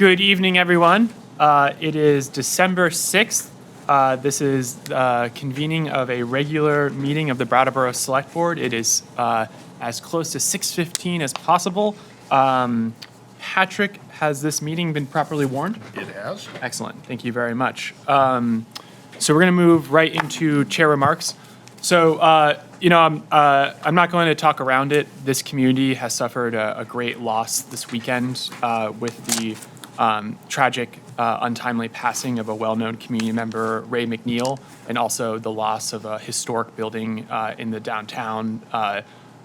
Good evening, everyone. It is December 6th. This is convening of a regular meeting of the Brattleboro Selectboard. It is as close to 6:15 as possible. Patrick, has this meeting been properly warned? It has. Excellent. Thank you very much. So we're going to move right into chair remarks. So, I'm not going to talk around it. This community has suffered a great loss this weekend with the tragic, untimely passing of a well-known community member, Ray McNeil, and also the loss of a historic building in the downtown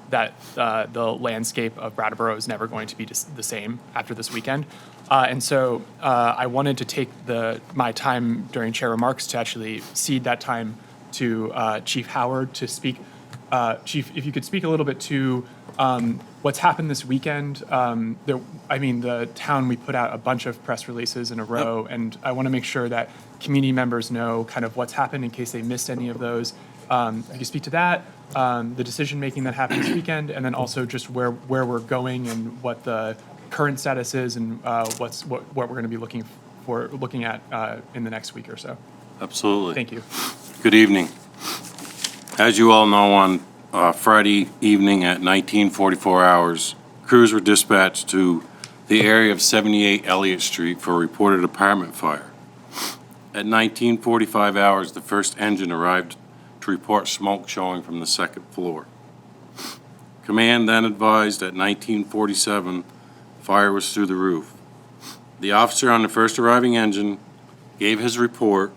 that the landscape of Brattleboro is never going to be the same after this weekend. And so I wanted to take my time during chair remarks to actually cede that time to Chief Howard to speak. Chief, if you could speak a little bit to what's happened this weekend. The town, we put out a bunch of press releases in a row, and I want to make sure that community members know kind of what's happened in case they missed any of those. If you could speak to that, the decision-making that happened this weekend, and then also just where we're going and what the current status is and what we're going to be looking at in the next week or so. Absolutely. Thank you. Good evening. As you all know, on Friday evening at 1944 hours, crews were dispatched to the area of 78 Elliott Street for a reported apartment fire. At 1945 hours, the first engine arrived to report smoke showing from the second floor. Command then advised at 1947 fire was through the roof. The officer on the first arriving engine gave his report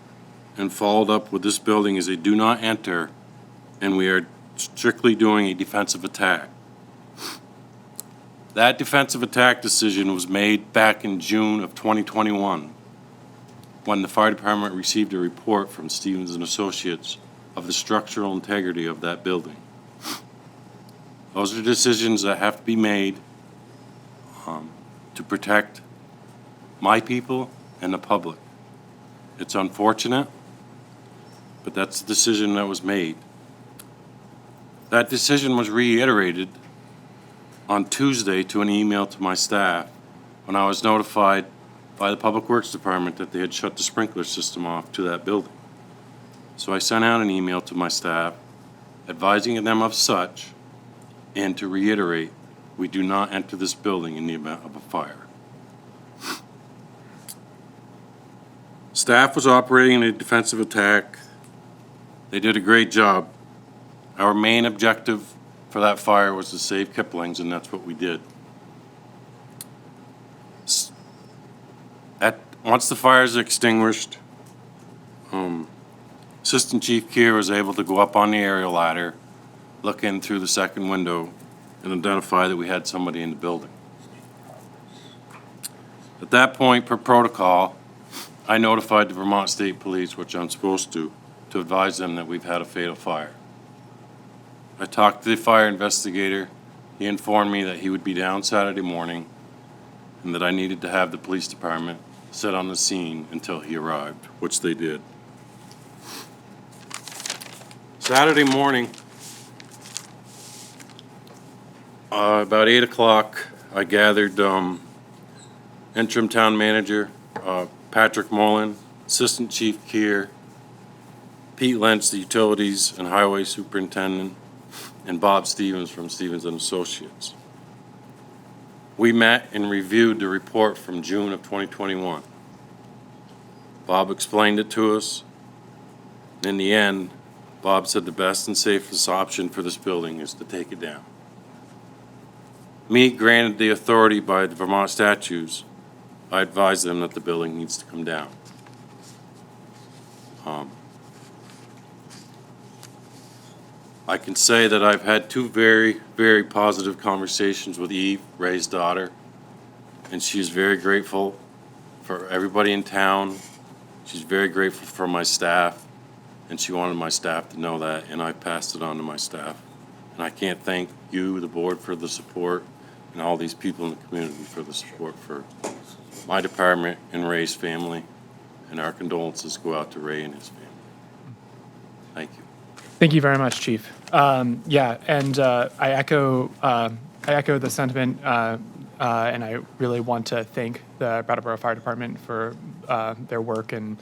and followed up with this building as a do not enter, and we are strictly doing a defensive attack. That defensive attack decision was made back in June of 2021 when the fire department received a report from Stevens and Associates of the structural integrity of that building. Those are decisions that have to be made to protect my people and the public. It's unfortunate, but that's the decision that was made. That decision was reiterated on Tuesday to an email to my staff when I was notified by the Public Works Department that they had shut the sprinkler system off to that building. So I sent out an email to my staff advising them of such and to reiterate, we do not enter this building in the event of a fire. Staff was operating a defensive attack. They did a great job. Our main objective for that fire was to save Kipling's, and that's what we did. Once the fire is extinguished, Assistant Chief Keir was able to go up on the aerial ladder, look in through the second window, and identify that we had somebody in the building. At that point, per protocol, I notified the Vermont State Police, which I'm supposed to advise them that we've had a fatal fire. I talked to the fire investigator. He informed me that he would be down Saturday morning and that I needed to have the police department sit on the scene until he arrived, which they did. Saturday morning, about 8 o'clock, I gathered interim town manager Patrick Mullen, Assistant Chief Keir, Pete Lentz, the utilities and highway superintendent, and Bob Stevens from Stevens and Associates. We met and reviewed the report from June of 2021. Bob explained it to us. In the end, Bob said the best and safest option for this building is to take it down. Me, granted the authority by the Vermont statutes, I advised them that the building needs to come down. I can say that I've had two very, very positive conversations with Eve, Ray's daughter, and she's very grateful for everybody in town. She's very grateful for my staff, and she wanted my staff to know that, and I passed it on to my staff. And I can't thank you, the board, for the support, and all these people in the community for the support for my department and Ray's family, and our condolences go out to Ray and his family. Thank you. Thank you very much, Chief. I echo the sentiment and I really want to thank the Brattleboro Fire Department for their work. And,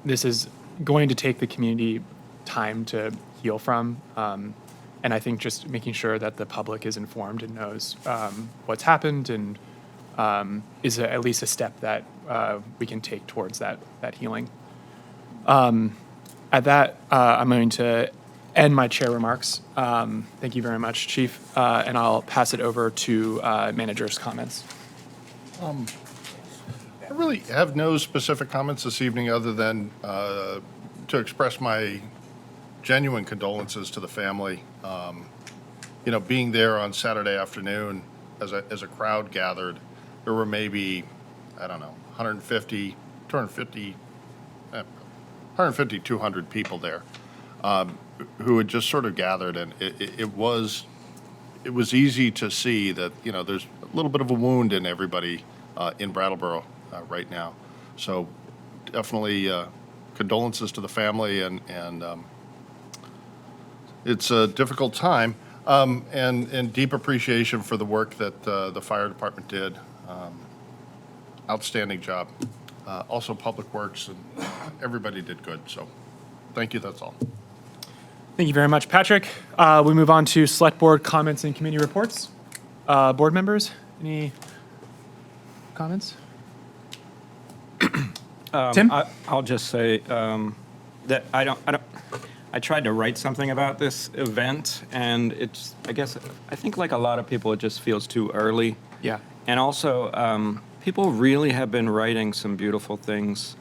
this is going to take the community time to heal from. And I think just making sure that the public is informed and knows what's happened and is at least a step that we can take towards that healing. At that, I'm going to end my chair remarks. Thank you very much, Chief, and I'll pass it over to manager's comments. I really have no specific comments this evening other than to express my genuine condolences to the family. Being there on Saturday afternoon as a crowd gathered, there were maybe, 150, 200 people there who had just sort of gathered, and it was easy to see that, there's a little bit of a wound in everybody in Brattleboro right now. So definitely condolences to the family, and it's a difficult time, and deep appreciation for the work that the fire department did. Outstanding job. Also Public Works, and everybody did good. So thank you, that's all. Thank you very much, Patrick. We move on to Select Board comments and committee reports. Board members, any comments? Tim? I'll just say that I tried to write something about this event, and I think like a lot of people, it just feels too early. Yeah. And also, people really have been writing some beautiful things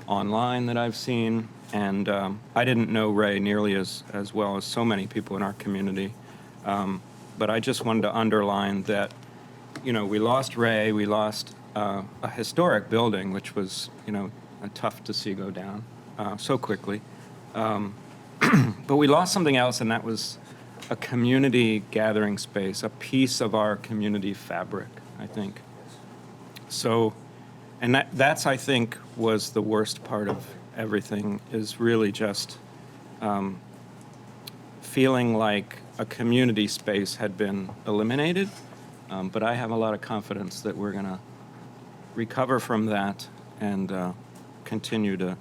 online that I've seen, and I didn't know Ray nearly as well as so many people in our community. But I just wanted to underline that, we lost Ray, we lost a historic building, which was, tough to see go down so quickly. But we lost something else, and that was a community gathering space, a piece of our community fabric, I think. So, and that's, I think, was the worst part of everything, is really just feeling like a community space had been eliminated. But I have a lot of confidence that we're going to recover from that and continue to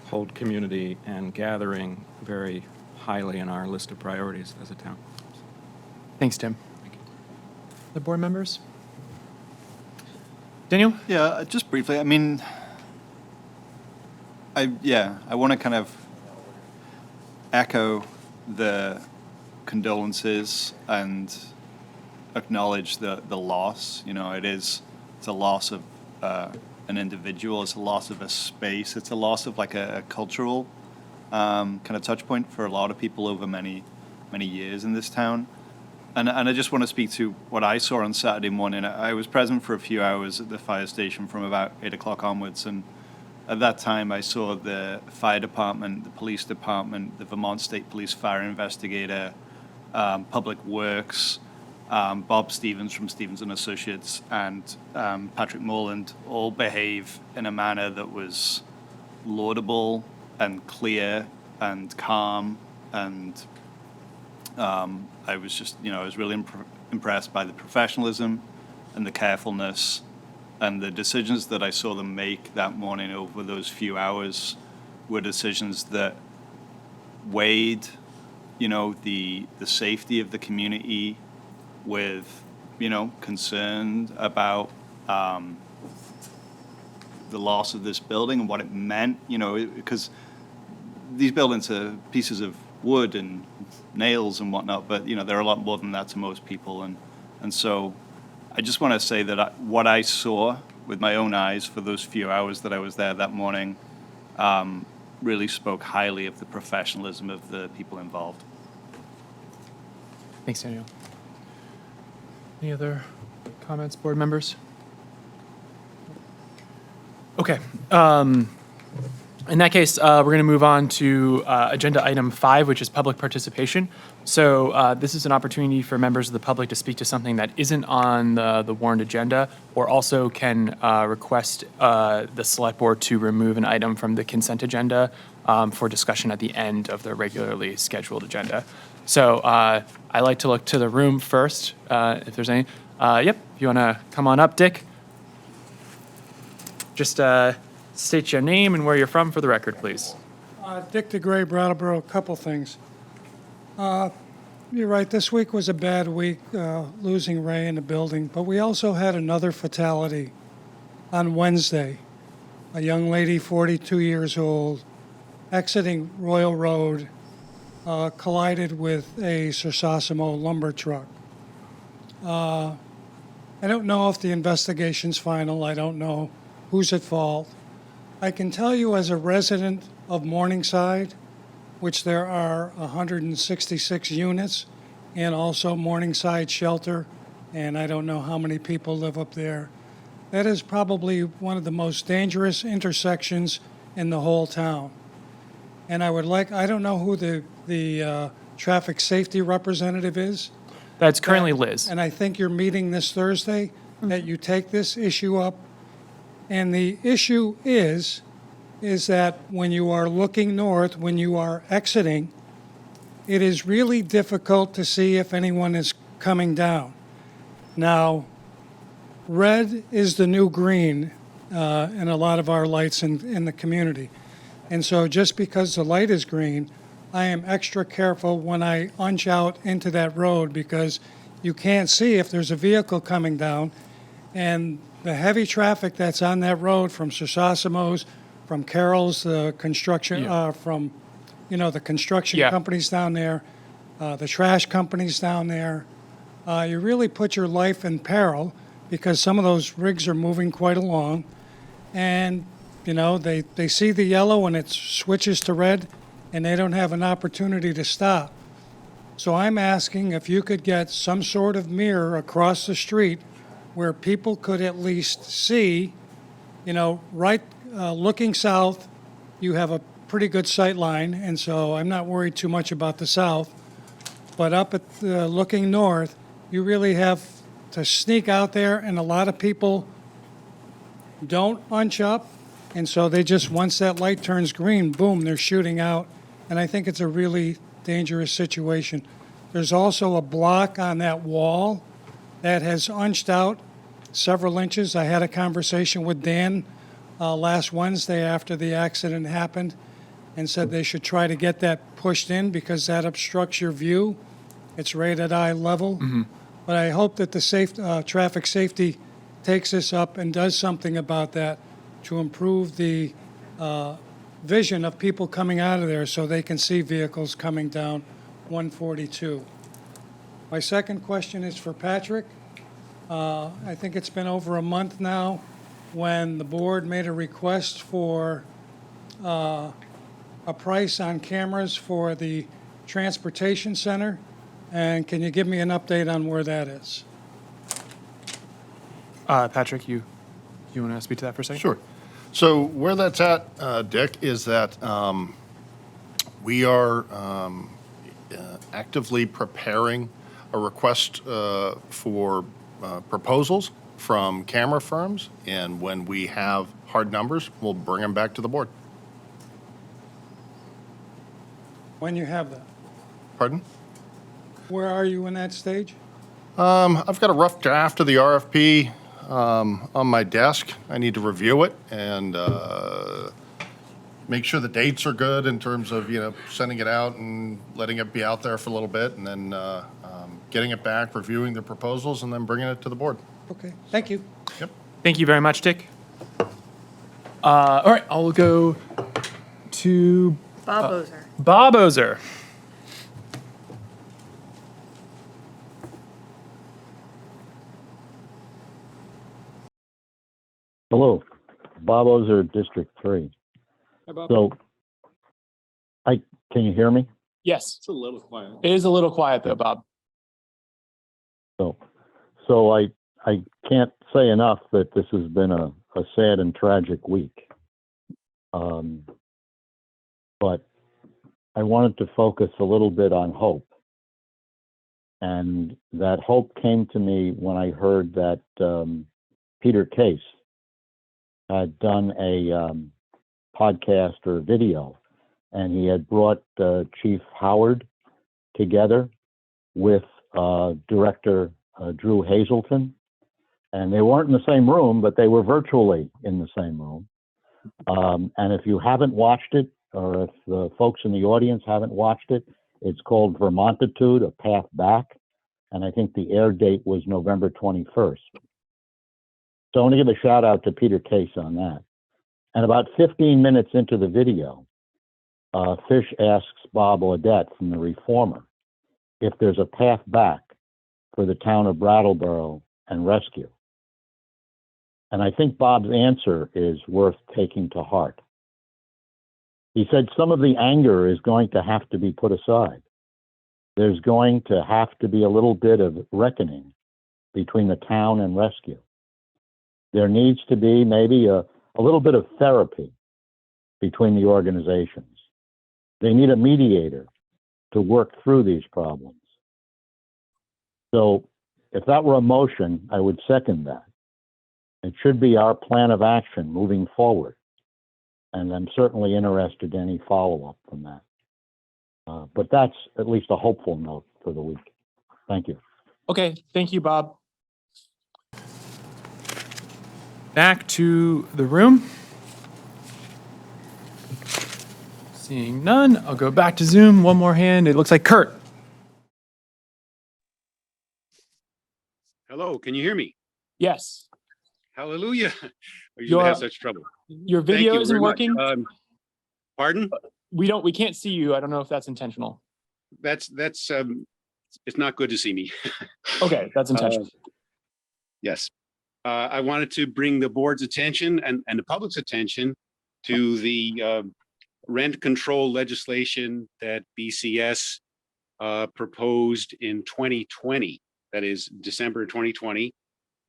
hold community and gathering very highly in our list of priorities as a town. Thanks, Tim. The board members? Daniel? Yeah, just briefly. I mean, I want to kind of echo the condolences and acknowledge the loss. It's a loss of an individual. It's a loss of a space. It's a loss of like a cultural kind of touch point for a lot of people over many years in this town. And I just want to speak to what I saw on Saturday morning. I was present for a few hours at the fire station from about 8 o'clock onwards, and at that time I saw the fire department, the police department, the Vermont State Police fire investigator, Public Works, Bob Stevens from Stevens and Associates, and Patrick Morland all behave in a manner that was laudable and clear and calm, and I was just, I was really impressed by the professionalism and the carefulness and the decisions that I saw them make that morning over those few hours were decisions that weighed, the safety of the community with, concern about the loss of this building and what it meant, because these buildings are pieces of wood and nails and whatnot, but they're a lot more than that to most people, and so I just want to say that what I saw with my own eyes for those few hours that I was there that morning really spoke highly of the professionalism of the people involved. Thanks, Daniel. Any other comments, board members? Okay. In that case, we're going to move on to agenda item 5, which is public participation. So this is an opportunity for members of the public to speak to something that isn't on the warrant agenda, or also can request the select board to remove an item from the consent agenda for discussion at the end of the regularly scheduled agenda. So I like to look to the room first, if there's any. Yep, if you want to come on up, Dick. Just state your name and where you're from for the record, please. Dick DeGray, Brattleboro, a couple things. You're right, this week was a bad week, losing Ray in the building, but we also had another fatality on Wednesday. A young lady, 42 years old, exiting Royal Road, collided with a Sosasimo lumber truck. I don't know if the investigation's final. I don't know who's at fault. I can tell you as a resident of Morningside, which there are 166 units, and also Morningside Shelter, and I don't know how many people live up there. That is probably one of the most dangerous intersections in the whole town. And I don't know who the traffic safety representative is. That's currently Liz. And I think you're meeting this Thursday, that you take this issue up. And the issue is that when you are looking north, when you are exiting, it is really difficult to see if anyone is coming down. Now, red is the new green in a lot of our lights in the community. And so just because the light is green, I am extra careful when I unch out into that road because you can't see if there's a vehicle coming down. And the heavy traffic that's on that road from Sosasimo's, from Carroll's, the construction, from, the construction companies down there, the trash companies down there, you really put your life in peril because some of those rigs are moving quite along. And, they see the yellow and it switches to red and they don't have an opportunity to stop. So I'm asking if you could get some sort of mirror across the street where people could at least see, right looking south, you have a pretty good sight line, and so I'm not worried too much about the south. But up at looking north, you really have to sneak out there, and a lot of people don't bunch up, and so they just, once that light turns green, boom, they're shooting out, and I think it's a really dangerous situation. There's also a block on that wall that has unched out several inches. I had a conversation with Dan last Wednesday after the accident happened and said they should try to get that pushed in because that obstructs your view. It's right at eye level. But I hope that the traffic safety takes this up and does something about that to improve the vision of people coming out of there so they can see vehicles coming down 142. My second question is for Patrick. I think it's been over a month now when the board made a request for a price on cameras for the transportation center. And can you give me an update on where that is? Patrick, you want to speak to that for a second? Sure. So where that's at, Dick, is that we are actively preparing a request for proposals from camera firms, and when we have hard numbers, we'll bring them back to the board. When you have that? Pardon? Where are you in that stage? I've got a rough draft of the RFP on my desk. I need to review it and make sure the dates are good in terms of, sending it out and letting it be out there for a little bit, and then getting it back, reviewing the proposals, and then bringing it to the board. Okay, thank you. Yep. Thank you very much, Dick. All right, I'll go to Bob Ozer. Bob Ozer. Hello, Bob Ozer, District 3. So, can you hear me? Yes. It's a little quiet. It is a little quiet though, Bob. So I can't say enough that this has been a sad and tragic week. But I wanted to focus a little bit on hope. And that hope came to me when I heard that Peter Case had done a podcast or video, and he had brought Chief Howard together with Director Drew Hazelton. And they weren't in the same room, but they were virtually in the same room. And if you haven't watched it, or if the folks in the audience haven't watched it, it's called Vermontitude, A Path Back. And I think the air date was November 21st. So I want to give a shout out to Peter Case on that. And about 15 minutes into the video, Fish asks Bob Audette from the Reformer if there's a path back for the town of Brattleboro and rescue. And I think Bob's answer is worth taking to heart. He said some of the anger is going to have to be put aside. There's going to have to be a little bit of reckoning between the town and rescue. There needs to be maybe a little bit of therapy between the organizations. They need a mediator to work through these problems. So if that were a motion, I would second that. It should be our plan of action moving forward. And I'm certainly interested in any follow-up from that. But that's at least a hopeful note for the week. Thank you. Okay, thank you, Bob. Back to the room. Seeing none, I'll go back to Zoom. One more hand. It looks like Kurt. Hello, can you hear me? Yes. Hallelujah. I usually have such trouble. Your Thank video you isn't very much. working. Pardon? We can't see you. I don't know if that's intentional. That's it's not good to see me. Okay, that's intentional. Yes. I wanted to bring the board's attention and the public's attention to the rent control legislation that BCS proposed in 2020. That is December 2020.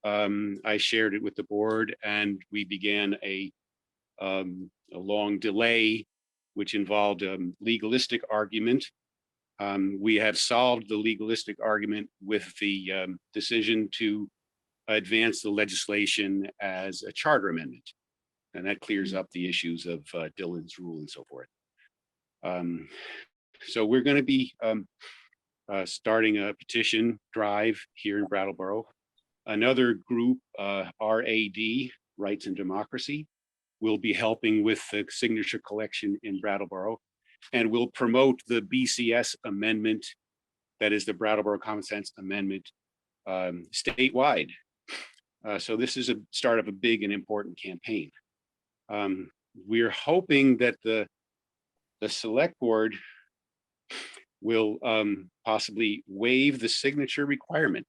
I shared it with the board, and we began a long delay, which involved a legalistic argument. We have solved the legalistic argument with the decision to advance the legislation as a charter amendment. And that clears up the issues of Dillon's rule and so forth. So we're going to be starting a petition drive here in Brattleboro. Another group, RAD, Rights and Democracy, will be helping with the signature collection in Brattleboro, and will promote the BCS amendment, that is the Brattleboro Common Sense Amendment, statewide. So this is a start of a big and important campaign. We're hoping that the select board will possibly waive the signature requirement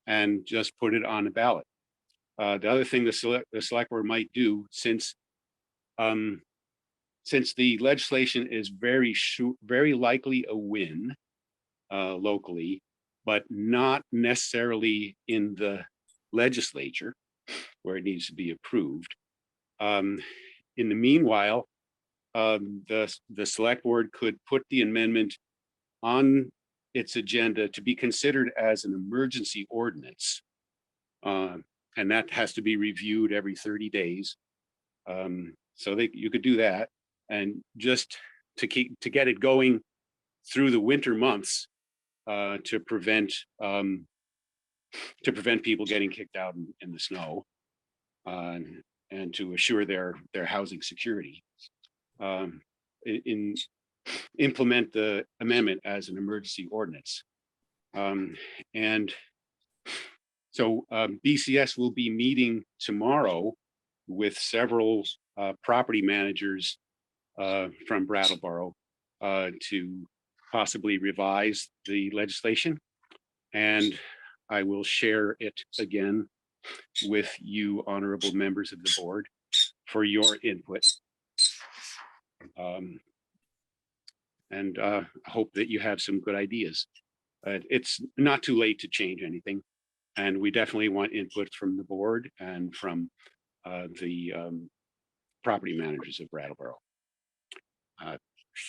and just put it on the ballot. The other thing the select board might do, since the legislation is very likely a win locally, but not necessarily in the legislature where it needs to be approved. In the meanwhile, the select board could put the amendment on its agenda to be considered as an emergency ordinance. And that has to be reviewed every 30 days. So you could do that, and just to get it going through the winter months to prevent people getting kicked out in the snow, and to assure their housing security. Implement the amendment as an emergency ordinance. And so BCS will be meeting tomorrow with several property managers from Brattleboro to possibly revise the legislation. And I will share it again with you, honorable members of the board, for your input. And hope that you have some good ideas. It's not too late to change anything. And we definitely want input from the board and from the property managers of Brattleboro.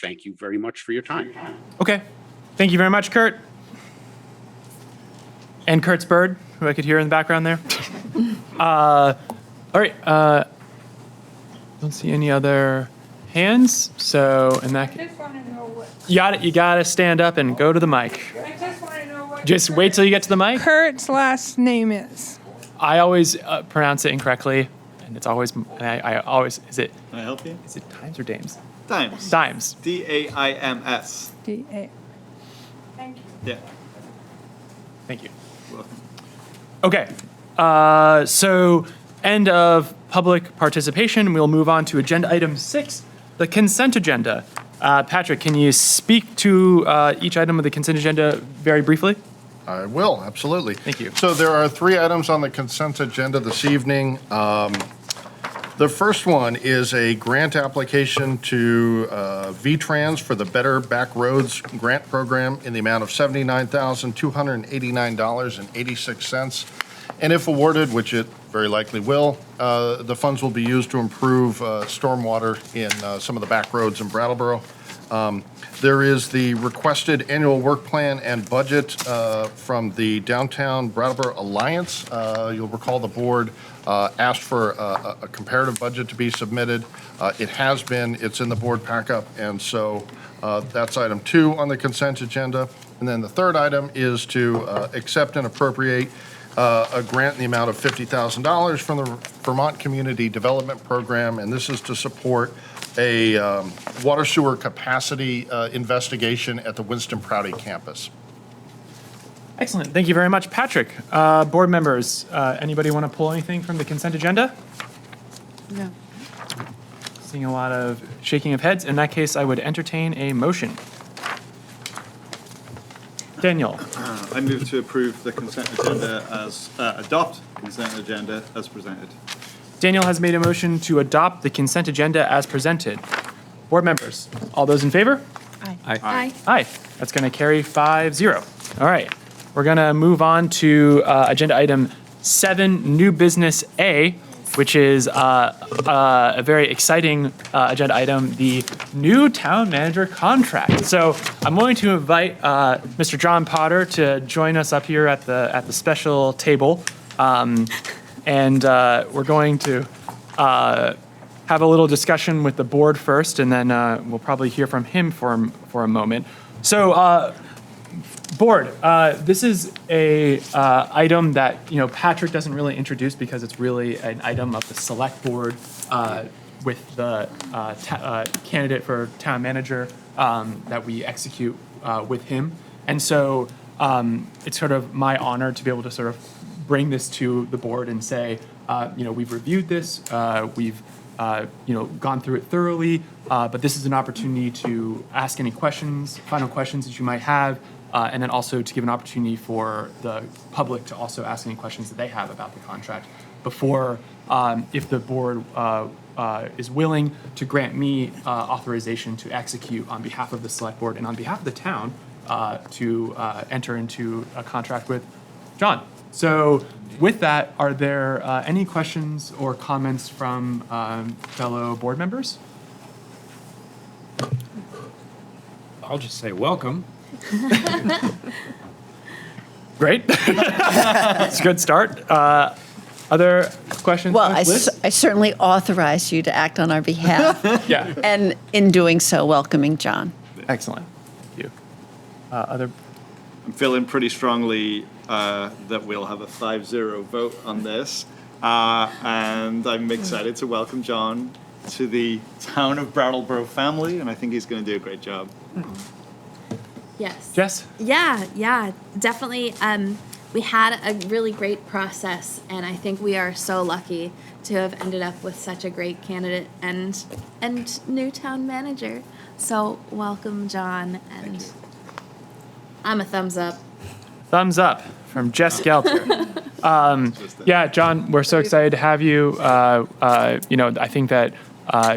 Thank you very much for your time. Okay, thank you very much, Kurt. And Kurt's bird, who I could hear in the background there. All right, don't see any other hands, so in that case, I just want to know what, you gotta stand up and go to the mic. I just want to know what Just wait till you get to the mic. Kurt's last name is. I always pronounce it incorrectly, and it's always, I always, Can I help you? is it Times or Dames? Dimes. Dimes. D-A-I-M-S. D-A. Yeah. Thank you. Welcome. Okay, so end of public participation. We'll move on to agenda item 6, the consent agenda. Patrick, can you speak to each item of the consent agenda very briefly? I will, absolutely. Thank you. So there are 3 items on the consent agenda this evening. The first one is a grant application to VTrans for the Better Back Roads Grant Program in the amount of $79,289.86. And if awarded, which it very likely will, the funds will be used to improve stormwater in some of the back roads in Brattleboro. There is the requested annual work plan and budget from the Downtown Brattleboro Alliance. You'll recall the board asked for a comparative budget to be submitted. It has been, it's in the board packet, and so that's item 2 on the consent agenda. And then the third item is to accept and appropriate a grant in the amount of $50,000 from the Vermont Community Development Program, and this is to support a water sewer capacity investigation at the Winston Prouty campus. Excellent. Thank you very much, Patrick. Board members, anybody want to pull anything from the consent agenda? No. Seeing a lot of shaking of heads. In that case, I would entertain a motion. Daniel, I move to approve the consent agenda as, adopt consent agenda as presented. Daniel has made a motion to adopt the consent agenda as presented. Board members, all those in favor? Aye. Aye. That's going to carry 5-0. All right. We're going to move on to agenda item 7, new business A, which is a very exciting agenda item, the new town manager contract. So I'm going to invite Mr. John Potter to join us up here at the special table. And we're going to have a little discussion with the board first, and then we'll probably hear from him for a moment. So, board, this is a item that Patrick doesn't really introduce because it's really an item of the select board with the candidate for town manager that we execute with him, and so it's sort of my honor to be able to sort of bring this to the board and say, we've reviewed this, we've gone through it thoroughly, but this is an opportunity to ask any questions, final questions that you might have, and then also to give an opportunity for the public to also ask any questions that they have about the contract before, if the board is willing to grant me authorization to execute on behalf of the select board and on behalf of the town to enter into a contract with John. So with that, are there any questions or comments from fellow board members? I'll just say welcome. Great. It's a good start. Other questions? Well, Liz? I certainly authorize you to act on our behalf, Yeah, and in doing so, welcoming John. excellent. Thank you. Other, I'm feeling pretty strongly that we'll have a 5-0 vote on this. And I'm excited to welcome John to the town of Brattleboro family, and I think he's going to do a great job. Yes. Jess? Yeah, definitely. We had a really great process, and I think we are so lucky to have ended up with such a great candidate and new town manager. So welcome, John, and I'm a thumbs up. Thumbs up from Jess Gelter. Yeah, John, we're so excited to have you. I think that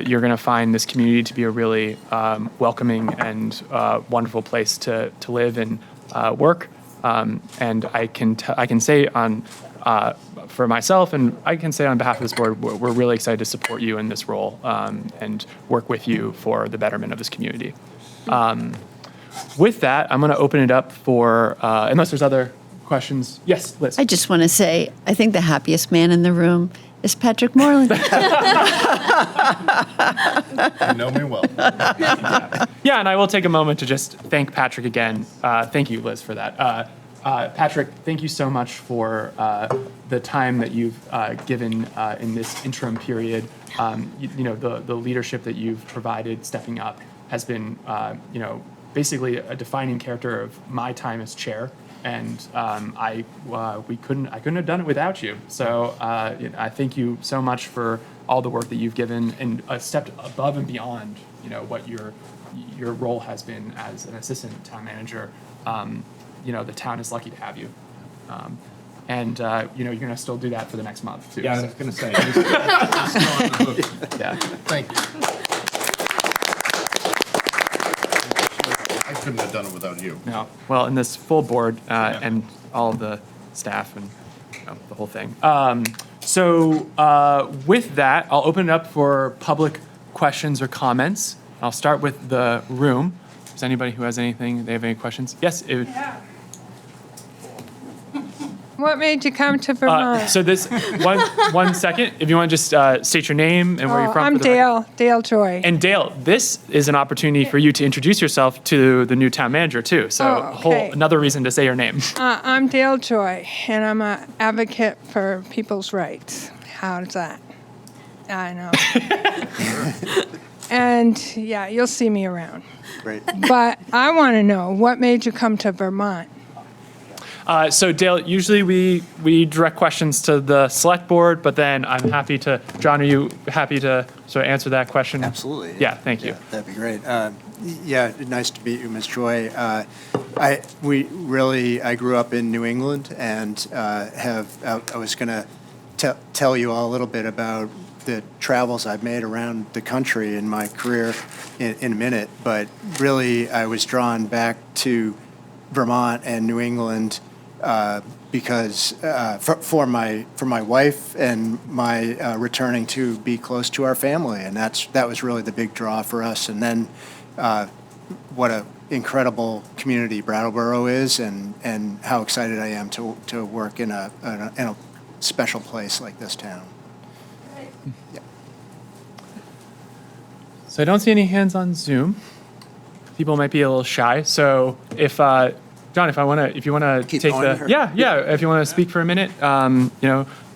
you're going to find this community to be a really welcoming and wonderful place to live and work. And I can say on for myself, and I can say on behalf of this board, we're really excited to support you in this role and work with you for the betterment of this community. With that, I'm going to open it up for, unless there's other questions. Yes, Liz. I just want to say, I think the happiest man in the room is Patrick Moreland. You know me well. Yeah, and I will take a moment to just thank Patrick again. Thank you, Liz, for that. Patrick, thank you so much for the time that you've given in this interim period. The leadership that you've provided stepping up has been, basically a defining character of my time as chair. And I couldn't have done it without you. So I thank you so much for all the work that you've given and stepped above and beyond, what your role has been as an assistant town manager. The town is lucky to have you. You're going to still do that for the next month too. Yeah, I so- was going to say. Yeah. Thank you. I couldn't have done it without you. No. Well, and this full board and all of the staff and the whole thing. With that, I'll open it up for public questions or comments. I'll start with the room. Is anybody who has anything, they have any questions? Yes. What made you come to Vermont? So this, one second, if you want to just state your name and where you're from. I'm for the record. Dale Joy. And Dale, this is an opportunity for you to introduce yourself to the new town manager too. So okay. another reason to say your name. I'm Dale Joy, and I'm an advocate for people's rights. How's that? I know. And yeah, you'll see me around. Great. But I want to know, what made you come to Vermont? So Dale, usually we direct questions to the select board, but then I'm happy to, John, are you happy to sort of answer that question? Absolutely. Yeah, thank you. That'd be great. Nice to meet you, Ms. Joy. I grew up in New England and I was going to tell you all a little bit about the travels I've made around the country in my career in a minute, but really I was drawn back to Vermont and New England because for my wife and my returning to be close to our family, and that was really the big draw for us. And then what a incredible community Brattleboro is, and how excited I am to work in a special place like this town. Yeah. So I don't see any hands on Zoom. People might be a little shy. So if John, if you want to Keep take going, the or- if you want to speak for a minute,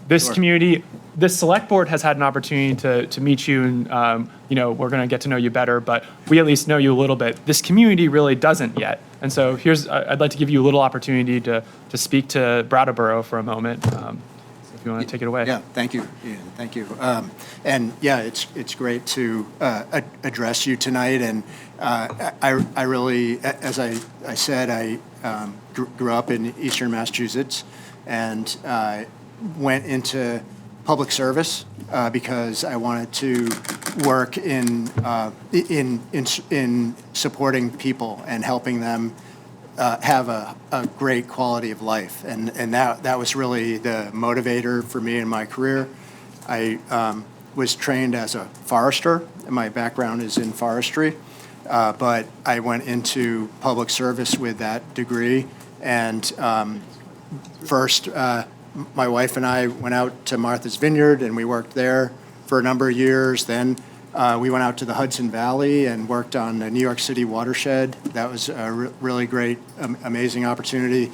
this Sure. community, this select board has had an opportunity to meet you, and we're going to get to know you better. But we at least know you a little bit. This community really doesn't yet, and so I'd like to give you a little opportunity to speak to Brattleboro for a moment. If you want to take it away. Yeah, thank you, Ian. Thank you. It's great to address you tonight. And I really, as I said, I grew up in Eastern Massachusetts and went into public service because I wanted to work in supporting people and helping them have a great quality of life, and that was really the motivator for me in my career. I was trained as a forester, and my background is in forestry, but I went into public service with that degree. And first, my wife and I went out to Martha's Vineyard, and we worked there for a number of years. Then we went out to the Hudson Valley and worked on the New York City watershed. That was a really great, amazing opportunity.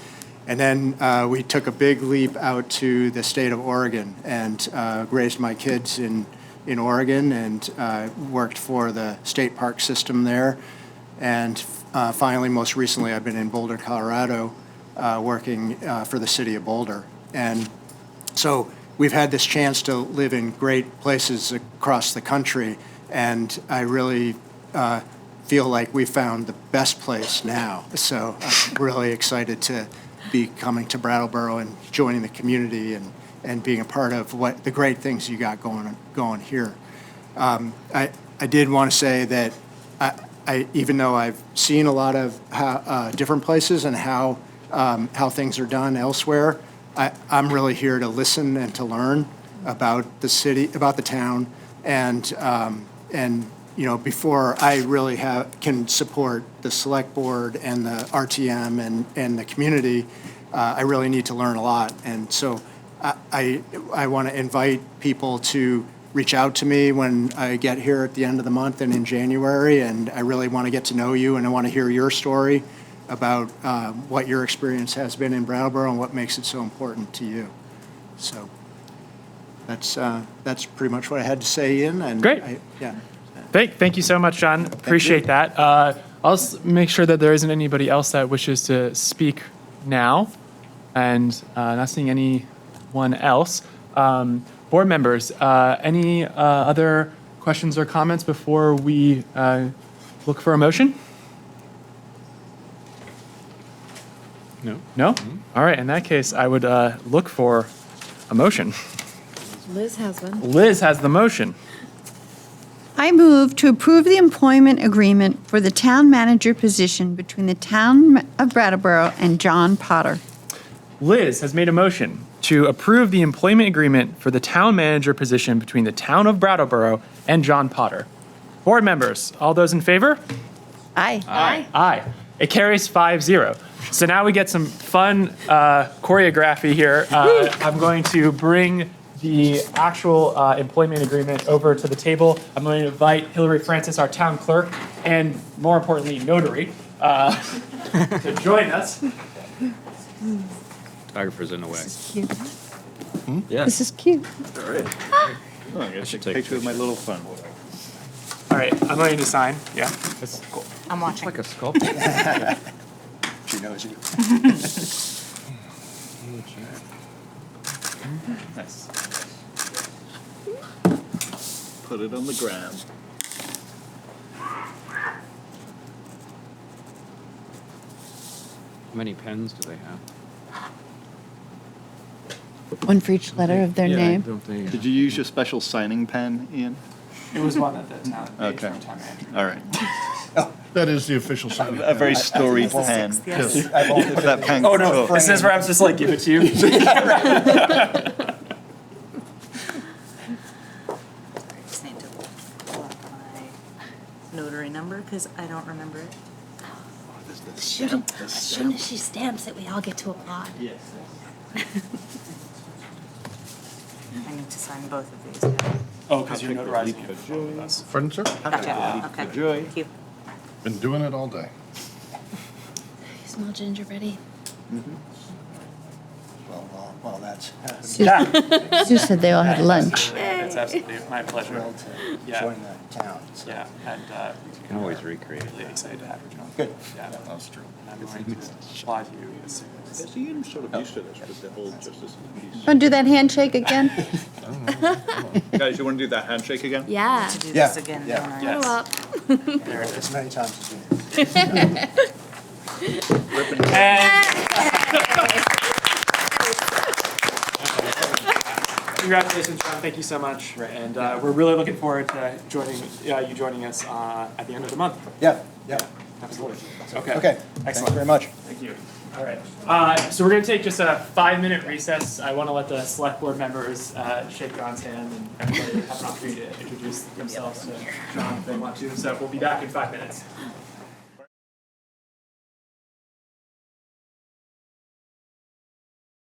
And then we took a big leap out to the state of Oregon and raised my kids in Oregon and worked for the state park system there. And finally, most recently, I've been in Boulder, Colorado, working for the city of Boulder. And so we've had this chance to live in great places across the country, and I really feel like we found the best place now. So I'm really excited to be coming to Brattleboro and joining the community and being a part of what the great things you got going here. I did want to say that I even though I've seen a lot of different places and how things are done elsewhere, I'm really here to listen and to learn about the city, about the town, and before I really can support the select board and the RTM and the community, I really need to learn a lot. And so I want to invite people to reach out to me when I get here at the end of the month and in January, and I really want to get to know you, and I want to hear your story. about what your experience has been in Brattleboro and what makes it so important to you. So that's pretty much what I had to say, Ian. And Great. Yeah. Thank you so much, John. Appreciate that. I'll make sure that there isn't anybody else that wishes to speak now, and not seeing anyone else. Board members, any other questions or comments before we look for a motion? No. No? All right, in that case, I would look for a motion. Liz has one. Liz has the motion. I move to approve the employment agreement for the town manager position between the town of Brattleboro and John Potter. Liz has made a motion to approve the employment agreement for the town manager position between the town of Brattleboro and John Potter. Board members, all those in favor? Aye. Aye. It carries 5-0. So now we get some fun choreography here. I'm going to bring the actual employment agreement over to the table. I'm going to invite Hillary Francis, our town clerk, and more importantly, notary, to join us. Photographer's in the way. Cute. Yeah. This is cute. I should take a picture of my little fun. All right, I'm going to sign. Yeah, that's cool. I'm watching. Like a sculpture. She knows you. Nice. Put it on the ground. How many pens do they have? One for each letter of their Yeah, name. don't they? Did you use your special signing pen, Ian? It was one that the town made Okay. from town manager. All right. That is the official sign. A very storied pen. Yes. If that pen Oh could no, talk. this is where I'm just like, give it to you. Just need to pull up my notary number because I don't remember it. As soon as she stamps it, we all get to applaud. Yes. I need to sign both of these now. Oh, because you're notarizing it for both of us. Pardon, sir? Gotcha. Okay. Joy. Thank you. Been doing it all day. Small gingerbready. Well, that's Sue said they all had lunch. That's absolutely my pleasure. to Yeah. join the town. So. Yeah, and You can always recreate it. really excited to have her join. Good. Yeah, That's true. and I'm going to applaud you as soon as. Ian sort of used to this with the whole justice of the peace. Want to do that handshake again? Guys, you want to do that handshake again? Yeah. To do Yeah, this again, yeah. don't I? Yes. Well, There it is, many times as you need. Congratulations, John. Thank you so much. And we're really looking forward to you joining us at the end of the month. Yeah. Absolutely. Okay. Okay. Thank you Excellent. very much. Thank you. All right. So we're going to take just a 5-minute recess. I want to let the select board members shake John's hand and everybody have an opportunity to introduce themselves to John if they want to. So we'll be back in 5 minutes.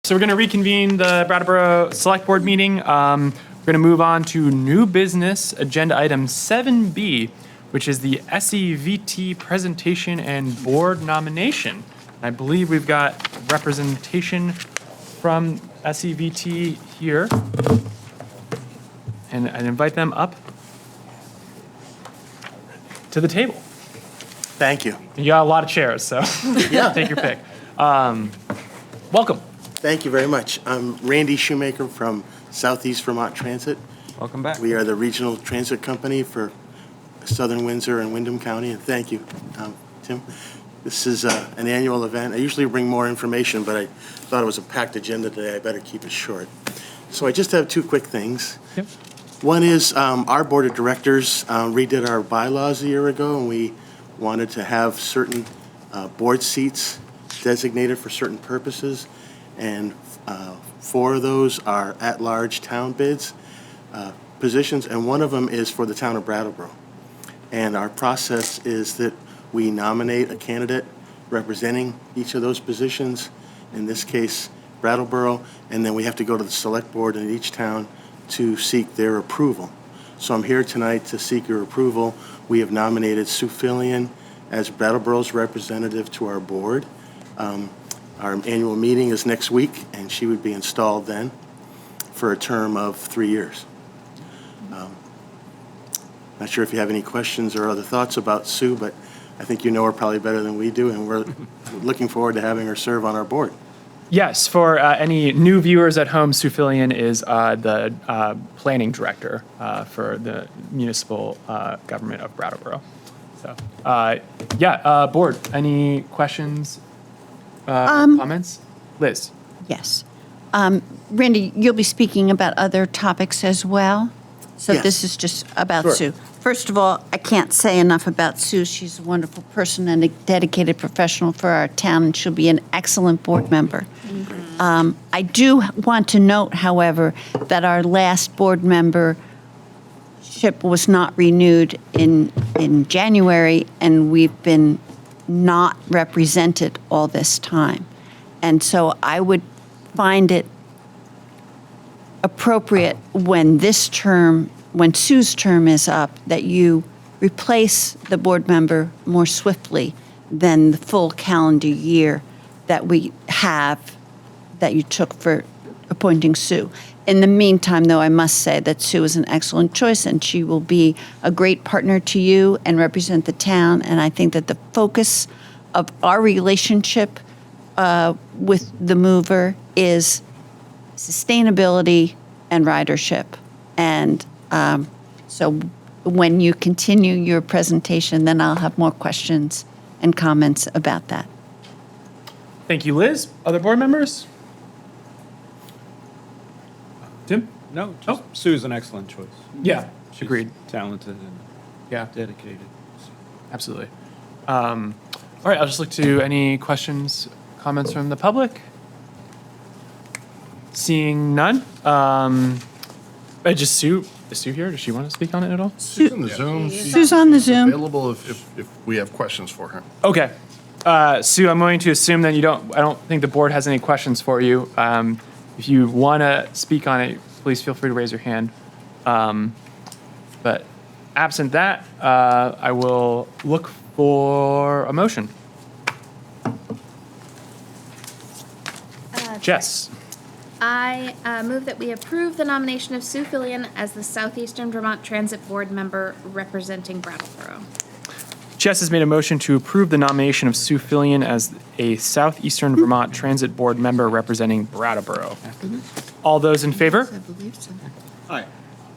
So we're going to reconvene the Brattleboro Select Board meeting. We're going to move on to new business agenda item 7B, which is the SEVT presentation and board nomination. I believe we've got representation from SEVT here. And I'd invite them up to the table. Thank you. You got a lot of chairs, so Yeah. take your pick. Welcome. Thank you very much. I'm Randy Shoemaker from Southeast Vermont Transit. Welcome back. We are the regional transit company for Southern Windsor and Windham County, and thank you, Tim. This is an annual event. I usually bring more information, but I thought it was a packed agenda today. I better keep it short. So I just have two quick things. Yep. One is our board of directors redid our bylaws a year ago, and we wanted to have certain board seats designated for certain purposes, and 4 of those are at-large town bids positions, and one of them is for the town of Brattleboro. And our process is that we nominate a candidate representing each of those positions, in this case, Brattleboro, and then we have to go to the select board in each town to seek their approval. So I'm here tonight to seek your approval. We have nominated Sue Fillion as Brattleboro's representative to our board. Our annual meeting is next week, and she would be installed then for a term of 3 years. Not sure if you have any questions or other thoughts about Sue, but I think you know her probably better than we do, and we're looking forward to having her serve on our board. Yes, for any new viewers at home, Sue Fillion is the planning director for the municipal government of Brattleboro. So, board, any questions, comments? Liz? Yes. Randy, you'll be speaking about other topics as well? So Yes. this is just about Sure. Sue. First of all, I can't say enough about Sue. She's a wonderful person and a dedicated professional for our town, and she'll be an excellent board member. I do want to note, however, that our last board membership was not renewed in January, and we've been not represented all this time. And so I would find it appropriate when Sue's term is up, that you replace the board member more swiftly than the full calendar year that we have, that you took for appointing Sue. In the meantime, though, I must say that Sue is an excellent choice, and she will be a great partner to you and represent the town. And I think that the focus of our relationship with the mover is sustainability and ridership. And so when you continue your presentation, then I'll have more questions and comments about that. Thank you, Liz. Other board members? Tim? No, just Sue's an excellent choice. Yeah, She's agreed. talented and Yeah, dedicated. absolutely. All right, I'll just look to any questions, comments from the public. Seeing none. Just Sue. Is Sue here? Does she want to speak on it at all? She's in the Zoom. Sue's on the Zoom. Available if we have questions for her. Okay. Sue, I'm going to assume that I don't think the board has any questions for you. If you want to speak on it, please feel free to raise your hand. But absent that, I will look for a motion. Jess. I move that we approve the nomination of Sue Fillion as the Southeastern Vermont Transit Board member representing Brattleboro. Jess has made a motion to approve the nomination of Sue Fillion as a Southeastern Vermont Transit Board member representing Brattleboro. All those in favor? I believe so. Aye.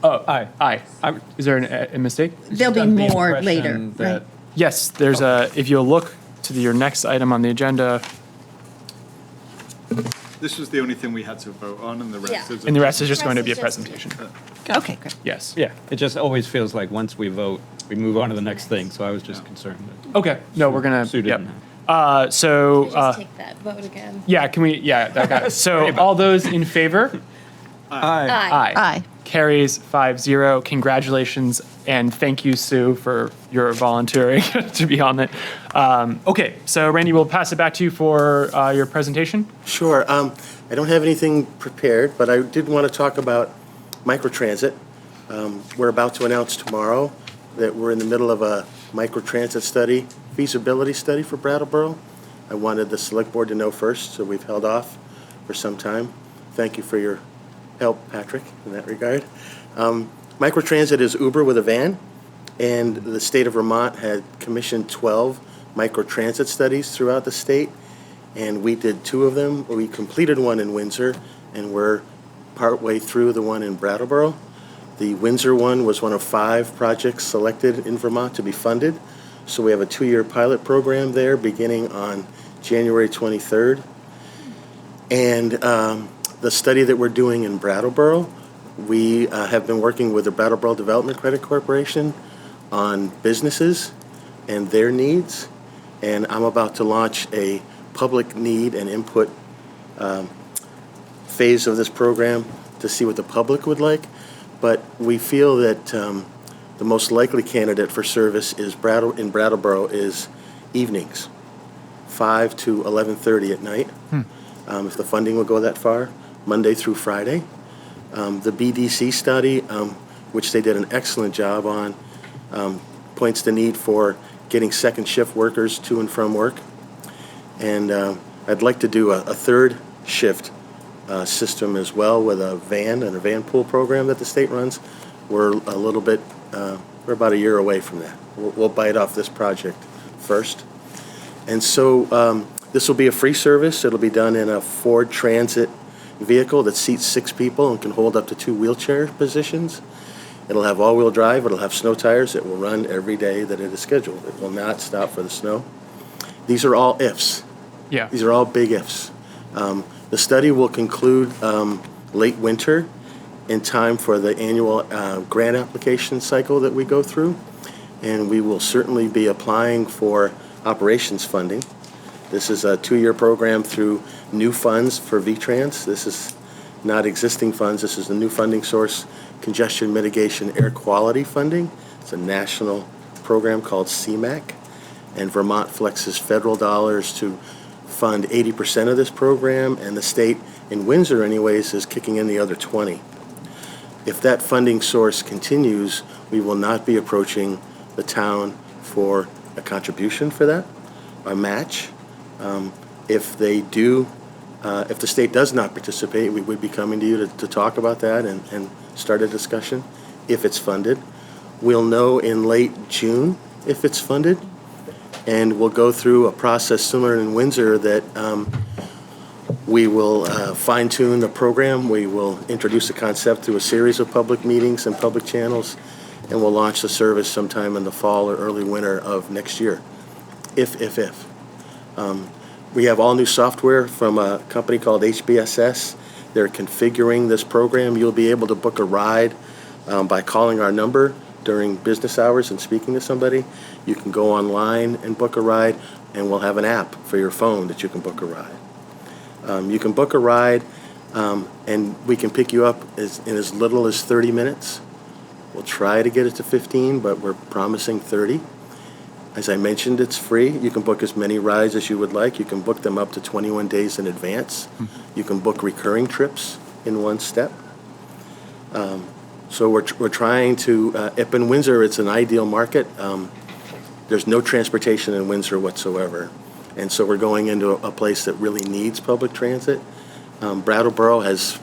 Oh, aye. Is there a mistake? There'll be Under the more impression later, that- right? Yes, there's if you'll look to your next item on the agenda, This was the only thing we had to vote on, and the rest Yeah. is. and the rest is just going to Rest be a is just- presentation. Okay, great. Yes. Yeah, it just always feels like once we vote, we move on to the next thing, so I was just concerned that Okay. No, we're gonna. Sue Yep. didn't have. So. Just take that vote again. Yeah, can we, that got it. So all those in favor? Aye. Aye. Aye. Carries 5-0. Congratulations, and thank you, Sue, for your volunteering to be on it. Okay, so Randy, we'll pass it back to you for your presentation. Sure. I don't have anything prepared, but I did want to talk about microtransit. We're about to announce tomorrow that we're in the middle of a microtransit study, feasibility study for Brattleboro. I wanted the select board to know first, so we've held off for some time. Thank you for your help, Patrick, in that regard. Microtransit is Uber with a van, and the state of Vermont had commissioned 12 microtransit studies throughout the state, and we did 2 of them. We completed one in Windsor, and we're partway through the one in Brattleboro. The Windsor one was one of 5 projects selected in Vermont to be funded, so we have a 2-year pilot program there beginning on January 23rd. And the study that we're doing in Brattleboro, we have been working with the Brattleboro Development Credit Corporation on businesses and their needs, and I'm about to launch a public need and input phase of this program to see what the public would like. But we feel that the most likely candidate for service is in Brattleboro is evenings, 5 to 11:30 at night. If the funding will go that far, Monday through Friday. The BDC study, which they did an excellent job on, points the need for getting second shift workers to and from work. And I'd like to do a third shift system as well with a van and a van pool program that the state runs. We're a little bit, we're about a year away from that. We'll bite off this project first. And so this will be a free service. It'll be done in a Ford Transit vehicle that seats 6 people and can hold up to 2 wheelchair positions. It'll have all-wheel drive. It'll have snow tires. It will run every day that it is scheduled. It will not stop for the snow. These are all ifs. Yeah. These are all big ifs. The study will conclude late winter in time for the annual grant application cycle that we go through. And we will certainly be applying for operations funding. This is a 2-year program through new funds for VTrans. This is not existing funds. This is a new funding source, congestion mitigation air quality funding. It's a national program called CMAQ. And Vermont flexes federal dollars to fund 80% of this program, and the state, in Windsor anyways, is kicking in the other 20. If that funding source continues, we will not be approaching the town for a contribution for that, a match. If they do, if the state does not participate, we would be coming to you to talk about that and start a discussion if it's funded. We'll know in late June if it's funded, and we'll go through a process similar in Windsor that we will fine-tune the program. We will introduce the concept through a series of public meetings and public channels, and we'll launch the service sometime in the fall or early winter of next year, if. We have all new software from a company called HBSS. They're configuring this program. You'll be able to book a ride by calling our number during business hours and speaking to somebody. You can go online and book a ride, and we'll have an app for your phone that you can book a ride. You can book a ride, and we can pick you up in as little as 30 minutes. We'll try to get it to 15, but we're promising 30. As I mentioned, it's free. You can book as many rides as you would like. You can book them up to 21 days in advance. You can book recurring trips in one step. So we're trying to, up in Windsor, it's an ideal market. There's no transportation in Windsor whatsoever. And so we're going into a place that really needs public transit. Brattleboro has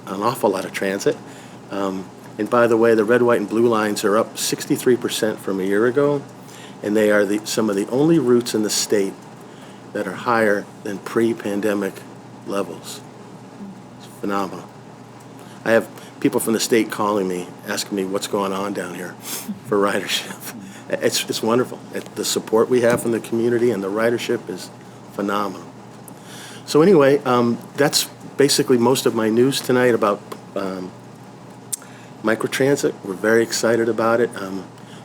an awful lot of transit. And by the way, the red, white, and blue lines are up 63% from a year ago. And they are some of the only routes in the state that are higher than pre-pandemic levels. It's phenomenal. I have people from the state calling me, asking me what's going on down here for ridership. It's wonderful. The support we have from the community and the ridership is phenomenal. So anyway, that's basically most of my news tonight about microtransit. We're very excited about it.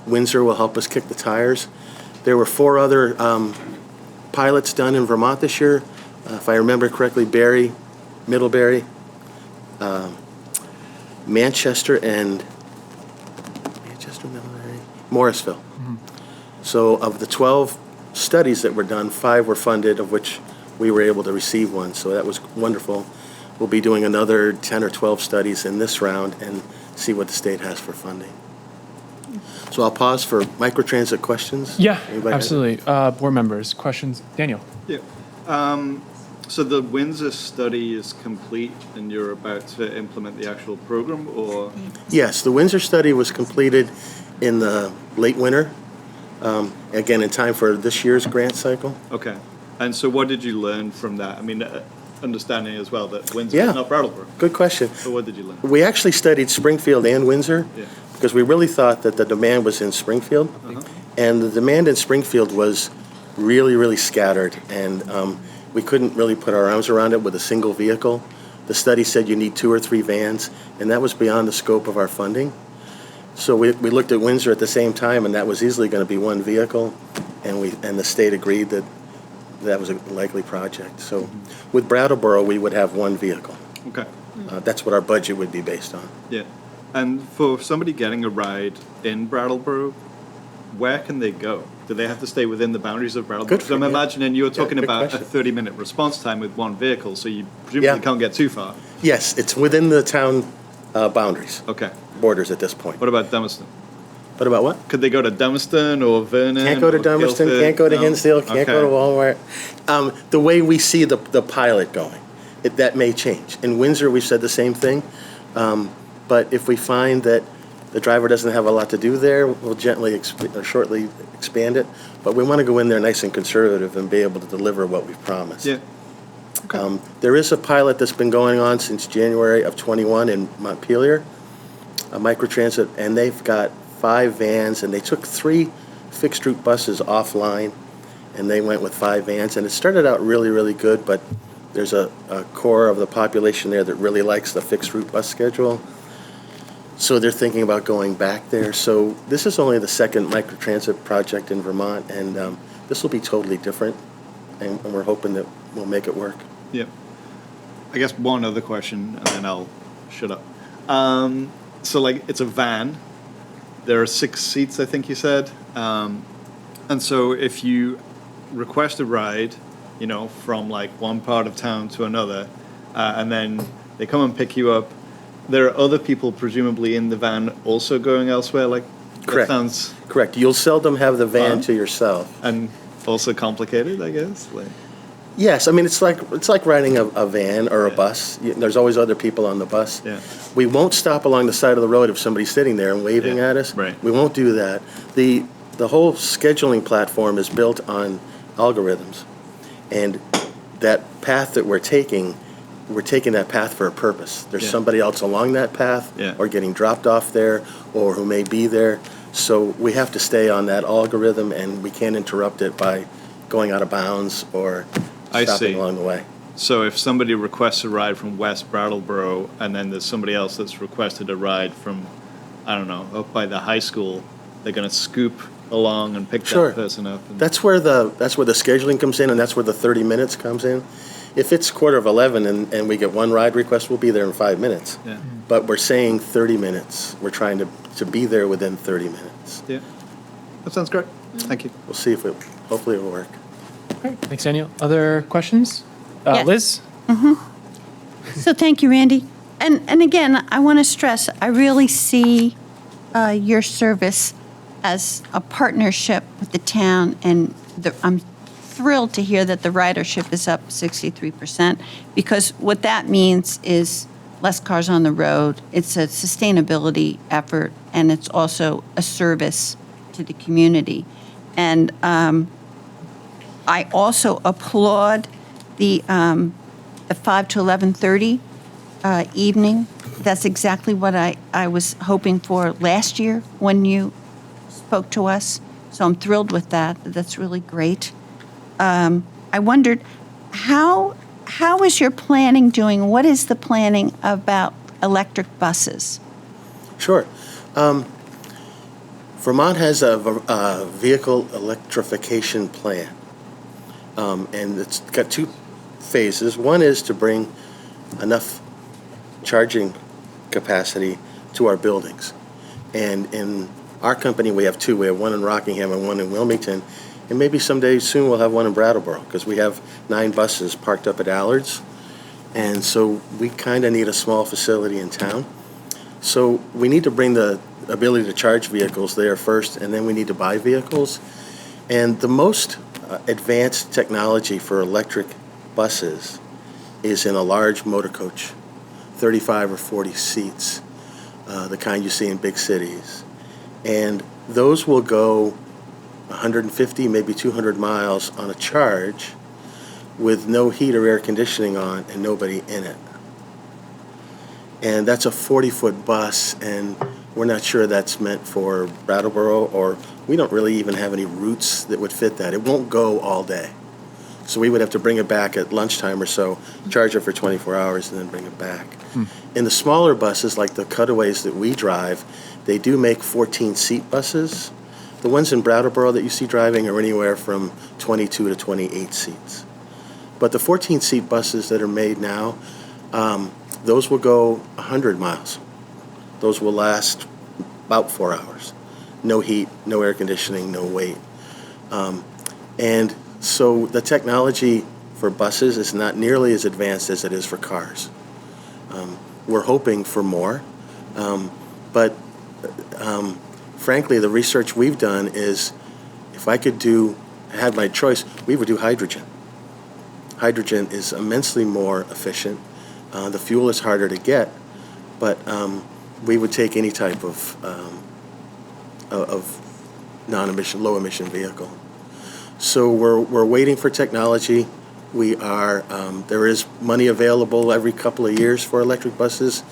Windsor will help us kick the tires. There were 4 other pilots done in Vermont this year. If I remember correctly, Barry, Middlebury, Manchester, Middlebury, Morrisville. Mm-hmm. So of the 12 studies that were done, 5 were funded, of which we were able to receive one. So that was wonderful. We'll be doing another 10 or 12 studies in this round and see what the state has for funding. So I'll pause for microtransit questions. Yeah, Anybody absolutely. Board members, questions? Daniel? Yeah. So the Windsor study is complete and you're about to implement the actual program, or? Yes, the Windsor study was completed in the late winter, again, in time for this year's grant cycle. Okay. And so what did you learn from that? I mean, understanding as well that Windsor is not Brattleboro. Good question. So what did you learn? We actually studied Springfield and Windsor because we really thought that the demand was in Springfield. And the demand in Springfield was really, really scattered. And we couldn't really put our arms around it with a single vehicle. The study said you need 2 or 3 vans, and that was beyond the scope of our funding. So we looked at Windsor at the same time, and that was easily going to be 1 vehicle, and the state agreed that that was a likely project. So with Brattleboro, we would have 1 vehicle. Okay. That's what our budget would be based on. Yeah. And for somebody getting a ride in Brattleboro, where can they go? Do they have to stay within the boundaries of Brattleboro? Because I'm imagining you were talking about a 30-minute response time with 1 vehicle, so you presumably can't get too far. Yes, it's within the town boundaries. Okay. Borders at this point. What about Dummerston? What about what? Could they go to Dummerston or Vernon? Can't go to or Dummerston, Guilford? can't go to No? Hinsdale, can't go to Okay. Walmart. The way we see the pilot going, that may change. In Windsor, we've said the same thing. But if we find that the driver doesn't have a lot to do there, we'll gently or shortly expand it. But we want to go in there nice and conservative and be able to deliver what we've promised. Yeah. There is a pilot that's been going on since January of '21 in Montpelier, a microtransit, and they've got 5 vans, and they took 3 fixed-route buses offline, and they went with 5 vans. And it started out really, really good, but there's a core of the population there that really likes the fixed-route bus schedule. So they're thinking about going back there. So this is only the second microtransit project in Vermont, and this will be totally different, and we're hoping that we'll make it work. Yep. I guess one other question, and then I'll shut up. So, like, it's a van. There are 6 seats, I think you said. And so if you request a ride, you know, from, like, one part of town to another, and then they come and pick you up, there are other people presumably in the van also going elsewhere? Like, Correct. That sounds... Correct. You'll seldom have the van to yourself. And also complicated, I guess? Like, Yes, I mean, it's like riding a van or a bus. There's always other people on the bus. Yeah. We won't stop along the side of the road if somebody's sitting there and waving Yeah, at us. right. We won't do that. The whole scheduling platform is built on algorithms, and that path that we're taking that path for a purpose. There's Yeah. somebody else along that path, Yeah. or getting dropped off there, or who may be there. So we have to stay on that algorithm, and we can't interrupt it by going out of bounds or I stopping see. along the way. so if somebody requests a ride from West Brattleboro, and then there's somebody else that's requested a ride from, I don't know, up by the high school, they're going to scoop along and pick Sure. that person up. And, That's where the scheduling comes in, and that's where the 30 minutes comes in. If it's 11:15 and we get one ride request, we'll be there in 5 minutes. yeah. But we're saying 30 minutes. We're trying to be there within 30 minutes. Yeah. That sounds great. Thank you. We'll see if hopefully it will work. Okay, thanks, Daniel. Other questions? Yes. Liz? So thank you, Randy. And again, I want to stress, I really see your service as a partnership with the town, and I'm thrilled to hear that the ridership is up 63%, because what that means is less cars on the road. It's a sustainability effort, and it's also a service to the community. And I also applaud the 5 to 11:30 evening. That's exactly what I was hoping for last year when you spoke to us. So I'm thrilled with that. That's really great. I wondered, how is your planning doing? What is the planning about electric buses? Sure. Vermont has a vehicle electrification plan, and it's got 2 phases. One is to bring enough charging capacity to our buildings. And in our company, we have 2. We have one in Rockingham and one in Wilmington. And maybe someday soon we'll have one in Brattleboro, because we have 9 buses parked up at Allard's. And so we kind of need a small facility in town. So we need to bring the ability to charge vehicles there first, and then we need to buy vehicles. And the most advanced technology for electric buses is in a large motor coach, 35 or 40 seats, the kind you see in big cities. And those will go 150, maybe 200 miles on a charge with no heat or air conditioning on and nobody in it. And that's a 40-foot bus, and we're not sure that's meant for Brattleboro, or we don't really even have any routes that would fit that. It won't go all day. So we would have to bring it back at lunchtime or so, charge it for 24 hours, and then bring it back. In the smaller buses, like the cutaways that we drive, they do make 14-seat buses. The ones in Brattleboro that you see driving are anywhere from 22 to 28 seats. But the 14-seat buses that are made now, those will go 100 miles. Those will last about 4 hours. No heat, no air conditioning, no weight. And so the technology for buses is not nearly as advanced as it is for cars. We're hoping for more, but frankly, the research we've done is, if I had my choice, we would do hydrogen. Hydrogen is immensely more efficient. The fuel is harder to get, but we would take any type of non-emission, low-emission vehicle. So we're waiting for technology. There is money available every couple of years for electric buses.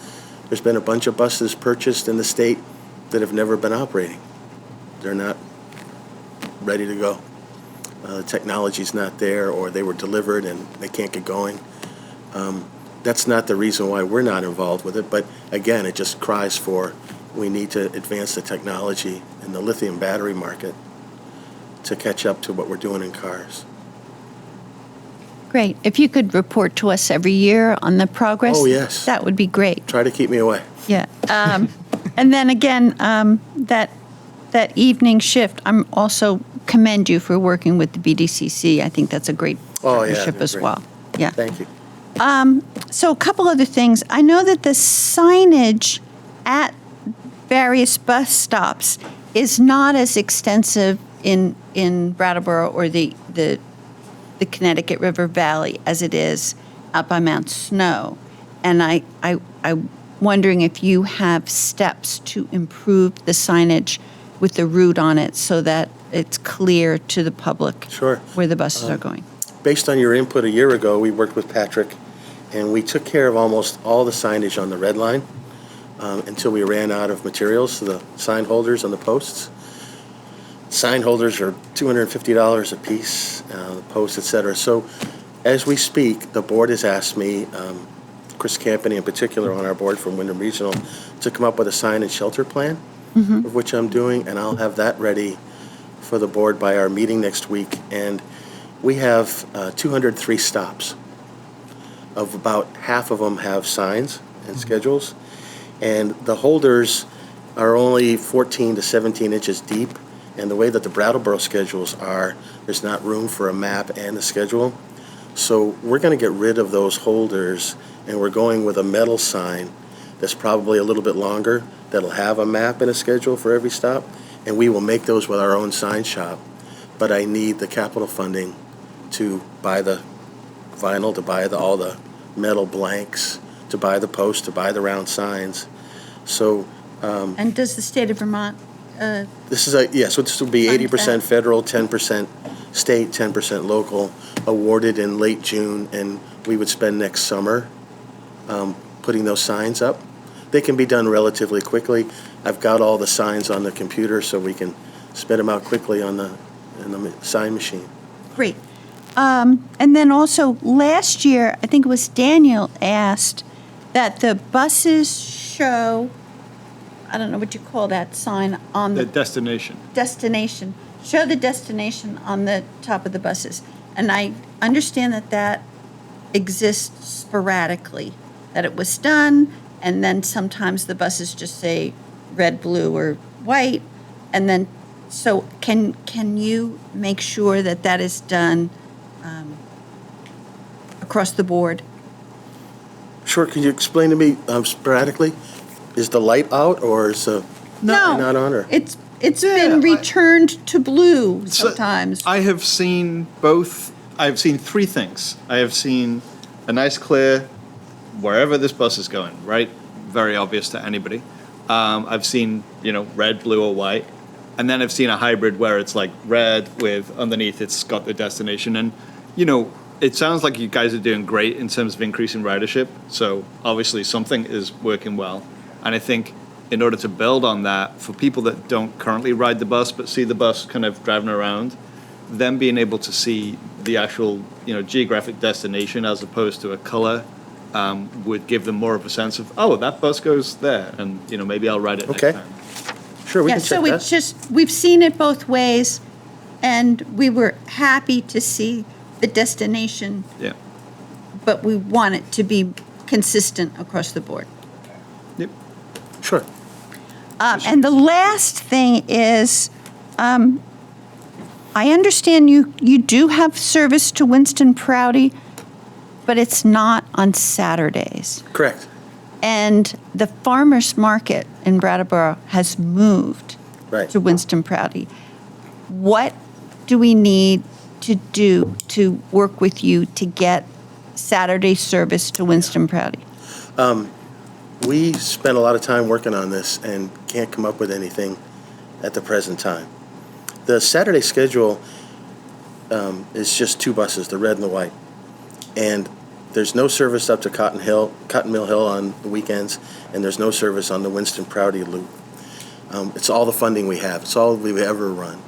There's been a bunch of buses purchased in the state that have never been operating. They're not ready to go. The technology's not there, or they were delivered and they can't get going. That's not the reason why we're not involved with it, but again, it just cries for, we need to advance the technology in the lithium battery market to catch up to what we're doing in cars. Great. If you could report to us every year on the progress. Oh, yes. That would be great. Try to keep me away. Yeah. And then again, that evening shift, I'm also commend you for working with the BDCC. I think that's a great partnership they're as great. well. Yeah. Thank you. So a couple other things. I know that the signage at various bus stops is not as extensive in Brattleboro or the Connecticut River Valley as it is out by Mount Snow. And I'm wondering if you have steps to improve the signage with the route on it so that it's clear to the public Sure. where the buses are going. Based on your input a year ago, we worked with Patrick, and we took care of almost all the signage on the red line until we ran out of materials, so the sign holders on the posts. Sign holders are $250 a piece, the posts, et cetera. So as we speak, the board has asked me, Chris Campany in particular on our board from Wyndham Regional, to come up with a sign and shelter plan, of which I'm doing, and I'll have that ready for the board by our meeting next week. And we have 203 stops. Of about half of them have signs and schedules, and the holders are only 14 to 17 inches deep. And the way that the Brattleboro schedules are, there's not room for a map and a schedule. So we're going to get rid of those holders, and we're going with a metal sign that's probably a little bit longer, that'll have a map and a schedule for every stop, and we will make those with our own sign shop. But I need the capital funding to buy the vinyl, to buy all the metal blanks, to buy the posts, to buy the round signs. So And does the state of Vermont this is so this will be 80% federal, 10% state, 10% local, awarded in late June, and we would spend next summer putting those signs up. They can be done relatively quickly. I've got all the signs on the computer, so we can spit them out quickly in the sign machine. Great. And then also, last year, I think it was Daniel asked that the buses show, I don't know what you call that sign on The the destination. destination. Show the destination on the top of the buses. And I understand that that exists sporadically, that it was done, and then sometimes the buses just say red, blue, or white. And then, so can you make sure that that is done across the board? Sure, can you explain to me sporadically? Is the light out, or is the No, not on? Or? it's Yeah, been returned to blue So, sometimes. I have seen both. I've seen three things. I have seen a nice clear, wherever this bus is going, right? Very obvious to anybody. I've seen, red, blue, or white. And then I've seen a hybrid where it's like red with underneath it's got the destination. And, it sounds like you guys are doing great in terms of increasing ridership. So obviously something is working well. And I think in order to build on that, for people that don't currently ride the bus but see the bus kind of driving around, them being able to see the actual, geographic destination as opposed to a color would give them more of a sense of, oh, that bus goes there, and maybe I'll ride it Okay. next time. Sure, we Yeah, can check so that. it's just, we've seen it both ways, and we were happy to see the destination, Yeah. but we want it to be consistent across the board. Yep. Sure. And the last thing is, I understand you do have service to Winston Prouty, but it's not on Saturdays. Correct. And the farmers market in Brattleboro has moved. Right. to Winston Prouty. What do we need to do to work with you to get Saturday service to Winston Prouty? We spent a lot of time working on this and can't come up with anything at the present time. The Saturday schedule is just 2 buses, the red and the white. And there's no service up to Cotton Mill Hill on the weekends, and there's no service on the Winston Prouty loop. It's all the funding we have. It's all we've ever run.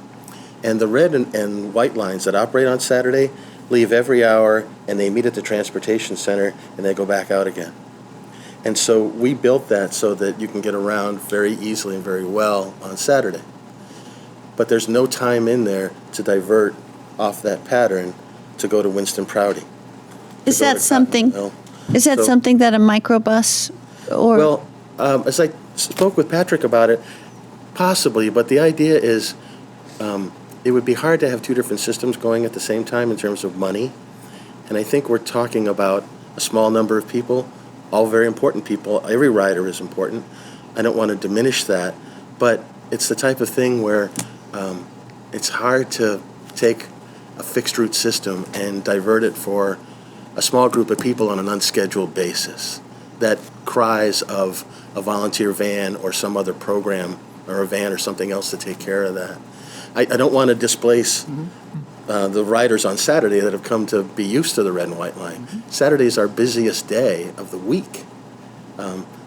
And the red and white lines that operate on Saturday leave every hour, and they meet at the transportation center, and they go back out again. And so we built that so that you can get around very easily and very well on Saturday. But there's no time in there to divert off that pattern to go to Winston Prouty. Is that something, is that So- something that a microbus or? Well, as I spoke with Patrick about it, possibly, but the idea is it would be hard to have 2 different systems going at the same time in terms of money. And I think we're talking about a small number of people, all very important people. Every rider is important. I don't want to diminish that, but it's the type of thing where it's hard to take a fixed route system and divert it for a small group of people on an unscheduled basis that cries of a volunteer van or some other program or a van or something else to take care of that. I don't want to displace the riders on Saturday that have come to be used to the red and white line. Saturday is our busiest day of the week.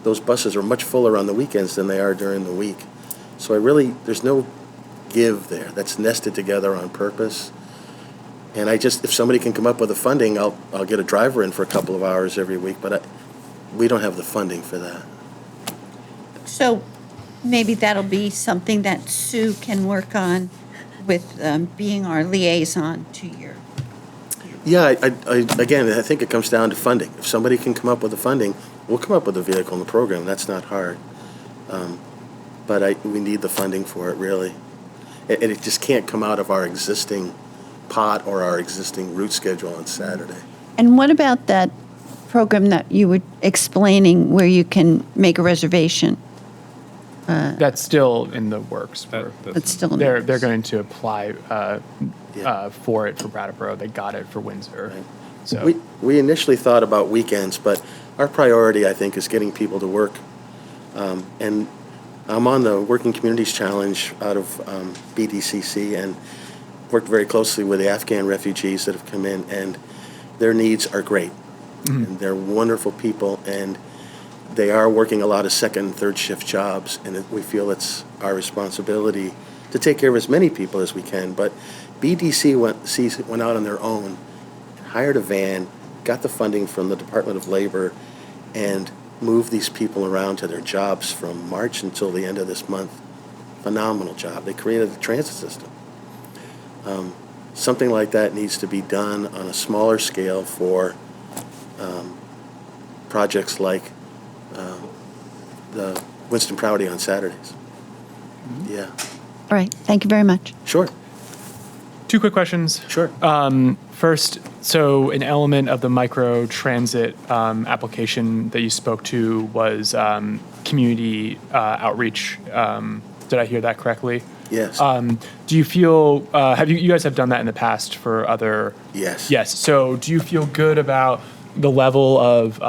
Those buses are much fuller on the weekends than they are during the week. So there's no give there. That's nested together on purpose. And if somebody can come up with the funding, I'll get a driver in for a couple of hours every week, but we don't have the funding for that. So maybe that'll be something that Sue can work on with being our liaison to your. Yeah, again, I think it comes down to funding. If somebody can come up with the funding, we'll come up with a vehicle in the program. That's not hard. But we need the funding for it, really. And it just can't come out of our existing pot or our existing route schedule on Saturday. And what about that program that you were explaining where you can make a reservation? That's still in the works. It's still in the works. They're going to apply for it for Brattleboro. They got it for Windsor. Right. So We initially thought about weekends, but our priority, I think, is getting people to work. And I'm on the Working Communities Challenge out of BDCC and worked very closely with the Afghan refugees that have come in, and their needs are great. And they're wonderful people, and they are working a lot of second and third shift jobs, and we feel it's our responsibility to take care of as many people as we can. But BDC went out on their own, hired a van, got the funding from the Department of Labor, and moved these people around to their jobs from March until the end of this month. Phenomenal job. They created a transit system. Something like that needs to be done on a smaller scale for projects like the Winston Prouty on Saturdays. Yeah. All right, thank you very much. Sure. 2 quick questions. Sure. First, so an element of the micro transit application that you spoke to was community outreach. Did I hear that correctly? Yes. Do you feel, you guys have done that in the past for other? Yes. Yes. So do you feel good about the level of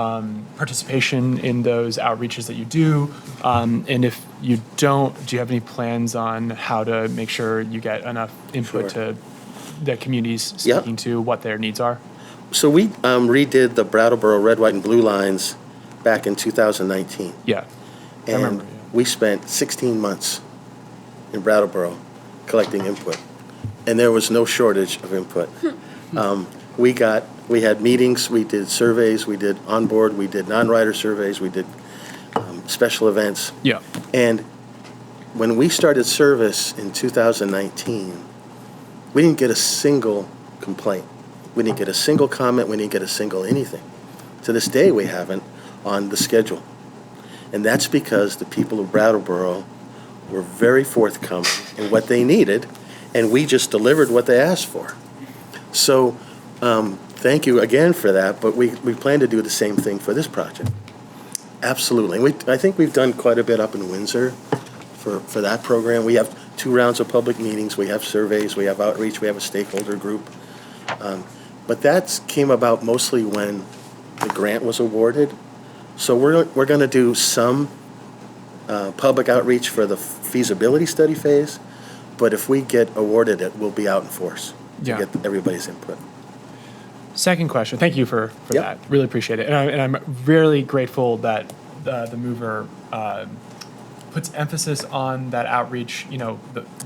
participation in those outreaches that you do? And if you don't, do you have any plans on how to make sure you get enough input Sure. to the communities speaking to what their needs are? So we redid the Brattleboro red, white, and blue lines back in 2019. Yeah. I And remember, yeah. we spent 16 months in Brattleboro collecting input, and there was no shortage of input. We had meetings, we did surveys, we did onboard, we did non-rider surveys, we did special events. Yeah. And when we started service in 2019, we didn't get a single complaint. We didn't get a single comment, we didn't get a single anything. To this day, we haven't on the schedule. And that's because the people of Brattleboro were very forthcoming in what they needed, and we just delivered what they asked for. So thank you again for that, but we plan to do the same thing for this project. Absolutely. I think we've done quite a bit up in Windsor for that program. We have 2 rounds of public meetings, we have surveys, we have outreach, we have a stakeholder group. But that came about mostly when the grant was awarded. So we're going to do some public outreach for the feasibility study phase, but if we get awarded it, we'll be out in force to Yeah. get everybody's input. Second question. Thank you for Yep. that. Really appreciate it. And I'm really grateful that the mover puts emphasis on that outreach. You know,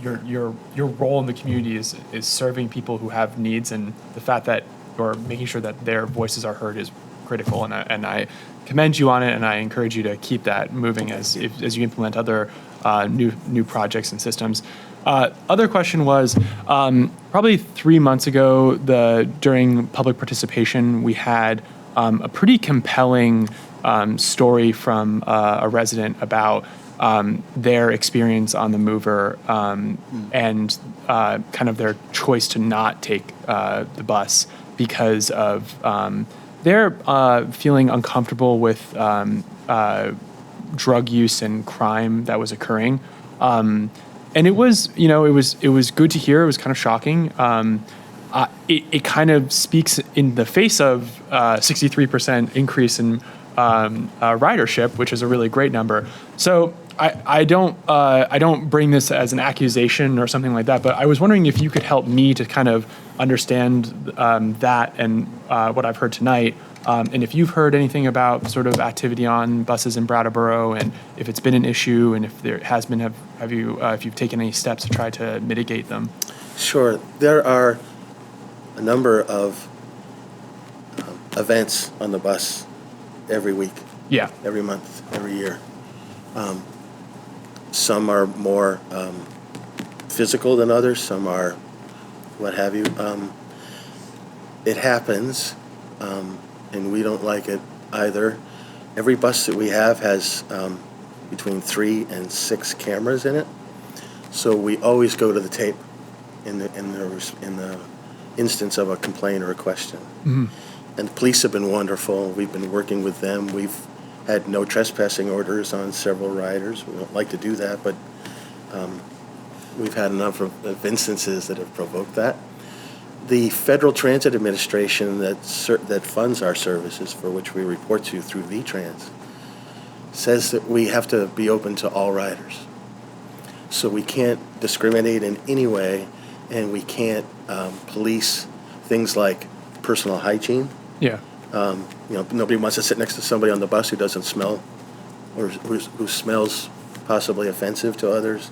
your role in the community is serving people who have needs, and the fact that you're making sure that their voices are heard is critical. And I commend you on it, and I encourage you to keep that moving as you implement other new projects and systems. Other question was, probably 3 months ago, during public participation, we had a pretty compelling story from a resident about their experience on the mover and kind of their choice to not take the bus because of their feeling uncomfortable with drug use and crime that was occurring. And it was, it was good to hear. It was kind of shocking. It kind of speaks in the face of 63% increase in ridership, which is a really great number. So I don't bring this as an accusation or something like that, but I was wondering if you could help me to kind of understand that and what I've heard tonight. And if you've heard anything about sort of activity on buses in Brattleboro, and if it's been an issue, and if there has been, if you've taken any steps to try to mitigate them? Sure. There are a number of events on the bus every week. Yeah. Every month, every year. Some are more physical than others. Some are what have you. It happens. And we don't like it either. Every bus that we have has between 3 and 6 cameras in it, so we always go to the tape in the instance of a complaint or a question. Mm-hmm. And the police have been wonderful. We've been working with them. We've had no trespassing orders on several riders. We don't like to do that, but we've had enough of instances that have provoked that. The Federal Transit Administration that funds our services, for which we report to through VTrans, says that we have to be open to all riders. So we can't discriminate in any way, and we can't police things like personal hygiene. Yeah. Nobody wants to sit next to somebody on the bus who doesn't smell, or who smells possibly offensive to others,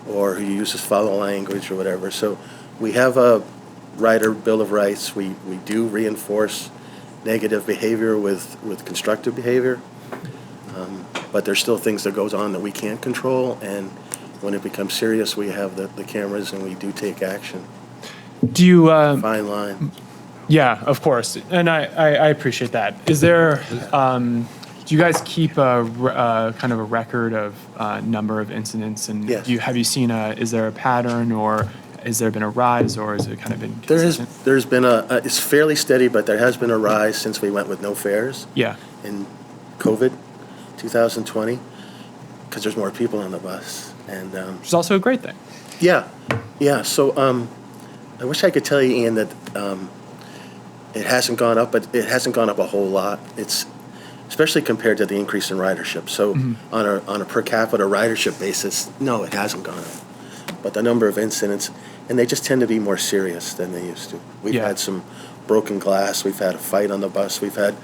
or who uses foul language or whatever. So we have a rider Bill of Rights. We do reinforce negative behavior with constructive behavior, but there's still things that goes on that we can't control, and when it becomes serious, we have the cameras and we do take action. Do you fine line? Yeah, of course, and I appreciate that. Is there? Do you guys keep a kind of a record of number of incidents, and Yes. have you seen is there a pattern, or has there been a rise, or has it kind of been consistent? There's been it's fairly steady, but there has been a rise since we went with no fares. Yeah. In COVID, 2020, because there's more people on the bus, and which is also a great thing. Yeah. So I wish I could tell you, Ian, that it hasn't gone up, but it hasn't gone up a whole lot. It's especially compared to the increase in ridership. So on a per capita ridership basis, no, it hasn't gone up. But the number of incidents, and they just tend to be more serious than they used to. We've had some broken glass. We've had a fight on the bus. We've had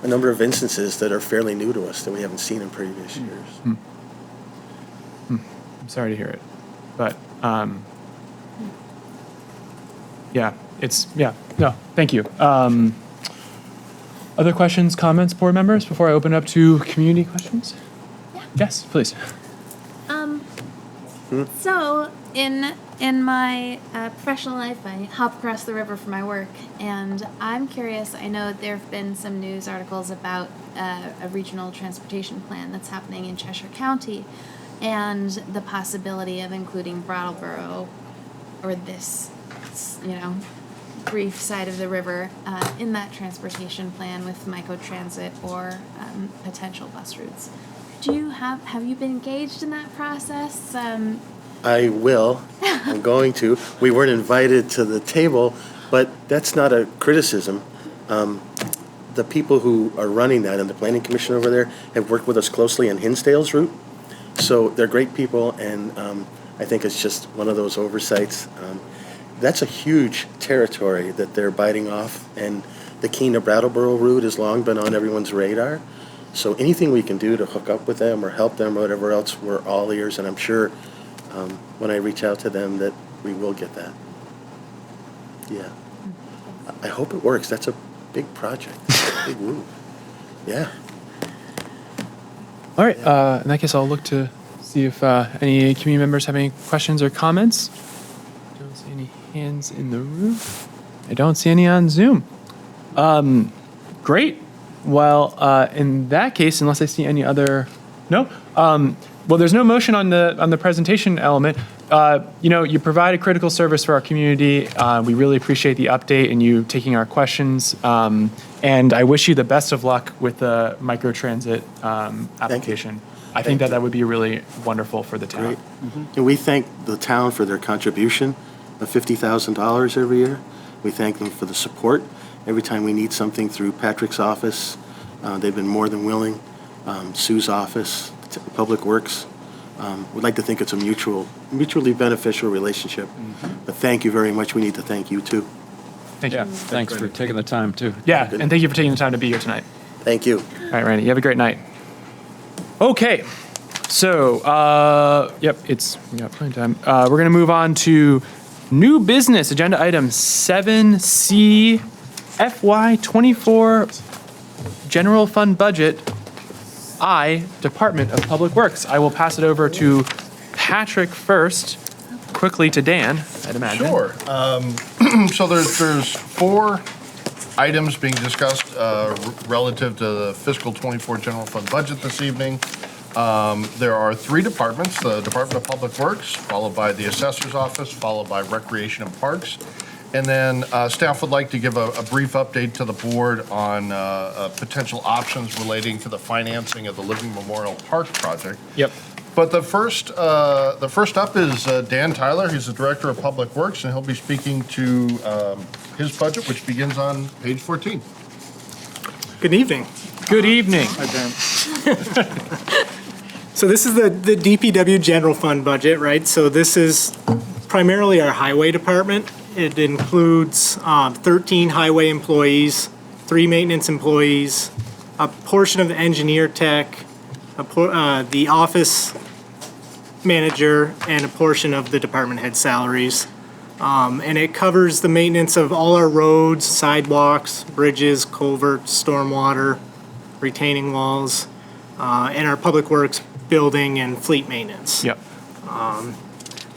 a number of instances that are fairly new to us that we haven't seen in previous years. I'm sorry to hear it, but no, thank you. Other questions, comments, board members, before I open up to community questions? Yeah. Yes, please. So in my professional life, I hop across the river for my work, and I'm curious. I know there have been some news articles about a regional transportation plan that's happening in Cheshire County, and the possibility of including Brattleboro, or this, brief side of the river, in that transportation plan with microtransit or potential bus routes. have you been engaged in that process? I will. I'm going to. We weren't invited to the table, but that's not a criticism. The people who are running that and the planning commission over there have worked with us closely on Hinsdale's route. So they're great people, and I think it's just one of those oversights. That's a huge territory that they're biting off, and the Keene to Brattleboro route has long been on everyone's radar. So anything we can do to hook up with them or help them or whatever else, we're all ears, and I'm sure when I reach out to them that we will get that. Yeah. I hope it works. That's a big project, big route. Yeah. All right, in that case, I'll look to see if any community members have any questions or comments. Don't see any hands in the room. I don't see any on Zoom. Great. Well, in that case, unless I see any other, no. Well, there's no motion on the presentation element. You provide a critical service for our community. We really appreciate the update and you taking our questions. And I wish you the best of luck with the microtransit application. I think that would be really wonderful for the town. Great. And we thank the town for their contribution of $50,000 every year. We thank them for the support. Every time we need something through Patrick's office, they've been more than willing. Sue's office, Public Works. We'd like to think it's a mutually beneficial relationship. But thank you very much. We need to thank you too. Thank you. Yeah, thanks for taking the time, too. Yeah, and thank you for taking the time to be here tonight. Thank you. All right, Randy, you have a great night. Okay, so, we got plenty of time. We're going to move on to new business, agenda item 7C, FY24 General Fund Budget, Department of Public Works. I will pass it over to Patrick first, quickly to Dan, I'd imagine. Sure. So there's 4 items being discussed relative to the fiscal 24 general fund budget this evening. There are 3 departments, the Department of Public Works, followed by the Assessor's Office, followed by Recreation and Parks. And then staff would like to give a brief update to the board on potential options relating to the financing of the Living Memorial Park project. Yep. But the first up is Dan Tyler. He's the Director of Public Works, and he'll be speaking to his budget, which begins on page 14. Good evening. Good evening. Hi, Dan. So this is the DPW general fund budget, right? So this is primarily our highway department. It includes 13 highway employees, 3 maintenance employees, a portion of the engineer tech, the office manager, and a portion of the department head salaries. And it covers the maintenance of all our roads, sidewalks, bridges, culverts, stormwater, retaining walls, and our public works building and fleet maintenance. Yep.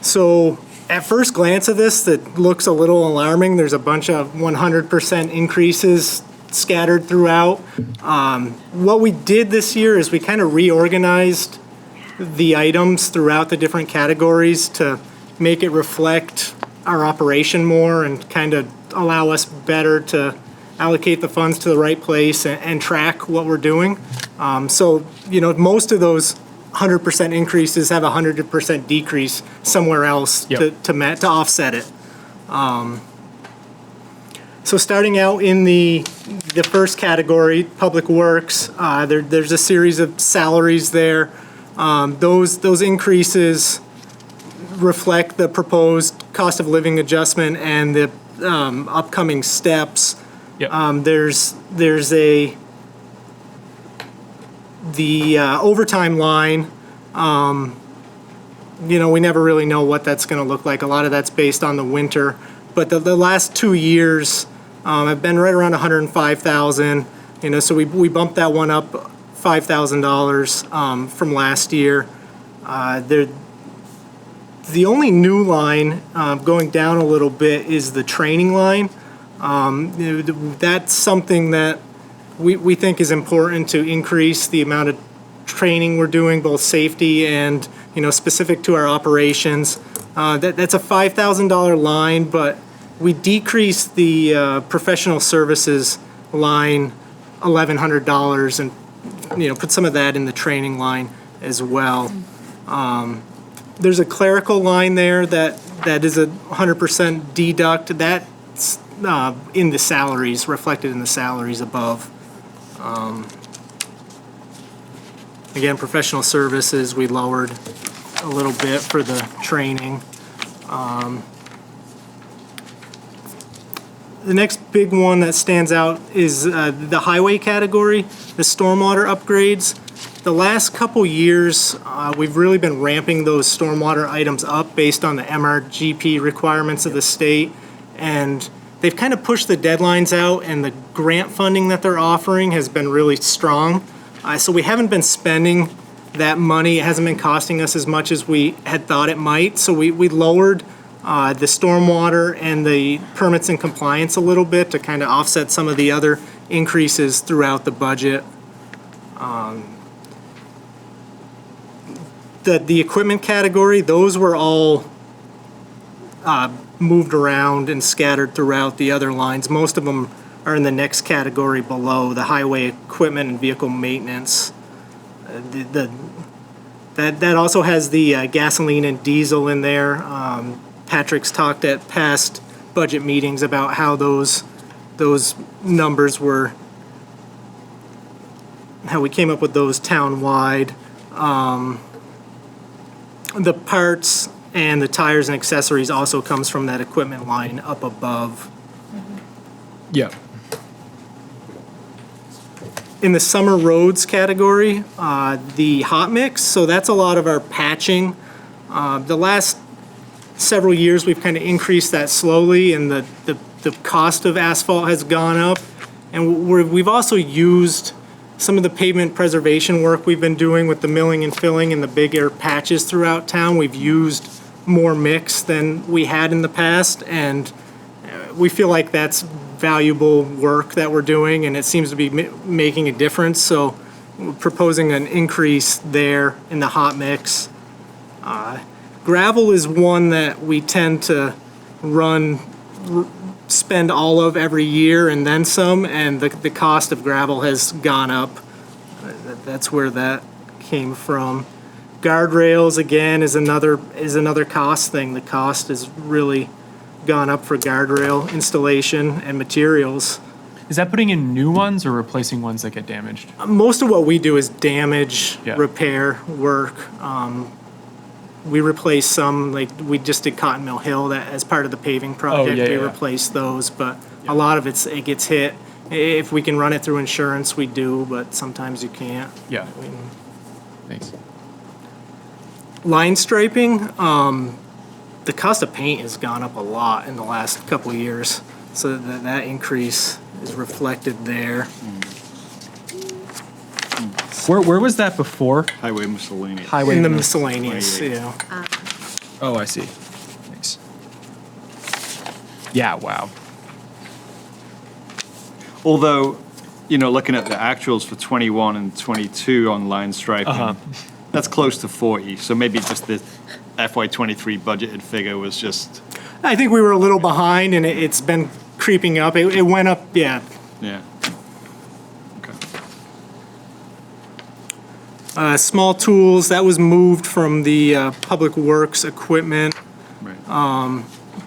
So at first glance of this, that looks a little alarming. There's a bunch of 100% increases scattered throughout. What we did this year is we kind of reorganized the items throughout the different categories to make it reflect our operation more and kind of allow us better to allocate the funds to the right place and track what we're doing. So, most of those 100% increases have a 100% decrease somewhere else to offset it. So starting out in the first category, Public Works, there's a series of salaries there. Those increases reflect the proposed cost of living adjustment and the upcoming steps. Yep. There's the overtime line. We never really know what that's going to look like. A lot of that's based on the winter. But the last 2 years have been right around $105,000. So we bumped that one up $5,000 from last year. The only new line going down a little bit is the training line. That's something that we think is important to increase the amount of training we're doing, both safety and specific to our operations. That's a $5,000 line, but we decreased the professional services line $1,100 and put some of that in the training line as well. There's a clerical line there that is a 100% deduct. That's in the salaries, reflected in the salaries above. Again, professional services, we lowered a little bit for the training. The next big one that stands out is the highway category, the stormwater upgrades. The last couple years, we've really been ramping those stormwater items up based on the MRGP requirements of the state. And they've kind of pushed the deadlines out, and the grant funding that they're offering has been really strong. So we haven't been spending that money. It hasn't been costing us as much as we had thought it might. So we lowered the stormwater and the permits and compliance a little bit to kind of offset some of the other increases throughout the budget. The equipment category, those were all moved around and scattered throughout the other lines. Most of them are in the next category below, the highway equipment and vehicle maintenance. That also has the gasoline and diesel in there. Patrick's talked at past budget meetings about how those numbers were, how we came up with those town-wide. The parts and the tires and accessories also comes from that equipment line up above. Yeah. In the summer roads category, the hot mix, so that's a lot of our patching. The last several years, we've kind of increased that slowly, and the cost of asphalt has gone up. And we've also used some of the pavement preservation work we've been doing with the milling and filling and the bigger patches throughout town. We've used more mix than we had in the past, and we feel like that's valuable work that we're doing, and it seems to be making a difference. So we're proposing an increase there in the hot mix. Gravel is one that we tend to spend all of every year and then some, and the cost of gravel has gone up. That's where that came from. Guardrails, again, is another cost thing. The cost has really gone up for guardrail installation and materials. Is that putting in new ones or replacing ones that get damaged? Most of what we do is damage, Yeah. repair work. We replace some, like we just did Cotton Mill Hill that as part of the paving project. yeah, We yeah. replaced those, but a lot of it gets hit. If we can run it through insurance, we do, but sometimes you can't. Yeah. Thanks. Line striping, the cost of paint has gone up a lot in the last couple of years, so that increase is reflected there. Where was that before? Highway miscellaneous. Highway. In the miscellaneous, yeah. Oh, I see. Thanks. Yeah, wow. Although, looking at the actuals for 21 and 22 on line striping, that's close to 40. So maybe just the FY23 budgeted figure was just, I think we were a little behind, and it's been creeping up. It went up, yeah. yeah. Okay. Small tools, that was moved from the public works equipment. Right.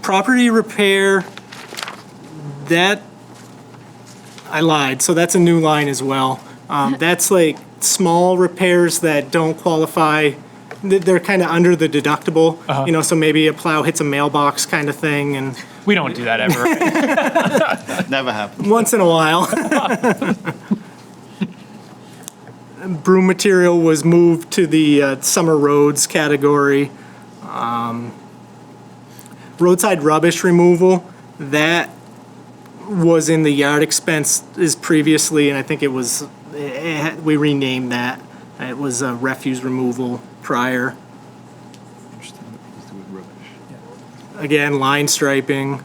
Property repair, that, I lied, so that's a new line as well. That's like small repairs that don't qualify, they're kind of under the deductible, so maybe a plow hits a mailbox kind of thing, and We don't do that ever. Right? Never happened. once in a while. Broom material was moved to the summer roads category. Roadside rubbish removal, that was in the yard expenses previously, and I think we renamed that. It was refuse removal prior. Again, line striping.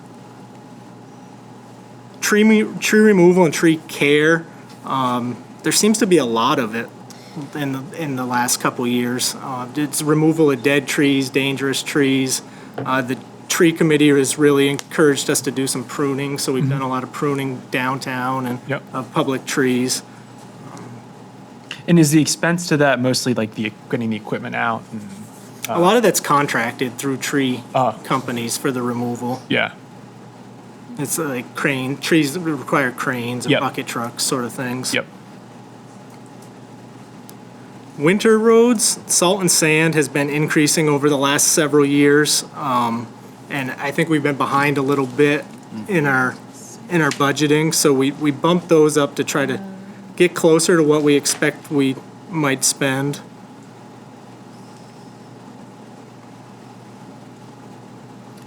Tree removal and tree care. There seems to be a lot of it in the last couple years. It's removal of dead trees, dangerous trees. The tree committee has really encouraged us to do some pruning, so we've done a lot of pruning downtown and of public trees. And is the expense to that mostly like getting the equipment out? And, A lot of that's contracted through tree companies for the removal. yeah. It's like trees that require cranes and Yep. bucket trucks sort of things. Yep. Winter roads, salt and sand has been increasing over the last several years. And I think we've been behind a little bit in our budgeting. So we bumped those up to try to get closer to what we expect we might spend.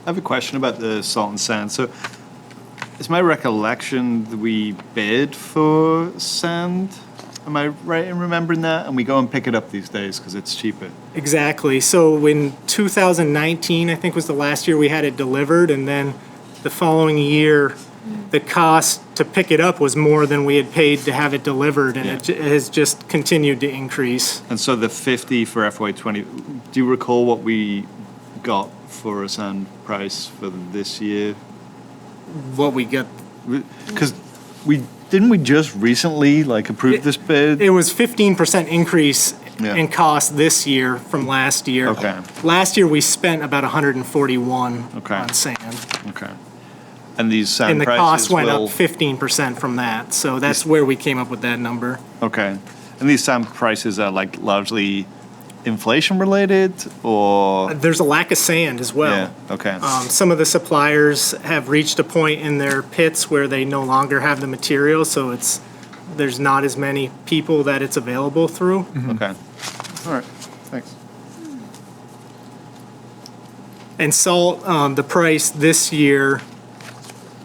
I have a question about the salt and sand. So is my recollection that we bid for sand? Am I right in remembering that? And we go and pick it up these days because it's cheaper. Exactly. So in 2019, I think was the last year we had it delivered, and then the following year, the cost to pick it up was more than we had paid to have it delivered, and it has just continued to increase. And so the 50 for FY20, do you recall what we got for a sand price for this year? What we got? Because didn't we just recently approve this bid? It was 15% increase Yeah. in cost this year from last year. Okay. Last year we spent about 141 Okay. on sand, Okay. And these sand and the prices cost went will, up 15% from that. So that's where we came up with that number. Okay. And these sand prices are largely inflation related, or? There's a lack of sand as well. Yeah, okay. Some of the suppliers have reached a point in their pits where they no longer have the material, so there's not as many people that it's available through. Okay. All right, thanks. And salt, the price this year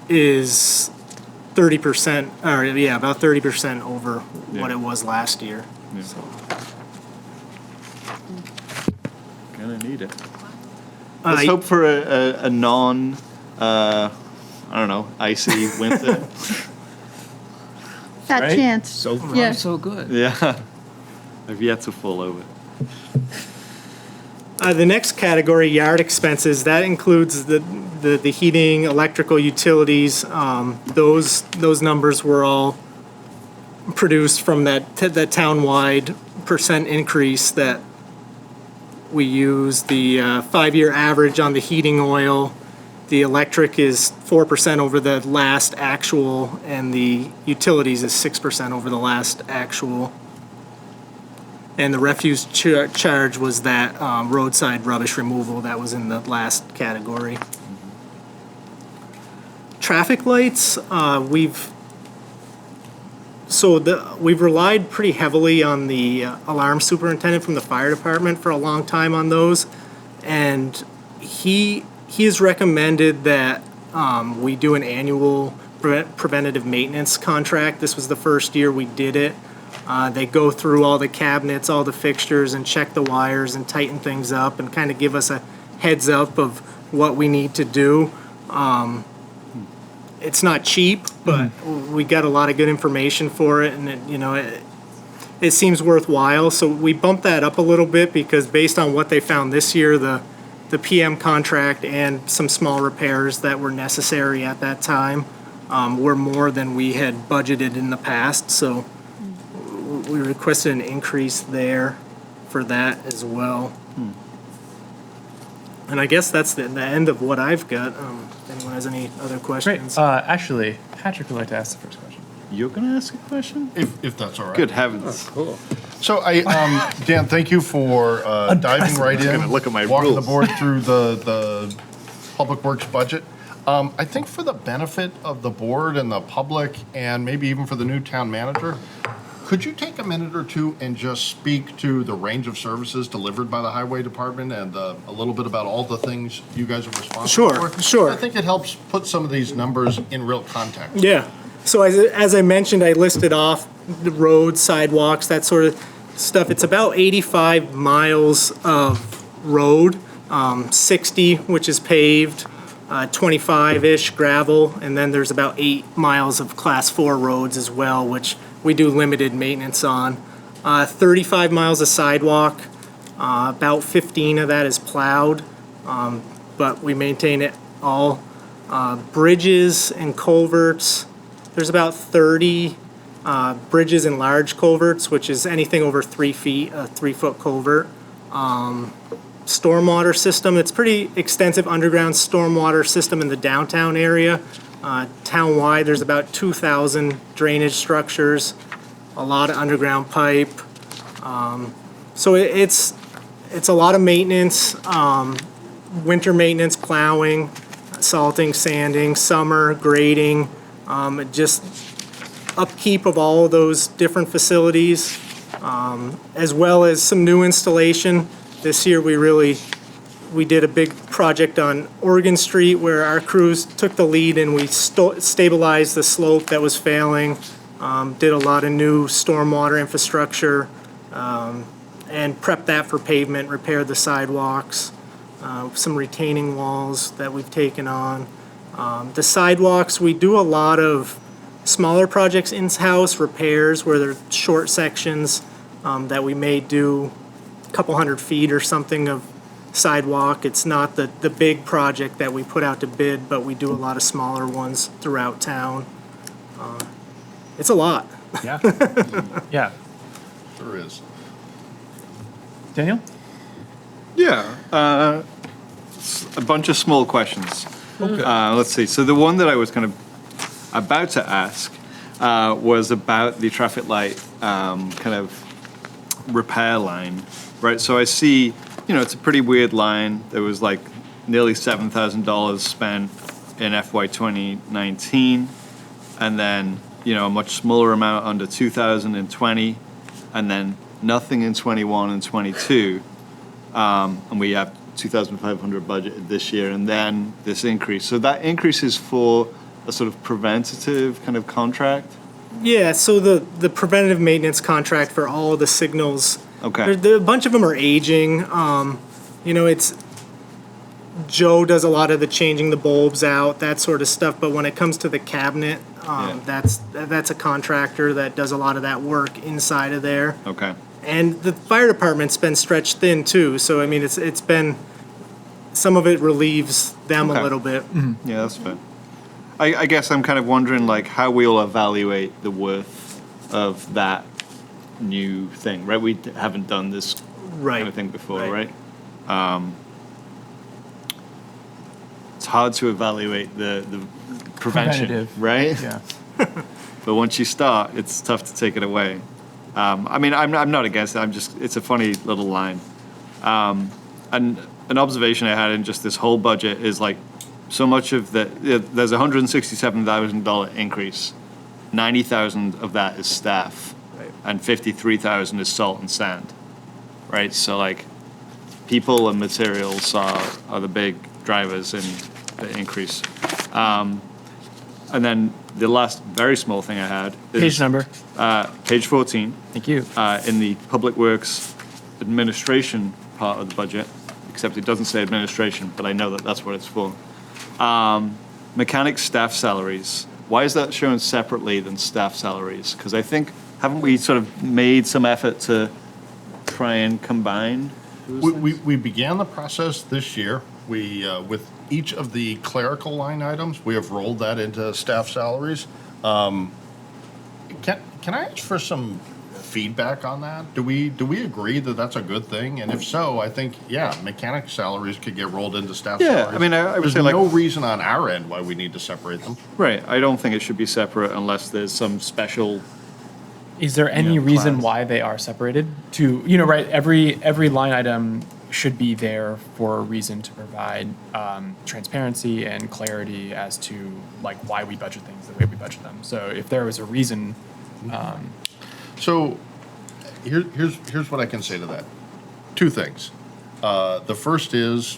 is 30%, or yeah, about 30% over what it was last year. Yeah. So, Gonna need it. Let's hope for a non, I don't know, icy winter. Fat Right? chance. So far, Yeah. so good. Yeah. I've yet to fall over. the next category, yard expenses, that includes the heating, electrical, utilities. Those numbers were all produced from that townwide percent increase that we use. The 5-year average on the heating oil, the electric is 4% over the last actual, and the utilities is 6% over the last actual. And the refuse charge was that roadside rubbish removal that was in the last category. Traffic lights, we've relied pretty heavily on the alarm superintendent from the fire department for a long time on those, and he has recommended that we do an annual preventative maintenance contract. This was the first year we did it. They go through all the cabinets, all the fixtures, and check the wires and tighten things up and kind of give us a heads up of what we need to do. It's not cheap, but we got a lot of good information for it, and it seems worthwhile. So we bumped that up a little bit because based on what they found this year, the PM contract and some small repairs that were necessary at that time were more than we had budgeted in the past. So we requested an increase there for that as well. And I guess that's the end of what I've got. If anyone has any other Great. questions. Actually, Patrick would like to ask the first question. You're gonna ask a question? If that's all right. Good heavens. Cool. So Dan, thank you for diving right in. gonna look at my walking rules. the board through the Public Works budget. I think for the benefit of the board and the public, and maybe even for the new town manager, could you take a minute or two and just speak to the range of services delivered by the highway department and a little bit about all the things you guys are responsible for? Sure. I think it helps put some of these numbers in real context. Yeah. So as I mentioned, I listed off the roads, sidewalks, that sort of stuff. It's about 85 miles of road, 60 which is paved, 25-ish gravel, and then there's about 8 miles of Class 4 roads as well, which we do limited maintenance on. 35 miles of sidewalk, about 15 of that is plowed, but we maintain it all. Bridges and culverts, there's about 30 bridges and large culverts, which is anything over 3 feet, a 3-foot culvert. Stormwater system, it's pretty extensive underground stormwater system in the downtown area. Town-wide, there's about 2,000 drainage structures, a lot of underground pipe. So it's a lot of maintenance, winter maintenance, plowing, salting, sanding, summer grading, just upkeep of all of those different facilities, as well as some new installation. This year we did a big project on Oregon Street where our crews took the lead and we stabilized the slope that was failing, did a lot of new stormwater infrastructure, and prepped that for pavement, repaired the sidewalks, some retaining walls that we've taken on. The sidewalks, we do a lot of smaller projects in-house, repairs where they're short sections that we may do a couple 100 feet or something of sidewalk. It's not the big project that we put out to bid, but we do a lot of smaller ones throughout town. It's a lot. Yeah. Yeah. There is. Daniel? Yeah, a bunch of small questions. Okay. Let's see. So the one that I was kind of about to ask was about the traffic light kind of repair line, right? So I see, it's a pretty weird line. There was like nearly $7,000 spent in FY 2019, and then, a much smaller amount under 2020, and then nothing in 21 and 22. And we have 2,500 budgeted this year, and then this increase. So that increase is for a sort of preventative kind of contract? Yeah, so the preventative maintenance contract for all of the signals. Okay. A bunch of them are aging. It's Joe does a lot of the changing the bulbs out, that sort of stuff. But when it comes to the cabinet, that's a contractor that does a lot of that work inside of there. Okay. And the fire department's been stretched thin too. So I mean, it's been some of it relieves them a little bit. Yeah, that's fair. I guess I'm kind of wondering like how we'll evaluate the worth of that new thing, right? We haven't done this kind of thing before, right? It's hard to evaluate the prevention, Preventative. right? Yeah. But once you start, it's tough to take it away. I mean, I'm not against it. It's a funny little line. And an observation I had in just this whole budget is like, so much of there's a $167,000 increase. 90,000 of that is staff, and 53,000 is salt and sand, right? So like, people and materials are the big drivers in the increase. And then the last very small thing I had is Page number. Page 14. Thank you. In the Public Works Administration part of the budget, except it doesn't say administration, but I know that that's what it's for. Mechanic staff salaries. Why is that shown separately than staff salaries? Because I think, haven't we sort of made some effort to try and combine those things? We began the process this year. We, with each of the clerical line items, we have rolled that into staff salaries. Can I ask for some feedback on that? Do we agree that that's a good thing? And if so, I think, mechanic salaries could get rolled into staff salaries. I mean, I would There's say like, no reason on our end why we need to separate them. right, I don't think it should be separate unless there's some special, Is there any reason class. why they are separated? Every line item should be there for a reason to provide transparency and clarity as to like why we budget things the way we budget them. So if there was a reason, So here's what I can say to that. Two things. The first is,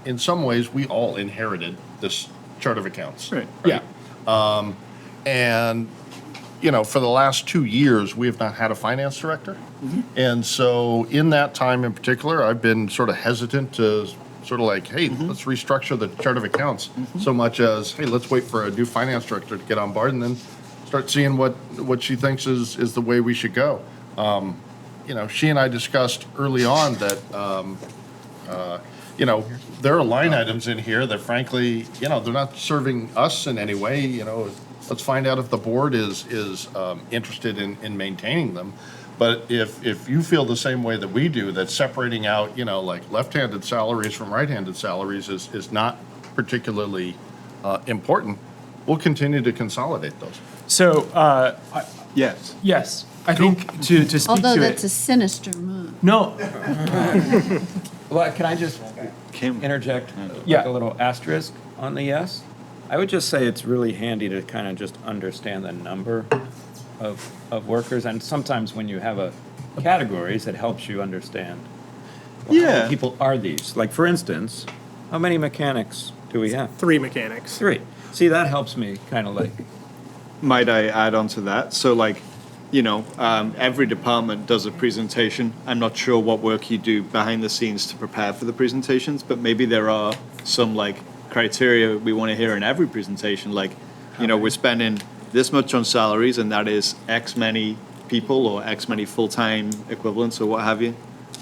in some ways, we all inherited this chart of accounts. Right. yeah, And, for the last 2 years, we have not had a finance director. And so in that time in particular, I've been sort of hesitant to sort of like, hey, let's restructure the chart of accounts so much as, hey, let's wait for a new finance director to get on board and then start seeing what she thinks is the way we should go. She and I discussed early on that, there are line items in here that frankly, they're not serving us in any way, Let's find out if the board is interested in maintaining them. But if you feel the same way that we do, that separating out, like left-handed salaries from right-handed salaries is not particularly important, we'll continue to consolidate those. So, Yes. yes, I think to speak Although to that's it. a sinister move. No, Well, can I just interject Yeah. a little asterisk on the yes? I would just say it's really handy to kind of just understand the number of workers, and sometimes when you have categories, it helps you understand. Well, how many people are these? Like, for instance, how many mechanics do we have? 3 mechanics. 3. See, that helps me kind of like, Might I add on to that? So like, every department does a presentation. I'm not sure what work you do behind the scenes to prepare for the presentations, but maybe there are some like criteria we want to hear in every presentation. Like, we're spending this much on salaries and that is X many people or X many full-time equivalents or what have you.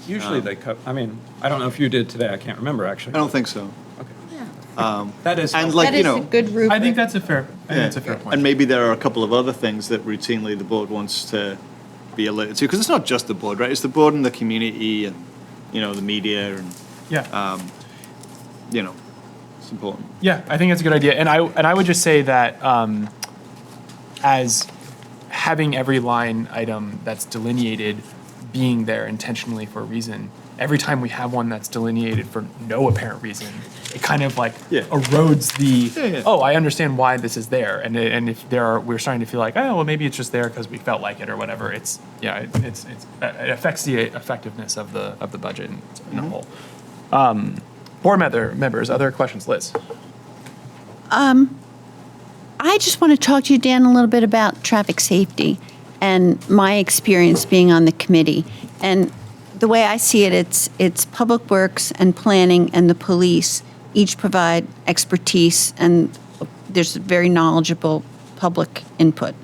usually they cut, I mean, I don't know if you did today, I can't remember actually. I don't think so. That is, And like, That is a good rubric. I think that's a fair point. And maybe there are a couple of other things that routinely the board wants to be alerted to, because it's not just the board, right? It's the board and the community and, the media and, Yeah. it's important. Yeah, I think that's a good idea. And I would just say that as having every line item that's delineated being there intentionally for a reason, every time we have one that's delineated for no apparent reason, it kind of like erodes the, oh, I understand why this is there. And if we're starting to feel like, oh, well, maybe it's just there because we felt like it or whatever. It affects the effectiveness of the budget in a whole. Board members, other questions? Liz? I just want to talk to you, Dan, a little bit about traffic safety and my experience being on the committee. And the way I see it, it's Public Works and Planning and the police each provide expertise, and there's very knowledgeable public input.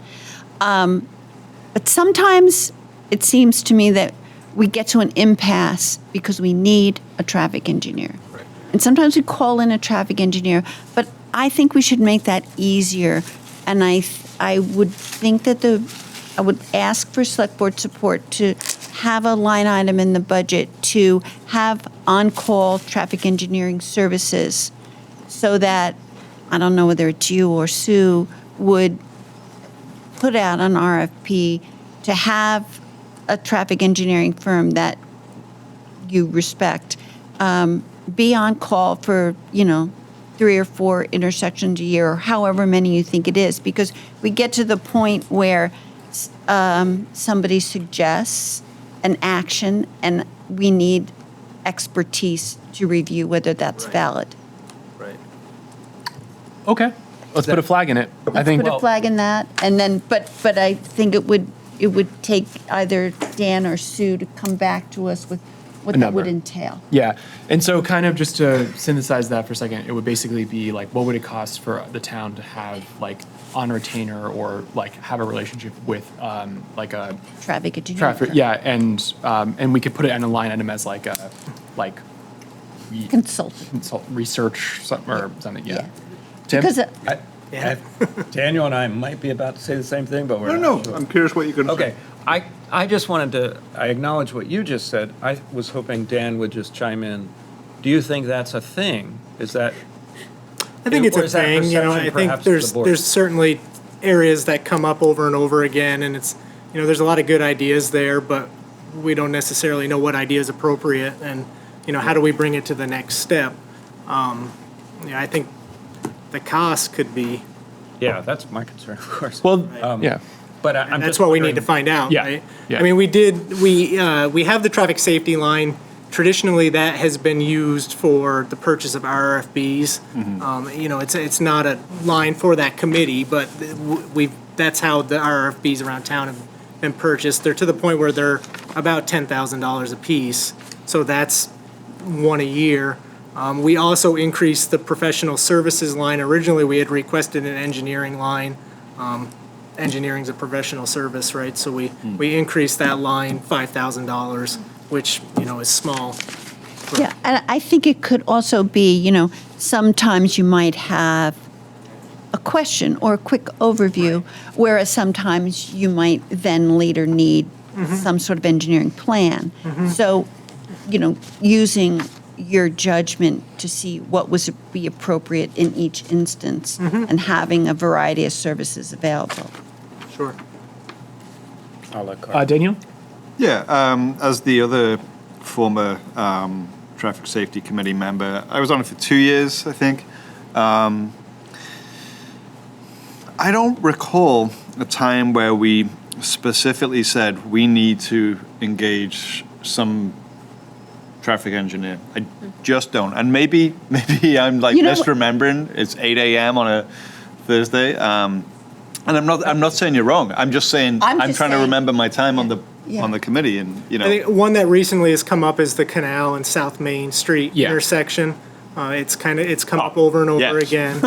But sometimes it seems to me that we get to an impasse because we need a traffic engineer. Right. And sometimes we call in a traffic engineer, but I think we should make that easier. And I would think that I would ask for select board support to have a line item in the budget to have on-call traffic engineering services so that, I don't know whether it's you or Sue, would put out an RFP to have a traffic engineering firm that you respect be on call for, 3 or 4 intersections a year, or however many you think it is, because we get to the point where somebody suggests an action and we need expertise to review whether that's valid. Right. Okay, let's put a flag in it. I think. Put a flag in that, and then, but I think it would take either Dan or Sue to come back to us with what that would entail. Yeah, and so kind of just to synthesize that for a second, it would basically be like, what would it cost for the town to have like on retainer or like have a relationship with like a Traffic engineering. yeah, and we could put it in a line item as like a Consultant. research something or something. Yeah. Yeah. Tim? Because Daniel and I might be about to say the same thing, but we're not No, sure. I'm curious what you're going to say. Okay, I just wanted to, I acknowledge what you just said. I was hoping Dan would just chime in. Do you think that's a thing? Is that? I think it's or a is that thing, perception I think perhaps of the board? there's certainly areas that come up over and over again, and it's, there's a lot of good ideas there, but we don't necessarily know what idea is appropriate, and, how do we bring it to the next step? I think the cost could be, Yeah, that's my concern, of course. Well, yeah. But I'm and that's just what we need to wondering- find out, Yeah, right? yeah. I mean, we have the traffic safety line. Traditionally, that has been used for the purchase of RFBs. It's not a line for that committee, but that's how the RFBs around town have been purchased. They're to the point where they're about $10,000 a piece, so that's one a year. We also increased the professional services line. Originally, we had requested an engineering line. Engineering's a professional service, right? So we increased that line $5,000, which, is small. Yeah, and I think it could also be, sometimes you might have a a question or a quick overview, whereas sometimes you might then later need some sort of engineering plan. So, using your judgment to see what was be appropriate in each instance and having a variety of services available. Sure. I'll let Carl. Daniel? Yeah, as the other former Traffic Safety Committee member, I was on it for 2 years, I think. I don't recall a time where we specifically said we need to engage some traffic engineer. I just don't. And maybe I'm like misremembering. It's 8 a.m. on a Thursday. And I'm not saying you're wrong. I'm just saying I'm trying to remember my time on the committee, and I think one that recently has come up is the Canal and South Main Street intersection. It's come up over and over again.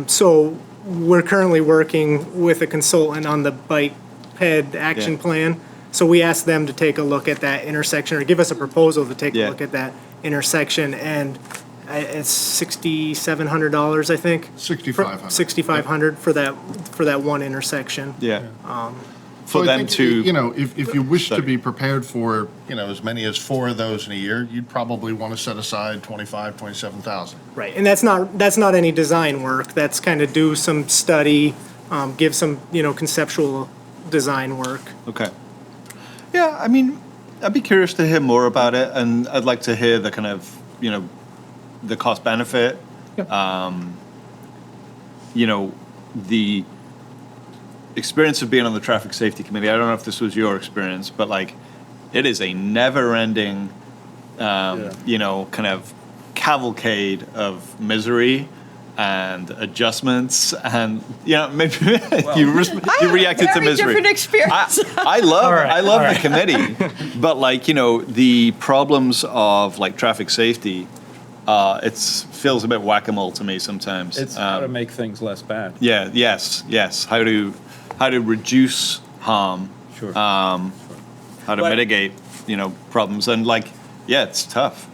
So we're currently working with a consultant on the bike ped action plan. So we asked them to take a look at that intersection, or give us a proposal to take a look at that intersection, and it's $6,700, I think. $6,500. $6,500 for that one intersection. So I think, if you wish to be prepared for, as many as 4 of those in a year, you'd probably want to set aside $27,000. Right, and that's not any design work. That's kind of do some study, give some conceptual design work. Okay. Yeah, I mean, I'd be curious to hear more about it, and I'd like to hear the kind of the cost benefit. The experience of being on the Traffic Safety Committee. I don't know if this was your experience, but it is a never-ending, kind of cavalcade of misery and adjustments, and maybe you reacted to misery. Different experience. I love the committee, but the problems of traffic safety, it feels a bit whack-a-mole to me sometimes. It's how to make things less bad. Yeah. Yes. How to reduce harm. Sure. How to mitigate, problems, and it's tough.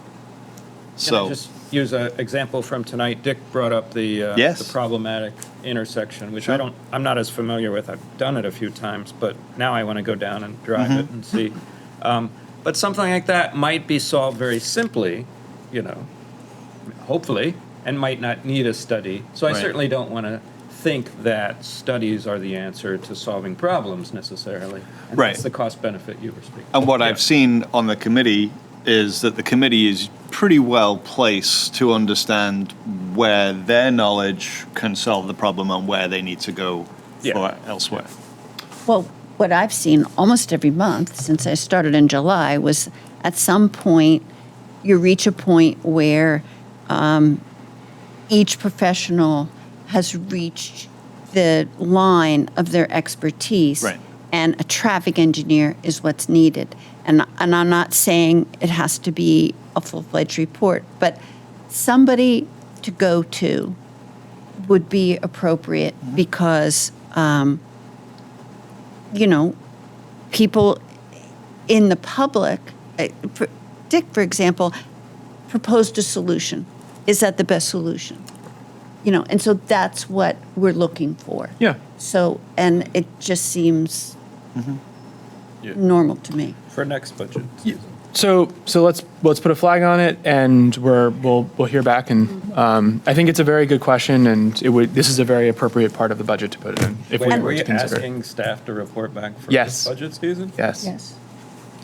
Can I just use an example from tonight? Dick brought up the problematic intersection, which I'm not as familiar with. I've done it a few times, but now I want to go down and drive it and see. But something like that might be solved very simply, hopefully, and might not need a study. So I certainly don't want to think that studies are the answer to solving problems necessarily. And that's the cost benefit you were speaking. And what I've seen on the committee is that the committee is pretty well placed to understand where their knowledge can solve the problem and where they need to go for elsewhere. Well, what I've seen almost every month since I started in July was at some point you reach a point where each professional has reached the line of their expertise, and a traffic engineer is what's needed. And I'm not saying it has to be a full-fledged report, but somebody to go to would be appropriate because, people in the public, Dick, for example, proposed a solution. Is that the best solution? And so that's what we're looking for. Yeah. So, and it just seems normal to me. For next budget. So let's put a flag on it, and we'll hear back. And I think it's a very good question, and this is a very appropriate part of the budget to put it in. If we were to consider asking staff to report back for this budget season? Yes.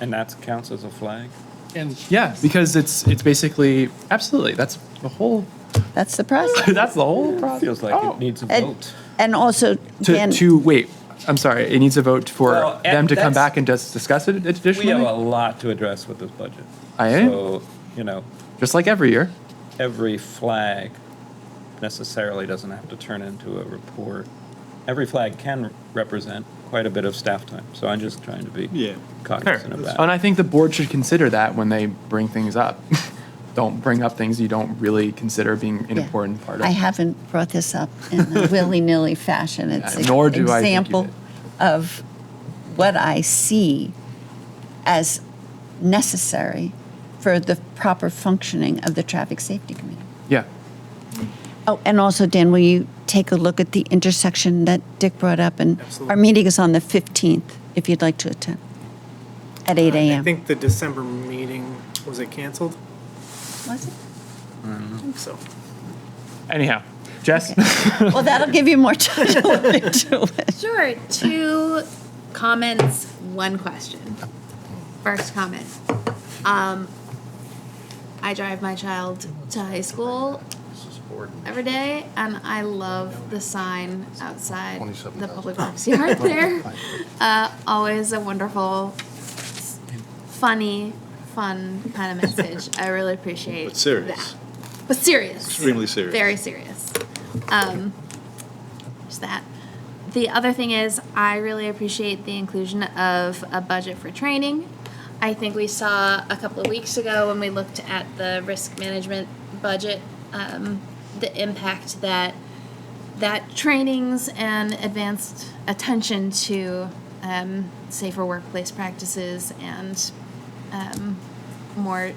And that counts as a flag? And because it's basically absolutely that's the whole. That's the process. That's the whole process. Feels like it needs a vote. And also, to wait. I'm sorry. It needs a vote for them to come that's- back and just discuss it additionally. We have a lot to address with this budget. So, just like every year. Every flag necessarily doesn't have to turn into a report. Every flag can represent quite a bit of staff time. So I'm just trying to be cognizant of that. And I think the board should consider that when they bring things up. Don't bring up things you don't really consider being an important part of. I haven't brought this up in a willy-nilly fashion. It's an nor do I think you example did. of what I see as necessary for the proper functioning of the Traffic Safety Committee. Yeah. Oh, and also, Dan, will you take a look at the intersection that Dick brought up? And Absolutely. our meeting is on the 15th, if you'd like to attend, at 8 I a.m. think the December meeting, was it canceled? Was it? I think so. Anyhow, Jess? Well, that'll give you more time to look into it. Sure. 2 comments, 1 question. First comment. I drive my child to high school every day, and I love the sign outside the public works yard there. Always a wonderful, funny, fun kind of message. I really appreciate But serious. that. But serious. Extremely serious. Very serious. Just that. The other thing is, I really appreciate the inclusion of a budget for training. I think we saw a couple of weeks ago when we looked at the risk management budget, the impact that trainings and advanced attention to safer workplace practices and more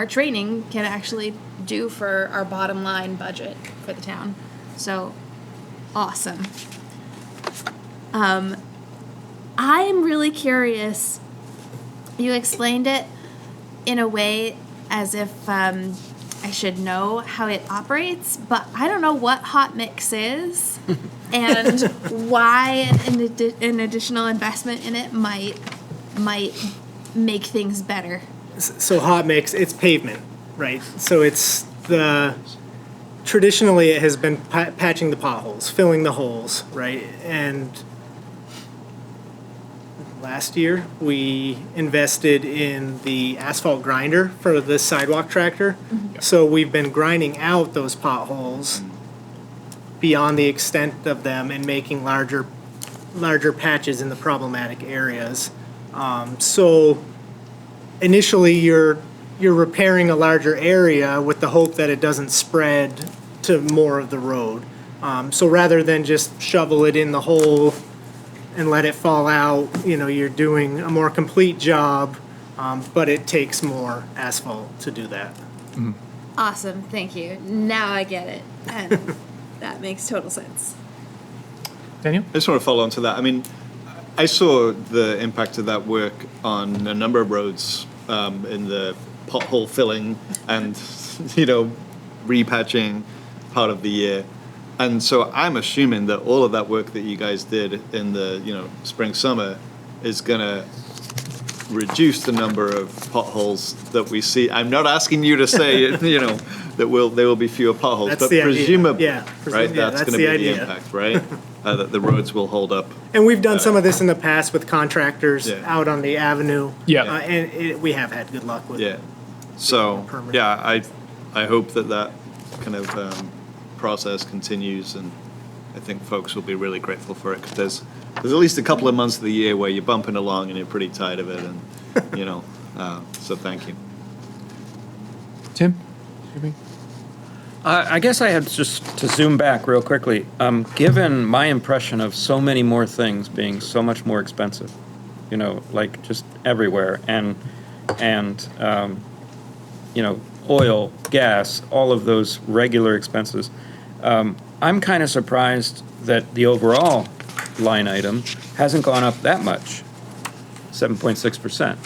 training can actually do for our bottom line budget for the town. So awesome. I'm really curious. You explained it in a way as if I should know how it operates, but I don't know what hot mix is and why an additional investment in it might make things better. So hot mix, it's pavement, right? So it's traditionally it has been patching the potholes, filling the holes, right? And last year, we invested in the asphalt grinder for the sidewalk tractor. So we've been grinding out those potholes beyond the extent of them and making larger patches in the problematic areas. So initially, you're repairing a larger area with the hope that it doesn't spread to more of the road. So rather than just shovel it in the hole and let it fall out, you're doing a more complete job, but it takes more asphalt to do that. Awesome, thank you. Now I get it, and that makes total sense. Daniel? I just want to follow on to that. I mean, I saw the impact of that work on a number of roads in the pothole filling and, repatching part of the year. And so I'm assuming that all of that work that you guys did in the, spring, summer is going to reduce the number of potholes that we see. I'm not asking you to say, that there will be fewer potholes, That's but the idea. presumably, Yeah, right, that's going to the be idea. the impact, right? That the roads will hold up. And we've done some of this in the past with contractors Yeah. out on the avenue. Yeah. And we have had good luck with it. Yeah. So, Permanent. yeah, I hope that kind of process continues, and I think folks will be really grateful for it, because there's at least a couple of months of the year where you're bumping along and you're pretty tired of it, and, so thank you. Tim? I guess I had just to zoom back real quickly. Given my impression of so many more things being so much more expensive, like just everywhere, and oil, gas, all of those regular expenses, I'm kind of surprised that the overall line item hasn't gone up that much, 7.6%.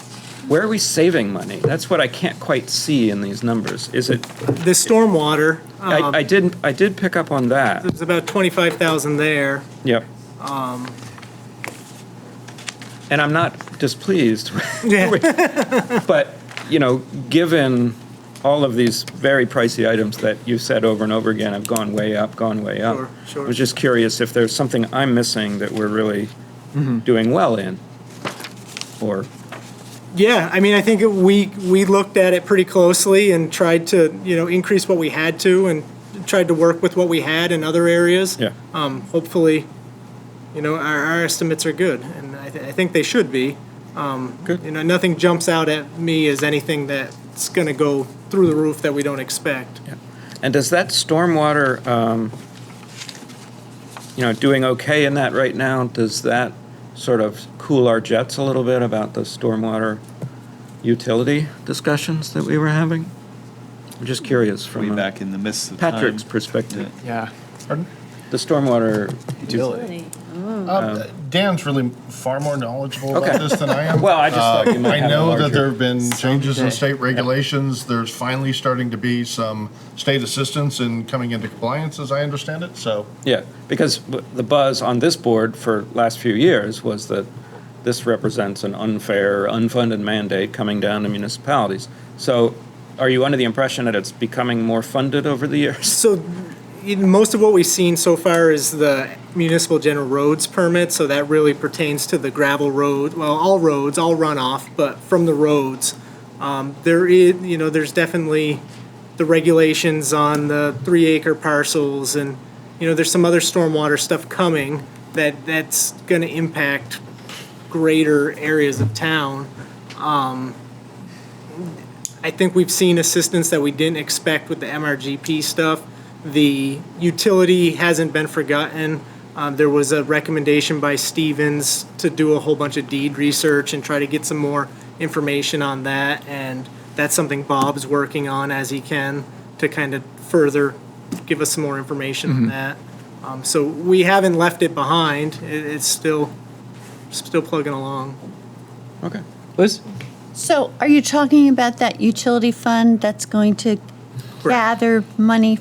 Where are we saving money? That's what I can't quite see in these numbers. Is it? The stormwater, I did pick up on that. there's about 25,000 there. Yep. And I'm not displeased. But, given all of these very pricey items that you've said over and over again have gone way up. Sure. I was just curious if there's something I'm missing that we're really doing well in, or. Yeah, I mean, I think we looked at it pretty closely and tried to, increase what we had to and tried to work with what we had in other areas. Yeah. Hopefully, our estimates are good, and I think they should be. Good. Nothing jumps out at me as anything that's going to go through the roof that we don't expect. Yeah. And does that stormwater, doing okay in that right now, does that sort of cool our jets a little bit about the stormwater utility discussions that we were having? I'm just curious way from back in the midst of time. Patrick's perspective. Yeah. The stormwater utility. Dan's really far more knowledgeable Okay. about this than I am. Well, I just thought you might I have a know that larger- there have been changes in state regulations. There's finally starting to be some state assistance in coming into compliance, as I understand it, so. Yeah, because the buzz on this board for last few years was that this represents an unfair, unfunded mandate coming down to municipalities. So are you under the impression that it's becoming more funded over the years? So most of what we've seen so far is the municipal general roads permit, so that really pertains to the gravel road, well, all roads, all runoff, but from the roads. There is, there's definitely the regulations on the 3-acre parcels, and, there's some other stormwater stuff coming that's gonna impact greater areas of town. I think we've seen assistance that we didn't expect with the MRGP stuff. The utility hasn't been forgotten. There was a recommendation by Stevens to do a whole bunch of deed research and try to get some more information on that. And that's something Bob's working on as he can to kind of further give us some more information on that. So we haven't left it behind. It's still plugging along. Okay. Liz? So are you talking about that utility fund that's going to gather money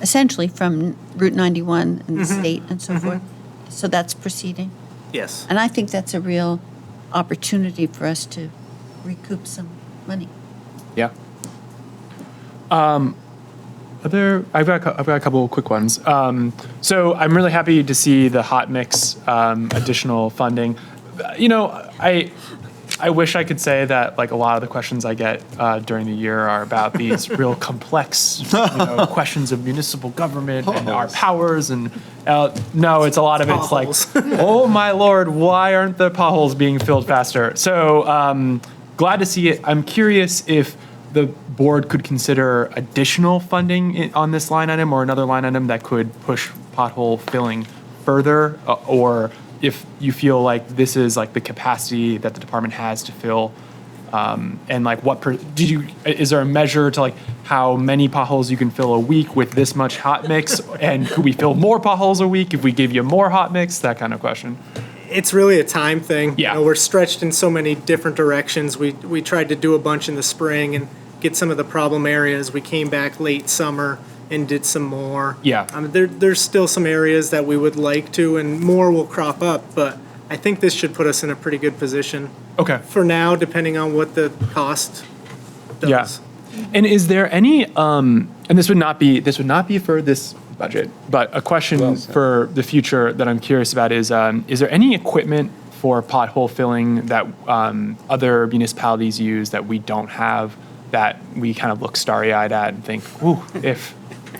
essentially from Route 91 and the state and so forth? So that's proceeding? Yes. And I think that's a real opportunity for us to recoup some money. Yeah. I've got a couple of quick ones. So I'm really happy to see the hot mix additional funding. I wish I could say that like a lot of the questions I get during the year are about these real complex questions of municipal government and our powers and no, it's a lot of it's like, oh my Lord, why aren't the potholes being filled faster? So glad to see it. I'm curious if the board could consider additional funding on this line item or another line item that could push pothole filling further, or if you feel like this is like the capacity that the department has to fill, and like is there a measure to like how many potholes you can fill a week with this much hot mix, and could we fill more potholes a week if we give you more hot mix? That kind of question. It's really a time thing. Yeah. We're stretched in so many different directions. We tried to do a bunch in the spring and get some of the problem areas. We came back late summer and did some more. Yeah. There's still some areas that we would like to, and more will crop up, but I think this should put us in a pretty good position. Okay. For now, depending on what the cost does. Yeah. And is there any, and this would not be for this budget, but a question for the future that I'm curious about is there any equipment for pothole filling that other municipalities use that we don't have, that we kind of look starry-eyed at and think, ooh, if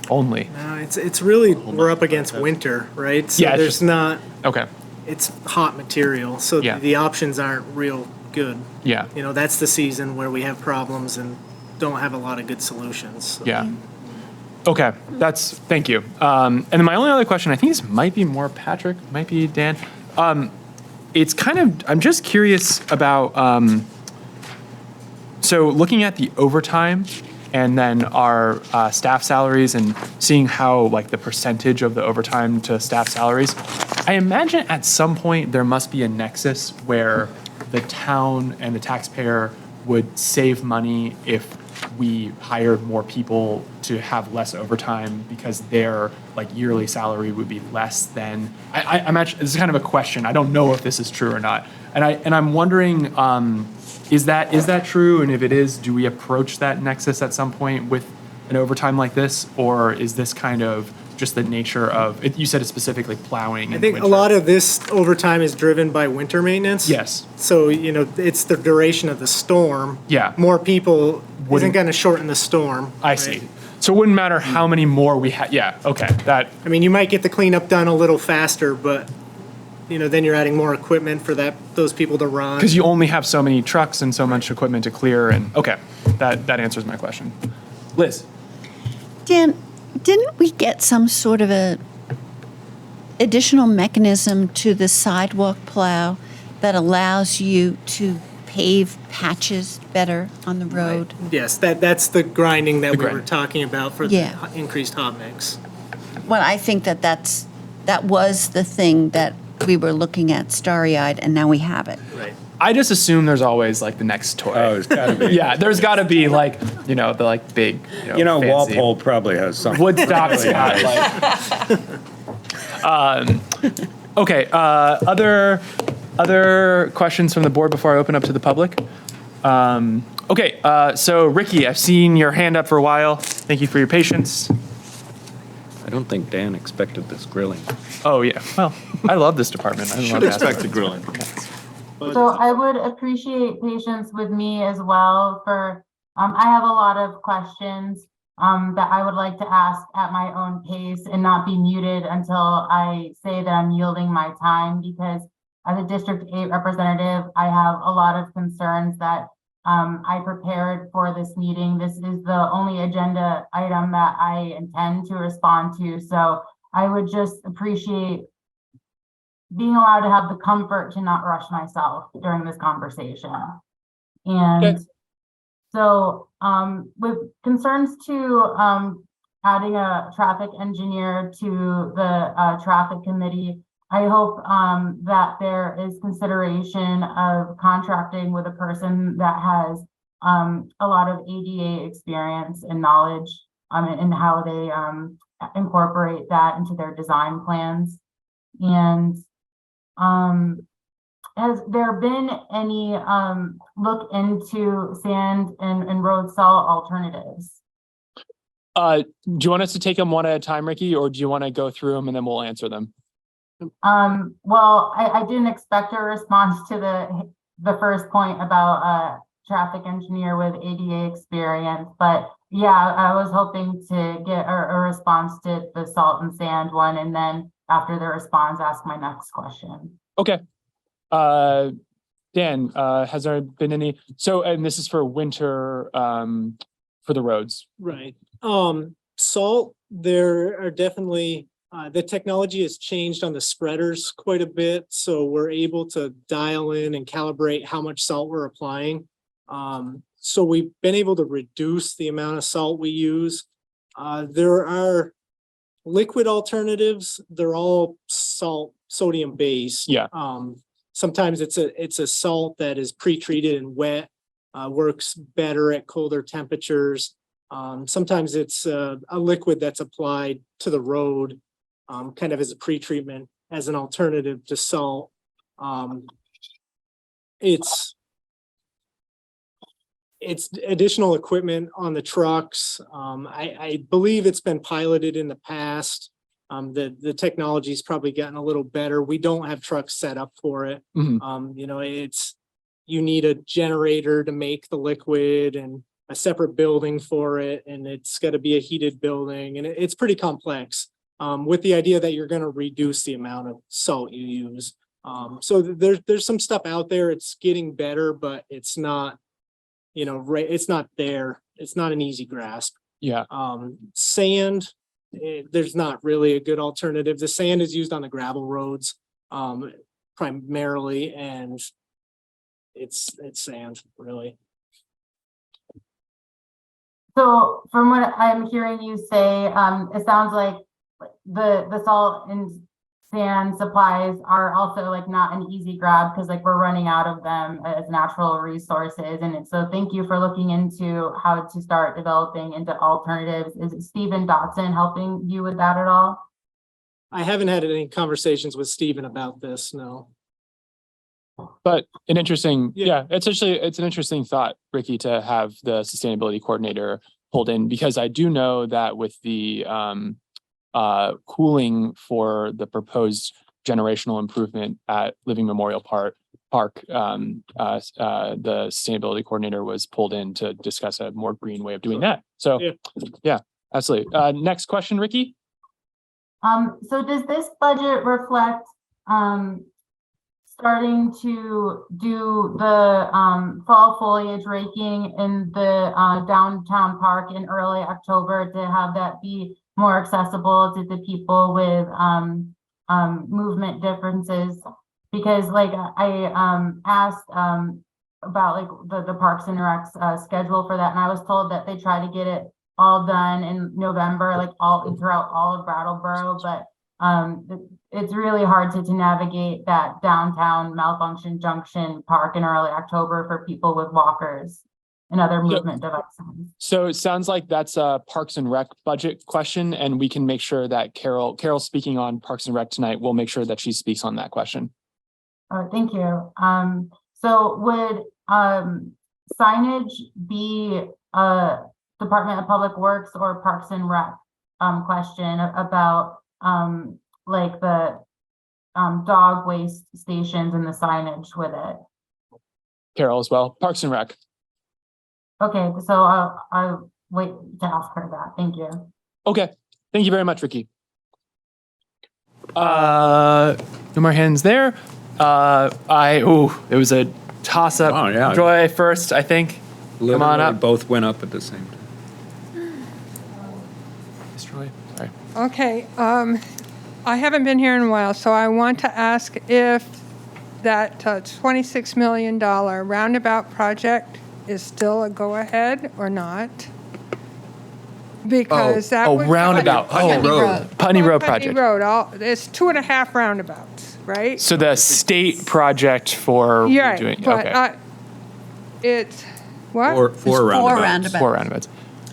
only? It's really, we're up against winter, right? So Yeah, there's not, Okay. it's hot material, so Yeah. the options aren't real good. Yeah. That's the season where we have problems and don't have a lot of good solutions. So. Yeah. Okay, thank you. And then my only other question, I think this might be more Patrick, might be Dan. It's kind of, I'm just curious about, so looking at the overtime and then our staff salaries and seeing how like the percentage of the overtime to staff salaries, I imagine at some point there must be a nexus where the town and the taxpayer would save money if we hired more people to have less overtime because their like yearly salary would be less than. I'm actually, this is kind of a question. I don't know if this is true or not, and I'm wondering, is that true? And if it is, do we approach that nexus at some point with an overtime like this, or is this kind of just the nature of it? You said it's specifically plowing. I think a lot of this overtime is driven by winter maintenance. Yes. So, it's the duration of the storm. Yeah. More people isn't Wouldn't- going to shorten the storm. I right? see. So it wouldn't matter how many more we had. Yeah. Okay. That. I mean, you might get the cleanup done a little faster, but, then you're adding more equipment for those people to run. Because you only have so many trucks and so much equipment to clear, and okay, that answers my question. Liz. Dan, didn't we get some sort of a additional mechanism to the sidewalk plow that allows you to pave patches better on the road? Yes, that's the grinding that we were grinding. talking about for Yeah. the increased hot mix. Well, I think that was the thing that we were looking at starry-eyed, and now we have it. Right. I just assume there's always like the next toy. Oh, it's gotta be. Yeah, there's got to be like, the like big, fancy. Walpole probably has something. Woodstock's got like. Okay. Other questions from the board before I open up to the public? Okay. So Ricky, I've seen your hand up for a while. Thank you for your patience. I don't think Dan expected this grilling. Oh yeah. Well, I love this department. I Should love expect the grilling. So I would appreciate patience with me as well for, I have a lot of questions that I would like to ask at my own pace and not be muted until I say that I'm yielding my time, because as a District 8 representative, I have a lot of concerns that I prepared for this meeting. This is the only agenda item that I intend to respond to. So I would just appreciate being allowed to have the comfort to not rush myself during this conversation. And Okay. so with concerns to adding a traffic engineer to the traffic committee, I hope that there is consideration of contracting with a person that has a lot of ADA experience and knowledge and how they incorporate that into their design plans. And has there been any look into sand and road salt alternatives? Do you want us to take them one at a time, Ricky, or do you want to go through them and then we'll answer them? Well, I didn't expect a response to the first point about a traffic engineer with ADA experience, but yeah, I was hoping to get a response to the salt and sand one, and then after the response, ask my next question. Okay. Dan, has there been any, and this is for winter, for the roads. Right. Salt, there are definitely, the technology has changed on the spreaders quite a bit, so we're able to dial in and calibrate how much salt we're applying. So we've been able to reduce the amount of salt we use. There are liquid alternatives. They're all sodium based. Yeah. Sometimes it's a salt that is pre-treated and wet, works better at colder temperatures. Sometimes it's a liquid that's applied to the road, kind of as a pre-treatment, as an alternative to salt. It's additional equipment on the trucks. I believe it's been piloted in the past. The technology's probably gotten a little better. We don't have trucks set up for it. Mhm. You need a generator to make the liquid and a separate building for it, and it's got to be a heated building, and it's pretty complex. With the idea that you're going to reduce the amount of salt you use. So there's some stuff out there. It's getting better, but it's not, it's not there. It's not an easy grasp. Yeah. Sand, there's not really a good alternative. The sand is used on the gravel roads primarily, and it's sand, really. So from what I'm hearing you say, it sounds like the salt and sand supplies are also like not an easy grab, because like we're running out of them as natural resources. And so thank you for looking into how to start developing into alternatives. Is Stephen Dotson helping you with that at all? I haven't had any conversations with Stephen about this, no. But an interesting, it's an interesting thought, Ricky, to have the sustainability coordinator pulled in, because I do know that with the cooling for the proposed generational improvement at Living Memorial Park, the sustainability coordinator was pulled in to discuss a more green way of doing that. So yeah, absolutely. Next question, Ricky. So does this budget reflect starting to do the fall foliage raking in the downtown park in early October to have that be more accessible to the people with movement differences? Because like I asked about like the Parks and Rec's schedule for that, and I was told that they try to get it all done in November, like throughout all of Brattleboro, but it's really hard to navigate that downtown Malfunction Junction Park in early October for people with walkers and other movement devices. So it sounds like that's a Parks and Rec budget question, and we can make sure that Carol's speaking on Parks and Rec tonight. We'll make sure that she speaks on that question. Thank you. So would signage be a Department of Public Works or Parks and Rec question about like the dog waste stations and the signage with it? Carol as well, Parks and Rec. Okay, so I'll wait to ask her that. Thank you. Okay, thank you very much, Ricky. No more hands there. It was a toss up. Oh, yeah. Joy first, I think. Come on Literally up. both went up at the same time. Miss Joy, sorry. Okay, I haven't been here in a while, so I want to ask if that $26 million roundabout project is still a go-ahead or not? Because that was roundabout. Putney Road project. Putney Road, it's 2.5 roundabouts, right? So the state project for Yeah, doing, but okay. it's what? Four roundabouts. Four roundabouts.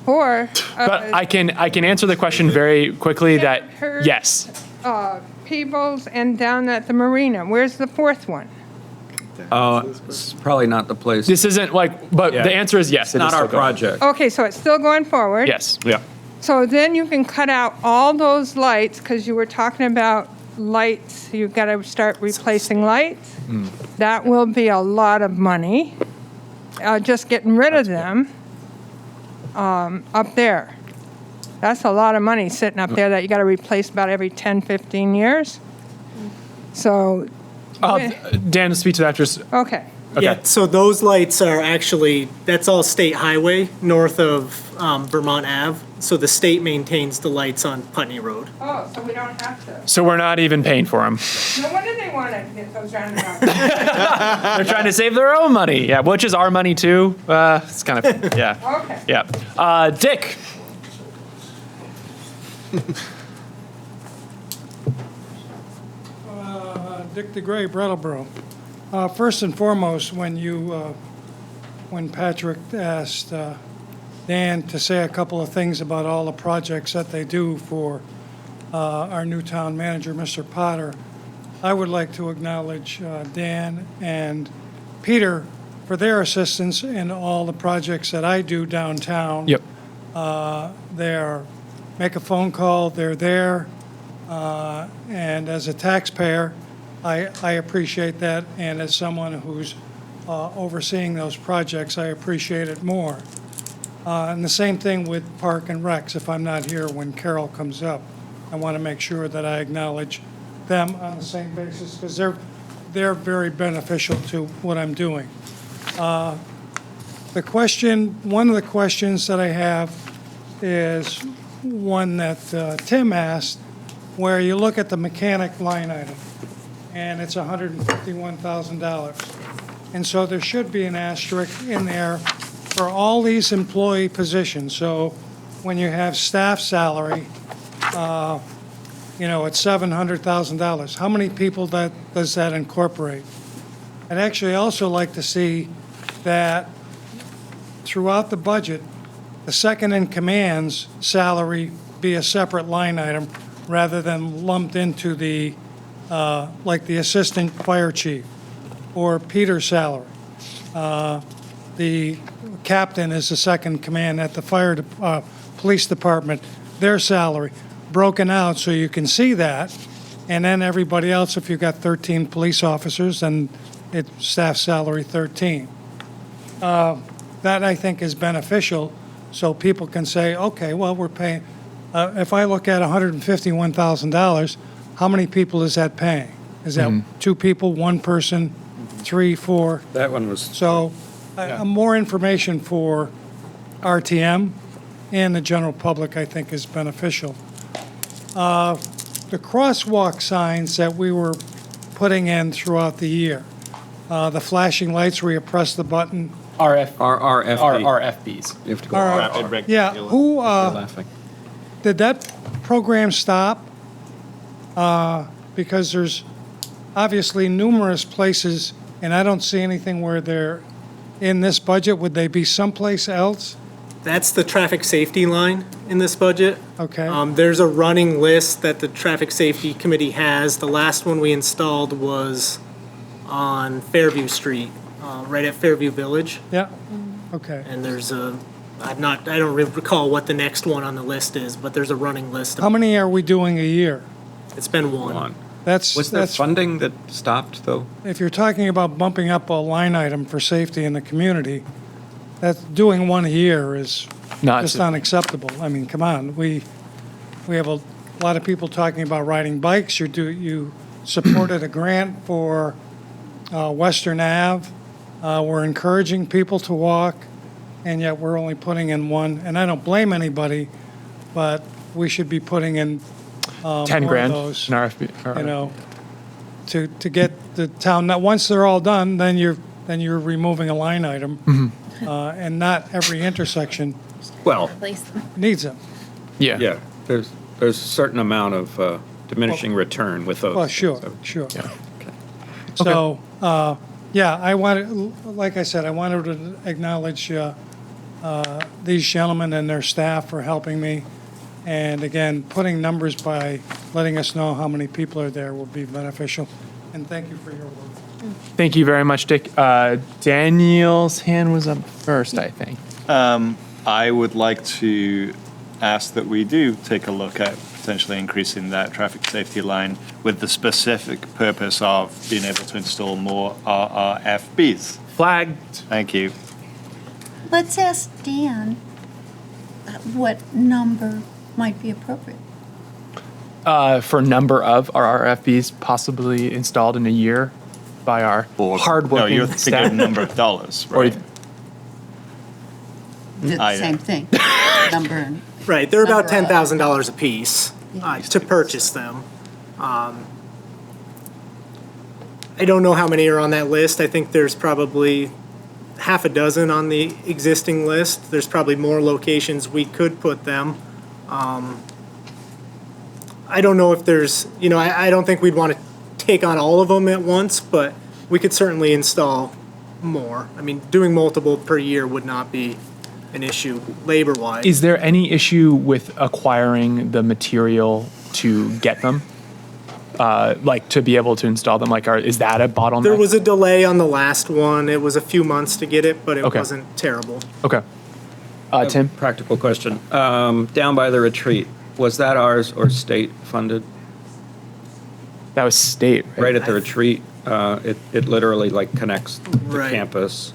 Or But I can answer the question very quickly that heard- yes. Peebles and down at the marina. Where's the fourth one? It's probably not the place. This isn't like, but Yeah. the answer is yes. It's not our project. Okay, so it's still going forward. Yes. Yeah. So then you can cut out all those lights, because you were talking about lights. You've got to start replacing lights. That will be a lot of money. Just getting rid of them up there. That's a lot of money sitting up there that you got to replace about every 10, 15 years. So, Dan, to speak to that just. okay. Yeah, so those lights are actually, that's all state highway north of Vermont Ave. So the state maintains the lights on Putney Road. Oh, so we don't have to. So we're not even paying for them. No wonder they want to get those roundabouts. They're trying to save their own money. Yeah, which is our money too. It's kind of, yeah. Okay. Yeah. Dick. Dick DeGray, Brattleboro. First and foremost, when Patrick asked Dan to say a couple of things about all the projects that they do for our new town manager, Mr. Potter, I would like to acknowledge Dan and Peter for their assistance in all the projects that I do downtown. Yep. Make a phone call, they're there, and as a taxpayer, I appreciate that, and as someone who's overseeing those projects, I appreciate it more. And the same thing with Park and Recs. If I'm not here when Carol comes up, I want to make sure that I acknowledge them on the same basis, because they're very beneficial to what I'm doing. One of the questions that I have is one that Tim asked, where you look at the mechanic line item, and it's $151,000. And so there should be an asterisk in there for all these employee positions. So when you have staff salary, it's $700,000. How many people does that incorporate? I'd actually also like to see that throughout the budget, the second in command's salary be a separate line item rather than lumped into the, like the assistant fire chief or Peter's salary. The captain is the second command at the police department, their salary broken out so you can see that. And then everybody else, if you've got 13 police officers, then it's staff salary 13. That I think is beneficial, so people can say, okay, well, we're paying, if I look at $151,000, how many people is that paying? Is that two people, one person, 3, 4? That one was. So more information for RTM and the general public, I think, is beneficial. The crosswalk signs that we were putting in throughout the year, the flashing lights where you press the button. RRFB. RFBs. You have to go Yeah, who, laughing. did that program stop? Because there's obviously numerous places, and I don't see anything where they're in this budget. Would they be someplace else? That's the traffic safety line in this budget. Okay. There's a running list that the Traffic Safety Committee has. The last one we installed was on Fairview Street, right at Fairview Village. Yeah, okay. And there's I don't recall what the next one on the list is, but there's a running list. How many are we doing a year? It's been one. Was there That's, funding that stopped, though? if you're talking about bumping up a line item for safety in the community, that's doing one a year is just unacceptable. I mean, come on, we have a lot of people talking about riding bikes. You supported a grant for Western Ave. We're encouraging people to walk, and yet we're only putting in one. And I don't blame anybody, but we should be putting in 10 more grand of those, in RFB. you know, to get the town. Now, once they're all done, then you're removing a line item, and not every intersection Well, Replace them. needs them. Yeah. yeah, there's a certain amount of diminishing return with those. Well, sure, so- sure. Yeah. So, yeah, I wanted, like I said, I wanted to acknowledge these gentlemen and their staff for helping me. And again, putting numbers by letting us know how many people are there will be beneficial. And thank you for your work. Thank you very much, Dick. Daniel's hand was up first, I think. I would like to ask that we do take a look at potentially increasing that traffic safety line with the specific purpose of being able to install more RRFBs. Flagged. Thank you. Let's ask Dan what number might be appropriate. For number of RRFBs possibly installed in a year by our hardworking No, you're thinking staff. of number of dollars, Or right? The same thing, number and. Right, they're about Number of- $10,000 apiece to purchase them. I don't know how many are on that list. I think there's probably half a dozen on the existing list. There's probably more locations we could put them. I don't know if there's, I don't think we'd want to take on all of them at once, but we could certainly install more. I mean, doing multiple per year would not be an issue labor-wise. Is there any issue with acquiring the material to get them? Like to be able to install them? Like, is that a bottleneck? There was a delay on the last one. It was a few months to get it, but it Okay. wasn't terrible. Okay. Tim? Practical question. Down by the retreat, was that ours or state funded? That was state, right? Right at the retreat, it literally like connects the Right. campus.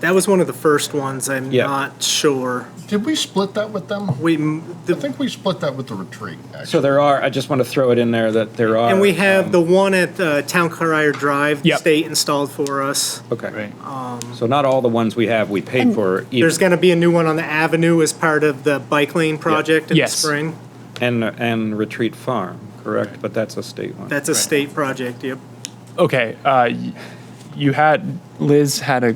That was one of the first ones. I'm Yeah. not sure. Did we split that with them? I think we split that with the retreat, actually. So there are, I just want to throw it in there that there are. And we have the one at Town Crier Drive, the Yep. state installed for us. Okay. So not all the ones we have, we paid for either. There's going to be a new one on the Avenue as part of the bike lane project in Yes. the spring. And Retreat Farm, correct? But that's a state one. That's a state project, yep. Okay. Liz had a,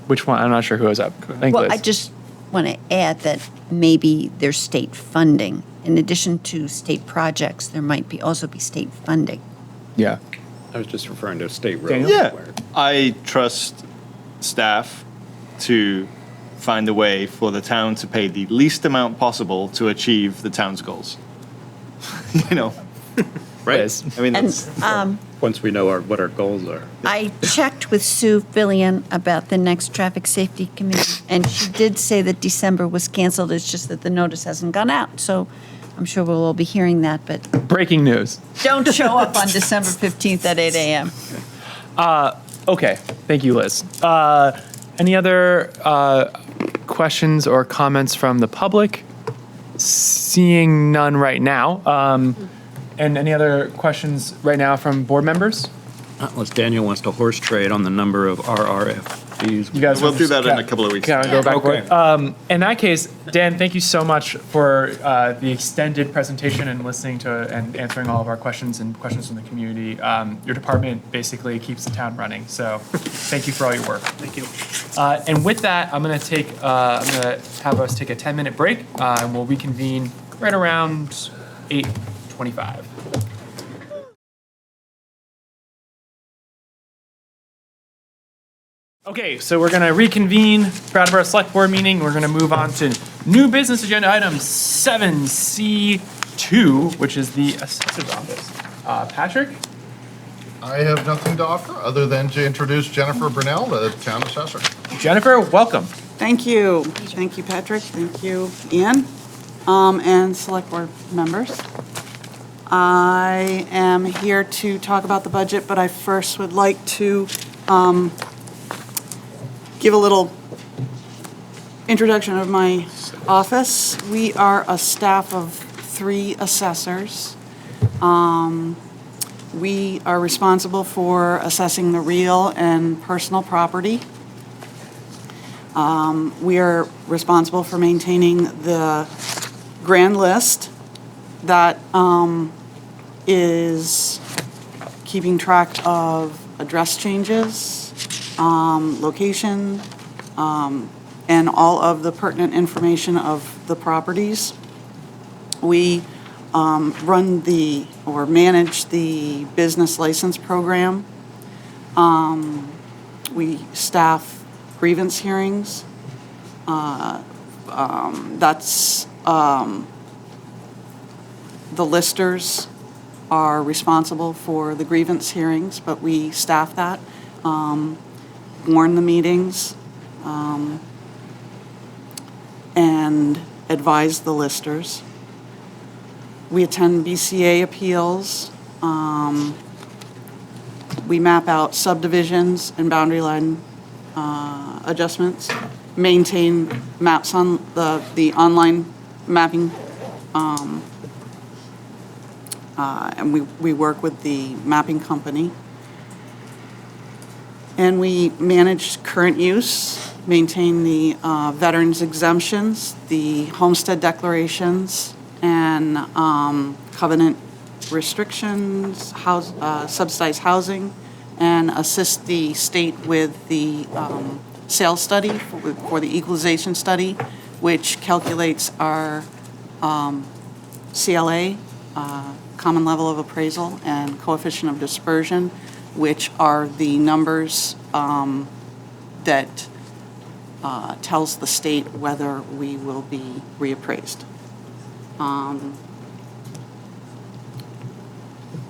which one? I'm not sure who was up. I think Well, Liz. I just want to add that maybe there's state funding. In addition to state projects, there might also be state funding. Yeah. I was just referring to state roads. Daniel? Yeah, where- I trust staff to find a way for the town to pay the least amount possible to achieve the town's goals. Right? Liz. I mean, And that's, Once we know what our goals are. I checked with Sue Fillion about the next Traffic Safety Committee, and she did say that December was canceled. It's just that the notice hasn't gone out. So I'm sure we'll all be hearing that, but Breaking news. don't show up on December 15th at 8 a.m. Okay. Thank you, Liz. Any other questions or comments from the public? Seeing none right now. And any other questions right now from board members? Unless Daniel wants to horse trade on the number of RRF these. You guys We'll wanna do just that in a couple of weeks. Kind of go back and Okay. forth. In that case, Dan, thank you so much for the extended presentation and listening to and answering all of our questions and questions from the community. Your department basically keeps the town running, so thank you for all your work. Thank you. And with that, I'm gonna have us take a 10-minute break, and we'll reconvene right around 8:25. Okay, so we're gonna reconvene Brattleboro Select Board meeting. We're gonna move on to new business agenda item 7C2, which is the Assessor's Office. Patrick? I have nothing to offer other than to introduce Jennifer Brunel, the town assessor. Jennifer, welcome. Thank you. Thank you, Patrick. Thank you, Ian, and Select Board members. I am here to talk about the budget, but I first would like to give a little introduction of my office. We are a staff of 3 assessors. We are responsible for assessing the real and personal property. We are responsible for maintaining the grand list that is keeping track of address changes, location, and all of the pertinent information of the properties. We manage the business license program. We staff grievance hearings. The listers are responsible for the grievance hearings, but we staff that, warn the meetings, and advise the listers. We attend BCA appeals. We map out subdivisions and boundary line adjustments, maintain maps on the online mapping, and we work with the mapping company. And we manage current use, maintain the veterans exemptions, the homestead declarations, and covenant restrictions, subsidized housing, and assist the state with the sales study for the equalization study, which calculates our CLA, common level of appraisal, and coefficient of dispersion, which are the numbers that tells the state whether we will be reappraised.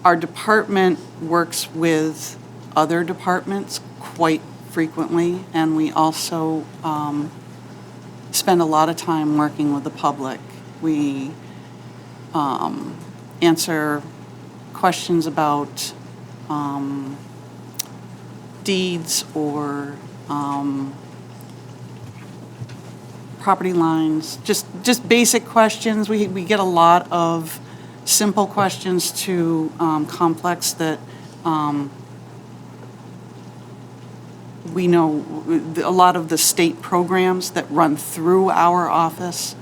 Our department works with other departments quite frequently, and we also spend a lot of time working with the public. We answer questions about deeds or property lines, just basic questions. We get a lot of simple questions to complex that we know a lot of the state programs that run through our office.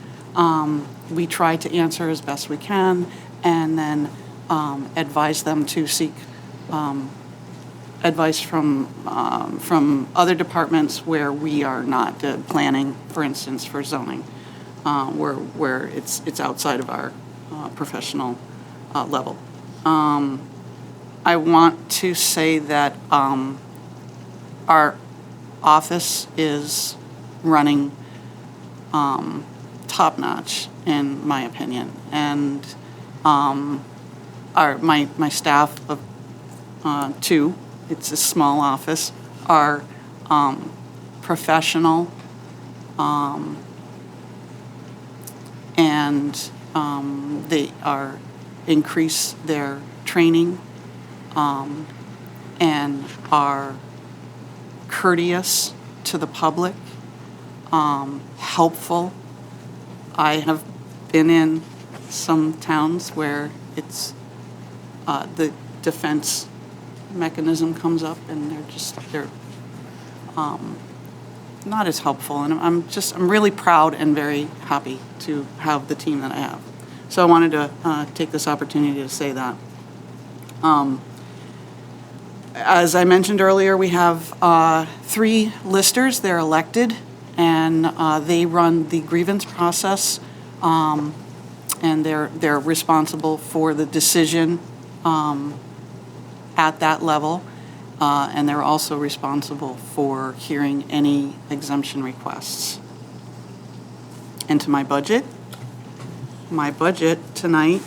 We try to answer as best we can, and then advise them to seek advice from other departments where we are not planning, for instance, for zoning, where it's outside of our professional level. I want to say that our office is running top-notch, in my opinion, and my staff of 2, it's a small office, are professional, and they increase their training, and are courteous to the public, helpful. I have been in some towns where it's the defense mechanism comes up, and they're not as helpful. And I'm really proud and very happy to have the team that I have. So I wanted to take this opportunity to say that. As I mentioned earlier, we have 3 listers. They're elected, and they run the grievance process, and they're responsible for the decision at that level, and they're also responsible for hearing any exemption requests. And to my budget tonight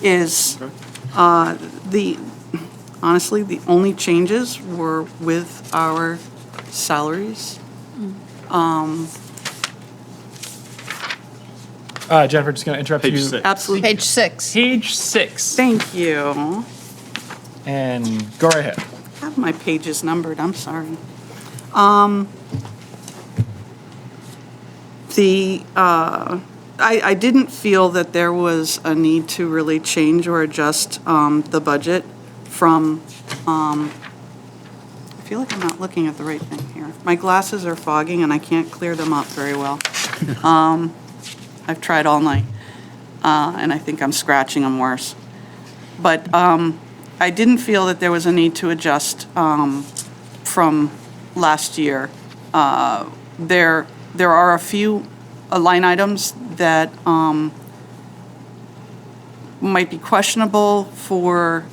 is honestly, the only changes were with our salaries. Jennifer, just going to interrupt Page you. 6. Absolutely. Page 6. Page 6. Thank you. And go right ahead. I have my pages numbered, I'm sorry. I didn't feel that there was a need to really change or adjust the budget from, I feel like I'm not looking at the right thing here. My glasses are fogging and I can't clear them up very well. I've tried all night, and I think I'm scratching them worse. But I didn't feel that there was a need to adjust from last year. There are a few line items that might be questionable for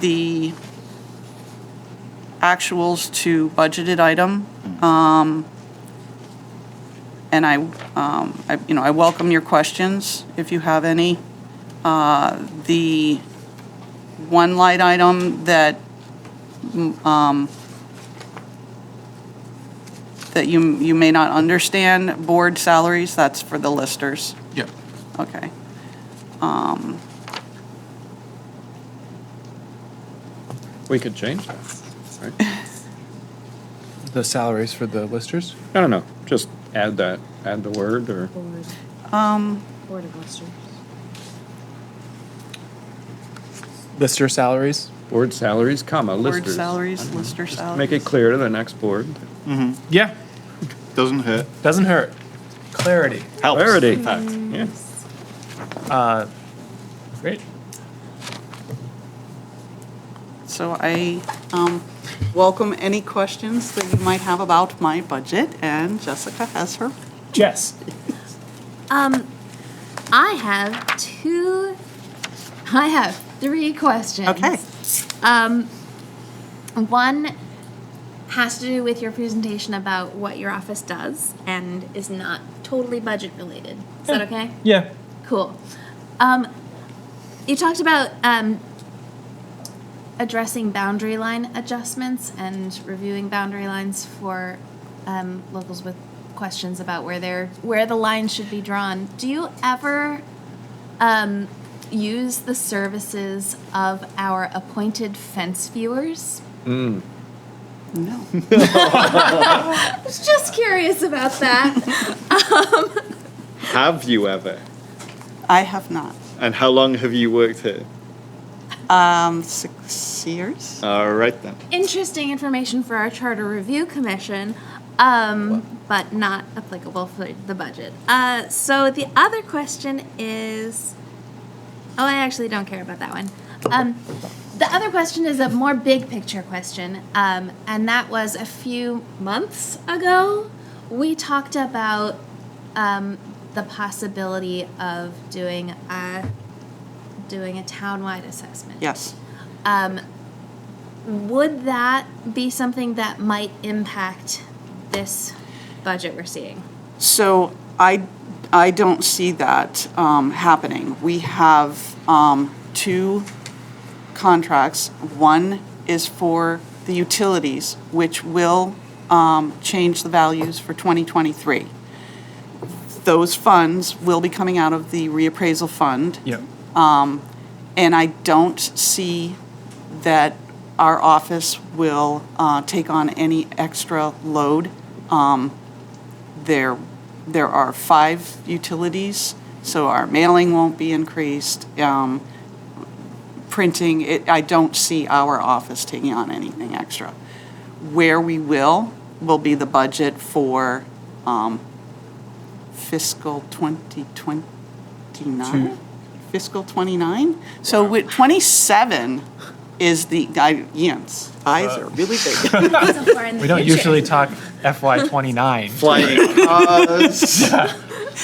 the actuals to budgeted item. And I welcome your questions if you have any. The one line item that that you may not understand, board salaries, that's for the listers. Yep. Okay. We could change that, right? The salaries for the listers? I don't know, just add the word, or, Board of Listers. Lister salaries? board salaries, comma, Board listers. salaries, lister salaries. Make it clear to the next board. Yeah. Doesn't hurt. Doesn't hurt. Clarity. Helps. Clarity. in fact. Yeah. Great. So I welcome any questions that you might have about my budget, and Jessica has her. Jess. I have 3 questions. Okay. One has to do with your presentation about what your office does and is not totally budget related. Is that okay? Yeah. Cool. You talked about addressing boundary line adjustments and reviewing boundary lines for locals with questions about where the line should be drawn. Do you ever use the services of our appointed fence viewers? No. I was just curious about that. Have you ever? I have not. And how long have you worked here? 6 years. All right then. Interesting information for our Charter Review Commission, but not applicable for the budget. So the other question is, I actually don't care about that one. The other question is a more big picture question, and that was a few months ago. We talked about the possibility of doing a townwide assessment. Yes. Would that be something that might impact this budget we're seeing? So I don't see that happening. We have 2 contracts. One is for the utilities, which will change the values for 2023. Those funds will be coming out of the reappraisal fund. Yep. And I don't see that our office will take on any extra load. There are 5 utilities, so our mailing won't be increased. printing, I don't see our office taking on anything extra. Where we will be the budget for fiscal 2029? Fiscal 29? So with 27 is the, Ian's eyes are really big. We don't usually talk FY '29. Flying cars.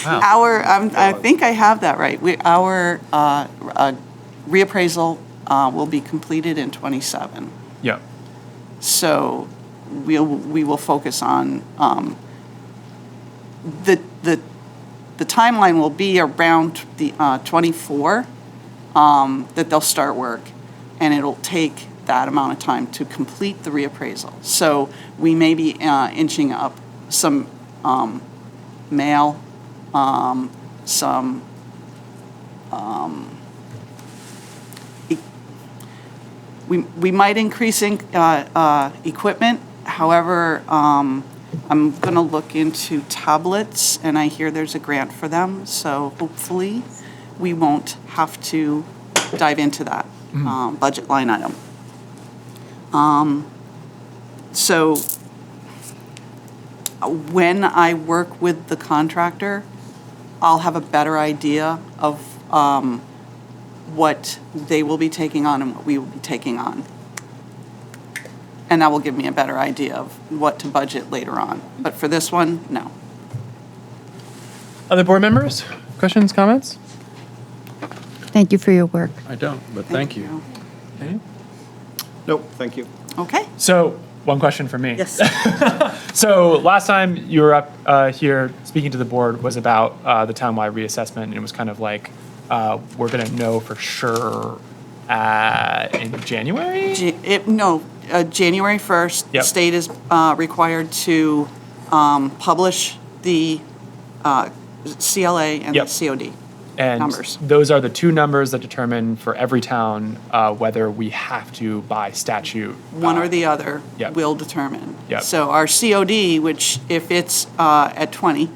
Our, I think I have that right. Our reappraisal will be completed in 27. Yeah. So we will focus on, the timeline will be around the 24, that they'll start work, and it'll take that amount of time to complete the reappraisal. So we may be inching up some mail, some we might increase equipment. However, I'm going to look into tablets, and I hear there's a grant for them. So hopefully we won't have to dive into that budget line item. So when I work with the contractor, I'll have a better idea of what they will be taking on and what we will be taking on. And that will give me a better idea of what to budget later on. But for this one, no. Other board members? Questions, comments? Thank you for your work. I don't, but thank you. Okay. Nope, thank you. Okay. So, one question for me. Yes. So, last time you were up here speaking to the board was about the townwide reassessment, and it was kind of like, we're going to know for sure in January? January 1st, the Yep. state is required to publish the CLA and Yep. the COD And numbers. those are the two numbers that determine for every town whether we have to, by statute. One or the other Yep. will determine. Yep. So our COD, which if it's at 20,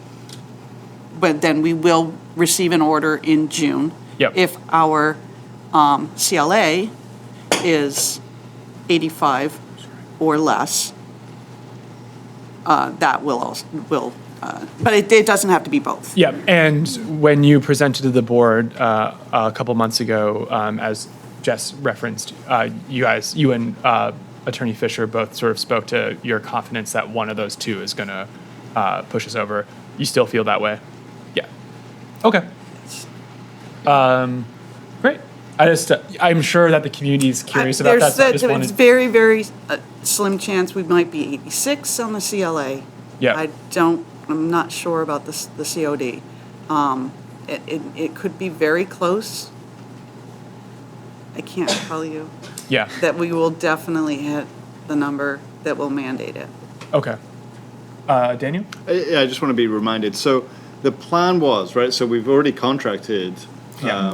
but then we will receive an order in June. Yep. If our CLA is 85 or less, that will but it doesn't have to be both. Yeah, and when you presented to the board a couple months ago, as Jess referenced, you and Attorney Fisher both sort of spoke to your confidence that one of those two is going to push us over. You still feel that way? Yeah. Okay. Great. I'm sure that the community is curious about that. So I just There's wanted. very, very slim chance we might be 86 on the CLA. Yeah. I'm not sure about the COD. It could be very close. I can't tell you Yeah. that we will definitely hit the number that will mandate it. Okay. Daniel? I just want to be reminded. So the plan was, right, so we've already contracted.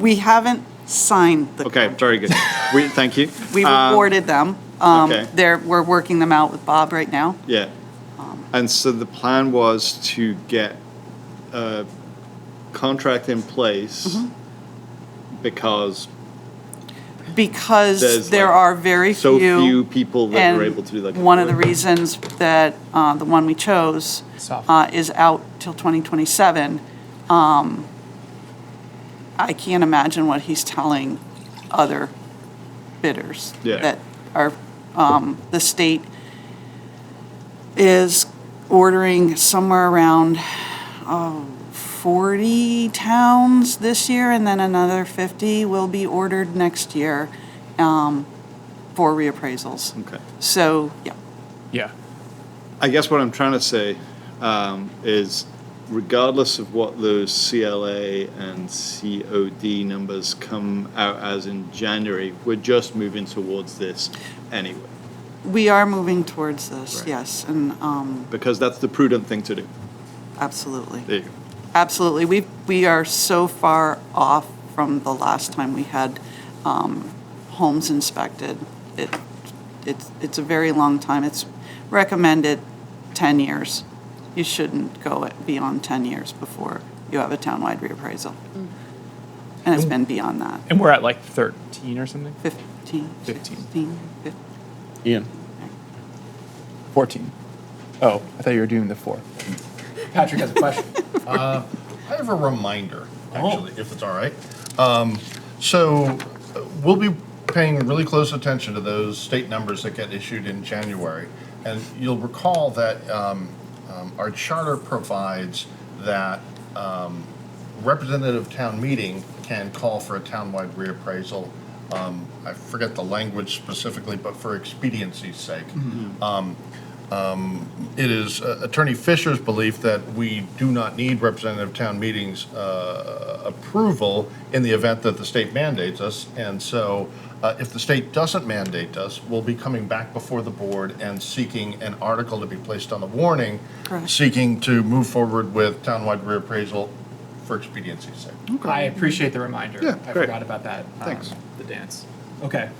We haven't signed the Okay, very good. Thank you. We've awarded them. Okay. We're working them out with Bob right now. Yeah. And so the plan was to get a contract in place because there's, there like, are very so few. few people that and are able to do that. one of the reasons that the one we chose is out till 2027. I can't imagine what he's telling other bidders. Yeah. That are, the state is ordering somewhere around 40 towns this year, and then another 50 will be ordered next year for reappraisals. Okay. So, yeah. Yeah. I guess what I'm trying to say is regardless of what those CLA and COD numbers come out as in January, we're just moving towards this anyway. We are moving towards this, Right. yes, and Because that's the prudent thing to do. absolutely. There you go. Absolutely. We are so far off from the last time we had homes inspected. It's a very long time. It's recommended 10 years. You shouldn't go beyond 10 years before you have a townwide reappraisal. And it's been beyond that. And we're at like 13 or something? 15. 15. 16, Ian? 14. Oh, I thought you were doing the 4. Patrick has a question. I have a reminder, actually, if it's all right. So we'll be paying really close attention to those state numbers that get issued in January. And you'll recall that our charter provides that representative town meeting can call for a townwide reappraisal. I forget the language specifically, but for expediency's sake. It is Attorney Fisher's belief that we do not need representative town meetings approval in the event that the state mandates us. And so if the state doesn't mandate us, we'll be coming back before the board and seeking an article to be placed on the warning, seeking to move forward with townwide reappraisal for expediency's sake. I appreciate the reminder. Yeah, I great. forgot about that. Thanks. The dance. Okay.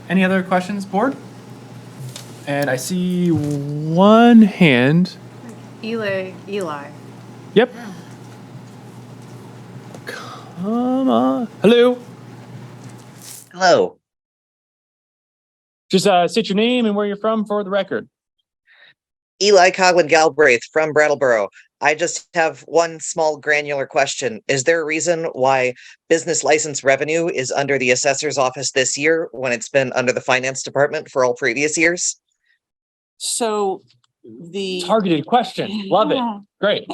Any other questions, board? And I see one hand. Eli. Yep. Come on. Hello. Hello. Just state your name and where you're from for the record. Eli Coghlan Galbraith from Brattleboro. I just have one small granular question. Is there a reason why business license revenue is under the assessor's office this year when it's been under the finance department for all previous years? So the Targeted question. Love it. Great.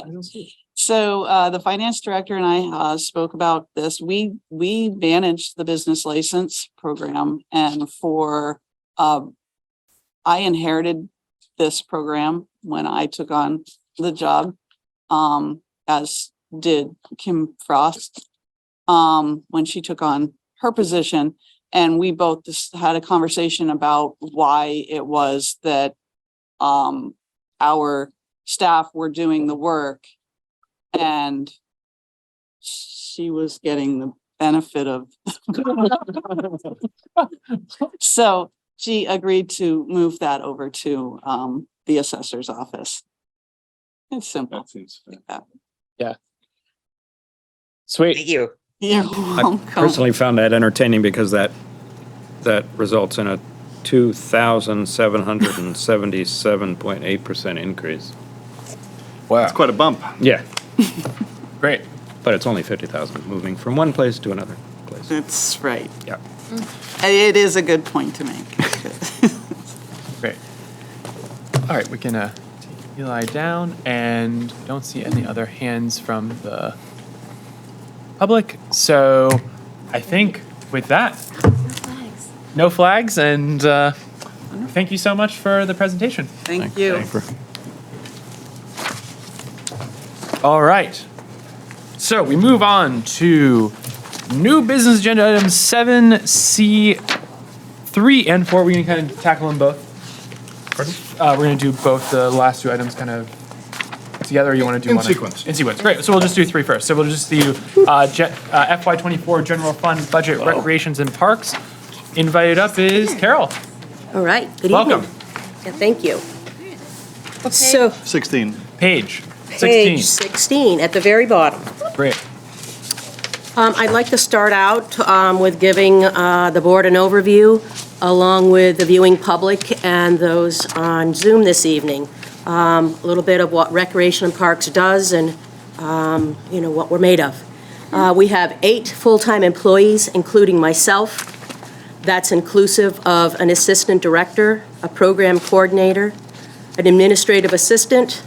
So the finance director and I spoke about this. We manage the business license program, and I inherited this program when I took on the job, as did Kim Frost when she took on her position. And we both just had a conversation about why it was that our staff were doing the work and she was getting the benefit of. So she agreed to move that over to the assessor's office. It's simple. That seems fair. Yeah. Yeah. Sweet. Thank you. You're I welcome. personally found that entertaining because that results in a 2,777.8% increase. Wow. That's quite a bump. Yeah, Great. but it's only 50,000 moving from one place to another place. That's right. Yeah. It is a good point to make. Great. All right, we can take Eli down, and don't see any other hands from the public. So I think with that, no flags, and thank you so much for the presentation. Thank you. All right. So we move on to new business agenda items 7C3 and 4. We're going to kind of tackle them both. We're going to do both the last two items kind of together, or you want to do In one? sequence. In sequence. Great. So we'll just do 3 first. So we'll just do FY24 General Fund Budget Recreations and Parks. Invited up is Carol. All right, good Welcome. evening. Yeah, thank you. So, 16. Page 16. page 16 at the very bottom. Great. I'd like to start out with giving the board an overview, along with the viewing public and those on Zoom this evening. A little bit of what Recreation and Parks does and, what we're made of. We have 8 full-time employees, including myself. That's inclusive of an assistant director, a program coordinator, an administrative assistant,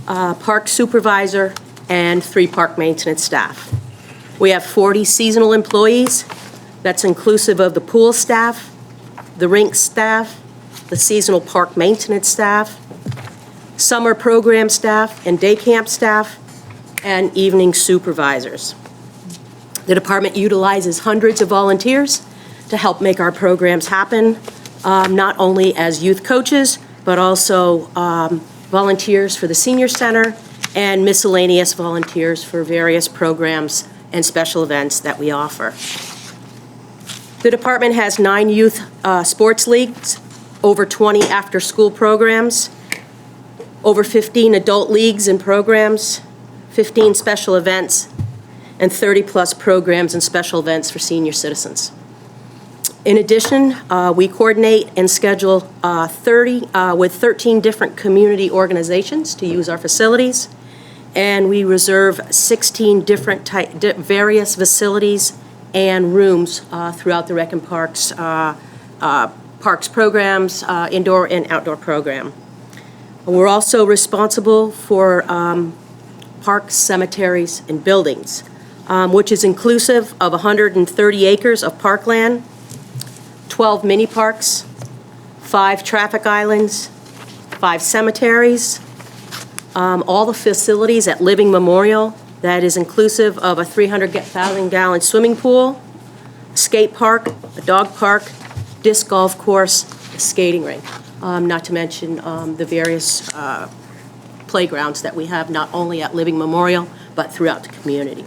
park supervisor, and 3 park maintenance staff. We have 40 seasonal employees. That's inclusive of the pool staff, the rink staff, the seasonal park maintenance staff, summer program staff and day camp staff, and evening supervisors. The department utilizes hundreds of volunteers to help make our programs happen, not only as youth coaches, but also volunteers for the senior center and miscellaneous volunteers for various programs and special events that we offer. The department has 9 youth sports leagues, over 20 after-school programs, over 15 adult leagues and programs, 15 special events, and 30-plus programs and special events for senior citizens. In addition, we coordinate and schedule 13 different community organizations to use our facilities, and we reserve 16 different various facilities and rooms throughout the Rec and Parks programs, indoor and outdoor program. We're also responsible for parks, cemeteries, and buildings, which is inclusive of 130 acres of parkland, 12 mini parks, 5 traffic islands, 5 cemeteries, all the facilities at Living Memorial, that is inclusive of a 300,000-gallon swimming pool, skate park, a dog park, disc golf course, a skating rink, not to mention the various playgrounds that we have not only at Living Memorial, but throughout the community.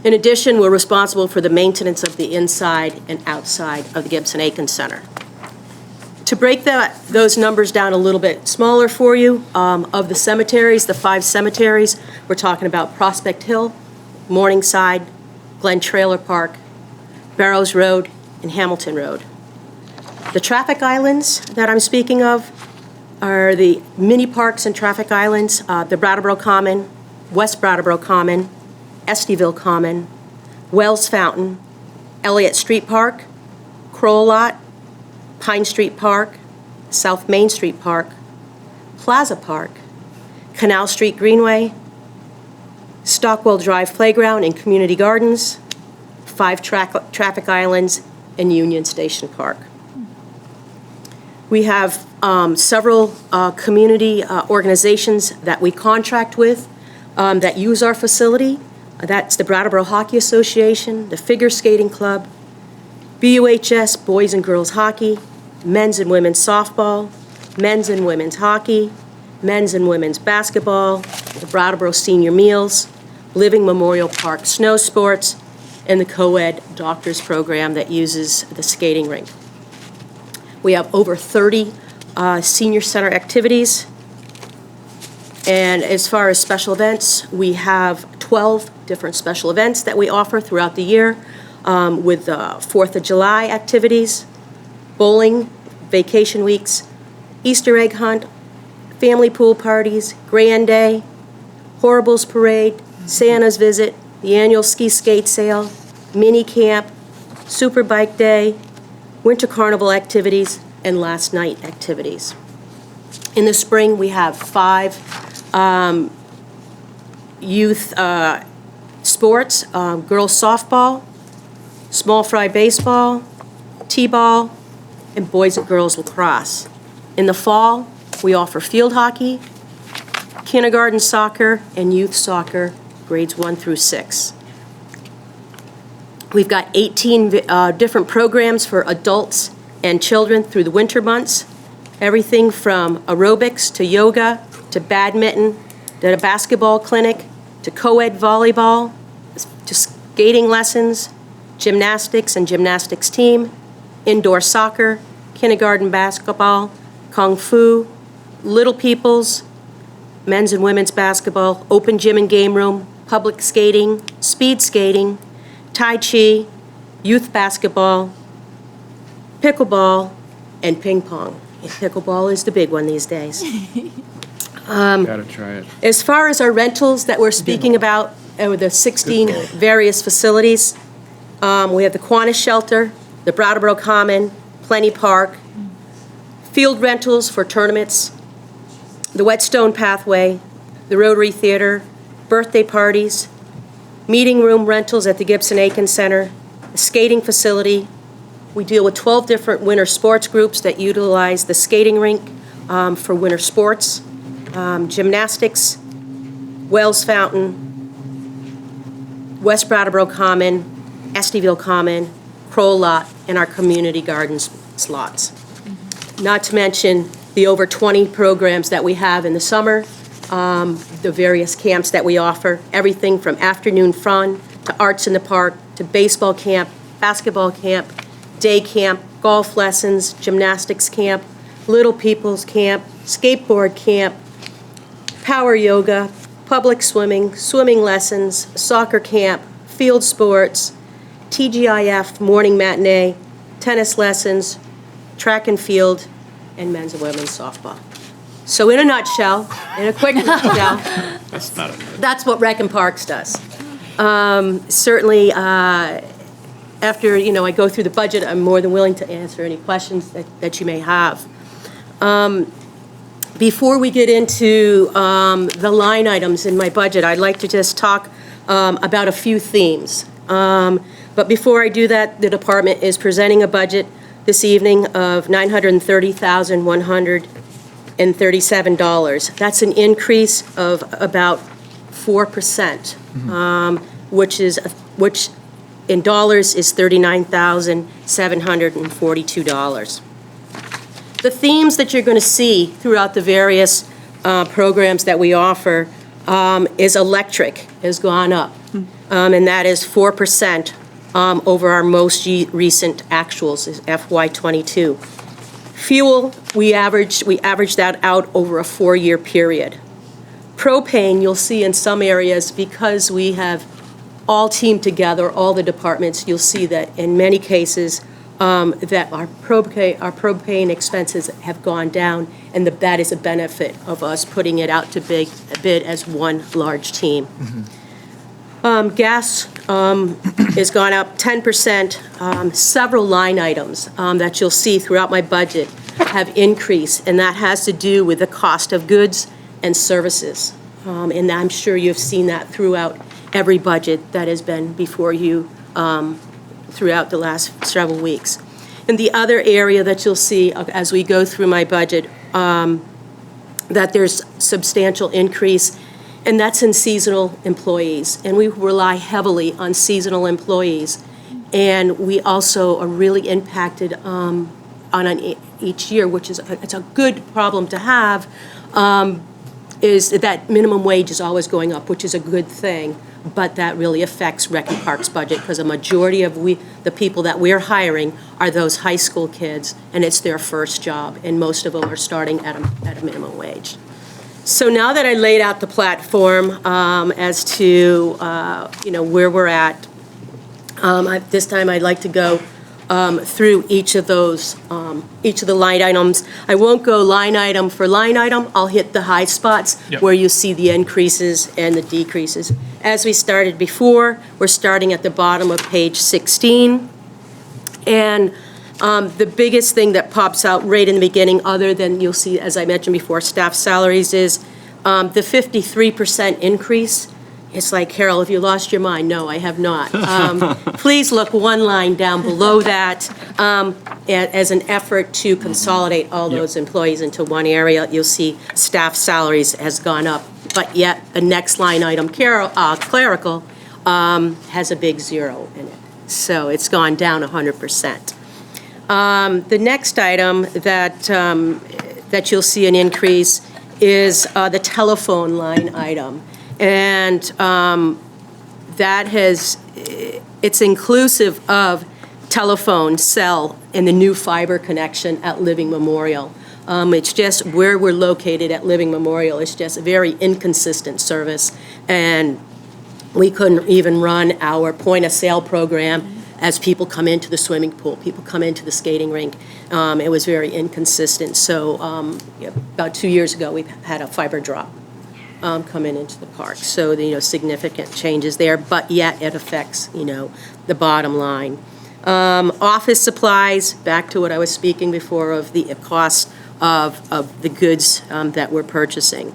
In addition, we're responsible for the maintenance of the inside and outside of the Gibson-Aiken Center. To break those numbers down a little bit smaller for you, of the cemeteries, the 5 cemeteries, we're talking about Prospect Hill, Morningside, Glen Trailer Park, Barrows Road, and Hamilton Road. The traffic islands that I'm speaking of are the mini parks and traffic islands, the Brattleboro Common, West Brattleboro Common, Estyville Common, Wells Fountain, Elliott Street Park, Kroll Lot, Pine Street Park, South Main Street Park, Plaza Park, Canal Street Greenway, Stockwell Drive Playground and Community Gardens, 5 traffic islands, and Union Station Park. We have several community organizations that we contract with that use our facility. That's the Brattleboro Hockey Association, the Figure Skating Club, BUHS Boys and Girls Hockey, Men's and Women's Softball, Men's and Women's Hockey, Men's and Women's Basketball, the Brattleboro Senior Meals, Living Memorial Park Snow Sports, and the co-ed doctors program that uses the skating rink. We have over 30 senior center activities. And as far as special events, we have 12 different special events that we offer throughout the year with 4th of July activities, bowling, vacation weeks, Easter egg hunt, family pool parties, Grand Day, Horribles Parade, Santa's Visit, the annual ski skate sale, mini camp, Super Bike Day, Winter Carnival activities, and last night activities. In the spring, we have 5 youth sports, girls softball, small fry baseball, t-ball, and boys and girls lacrosse. In the fall, we offer field hockey, kindergarten soccer, and youth soccer, grades 1 through 6. We've got 18 different programs for adults and children through the winter months, everything from aerobics to yoga to badminton to a basketball clinic to co-ed volleyball to skating lessons, gymnastics and gymnastics team, indoor soccer, kindergarten basketball, kung fu, little people's, men's and women's basketball, open gym and game room, public skating, speed skating, Tai Chi, youth basketball, pickleball, and ping pong. Pickleball is the big one these days. Gotta try it. As far as our rentals that we're speaking about, with the 16 various facilities, we have the Kiwanis Shelter, the Brattleboro Common, Plenty Park, field rentals for tournaments, the Whetstone Pathway, the Rotary Theater, birthday parties, meeting room rentals at the Gibson-Aiken Center, a skating facility. We deal with 12 different winter sports groups that utilize the skating rink for winter sports, gymnastics, Wells Fountain, West Brattleboro Common, Estyville Common, Kroll Lot, and our community gardens slots. Not to mention the over 20 programs that we have in the summer, the various camps that we offer, everything from afternoon fun to arts in the park to baseball camp, basketball camp, day camp, golf lessons, gymnastics camp, little people's camp, skateboard camp, power yoga, public swimming, swimming lessons, soccer camp, field sports, TGIF morning matinee, tennis lessons, track and field, and men's and women's softball. So in a nutshell, in a quick nutshell, that's what Rec and Parks does. Certainly, after, I go through the budget, I'm more than willing to answer any questions that you may have. Before we get into the line items in my budget, I'd like to just talk about a few themes. But before I do that, the department is presenting a budget this evening of $930,137. That's an increase of about 4%, which in dollars is $39,742. The themes that you're going to see throughout the various programs that we offer is electric has gone up, and that is 4% over our most recent actuals, is FY22. Fuel, we averaged that out over a 4-year period. Propane, you'll see in some areas, because we have all teamed together, all the departments, you'll see that in many cases that our propane expenses have gone down, and that is a benefit of us putting it out to bid as one large team. Gas has gone up 10%. Several line items that you'll see throughout my budget have increased, and that has to do with the cost of goods and services. And I'm sure you've seen that throughout every budget that has been before you throughout the last several weeks. And the other area that you'll see as we go through my budget, that there's substantial increase, and that's in seasonal employees. And we rely heavily on seasonal employees. And we also are really impacted on each year, which is it's a good problem to have, is that minimum wage is always going up, which is a good thing. But that really affects Rec and Parks budget, because a majority of the people that we're hiring are those high school kids, and it's their first job, and most of them are starting at a minimum wage. So now that I laid out the platform as to where we're at, this time I'd like to go through each of those, each of the line items. I won't go line item for line item. I'll hit the high spots where you see the increases and the decreases. As we started before, we're starting at the bottom of page 16. And the biggest thing that pops out right in the beginning, other than you'll see, as I mentioned before, staff salaries, is the 53% increase. It's like, Carol, have you lost your mind? No, I have not. Please look one line down below that as an effort to consolidate all those employees into one area. You'll see staff salaries has gone up, but yet the next line item, clerical, has a big zero in it. So it's gone down 100%. The next item that you'll see an increase is the telephone line item. And it's inclusive of telephone, cell, and the new fiber connection at Living Memorial. It's just where we're located at Living Memorial. It's just a very inconsistent service, and we couldn't even run our point-of-sale program as people come into the swimming pool, people come into the skating rink. It was very inconsistent. So about 2 years ago, we had a fiber drop coming into the park. So, significant changes there, but yet it affects, the bottom line. Office supplies, back to what I was speaking before of the cost of the goods that we're purchasing.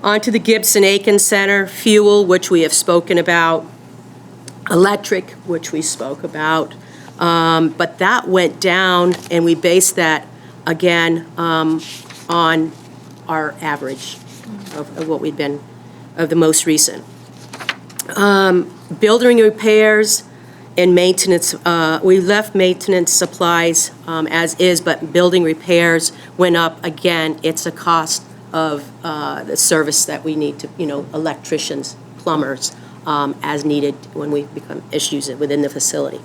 On to the Gibson-Aiken Center, fuel, which we have spoken about, electric, which we spoke about, but that went down, and we based that, again, on our average of what we'd been, of the most recent. Building repairs and maintenance, we left maintenance supplies as is, but building repairs went up. Again, it's a cost of the service that we need to, electricians, plumbers, as needed when we become issues within the facility.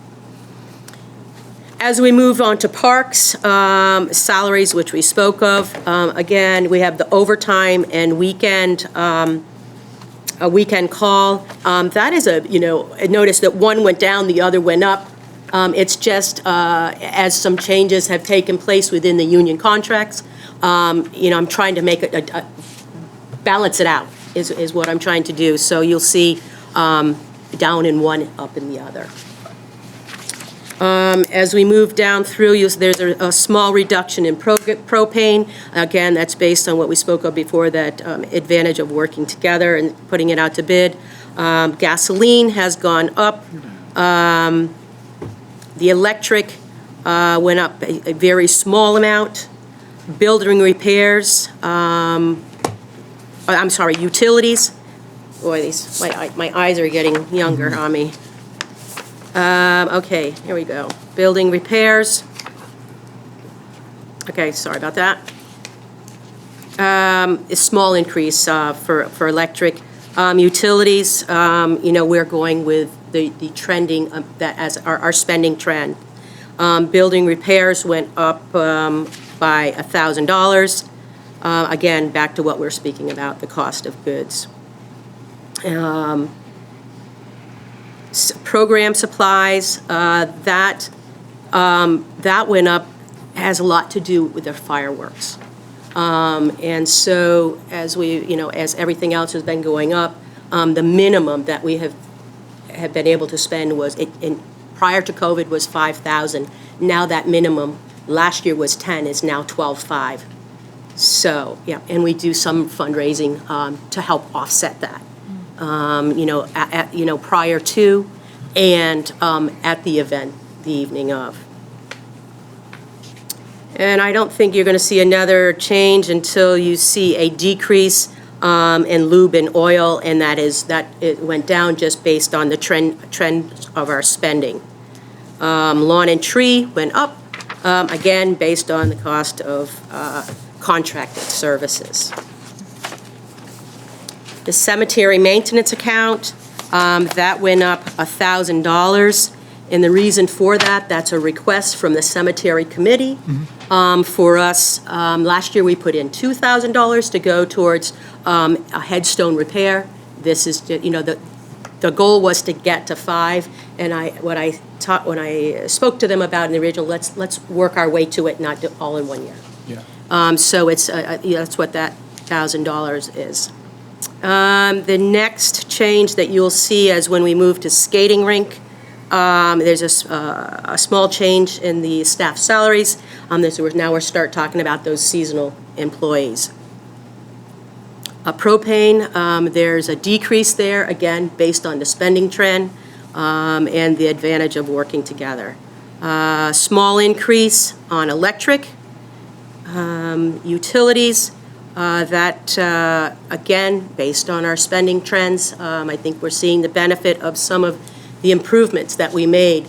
As we move on to parks, salaries, which we spoke of, again, we have the overtime and weekend a weekend call. That is a notice that one went down, the other went up. It's just as some changes have taken place within the union contracts, I'm trying to make balance it out is what I'm trying to do. So you'll see down in one, up in the other. As we move down through, there's a small reduction in propane. Again, that's based on what we spoke of before, that advantage of working together and putting it out to bid. Gasoline has gone up. The electric went up a very small amount. Building repairs, utilities. Boy, my eyes are getting younger on me. Okay, here we go. Building repairs. Okay, sorry about that. A small increase for electric. Utilities, we're going with the trending of that as our spending trend. Building repairs went up by $1,000. Again, back to what we're speaking about, the cost of goods. Program supplies, that went up, has a lot to do with the fireworks. And so as as everything else has been going up, the minimum that we have been able to spend was, prior to COVID, was $5,000. Now that minimum, last year was 10, is now 12.5. So, yeah, and we do some fundraising to help offset that. Prior to and at the event, the evening of. And I don't think you're going to see another change until you see a decrease in lube and oil, and it went down just based on the trend of our spending. Lawn and tree went up, again, based on the cost of contracted services. The cemetery maintenance account, that went up $1,000. And the reason for that, that's a request from the cemetery committee. For us, last year we put in $2,000 to go towards a headstone repair. This is, the goal was to get to 5. And when I spoke to them about in the original, let's work our way to it, not do all in 1 year. Yeah. So it's that's what that $1,000 is. The next change that you'll see is when we move to skating rink. There's a small change in the staff salaries. Now we're start talking about those seasonal employees. Propane, there's a decrease there, again, based on the spending trend and the advantage of working together. Small increase on electric. Utilities, again, based on our spending trends, I think we're seeing the benefit of some of the improvements that we made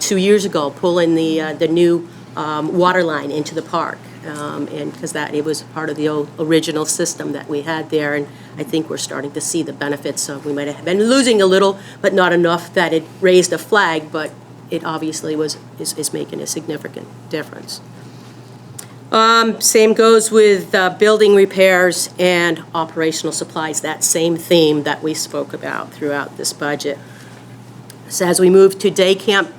2 years ago, pulling the new water line into the park, and because it was part of the old original system that we had there, and I think we're starting to see the benefits of. We might have been losing a little, but not enough that it raised a flag, but it obviously is making a significant difference. Same goes with building repairs and operational supplies, that same theme that we spoke about throughout this budget. So as we move to day camp,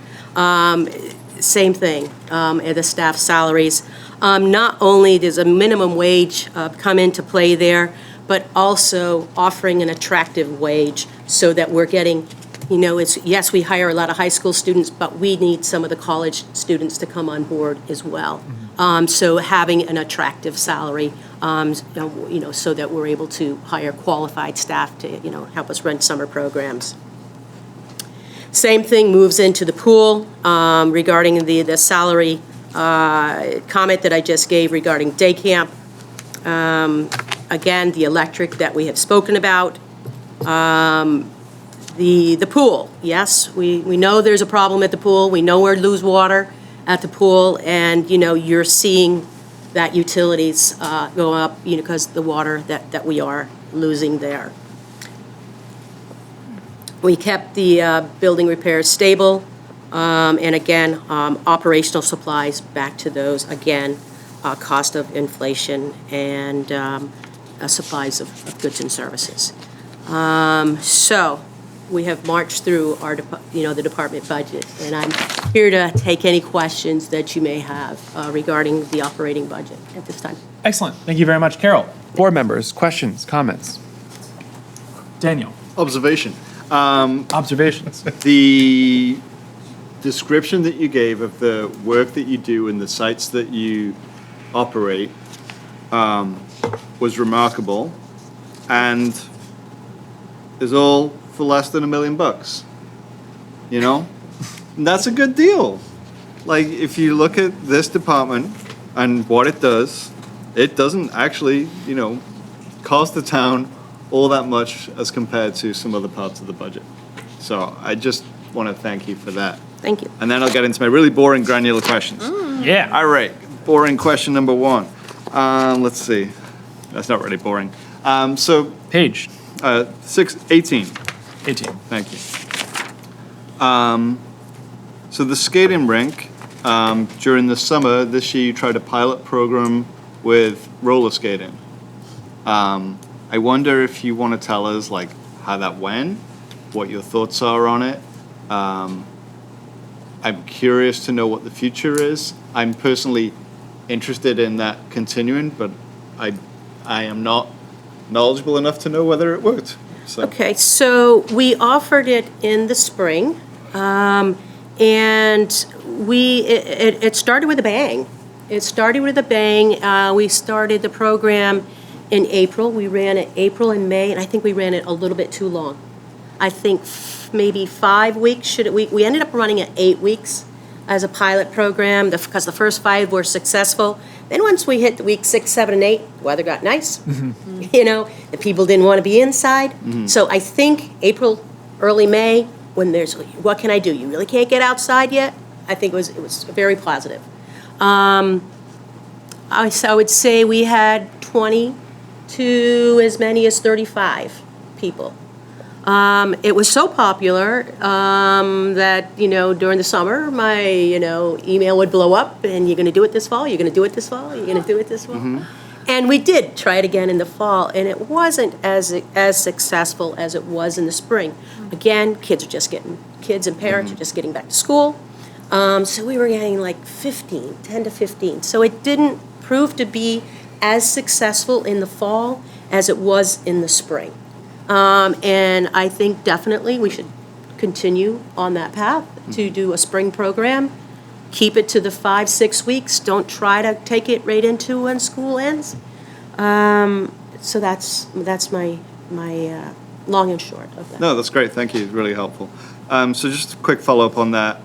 same thing, the staff salaries. Not only does a minimum wage come into play there, but also offering an attractive wage so that we're getting, yes, we hire a lot of high school students, but we need some of the college students to come on board as well. So having an attractive salary, so that we're able to hire qualified staff to, help us run summer programs. Same thing moves into the pool regarding the salary comment that I just gave regarding day camp. Again, the electric that we have spoken about. The pool, yes, we know there's a problem at the pool. We know we're lose water at the pool, and you're seeing that utilities go up, because the water that we are losing there. We kept the building repairs stable, and again, operational supplies back to those, again, cost of inflation and supplies of goods and services. So we have marched through our, the department budget, and I'm here to take any questions that you may have regarding the operating budget at this time. Excellent. Thank you very much, Carol. Board members, questions, comments? Daniel. Observation. Observations. The description that you gave of the work that you do and the sites that you operate was remarkable, and is all for less than $1 million, you know? And that's a good deal. Like, if you look at this department and what it doesn't actually, cost the town all that much as compared to some other parts of the budget. So I just want to thank you for that. Thank you. And then I'll get into my really boring granular questions. Yeah. All right, boring question number one. Let's see. That's not really boring. So Page. 18. 18. Thank you. So the skating rink, during the summer this year, you tried a pilot program with roller skating. I wonder if you want to tell us like how that went, what your thoughts are on it. I'm curious to know what the future is. I'm personally interested in that continuing, but I am not knowledgeable enough to know whether it worked. So. Okay, so we offered it in the spring, and it started with a bang. We started the program in April. We ran it April and May, and I think we ran it a little bit too long. I think maybe 5 weeks. We ended up running it 8 weeks as a pilot program because the first 5 were successful. Then once we hit week 6, 7, and 8, the weather got nice. The people didn't want to be inside. So I think April, early May, when there's, what can I do? You really can't get outside yet? I think it was very positive. I would say we had 20 to as many as 35 people. It was so popular that, during the summer, my, email would blow up, and you're going to do it this fall, you're going to do it this fall, you're going to do it this fall. And we did try it again in the fall, and it wasn't as successful as it was in the spring. Again, kids and parents are just getting back to school. So we were getting like 10 to 15. So it didn't prove to be as successful in the fall as it was in the spring. And I think definitely we should continue on that path to do a spring program. Keep it to the 5-6 weeks. Don't try to take it right into when school ends. So that's my long and short of that. No, that's great. Thank you. It's really helpful. So just a quick follow-up on that.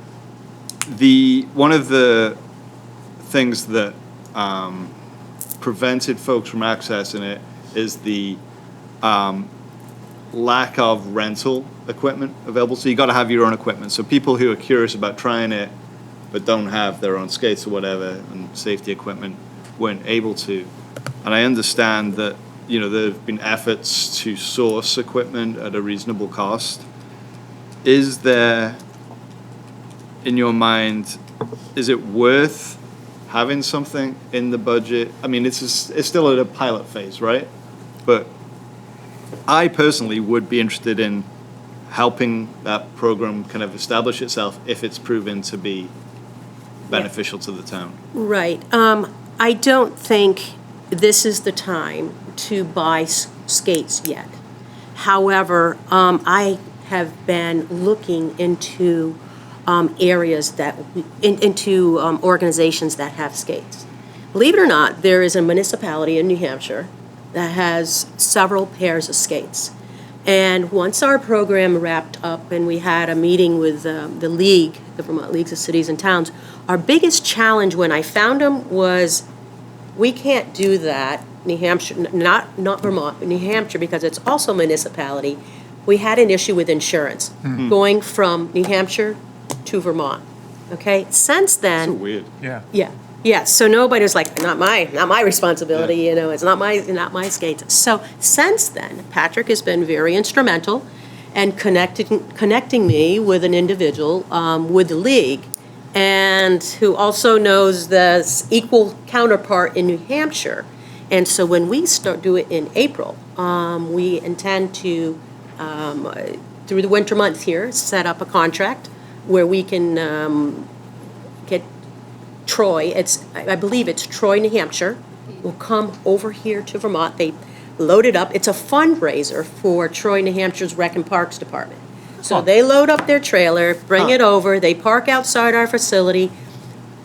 One of the things that prevented folks from accessing it is the lack of rental equipment available. So you got to have your own equipment. So people who are curious about trying it but don't have their own skates or whatever and safety equipment weren't able to. And I understand that, there have been efforts to source equipment at a reasonable cost. Is there, in your mind, is it worth having something in the budget? I mean, it's still at a pilot phase, right? But I personally would be interested in helping that program kind of establish itself if it's proven to be beneficial to the town. Right. I don't think this is the time to buy skates yet. However, I have been looking into areas into organizations that have skates. Believe it or not, there is a municipality in New Hampshire that has several pairs of skates. And once our program wrapped up and we had a meeting with the league, the Vermont Leagues of Cities and Towns, our biggest challenge when I found them was we can't do that, New Hampshire, not Vermont, but New Hampshire, because it's also a municipality. We had an issue with insurance going from New Hampshire to Vermont. Okay, since then. So weird. Yeah. Yeah, so nobody was like, not my responsibility, it's not my skates. So since then, Patrick has been very instrumental in connecting me with an individual with the league, and who also knows the equal counterpart in New Hampshire. And so when we do it in April, we intend to through the winter months here, set up a contract where we can get Troy, I believe it's Troy, New Hampshire, will come over here to Vermont. They load it up. It's a fundraiser for Troy, New Hampshire's Rec and Parks Department. So they load up their trailer, bring it over, they park outside our facility,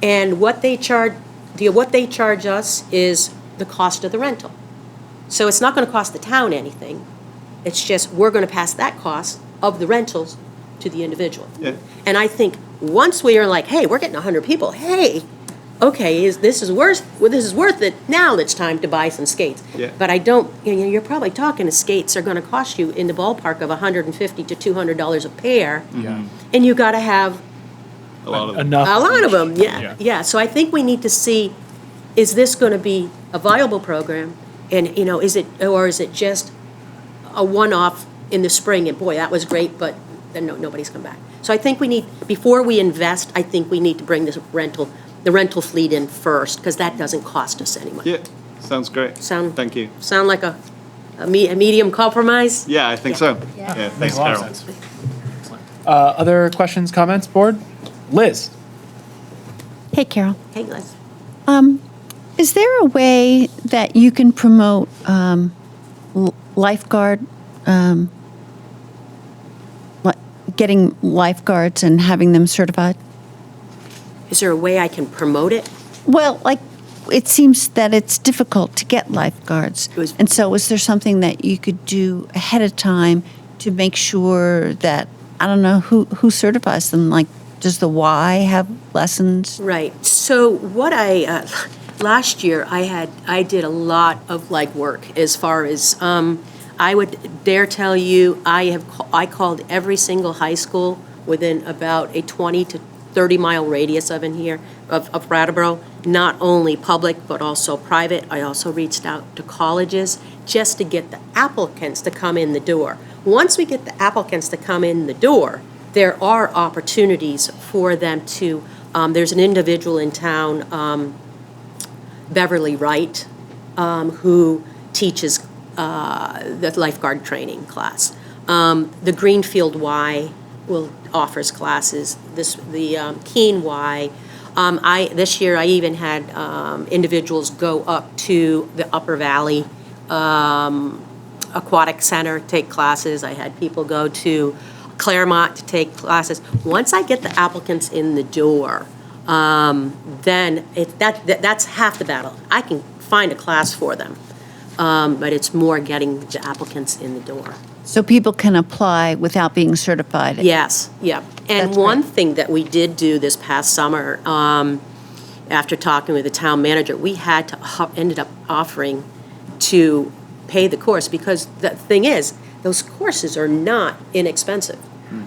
and what they charge us is the cost of the rental. So it's not gonna cost the town anything. It's just, we're gonna pass that cost of the rentals to the individual. Yeah. And I think once we are like, hey, we're getting 100 people, hey, okay, this is worth it, now it's time to buy some skates. Yeah. But I don't, you're probably talking, the skates are gonna cost you in the ballpark of $150 to $200 a pair. And you gotta have A lot of Enough. a lot of them, Yeah. yeah. So I think we need to see, is this gonna be a viable program? And, is it just a one-off in the spring, and boy, that was great, but then nobody's come back. So I think we need, before we invest, I think we need to bring the rental fleet in first, because that doesn't cost us any money. Yeah, sounds great. Thank you. Sound like a medium compromise? Yeah, I think so. Yeah. Thanks, Makes a lot of Carol. sense. Other questions, comments, board? Liz? Hey, Carol. Hey, Liz. Is there a way that you can promote lifeguard, getting lifeguards and having them certified? Is there a way I can promote it? Well, it seems that it's difficult to get lifeguards. And so is there something that you could do ahead of time to make sure that, I don't know, who certifies them? Like, does the Y have lessons? Right. So what last year I did a lot of legwork as far as, I would dare tell you, I called every single high school within about a 20 to 30-mile radius of Brattleboro, not only public, but also private. I also reached out to colleges just to get the applicants to come in the door. Once we get the applicants to come in the door, there are opportunities for them to, there's an individual in town, Beverly Wright, who teaches the lifeguard training class. The Greenfield Y offers classes. The Keene Y. This year I even had individuals go up to the Upper Valley Aquatic Center, take classes. I had people go to Claremont to take classes. Once I get the applicants in the door, then that's half the battle. I can find a class for them, but it's more getting the applicants in the door. So people can apply without being certified? Yes, yeah. And That's one great. thing that we did do this past summer, after talking with the town manager, we had to ended up offering to pay the course, because the thing is, those courses are not inexpensive.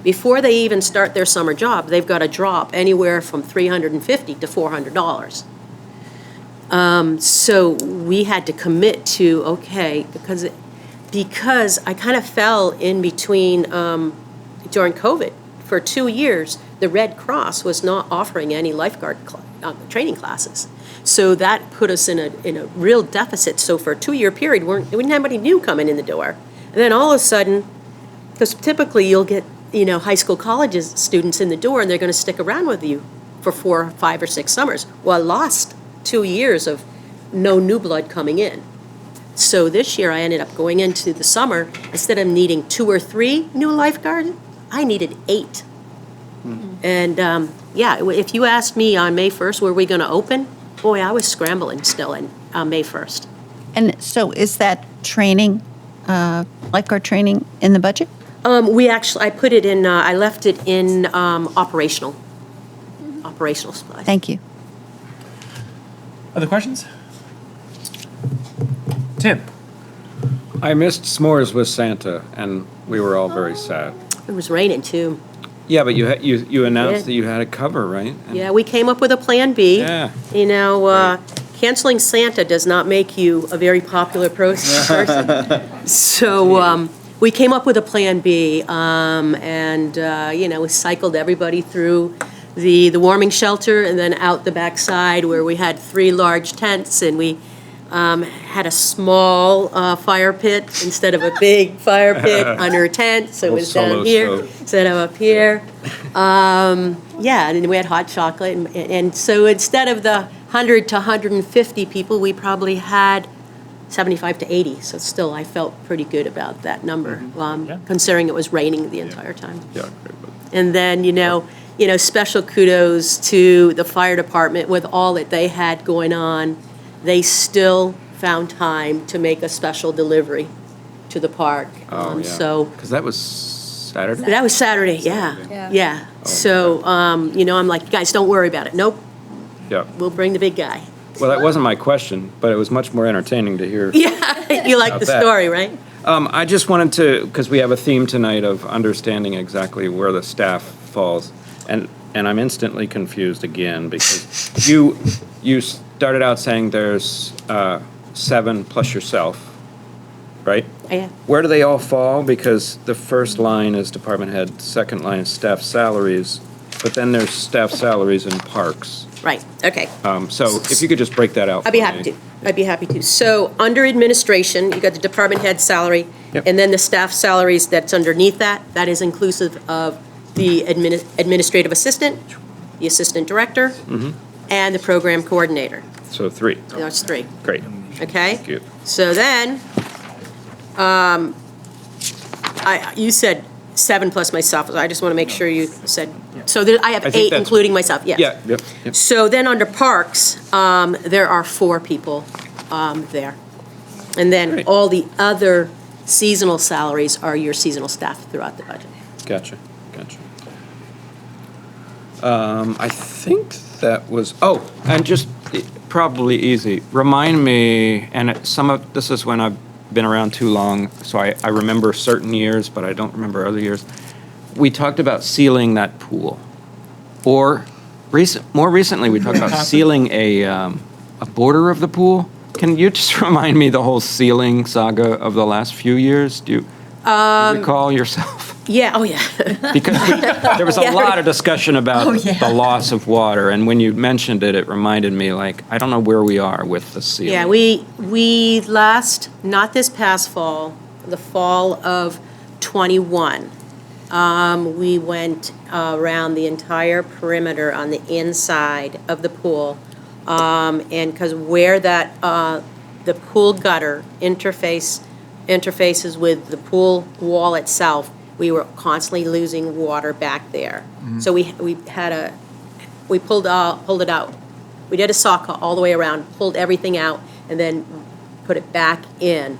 Before they even start their summer job, they've got to drop anywhere from $350 to $400. So we had to commit to, okay, because I kind of fell in between during COVID. For 2 years, the Red Cross was not offering any lifeguard training classes. So that put us in a real deficit. So for a 2-year period, we didn't have anybody new coming in the door. And then all of a sudden, because typically you'll get high school, colleges students in the door, and they're going to stick around with you for 4, 5, or 6 summers. Well, I lost 2 years of no new blood coming in. So this year I ended up going into the summer, instead of needing 2 or 3 new lifeguards, I needed 8. And if you asked me on May 1st, were we going to open? Boy, I was scrambling still on May 1st. And so is that training, lifeguard training, in the budget? I put it in, I left it in operational supplies. Thank you. Other questions? Tim? I missed s'mores with Santa, and we were all very sad. It was raining too. Yeah, but you announced Yeah. that you had a cover, right? And- Yeah, we came up with a plan B. Yeah. Canceling Santa does not make you a very popular person. So we came up with a plan B, we cycled everybody through the warming shelter and then out the backside where we had 3 large tents, and we had a small fire pit instead of a big fire pit under a tent, so it was Little down solo here stove. instead of up here. Yeah, and we had hot chocolate, and so instead of the 100 to 150 people, we probably had 75 to 80, so still, I felt pretty good about that number, considering it was raining the entire time. Yeah. And then, special kudos to the fire department with all that they had going on. They still found time to make a special delivery to the park. Oh, yeah. So Because that was Saturday? that was Saturday, yeah. Yeah. So, I'm like, guys, don't worry about it. Nope, Yeah. we'll bring the big guy. Well, that wasn't my question, but it was much more entertaining to hear. Yeah, you like About the that. story, right? I just wanted to, because we have a theme tonight of understanding exactly where the staff falls, and I'm instantly confused again, because you started out saying there's 7 plus yourself, right? Yeah. Where do they all fall? Because the first line is department head, second line is staff salaries, but then there's staff salaries in parks. Right, okay. So if you could just break that out I'd be for happy me. to. I'd be happy to. So, under administration, you got the department head salary, Yep. and then the staff salaries that's underneath that. That is inclusive of the administrative assistant, the assistant director, and the program coordinator. So 3. That's 3, Great. okay? Thank you. So then, you said 7 plus myself. I just want to make sure you said, so I have I think 8, that's- including myself, yes. Yeah, yep. So then under parks, there are 4 people there. And then Great. all the other seasonal salaries are your seasonal staff throughout the budget. Gotcha. I think that was, and just probably easy. Remind me, and this is when I've been around too long, so I remember certain years, but I don't remember other years. We talked about sealing that pool. Or more recently, we talked about sealing a border of the pool. Can you just remind me the whole sealing saga of the last few years? Do you recall yourself? Yeah, oh yeah. Because there was a Yeah. lot of discussion about the loss of water, and when you mentioned it, it reminded me, like, I don't know where we are with the sealing. Yeah, we not this past fall, the fall of '21, we went around the entire perimeter on the inside of the pool. And because where that, the pool gutter interfaces with the pool wall itself, we were constantly losing water back there. So we pulled it out. We did a sock all the way around, pulled everything out, and then put it back in.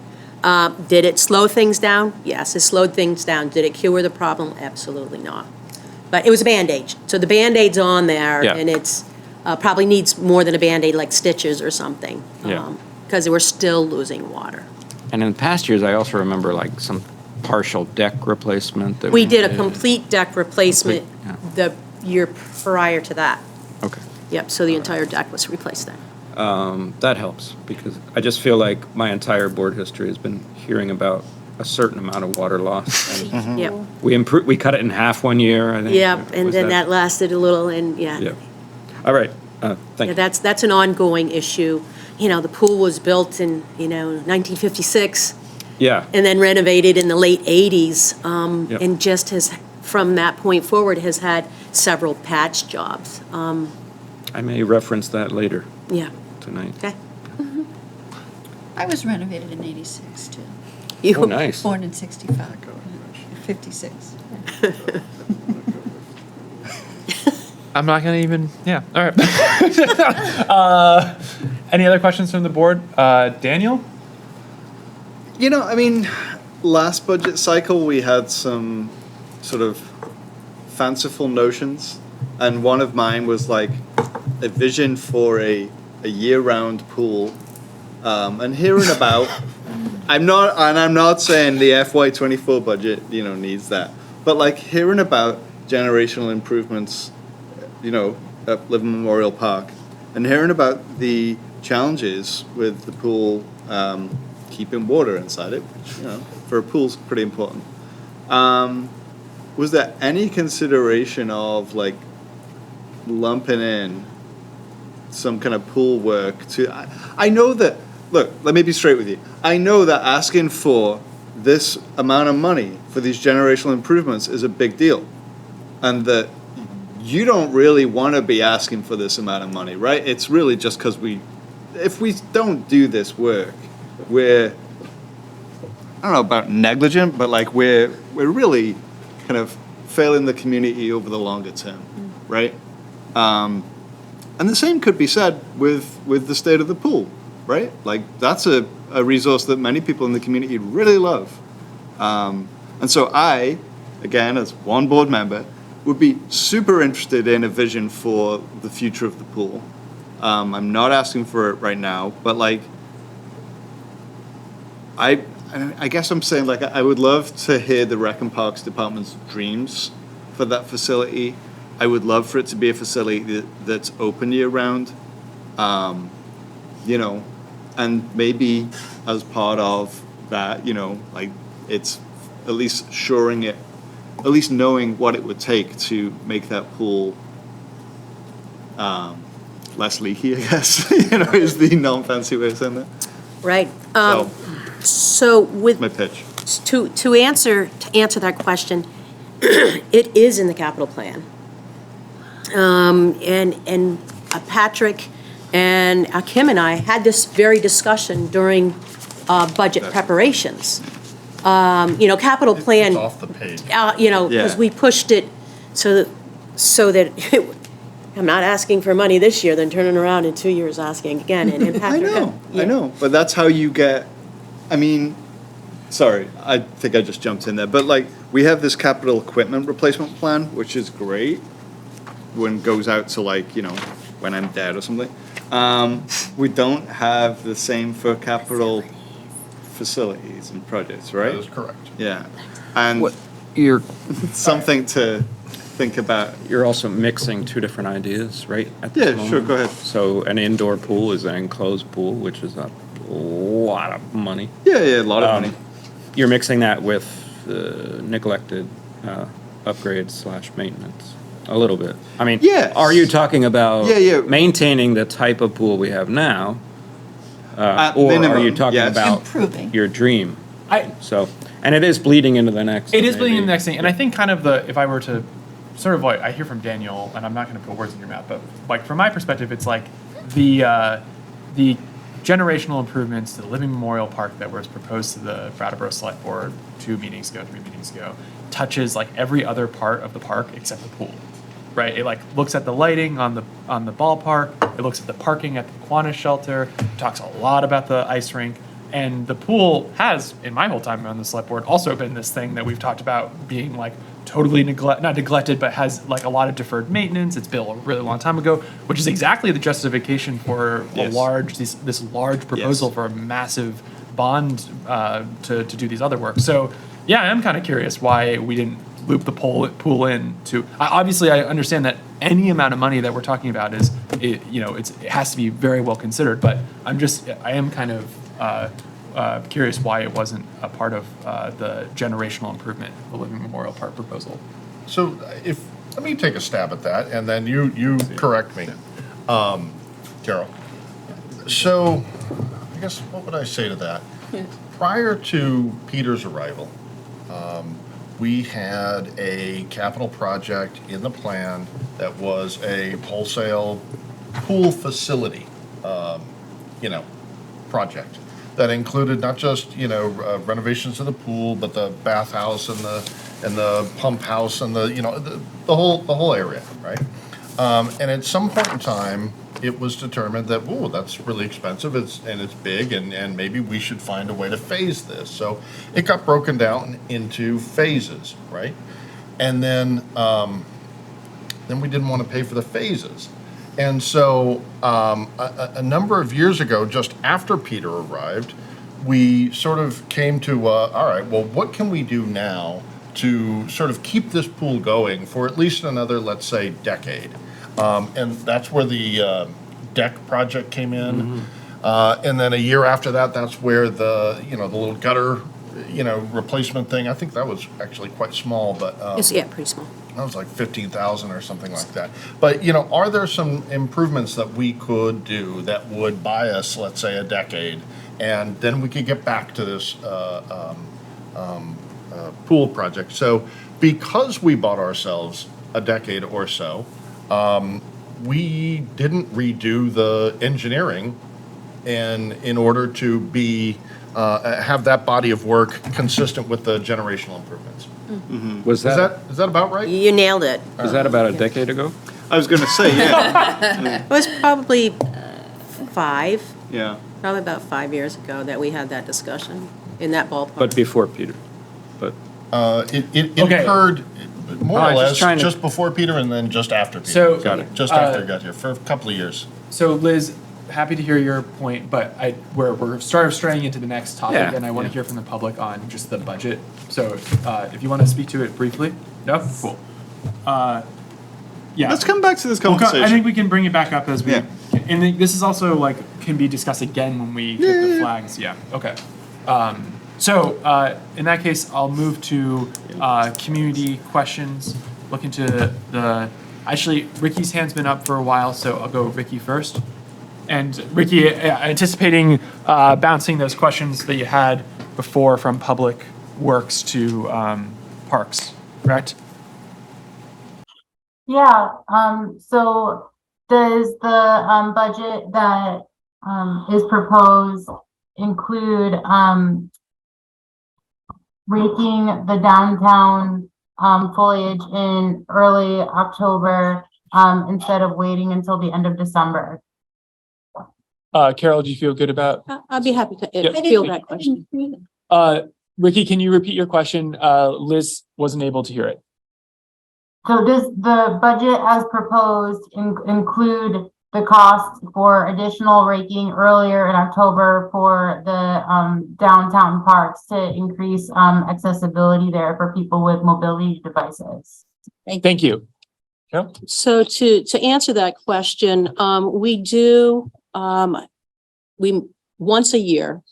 Did it slow things down? Yes, it slowed things down. Did it cure the problem? Absolutely not. But it was a Band-Aid. So the Band-Aid's on there, Yeah. and it's probably needs more than a Band-Aid, like stitches or something. Yeah. Because we're still losing water. And in past years, I also remember, like, some partial deck replacement. That We did a complete deck replacement Complete, the year prior to that. Okay. Yep, so the entire deck was replaced then. That helps, because I just feel like my entire board history has been hearing about a certain amount of water loss. And Yep, we cut it in half one year, I think. yep, and Was then that lasted a little, and yeah. Yeah. All right, thank Yeah, you. that's an ongoing issue. The pool was built in, 1956, Yeah, and then renovated in the late 80s, Yep. and just has, from that point forward, has had several patch jobs. I may reference that later Yeah, tonight. okay. I was renovated in 86, too. Oh, nice. Born in 65. 56. I'm not gonna even, yeah, all right. Any other questions from the board? Daniel? Last budget cycle, we had some sort of fanciful notions, and one of mine was like a vision for a year-round pool. And hearing about, I'm not saying the FY24 budget, needs that, but like hearing about generational improvements, at Living Memorial Park, and hearing about the challenges with the pool keeping water inside it, which, for a pool's pretty important. Was there any consideration of like lumping in some kind of pool work to? I know that look, let me be straight with you. I know that asking for this amount of money for these generational improvements is a big deal. And that you don't really want to be asking for this amount of money, right? It's really just because if we don't do this work, we're, I don't know about negligent, but like we're really kind of failing the community over the longer term, right? And the same could be said with the state of the pool, right? Like that's a resource that many people in the community really love. And so I, again, as one board member, would be super interested in a vision for the future of the pool. I'm not asking for it right now, but like, I guess I'm saying like I would love to hear the Rec and Parks Department's dreams for that facility. I would love for it to be a facility that's open year round, you know, and maybe as part of that, you know, like it's at least shoring it, at least knowing what it would take to make that pool less leaky, I guess, you know, is the non-fancy way of saying that. Right. So with My pitch. to answer that question, it is in the capital plan. And Patrick and Kim and I had this very discussion during budget preparations. You know, capital plan. It's off the page. You know, because we pushed it so that I'm not asking for money this year, then turning around in 2 years asking again. And Patrick, I know, but that's how you get, I mean, sorry, I think I just jumped in there, but like, we have this capital equipment replacement plan, which is great when it goes out to like, you know, when I'm dead or something. We don't have the same for capital facilities and projects, right? That is correct. Yeah, and You're something to think about. You're also mixing two different ideas, right? At Yeah, this moment. sure, go ahead. So an indoor pool is an enclosed pool, which is a lot of money. Yeah, a lot of money. You're mixing that with neglected upgrades / maintenance, a little bit. I mean, Yes. are you talking about Yeah. maintaining the type of pool we have now? At Or are minimum, you talking yes. about Improving. your dream? I, So, and it is bleeding into the next. It is bleeding maybe. into the next thing, and I think kind of if I were to sort of like, I hear from Daniel, and I'm not going to put words in your mouth, but like from my perspective, it's like the generational improvements to the Living Memorial Park that was proposed to the Brattleboro Select Board 3 meetings ago, touches like every other part of the park except the pool, right? It like looks at the lighting on the ballpark, it looks at the parking at the Kiwanis shelter, talks a lot about the ice rink. And the pool has, in my whole time on the select board, also been this thing that we've talked about being like totally not neglected, but has like a lot of deferred maintenance. It's built a really long time ago, which is exactly the justification for Yes. this large proposal for a massive bond to do these other works. So yeah, I am kind of curious why we didn't loop the pool in to. Obviously, I understand that any amount of money that we're talking about it has to be very well considered. But I am kind of curious why it wasn't a part of the generational improvement, the Living Memorial Park proposal. So let me take a stab at that, and then you correct me, Carol. So I guess, what would I say to that? Prior to Peter's arrival, we had a capital project in the plan that was a wholesale pool facility, project that included not just, renovations of the pool, but the bathhouse and the pump house and the whole area, right? And at some point in time, it was determined that, ooh, that's really expensive, it's big, and maybe we should find a way to phase this. So it got broken down into phases, right? And then we didn't want to pay for the phases. And so a number of years ago, just after Peter arrived, we sort of came to, all right, well, what can we do now to sort of keep this pool going for at least another, let's say, decade? And that's where the deck project came in. And then a year after that, that's where the little gutter, replacement thing, I think that was actually quite small, but. Yeah, pretty small. That was like 15,000 or something like that. But, are there some improvements that we could do that would buy us, let's say, a decade and then we could get back to this pool project. So because we bought ourselves a decade or so, we didn't redo the engineering and in order to be have that body of work consistent with the generational improvements. Was Is that about right? You nailed it. Was that about a decade ago? I was going to say, yeah. It was probably 5, Yeah. probably about 5 years ago that we had that discussion in that ballpark. But before Peter. But It Okay. occurred more or just less trying to- just before Peter and then just after Peter. So- Got it. Just after I got here for a couple of years. So Liz, happy to hear your point, but we're straying into the next topic, Yeah, and I want to yeah. hear from the public on just the budget. So if you want to speak to it briefly, no, cool. Yeah, Let's come back to this We'll conversation. I think we can bring it back up as we. Yeah. And this is also like can be discussed again when we get the flags. Yeah. Okay. So in that case, I'll move to community questions. Look into the. Actually, Ricky's hand's been up for a while, so I'll go Ricky first. And Ricky, anticipating bouncing those questions that you had before from Public Works to Parks, correct? Yeah, so does the budget that is proposed include raking the downtown foliage in early October instead of waiting until the end of December? Carol, do you feel good about? I'd be happy to Yep. field that question. Ricky, can you repeat your question? Liz wasn't able to hear it. So does the budget as proposed include the cost for additional raking earlier in October for the downtown parks to increase accessibility there for people with mobility devices? Thank you. Carol? So to answer that question, we do, we, once a year,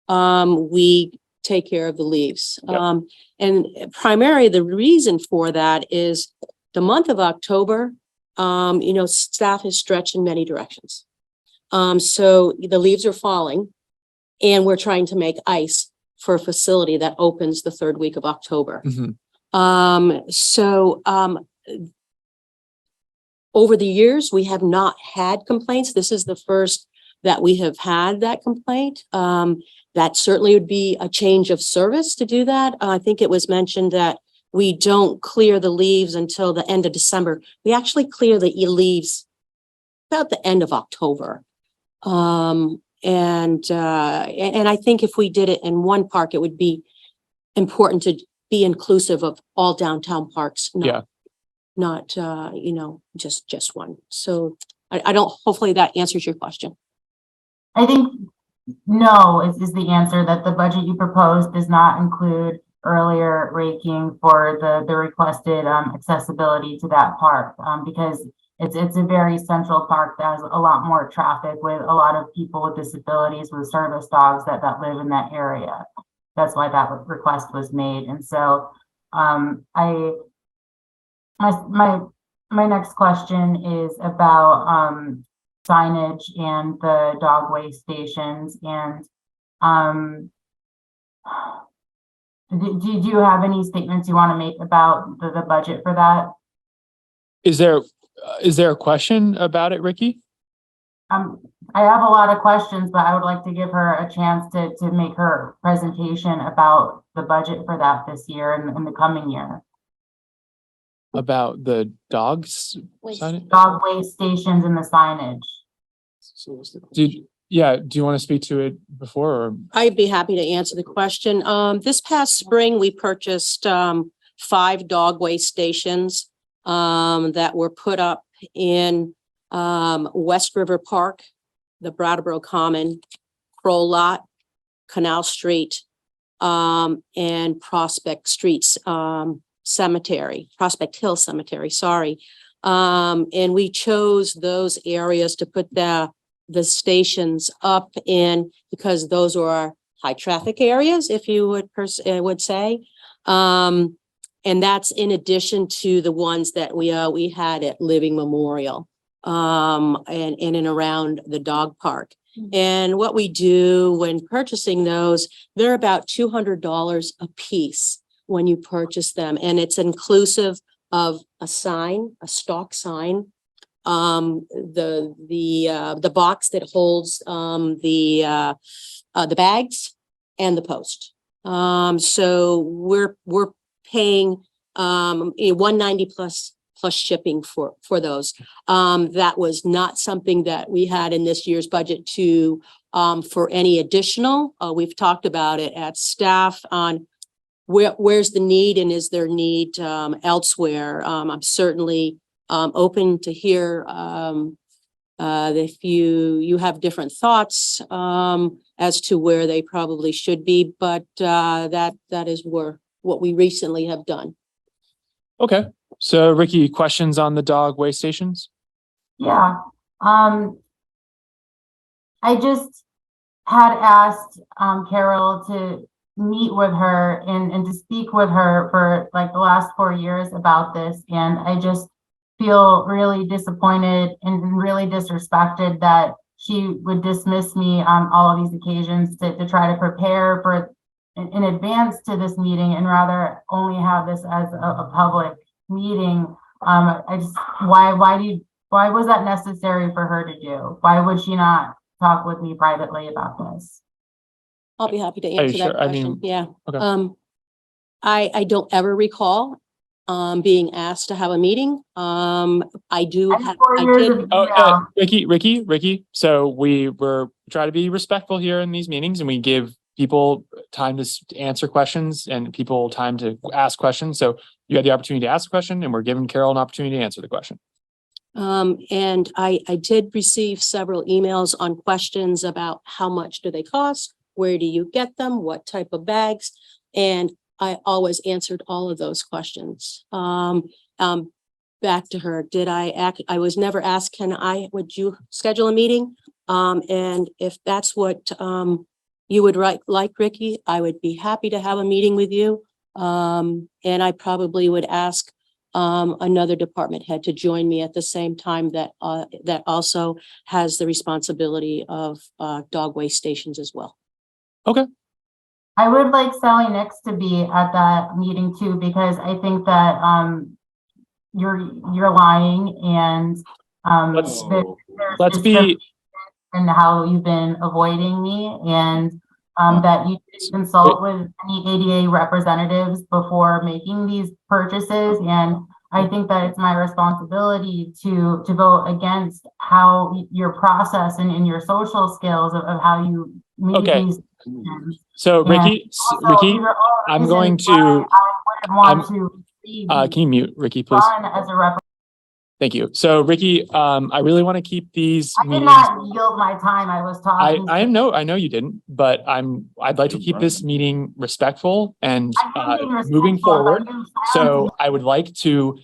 we take care of the leaves. Yep. And primarily the reason for that is the month of October, staff is stretched in many directions. So the leaves are falling and we're trying to make ice for a facility that opens the 3rd week of October. Over the years, we have not had complaints. This is the first that we have had that complaint. That certainly would be a change of service to do that. I think it was mentioned that we don't clear the leaves until the end of December. We actually clear the leaves about the end of October. And I think if we did it in one park, it would be important to be inclusive of all downtown parks, not just one. So I don't, hopefully that answers your question. I think no is the answer, that the budget you proposed does not include earlier raking for the requested accessibility to that park, because it's a very central park that has a lot more traffic with a lot of people with disabilities, with service dogs that live in that area. That's why that request was made. And so my next question is about signage and the dog waste stations. And did you have any statements you want to make about the budget for that? Is there a question about it, Ricky? I have a lot of questions, but I would like to give her a chance to make her presentation about the budget for that this year and in the coming year. About the dogs? Signage? Dog waste stations and the signage. Do you want to speak to it before or? I'd be happy to answer the question. This past spring, we purchased 5 dog waste stations that were put up in West River Park, the Brattleboro Common, Crow Lot, Canal Street, and Prospect Streets Prospect Hill Cemetery, sorry. And we chose those areas to put the stations up in because those are our high traffic areas, if you would say. And that's in addition to the ones that we had at Living Memorial and in and around the dog park. And what we do when purchasing those, they're about $200 a piece when you purchase them. And it's inclusive of a sign, a stock sign, the box that holds the bags and the post. So we're paying $190 plus shipping for those. That was not something that we had in this year's budget to for any additional. We've talked about it at staff on where's the need and is there need elsewhere. I'm certainly open to hear if you have different thoughts as to where they probably should be, but that is what we recently have done. Okay. So Ricky, questions on the dog waste stations? Yeah. I just had asked Carol to meet with her and to speak with her for like the last 4 years about this. And I just feel really disappointed and really disrespected that she would dismiss me on all of these occasions to try to prepare for in advance to this meeting and rather only have this as a public meeting. Why was that necessary for her to do? Why would she not talk with me privately about this? I'll be happy to Are you answer that sure? I question. mean, Yeah. okay. I don't ever recall being asked to have a meeting. I do have, I did. Oh, Ricky. So we were try to be respectful here in these meetings and we give people time to answer questions and people time to ask questions. So you had the opportunity to ask a question and we're giving Carol an opportunity to answer the question. And I did receive several emails on questions about how much do they cost? Where do you get them? What type of bags? And I always answered all of those questions. Back to her, I was never asked, would you schedule a meeting? And if that's what you would like, Ricky, I would be happy to have a meeting with you. And I probably would ask another department head to join me at the same time that also has the responsibility of dog waste stations as well. Okay. I would like Sally Nix to be at that meeting too, because I think that you're lying and let's be and how you've been avoiding me and that you didn't consult with any ADA representatives before making these purchases. And I think that it's my responsibility to go against how your process and your social skills of how you meet these decisions. So Ricky, I'm going to, can you mute Ricky, please? As a Thank you. So Ricky, I really want to keep these I did meetings. not yield my time. I was talking. I know you didn't, but I'd like to keep this meeting respectful and moving forward. So I would like to,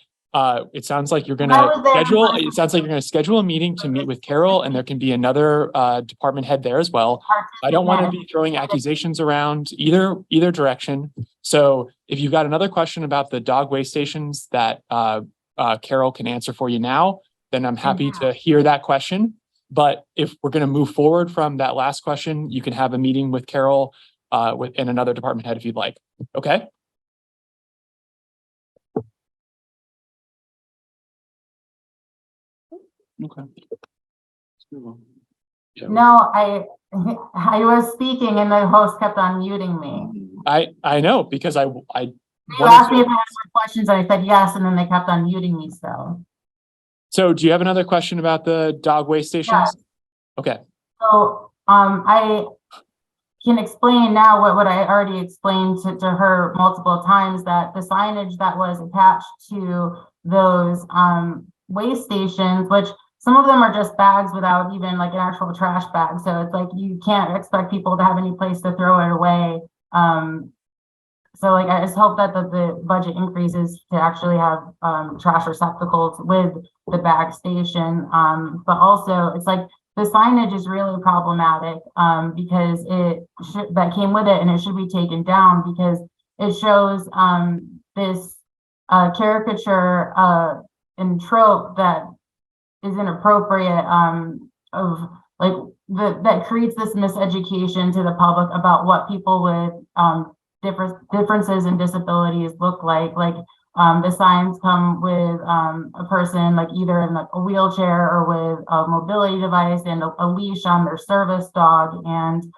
it sounds like you're going to schedule a meeting to meet with Carol and there can be another department head there as well. I don't want to be throwing accusations around either direction. So if you've got another question about the dog waste stations that Carol can answer for you now, then I'm happy to hear that question. But if we're going to move forward from that last question, you can have a meeting with Carol and another department head if you'd like. Okay. Okay. No, I was speaking and the host kept on muting me. I know because I You asked me if I had more questions and I said yes, and then they kept on muting me still. So do you have another question about the dog waste stations? Yes. Okay. So I can explain now what I already explained to her multiple times, that the signage that was attached to those waste stations, which some of them are just bags without even like an actual trash bag. So it's like you can't expect people to have any place to throw it away. So like I just hope that the budget increases to actually have trash receptacles with the bag station. But also it's like the signage is really problematic because that came with it and it should be taken down because it shows this caricature and trope that is inappropriate of like that creates this miseducation to the public about what people with differences in disabilities look like. Like the signs come with a person like either in a wheelchair or with a mobility device and a leash on their service dog. And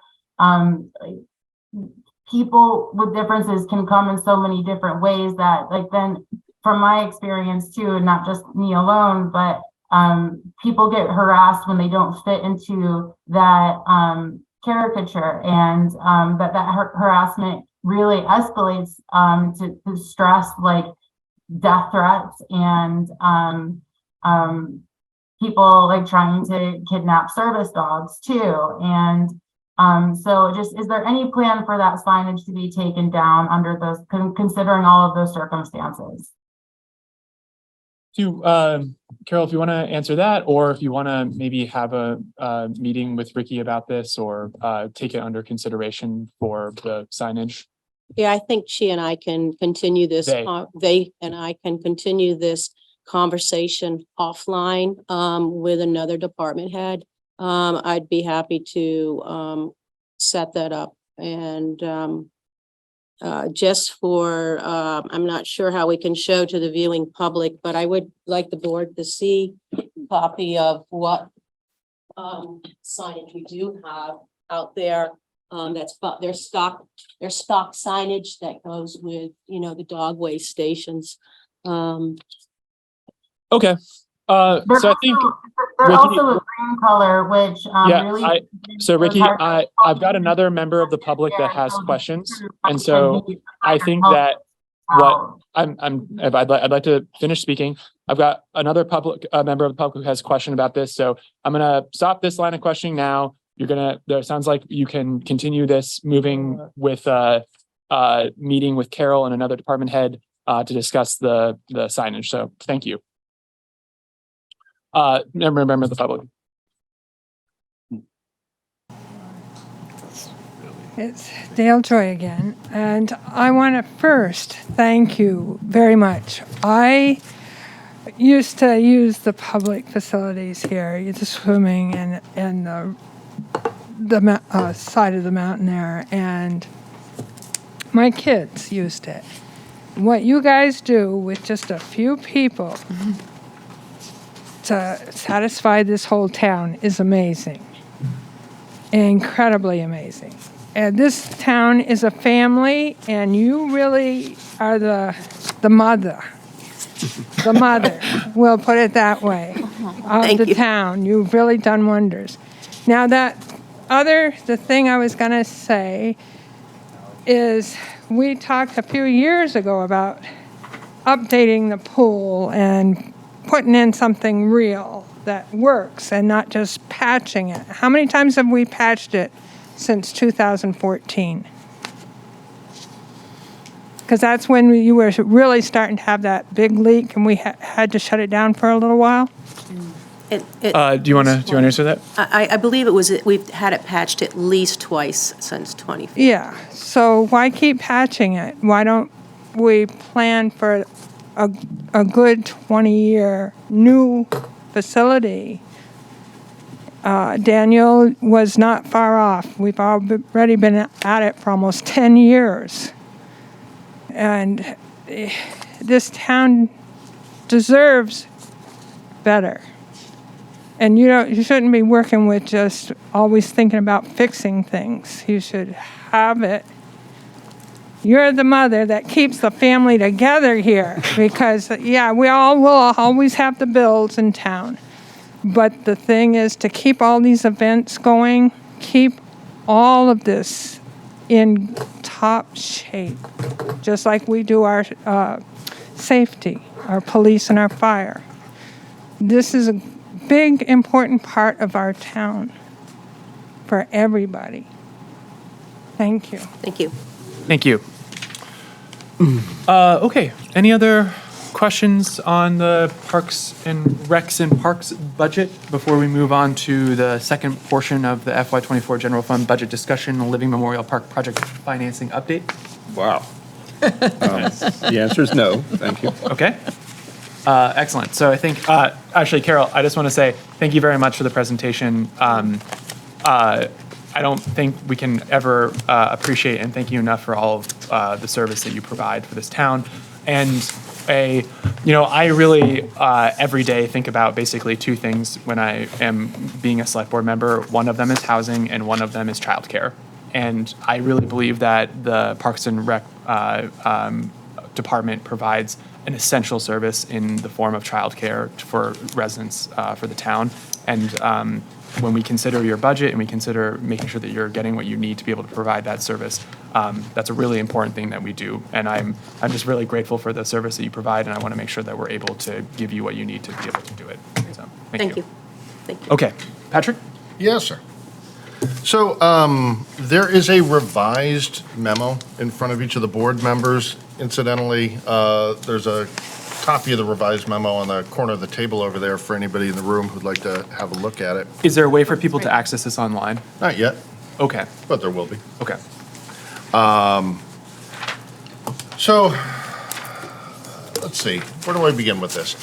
people with differences can come in so many different ways that, like, then from my experience too, and not just me alone, but people get harassed when they don't fit into that caricature, and that harassment really escalates to stress, like death threats and people like trying to kidnap service dogs too. And so just, is there any plan for that signage to be taken down under those, considering all of those circumstances? Carol, if you want to answer that, or if you want to maybe have a meeting with Ricky about this, or take it under consideration for the signage. Yeah, I think she and I can continue this. They and I can continue this conversation offline with another department head. I'd be happy to set that up. And just for, I'm not sure how we can show to the viewing public, but I would like the board to see a copy of what signage we do have out there. That's their stock signage that goes with, the dog waste stations. Okay. So I think they're Ricky, also a green color, which really. So Ricky, I've got another member of the public that has questions, and so I think that what I'd like to finish speaking. I've got another member of the public who has a question about this, so I'm gonna stop this line of questioning now. It sounds like you can continue this moving with meeting with Carol and another department head to discuss the signage. So thank you. Member of the public. It's Dale Joy again, and I want to first thank you very much. I used to use the public facilities here, the swimming and the side of the mountain there, and my kids used it. What you guys do with just a few people to satisfy this whole town is amazing, incredibly amazing. And this town is a family, and you really are the mother. The mother, we'll put it that way, of the town. You've really done wonders. Now the thing I was going to say is we talked a few years ago about updating the pool and putting in something real that works and not just patching it. How many times have we patched it since 2014? Because that's when you were really starting to have that big leak, and we had to shut it down for a little while. Do you want to answer that? I believe we've had it patched at least twice since 2014. Yeah. So why keep patching it? Why don't we plan for a good 20-year new facility? Daniel was not far off. We've already been at it for almost 10 years. And this town deserves better. And you shouldn't be working with just always thinking about fixing things. You should have it. You're the mother that keeps the family together here, because we all will always have the bills in town. But the thing is to keep all these events going, keep all of this in top shape, just like we do our safety, our police and our fire. This is a big, important part of our town for everybody. Thank you. Thank you. Thank you. Okay, any other questions on the Parks and Recs and Parks budget before we move on to the second portion of the FY24 General Fund budget discussion, the Living Memorial Park project financing update? Wow. The answer is no, thank you. Okay. Excellent. So I think, actually, Carol, I just want to say thank you very much for the presentation. I don't think we can ever appreciate and thank you enough for all of the service that you provide for this town. And I really every day think about basically two things when I am being a select board member. One of them is housing, and one of them is childcare. And I really believe that the Parks and Rec department provides an essential service in the form of childcare for residents for the town. And when we consider your budget and we consider making sure that you're getting what you need to be able to provide that service, that's a really important thing that we do. And I'm just really grateful for the service that you provide, and I want to make sure that we're able to give you what you need to be able to do it. So, thank you. Thank you. Okay, Patrick? Yes, sir. So there is a revised memo in front of each of the board members. Incidentally, there's a copy of the revised memo on the corner of the table over there for anybody in the room who'd like to have a look at it. Is there a way for people to access this online? Not yet, Okay, but there will be. okay. So, let's see, where do I begin with this?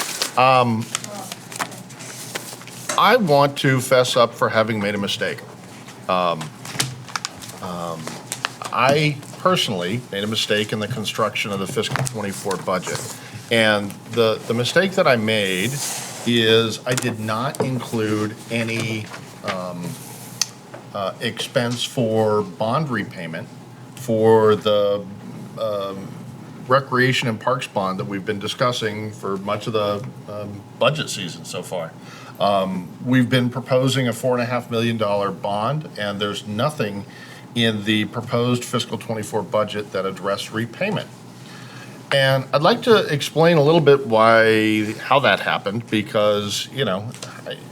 I want to fess up for having made a mistake. I personally made a mistake in the construction of the fiscal '24 budget. And the mistake that I made is I did not include any expense for bond repayment for the Recreation and Parks bond that we've been discussing for much of the budget season so far. We've been proposing a $4.5 million bond, and there's nothing in the proposed fiscal '24 budget that addressed repayment. And I'd like to explain a little bit how that happened, because,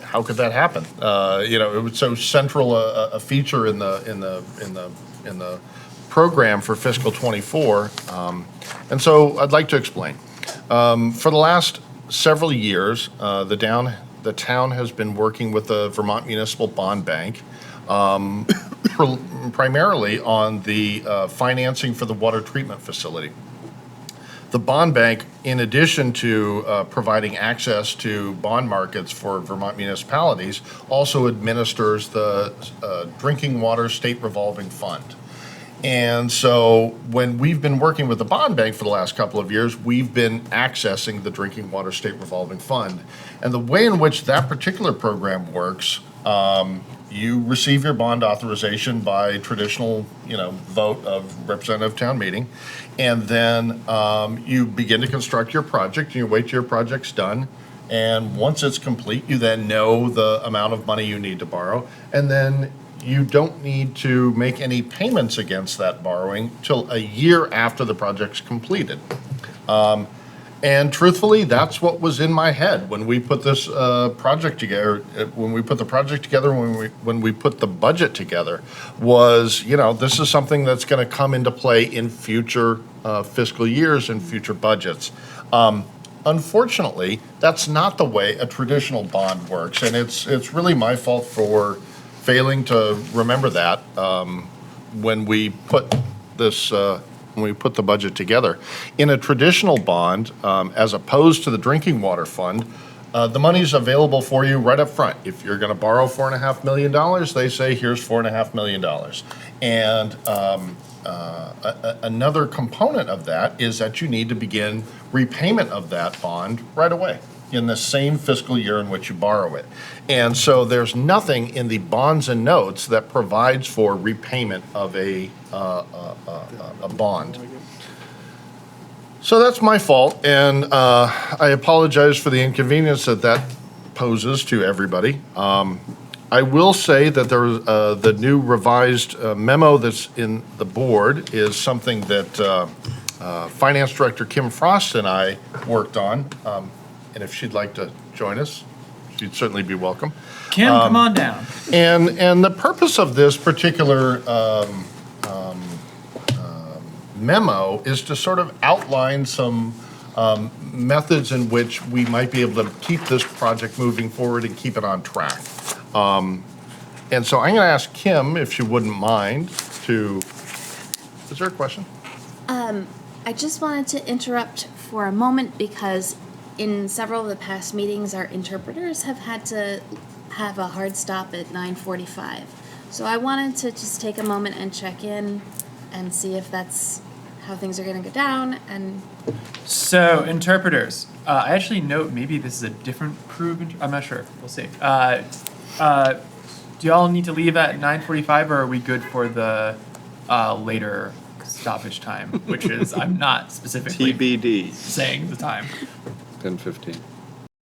how could that happen? It was so central a feature in the program for fiscal '24. And so I'd like to explain. For the last several years, the town has been working with the Vermont Municipal Bond Bank, primarily on the financing for the water treatment facility. The bond bank, in addition to providing access to bond markets for Vermont municipalities, also administers the Drinking Water State Revolving Fund. And so when we've been working with the bond bank for the last couple of years, we've been accessing the Drinking Water State Revolving Fund. And the way in which that particular program works, you receive your bond authorization by traditional, vote of representative town meeting, and then you begin to construct your project, and you wait till your project's done. And once it's complete, you then know the amount of money you need to borrow, and then you don't need to make any payments against that borrowing till a year after the project's completed. And truthfully, that's what was in my head when we put this project together. When we put the project together, when we put the budget together, was this is something that's going to come into play in future fiscal years and future budgets. Unfortunately, that's not the way a traditional bond works, and it's really my fault for failing to remember that when we put this. When we put the budget together. In a traditional bond, as opposed to the drinking water fund, the money's available for you right up front. If you're gonna borrow $4.5 million, they say, here's $4.5 million. And another component of that is that you need to begin repayment of that bond right away in the same fiscal year in which you borrow it. And so there's nothing in the bonds and notes that provides for repayment of a bond. So that's my fault, and I apologize for the inconvenience that poses to everybody. I will say that the new revised memo that's in the board is something that Finance Director Kim Frost and I worked on. And if she'd like to join us, she'd certainly be welcome. Kim, come on down. And the purpose of this particular memo is to sort of outline some methods in which we might be able to keep this project moving forward and keep it on track. And so I'm going to ask Kim, if she wouldn't mind, is there a question? I just wanted to interrupt for a moment because in several of the past meetings, our interpreters have had to have a hard stop at 9:45. So I wanted to just take a moment and check in and see if that's how things are gonna go down and So interpreters, I actually note maybe this is a different I'm not sure. We'll see. Do y'all need to leave at 9:45 or are we good for the later stoppage time, which is I'm not specifically TBD. saying the time. 10:15. Can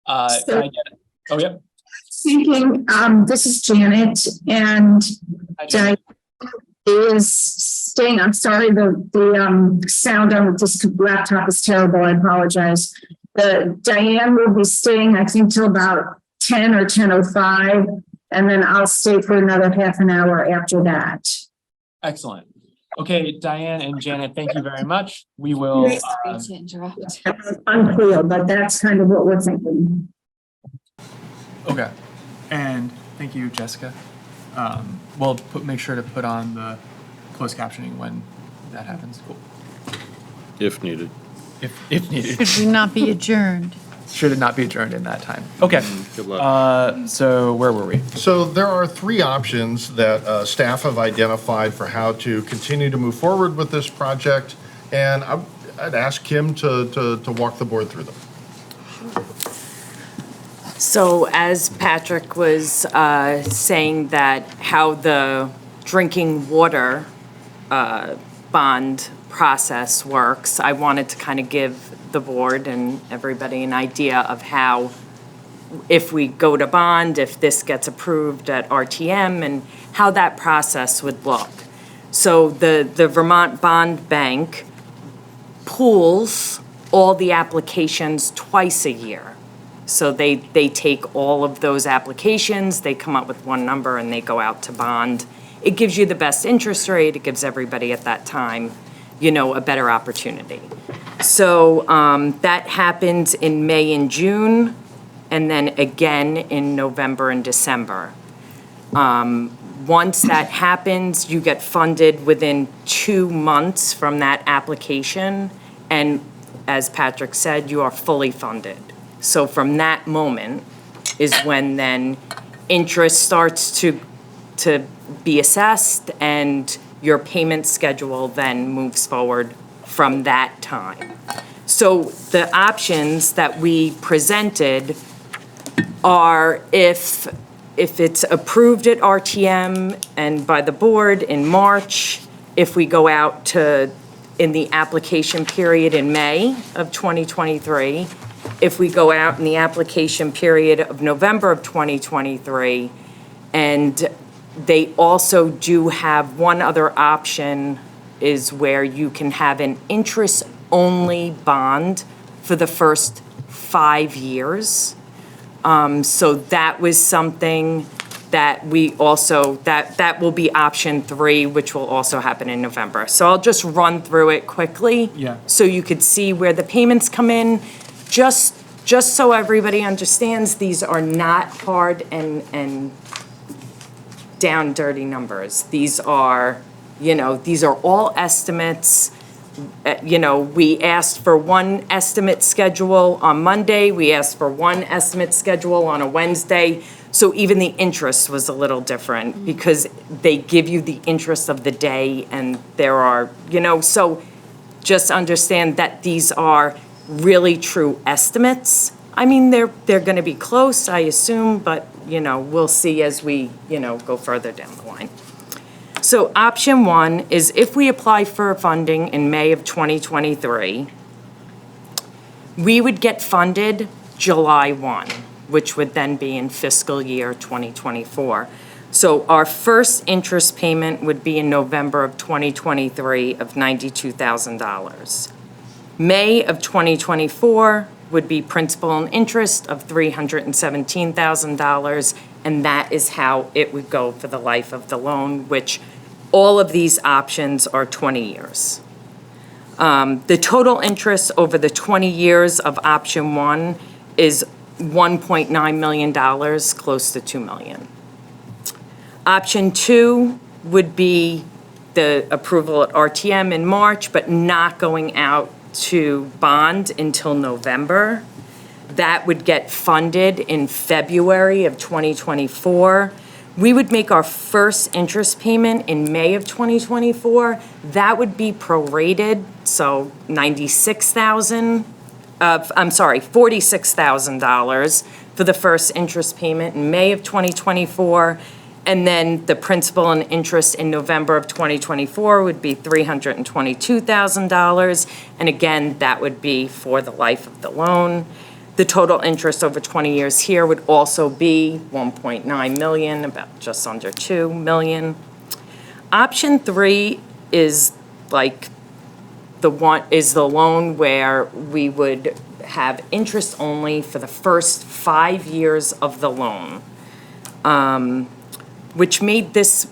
I get it? Oh, yep. Thinking, this is Janet, and Diane is staying. I'm sorry, the sound on this laptop is terrible. I apologize. Diane will be staying, I think, till about 10 or 10:05, and then I'll stay for another half an hour after that. Excellent. Okay, Diane and Janet, thank you very much. We will. sorry to interrupt. Unclear, but that's kind of what we're thinking. Okay, and thank you, Jessica. We'll make sure to put on the closed captioning when that happens. Cool. If needed. If needed. Should we not be adjourned? Should it not be adjourned in that time? Okay. Good luck. So where were we? So there are three options that staff have identified for how to continue to move forward with this project, and I'd ask Kim to walk the board through them. So as Patrick was saying that how the drinking water bond process works, I wanted to kind of give the board and everybody an idea of how, if we go to bond, if this gets approved at RTM, and how that process would look. So the Vermont Bond Bank pools all the applications twice a year. So they take all of those applications, they come up with one number, and they go out to bond. It gives you the best interest rate, it gives everybody at that time, a better opportunity. So that happens in May and June, and then again in November and December. Once that happens, you get funded within 2 months from that application, and as Patrick said, you are fully funded. So from that moment is when then interest starts to be assessed, and your payment schedule then moves forward from that time. So the options that we presented are if it's approved at RTM and by the board in March, if we go out in the application period in May of 2023, if we go out in the application period of November of 2023, and they also do have one other option is where you can have an interest-only bond for the first 5 years. So that was something that we also, that will be option 3, which will also happen in November. So I'll just run through it quickly. Yeah. So you could see where the payments come in. Just so everybody understands, these are not hard and down dirty numbers. These are all estimates. We asked for one estimate schedule on Monday. We asked for one estimate schedule on a Wednesday. So even the interest was a little different because they give you the interest of the day, and there are, so just understand that these are really true estimates. I mean, they're going to be close, I assume, but, we'll see as we, go further down the line. So option 1 is if we apply for funding in May of 2023, we would get funded July 1, which would then be in fiscal year 2024. So our first interest payment would be in November of 2023 of $92,000. May of 2024 would be principal and interest of $317,000, and that is how it would go for the life of the loan, which all of these options are 20 years. The total interest over the 20 years of option 1 is $1.9 million, close to $2 million. Option 2 would be the approval at RTM in March, but not going out to bond until November. That would get funded in February of 2024, We would make our first interest payment in May of 2024. That would be prorated, so $46,000 for the first interest payment in May of 2024. And then the principal and interest in November of 2024 would be $322,000. And again, that would be for the life of the loan. The total interest over 20 years here would also be 1.9 million, about just under 2 million. Option 3 is like the loan where we would have interest only for the first 5 years of the loan, which made this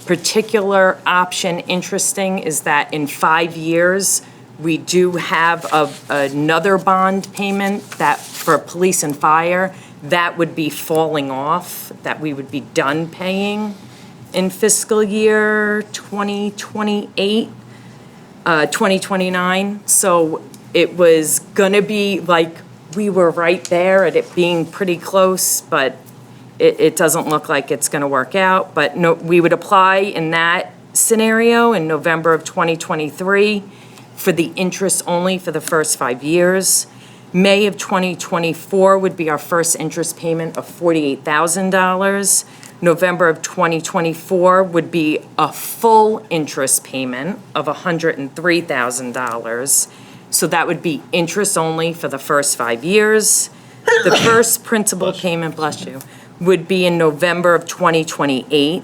particular option interesting is that in 5 years, we do have another bond payment that for police and fire that would be falling off, that we would be done paying in fiscal year 2028, 2029. So it was gonna be like, we were right there at it being pretty close, but it doesn't look like it's gonna work out. But no, we would apply in that scenario in November of 2023 for the interest only for the first 5 years. May of 2024 would be our first interest payment of $48,000. November of 2024 would be a full interest payment of $103,000. So that would be interest only for the first 5 years. The first principal payment, bless you, would be in November of 2028.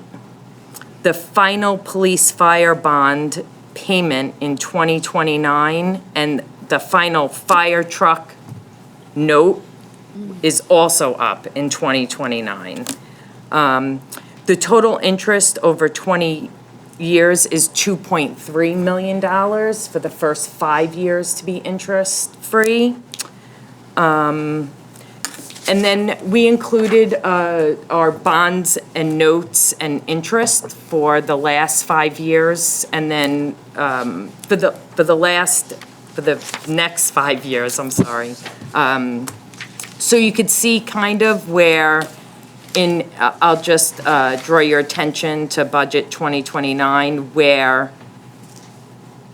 The final police fire bond payment in 2029, and the final fire truck note is also up in 2029. The total interest over 20 years is $2.3 million for the first 5 years to be interest-free. And then we included our bonds and notes and interest for the last 5 years, and then for the next 5 years, I'm sorry. So you could see kind of where I'll just draw your attention to budget 2029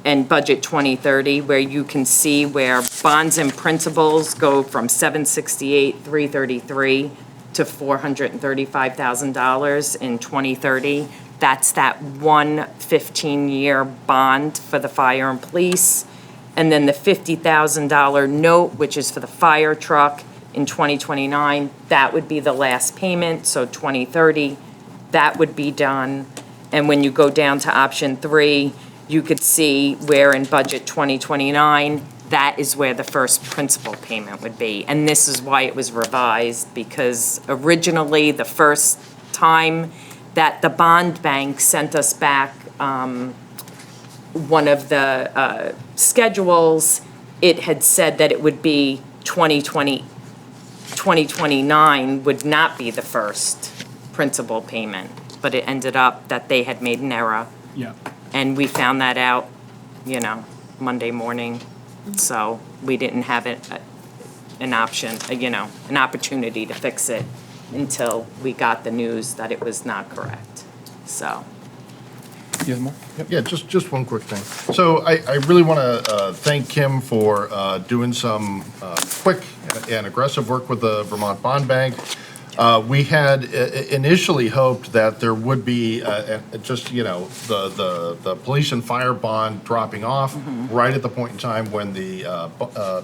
and budget 2030, where you can see where bonds and principals go from $768,333 to $435,000 in 2030. That's that one 15-year bond for the fire and police. And then the $50,000 note, which is for the fire truck in 2029, that would be the last payment. So 2030, that would be done. And when you go down to option 3, you could see where in budget 2029, that is where the first principal payment would be. And this is why it was revised, because originally, the first time that the bond bank sent us back one of the schedules, it had said that it would be 2029 would not be the first principal payment, but it ended up that they had made an error. Yeah. And we found that out, Monday morning. So we didn't have an option, an opportunity to fix it until we got the news that it was not correct. So. You have more? Yeah, just one quick thing. So I really want to thank Kim for doing some quick and aggressive work with the Vermont Bond Bank. We had initially hoped that there would be the police and fire bond dropping off right at the point in time when the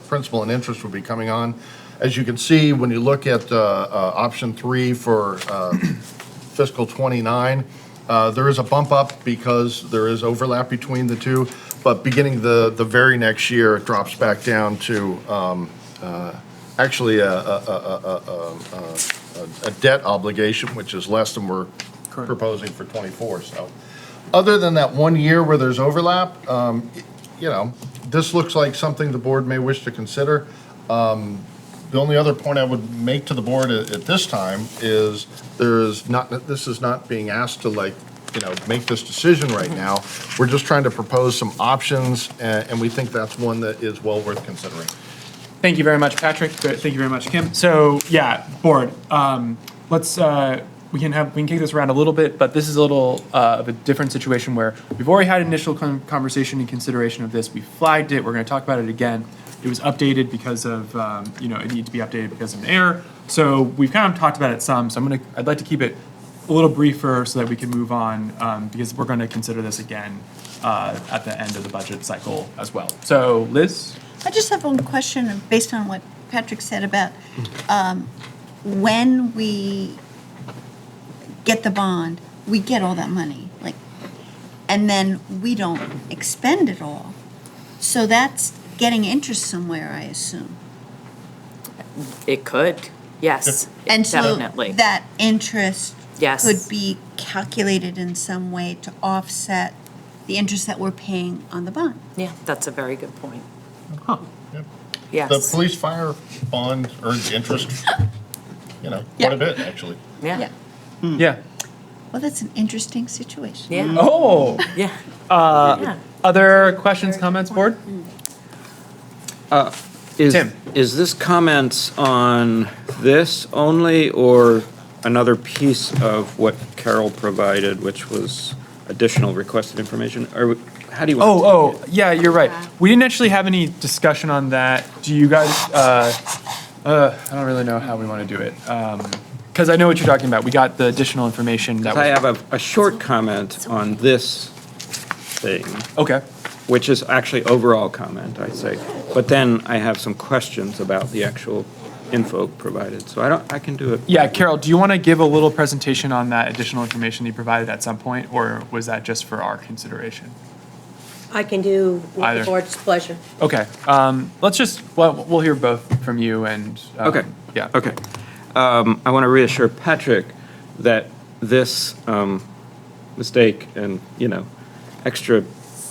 principal and interest would be coming on. As you can see, when you look at option 3 for fiscal 29, there is a bump up because there is overlap between the two, but beginning the very next year, it drops back down to actually a debt obligation, which is less than we're proposing for 24. So other than that 1 year where there's overlap, this looks like something the board may wish to consider. The only other point I would make to the board at this time is this is not being asked to make this decision right now. We're just trying to propose some options, and we think that's one that is well worth considering. Thank you very much, Patrick. Thank you very much, Kim. So, yeah, board, let's we can kick this around a little bit, but this is a little of a different situation where we've already had initial conversation and consideration of this. We flagged it. We're going to talk about it again. It was updated because of it needed to be updated because of an error. So we've kind of talked about it some. So I'd like to keep it a little briefer so that we can move on because we're going to consider this again at the end of the budget cycle as well. So Liz? I just have one question based on what Patrick said about when we get the bond, we get all that money, and then we don't expend it all. So that's getting interest somewhere, I assume. It could, yes, And so definitely. that interest Yes. could be calculated in some way to offset the interest that we're paying on the bond. Yeah, that's a very good point. Huh. Yes. The police fire bond earns interest, quite a bit, actually. Yeah. Yeah. Well, that's an interesting situation. Yeah. Oh. Yeah. Other questions, comments, board? Tim. Is this comments on this only, or another piece of what Carol provided, which was additional requested information? Or how do you want to take it? Yeah, you're right. We didn't actually have any discussion on that. Do you guys, I don't really know how we want to do it. Because I know what you're talking about. We got the additional information that was. I have a short comment on this thing. Okay. Which is actually overall comment, I say. But then I have some questions about the actual info provided. So I can do it. Yeah, Carol, do you want to give a little presentation on that additional information you provided at some point, or was that just for our consideration? I can do with Either. the board's pleasure. Okay, we'll hear both from you and. Okay. Yeah. Okay. I want to reassure Patrick that this mistake and, extra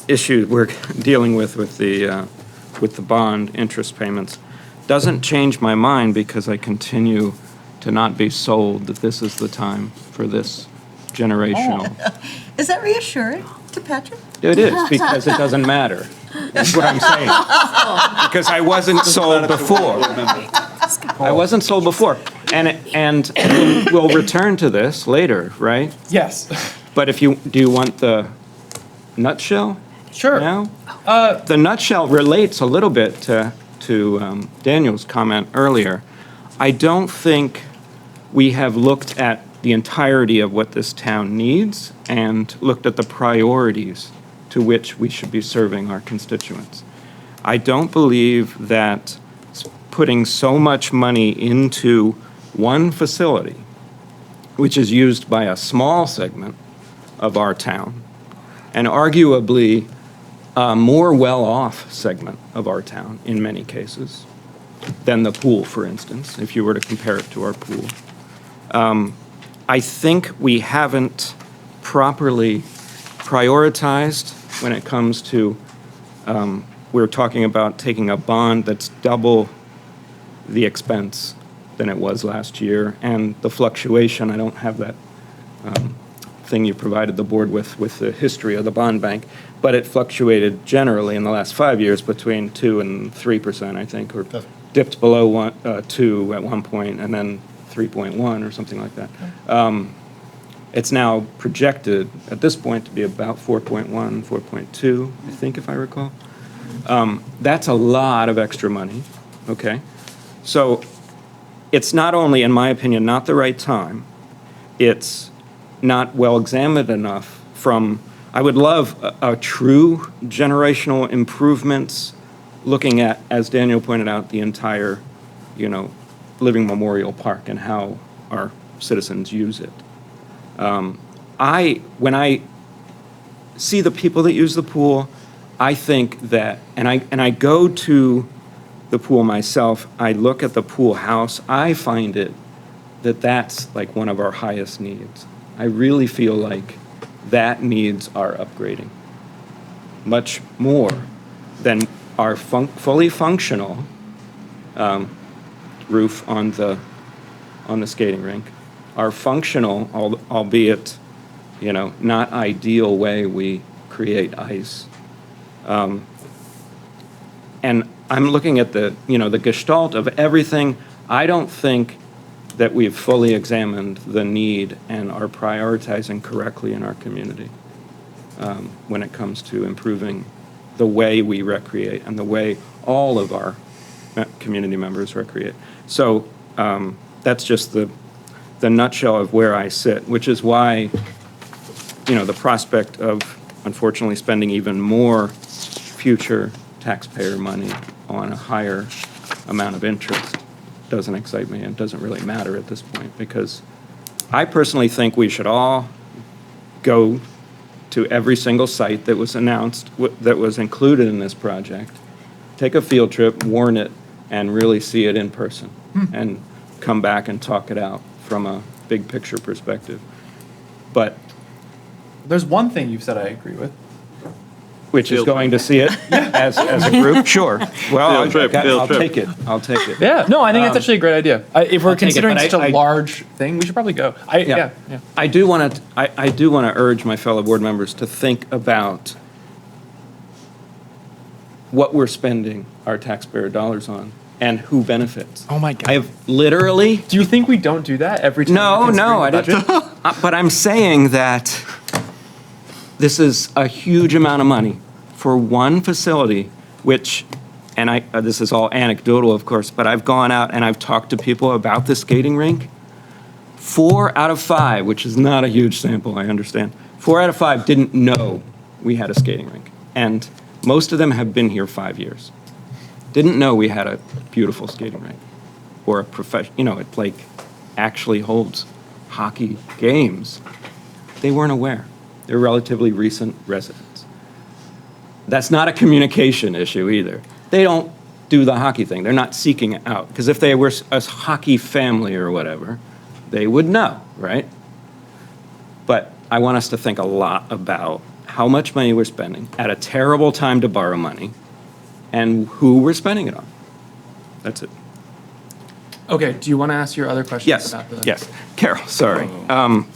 issue we're dealing with the bond interest payments doesn't change my mind, because I continue to not be sold that this is the time for this generational. Is that reassuring to Patrick? It is, because it doesn't matter. That's what I'm saying. Because I wasn't sold before. I wasn't sold before. And we'll return to this later, right? Yes. But do you want the nutshell? Sure. Now? The nutshell relates a little bit to Daniel's comment earlier. I don't think we have looked at the entirety of what this town needs and looked at the priorities to which we should be serving our constituents. I don't believe that putting so much money into one facility, which is used by a small segment of our town, and arguably a more well-off segment of our town in many cases than the pool, for instance, if you were to compare it to our pool. I think we haven't properly prioritized when it comes to, we're talking about taking a bond that's double the expense than it was last year, and the fluctuation, I don't have that thing you provided the board with the history of the bond bank, but it fluctuated generally in the last 5 years between 2 and 3%, I think, or dipped below 2 at one point, and then 3.1 or something like that. It's now projected at this point to be about 4.1, 4.2, I think, if I recall. That's a lot of extra money, okay? So it's not only, in my opinion, not the right time, it's not well examined enough from, I would love a true generational improvements looking at, as Daniel pointed out, the entire, Living Memorial Park and how our citizens use it. When I see the people that use the pool, I think that, and I go to the pool myself, I look at the pool house, I find that's like one of our highest needs. I really feel like that needs our upgrading much more than our fully functional roof on the skating rink. Our functional, albeit, not ideal way we create ice. And I'm looking at the gestalt of everything. I don't think that we've fully examined the need and are prioritizing correctly in our community when it comes to improving the way we recreate and the way all of our community members recreate. So that's just the nutshell of where I sit, which is why, the prospect of unfortunately spending even more future taxpayer money on a higher amount of interest doesn't excite me and doesn't really matter at this point, because I personally think we should all go to every single site that was announced, that was included in this project, take a field trip, warn it, and really see it in person, and come back and talk it out from a big picture perspective. But There's one thing you've said I agree with. which is going to see it as a group? Sure. Well, I'll take it. I'll take it. Yeah, no, I think that's actually a great idea. If we're I'll take it, considering but such a I- large thing, we should probably go. Yeah. I do want to urge my fellow board members to think about what we're spending our taxpayer dollars on and who benefits. Oh my God. I have literally. Do you think we don't do that every time? No, I didn't. But I'm saying that this is a huge amount of money for one facility, which, and this is all anecdotal, of course, but I've gone out and I've talked to people about the skating rink. 4 out of 5, which is not a huge sample, I understand. 4 out of 5 didn't know we had a skating rink. And most of them have been here 5 years. Didn't know we had a beautiful skating rink or a it like actually holds hockey games. They weren't aware. They're relatively recent residents. That's not a communication issue either. They don't do the hockey thing. They're not seeking it out. Because if they were a hockey family or whatever, they would know, right? But I want us to think a lot about how much money we're spending at a terrible time to borrow money and who we're spending it on. That's it. Okay, do you want to ask your other questions? Yes, about the- yes. Carol, sorry.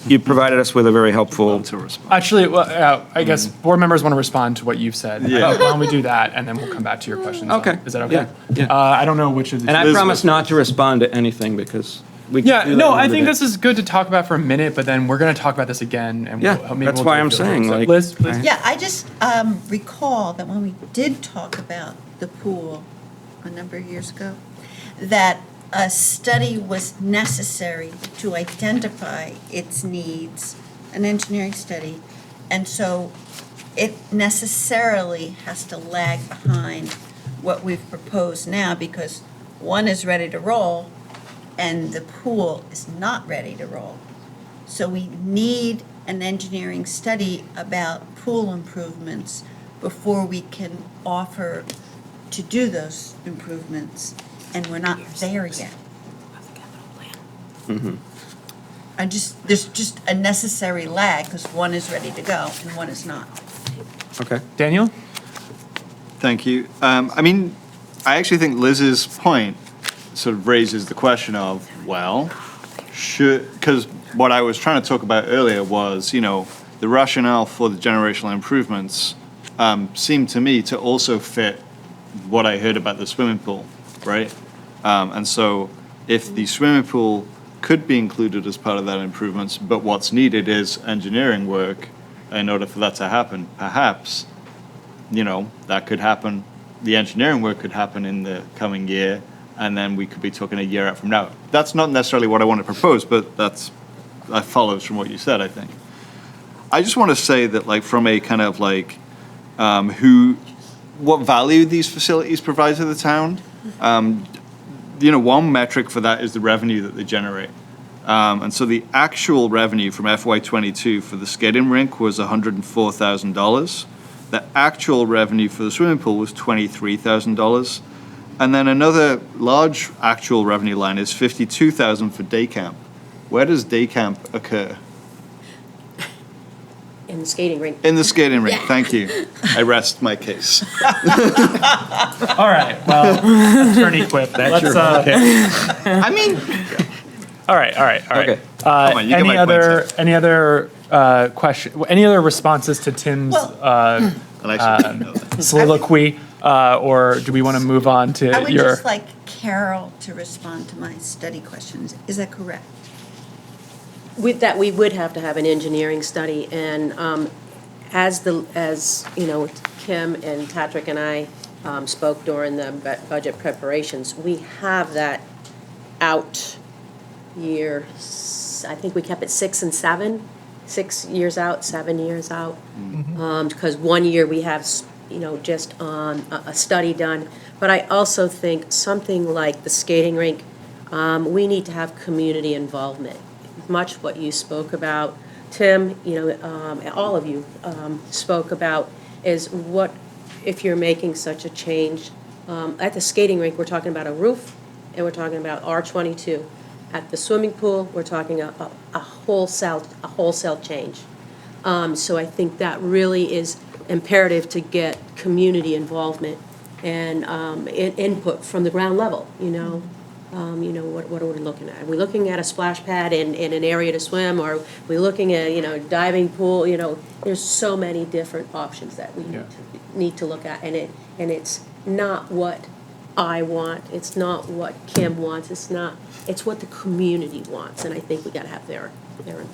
You provided us with a very helpful. Actually, well, I guess board members want to respond to what you've said. Yeah. Why don't we do that, and then we'll come back to your questions. Okay. Is that okay? Yeah. I don't know which of the. And I promise not to respond to anything because we can Yeah, do that no, I another think day. this is good to talk about for a minute, but then we're going to talk about this again. And Yeah, maybe that's we'll why do a I'm field saying, trip. So, like- Liz, please. Yeah, I just recall that when we did talk about the pool a number of years ago, that a study was necessary to identify its needs, an engineering study, and so it necessarily has to lag behind what we've proposed now because one is ready to roll and the pool is not ready to roll. So we need an engineering study about pool improvements before we can offer to do those improvements, and we're not there yet. There's just a necessary lag because one is ready to go and one is not. Okay. Daniel? Thank you. I actually think Liz's point sort of raises the question of, well, because what I was trying to talk about earlier was, the rationale for the generational improvements seemed to me to also fit what I heard about the swimming pool, right? And so if the swimming pool could be included as part of that improvements, but what's needed is engineering work in order for that to happen, perhaps, that could happen, the engineering work could happen in the coming year, and then we could be talking a year out from now. That's not necessarily what I want to propose, but that follows from what you said, I think. I just want to say that, from a kind of what value these facilities provide to the town, one metric for that is the revenue that they generate. And so the actual revenue from FY22 for the skating rink was $104,000. The actual revenue for the swimming pool was $23,000. And then another large actual revenue line is $52,000 for day camp. Where does day camp occur? In the skating rink. In the skating rink, thank you. I rest my case. All right, well, attorney quip. That's your All right. Okay. on, you get my point, sir. Any other question? Any other responses to Tim's And I should know that. soliloquy? Or do we want to move on to I would your? just like Carol to respond to my study questions. Is that correct? With that, we would have to have an engineering study, and as you know, Kim and Patrick and I spoke during the budget preparations, we have that out year, I think we kept it 6 and 7, 6 years out, 7 years out. Because 1 year we have, you know, just a study done. But I also think something like the skating rink, we need to have community involvement. Much what you spoke about, Tim, you know, all of you spoke about is what, if you're making such a change. At the skating rink, we're talking about a roof, and we're talking about R22. At the swimming pool, we're talking a wholesale change. So I think that really is imperative to get community involvement and input from the ground level, you know. You know, what are we looking at? Are we looking at a splash pad in an area to swim, or are we looking at, you know, diving pool? You know, there's so many different options that we need to look at, and it's not what I want, it's not what Kim wants, it's what the community wants, and I think we gotta have their input.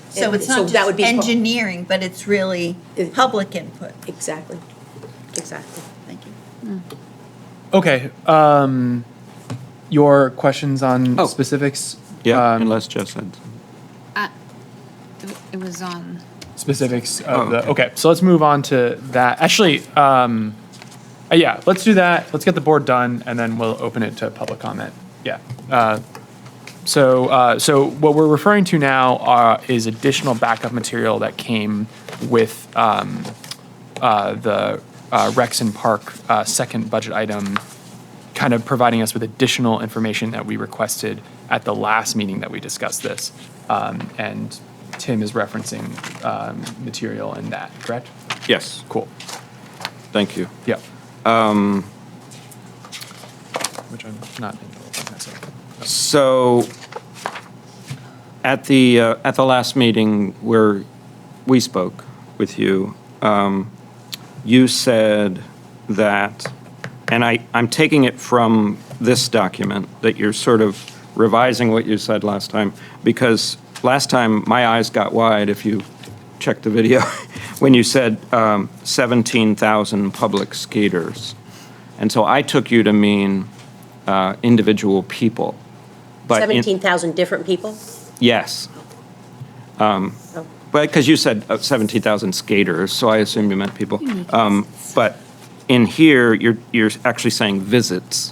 So And it's so not that would just be engineering, but it's really public input. Exactly. Thank you. Okay. Your questions on specifics? Yeah, unless Jess said. It was on. Specifics of the. Okay, so let's move on to that. Actually, yeah, let's do that. Let's get the board done, and then we'll open it to public comment. Yeah. So what we're referring to now is additional backup material that came with the Rexon Park second budget item, kind of providing us with additional information that we requested at the last meeting that we discussed this. And Tim is referencing material in that, correct? Yes. Cool. Thank you. Yeah. Which I'm not in myself. So at the last meeting where we spoke with you, you said that, and I'm taking it from this document, that you're sort of revising what you said last time, because last time my eyes got wide, if you check the video, when you said 17,000 public skaters. And so I took you to mean individual people. But 17,000 different people? Yes. But because you said 17,000 skaters, so I assume you meant people. But in here, you're actually saying visits.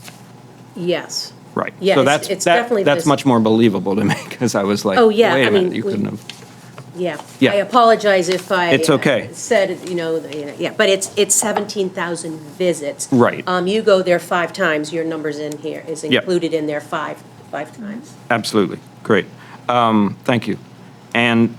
Yes. Right. Yeah, So it's definitely that's visits. much more believable to me, because I was like, Oh, yeah, wait I a minute, mean, you couldn't have. Yeah. Yeah. I apologize if I. It's okay. Said, you know, yeah, but it's 17,000 visits. Right. You go there 5 times, your number's in here, is Yep. included in there 5 times. Absolutely. Great. Thank you. And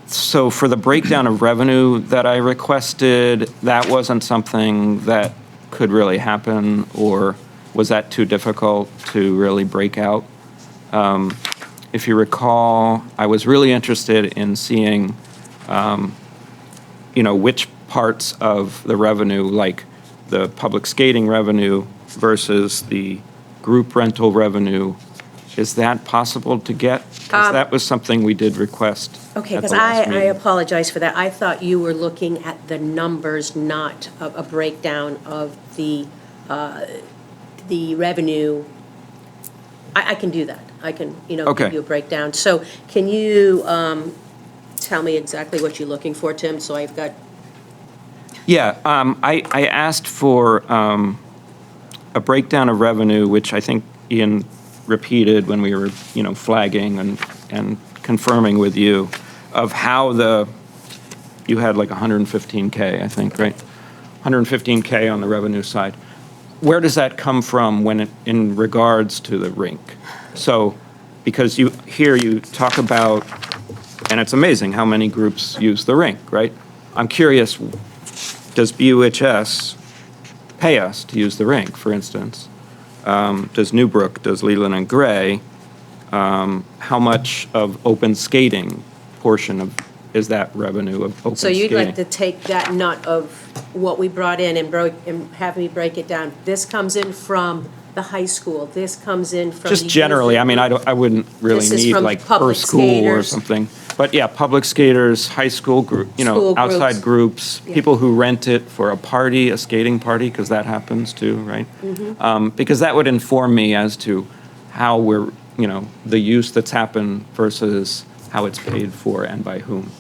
so for the breakdown of revenue that I requested, that wasn't something that could really happen, or was that too difficult to really break out? If you recall, I was really interested in seeing, you know, which parts of the revenue, like the public skating revenue versus the group rental revenue, is that possible to get? 'Cause that was something we did request Okay, at the because last I meeting. apologize for that. I thought you were looking at the numbers, not a breakdown of the revenue. I can do that. I can, you know, Okay. give you a breakdown. So can you tell me exactly what you're looking for, Tim, so I've got. Yeah, I asked for a breakdown of revenue, which I think Ian repeated when we were, you know, flagging and confirming with you, of how you had like 115K, I think, right? 115K on the revenue side. Where does that come from in regards to the rink? So, because you talk about, and it's amazing how many groups use the rink, right? I'm curious, does BUHS pay us to use the rink, for instance? Does Newbrook, does Leland and Gray, how much of open skating portion of is that revenue of open So you'd like to skating. take that nut of what we brought in and have me break it down. This comes in from the high school, this comes in from. Just the generally, youth I mean, I wouldn't really This is need from like per public school or skaters. something. But yeah, public skaters, high school group, School outside groups, Yeah. people who rent it for a party, a skating party, because that happens too, right? Mhm. Because that would inform me as to how we're, the use that's happened versus how it's paid for and by whom.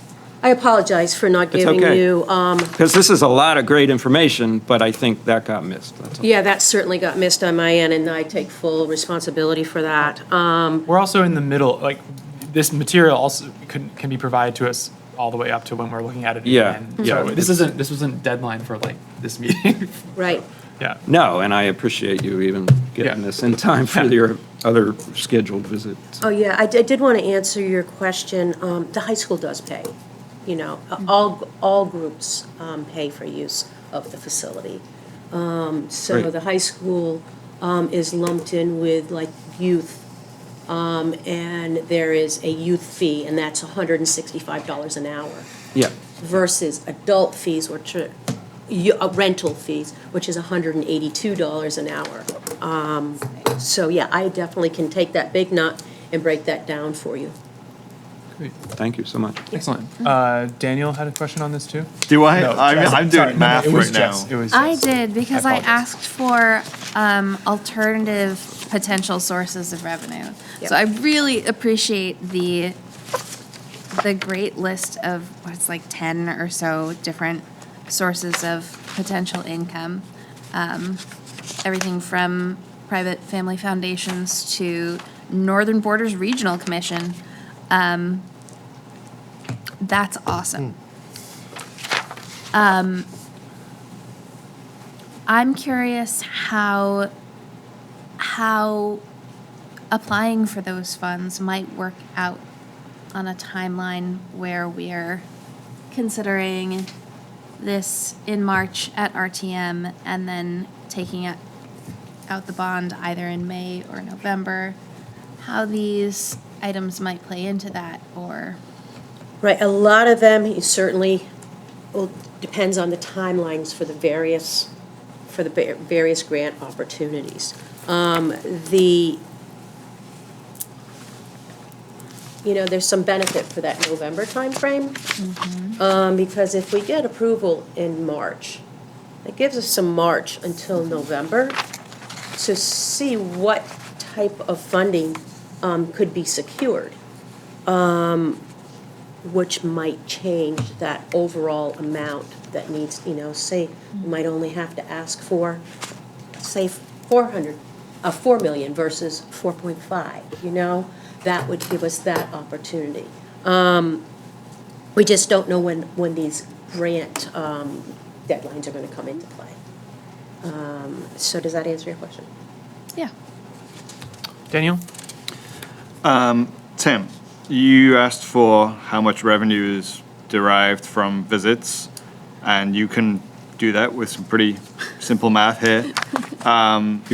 I apologize for not It's giving okay. you, Because this is a lot of great information, but I think that got missed. That's all. yeah, that certainly got missed on my end, and I take full responsibility for that. We're also in the middle, like, this material also can be provided to us all the way up to when we're looking at it Yeah, again. yeah. So this wasn't deadline for like this meeting. Right. Yeah. No, and I appreciate you even getting this in time for your other scheduled visits. Oh, yeah, I did want to answer your question. The high school does pay, all groups pay for use of the facility. So Great. the high school is lumped in with like youth, and there is a youth fee, and that's $165 an hour Yeah. versus adult fees, which are rental fees, which is $182 an hour. So yeah, I definitely can take that big nut and break that down for you. Great. Thank you so much. Excellent. Daniel had a question on this too? Do I? No, I'm Jess. doing math it was right Jess. now. It was I Jess. did, because I apologize. asked for alternative potential sources of revenue. So I really appreciate the great list of, what's like 10 or so different sources of potential income. Everything from private family foundations to Northern Borders Regional Commission. That's awesome. I'm curious how applying for those funds might work out on a timeline where we're considering this in March at RTM and then taking out the bond either in May or November, how these items might play into that, or Right, a lot of them, you certainly, well, depends on the timelines for the various grant opportunities. There's some benefit for that November timeframe. Because if we get approval in March, it gives us some March until November to see what type of funding could be secured, which might change that overall amount that needs, say, we might only have to ask for, say, 4 million versus 4.5, that would give us that opportunity. We just don't know when these grant deadlines are going to come into play. So does that answer your question? yeah. Daniel? Tim, you asked for how much revenue is derived from visits, and you can do that with some pretty simple math here. You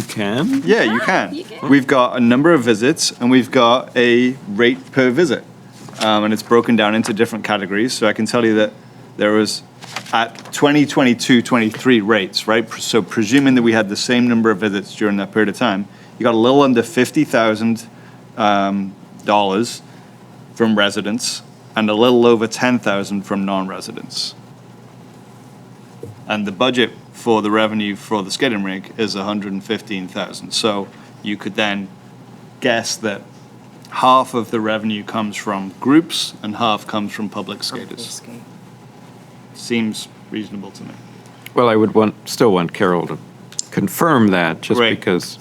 can? Yeah, you can. you can. We've got a number of visits, and we've got a rate per visit. And it's broken down into different categories. So I can tell you that there was at 2022-23 rates, right? So presuming that we had the same number of visits during that period of time, you got a little under $50,000 from residents and a little over $10,000 from non-residents. And the budget for the revenue for the skating rink is $115,000. So you could then guess that half of the revenue comes from groups and half comes from public skaters. Seems reasonable to me. Well, I would still want Carol to confirm that, just Great. because.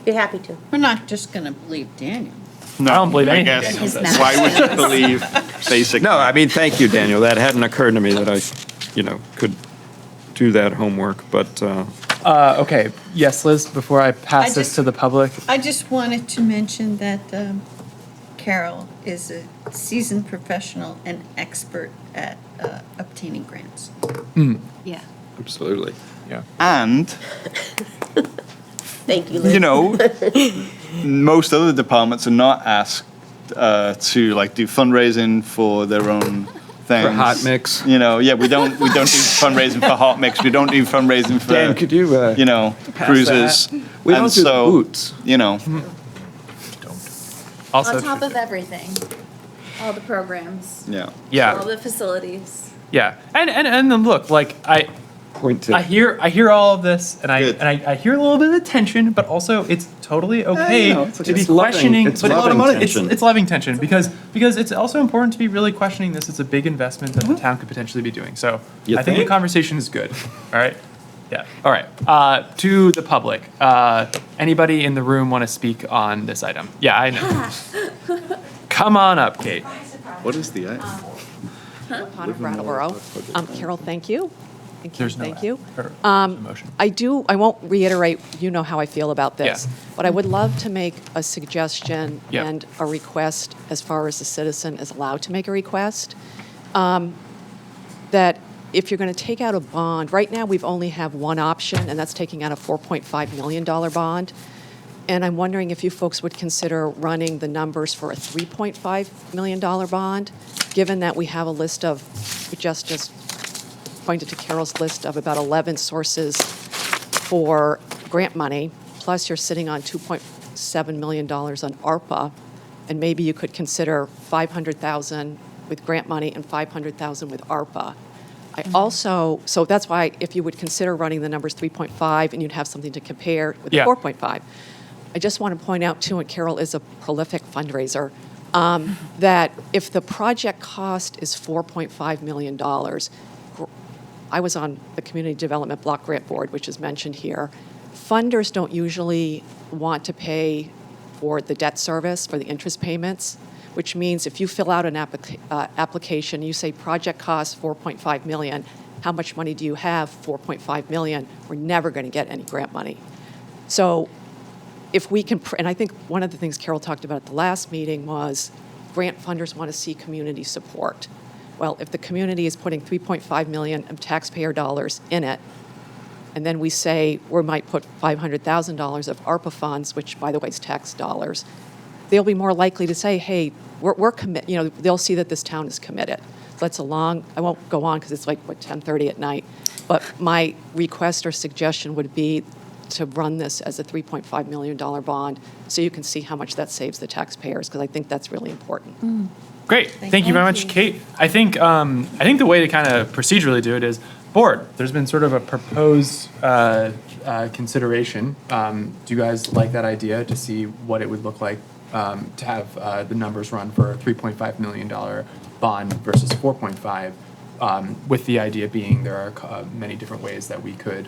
Be happy to. We're not just going to believe Daniel. No, I don't believe I anything guess. Daniel says. Why would you believe basic? No, I mean, thank you, Daniel. That hadn't occurred to me that I, could do that homework, but, Okay. Yes, Liz, before I pass this just- to the public. I just wanted to mention that Carol is a seasoned professional and expert at obtaining grants. Yeah. absolutely. Yeah. And Thank you, Liz. most other departments are not asked to like do fundraising for their own things. For hot mix. You know, yeah, we don't do fundraising for hot mix. We don't do fundraising for Dan, could you, you know, pass cruises. that? We don't do the boots. You know, Also On top of everything, all the programs, yeah. all the facilities. Yeah, and then look, like I hear all of this, and I hear a little bit of the tension, but also it's totally okay to be questioning. It's but loving tension. It's loving tension because it's also important to be really questioning this. It's a big investment that the town could potentially be doing. So You I think the think? conversation is good. All right. Yeah. All right. To the public, anybody in the room want to speak on this item? Yeah, I know. Come on up, Kate. What is the Upon Brattleboro. Carol, thank you. And Kim, There's no thank you. motion. I won't reiterate, you know how I feel about this, Yeah. but I would love to make a suggestion Yeah. and a request as far as the citizen is allowed to make a request. That if you're going to take out a bond, right now we've only have one option, and that's taking out a $4.5 million bond. And I'm wondering if you folks would consider running the numbers for a $3.5 million bond, given that we have a list of, we just pointed to Carol's list of about 11 sources for grant money, plus you're sitting on $2.7 million on ARPA, and maybe you could consider $500,000 with grant money and $500,000 with ARPA. So that's why if you would consider running the numbers 3.5 and you'd have something to compare with Yeah. 4.5. I just want to point out too, and Carol is a prolific fundraiser, that if the project cost is $4.5 million, I was on the Community Development Block Grant Board, which is mentioned here. Funders don't usually want to pay for the debt service, for the interest payments, which means if you fill out an application, you say project costs $4.5 million, how much money do you have? $4.5 million. We're never going to get any grant money. So if we can, and I think one of the things Carol talked about at the last meeting was grant funders want to see community support. Well, if the community is putting $3.5 million of taxpayer dollars in it, and then we say we might put $500,000 of ARPA funds, which by the way is tax dollars, they'll be more likely to say, hey, we're committed, you know, they'll see that this town is committed. So that's I won't go on because it's like, 10:30 at night. But my request or suggestion would be to run this as a $3.5 million bond so you can see how much that saves the taxpayers, because I think that's really important. Great. Thank you very much, Kate. I think the way to kind of procedurally do it is, board, there's been sort of a proposed consideration. Do you guys like that idea to see what it would look like to have the numbers run for a $3.5 million bond versus 4.5, with the idea being there are many different ways that we could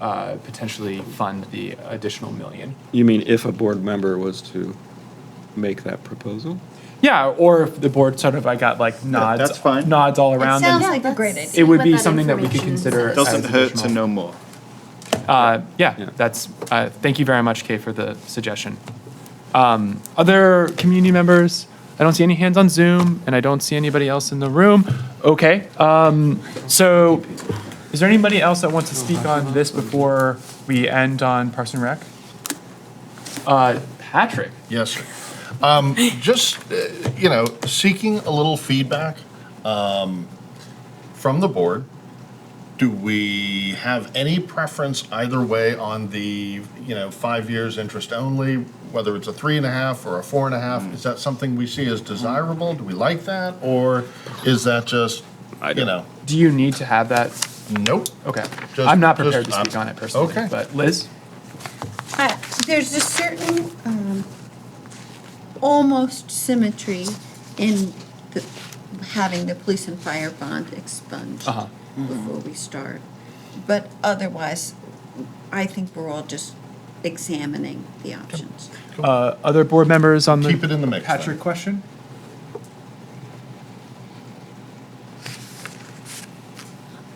potentially fund the additional million. You mean if a board member was to make that proposal? Yeah, or if the board sort of, I got like nods, that's fine. nods all around. Sounds then like a great idea. it would What be that something that we could information consider. says. Doesn't as hurt to additional. know more. Yeah, that's, thank you very much, Kay, for the suggestion. Other community members? I don't see any hands on Zoom, and I don't see anybody else in the room. Okay, so is there anybody else that wants to speak on this before we end on Parks and Rec? Patrick? Yes, sir. Just, seeking a little feedback from the board. Do we have any preference either way on the, 5 years interest only, whether it's a 3.5 or a 4.5? Is that something we see as desirable? Do we like that? Or is that just, Do you need to have that? Nope. Okay. Just- I'm not prepared just- to speak on it personally, okay. but Liz? There's a certain almost symmetry in having the police and fire bond expunged before we start. But otherwise, I think we're all just examining the options. Other board members on the Keep it in the mix, Patrick then. question?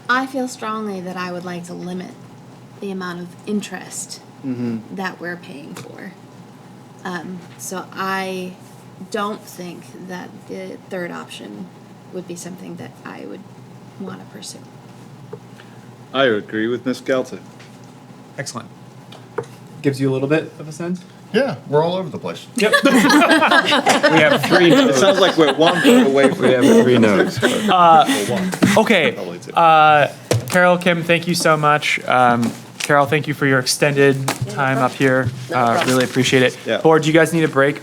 I feel strongly that I would like to limit the amount of interest that we're paying for. So I don't think that the third option would be something that I would want to pursue. I agree with Ms. Gelter. Excellent. Gives you a little bit of a sense? Yeah, we're all over the place. Yep. We have 3 It no's. sounds like we're one vote away from. We have 3 no's. Okay. Carol, Kim, thank you so much. Carol, thank you for your extended time up here. Really appreciate it. Yeah. Board, do you guys need a break? Or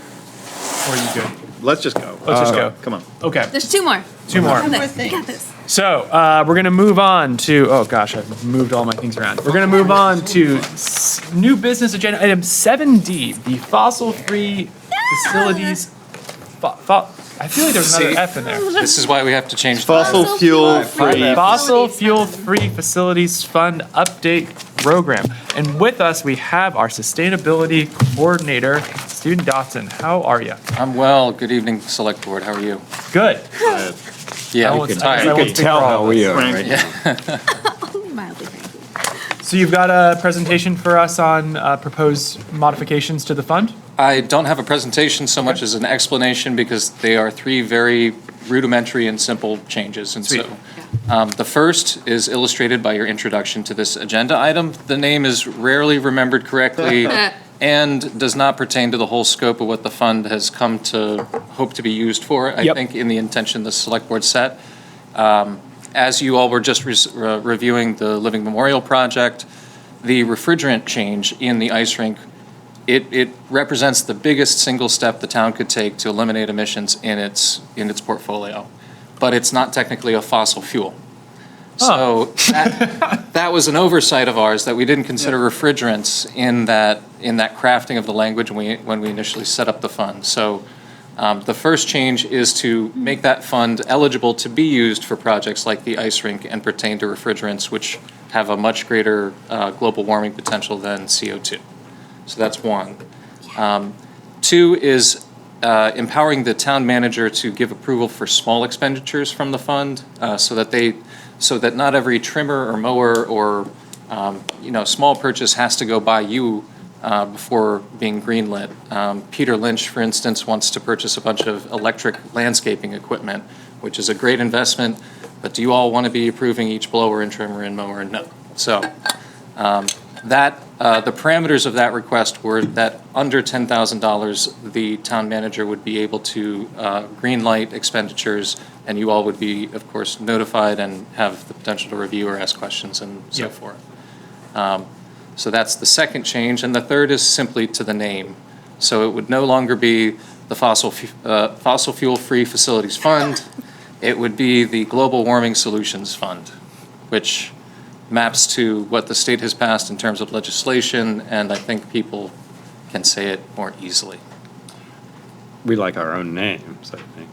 are you good? Let's just go. Let's just go. Come on. Okay. There's 2 more. 2 more. One more We thing. got this. So we're going to move on to, oh gosh, I've moved all my things around. We're going to move on to new business agenda item 7D, the fossil-free facilities. I feel like there's another F in there. This is why we have to change. Fossil fuel free. Fossil fuel-free facilities fund update program. And with us, we have our sustainability coordinator, Steven Dotson. How are you? I'm well. Good evening, Select Board. How are you? Good. Yeah, I we won't- can I You won't can speak tell for all how of we us. are right now. Mildly cranky. So you've got a presentation for us on proposed modifications to the fund? I don't have a presentation so much as an explanation because they are 3 very rudimentary and simple changes. And Sweet. so the first is illustrated by your introduction to this agenda item. The name is rarely remembered correctly and does not pertain to the whole scope of what the fund has come to hope to be used for, I think, in the intention the Select Board set. As you all were just reviewing the Living Memorial Project, the refrigerant change in the ice rink, it represents the biggest single step the town could take to eliminate emissions in its portfolio. But it's not technically a fossil fuel. So that was an oversight of ours, that we didn't consider refrigerants in that crafting of the language when we initially set up the fund. So the first change is to make that fund eligible to be used for projects like the ice rink and pertain to refrigerants, which have a much greater global warming potential than CO2. So that's 1. 2 is empowering the town manager to give approval for small expenditures from the fund, so that not every trimmer or mower or small purchase has to go by you before being greenlit. Peter Lynch, for instance, wants to purchase a bunch of electric landscaping equipment, which is a great investment, but do you all want to be approving each blower and trimmer and mower? No. So the parameters of that request were that under $10,000, the town manager would be able to green light expenditures, and you all would be, of course, notified and have the potential to review or ask questions and so forth. So that's the second change, and the third is simply to the name. So it would no longer be the Fossil Fuel Free Facilities Fund. It would be the Global Warming Solutions Fund, which maps to what the state has passed in terms of legislation, and I think people can say it more easily. We like our own names, I think.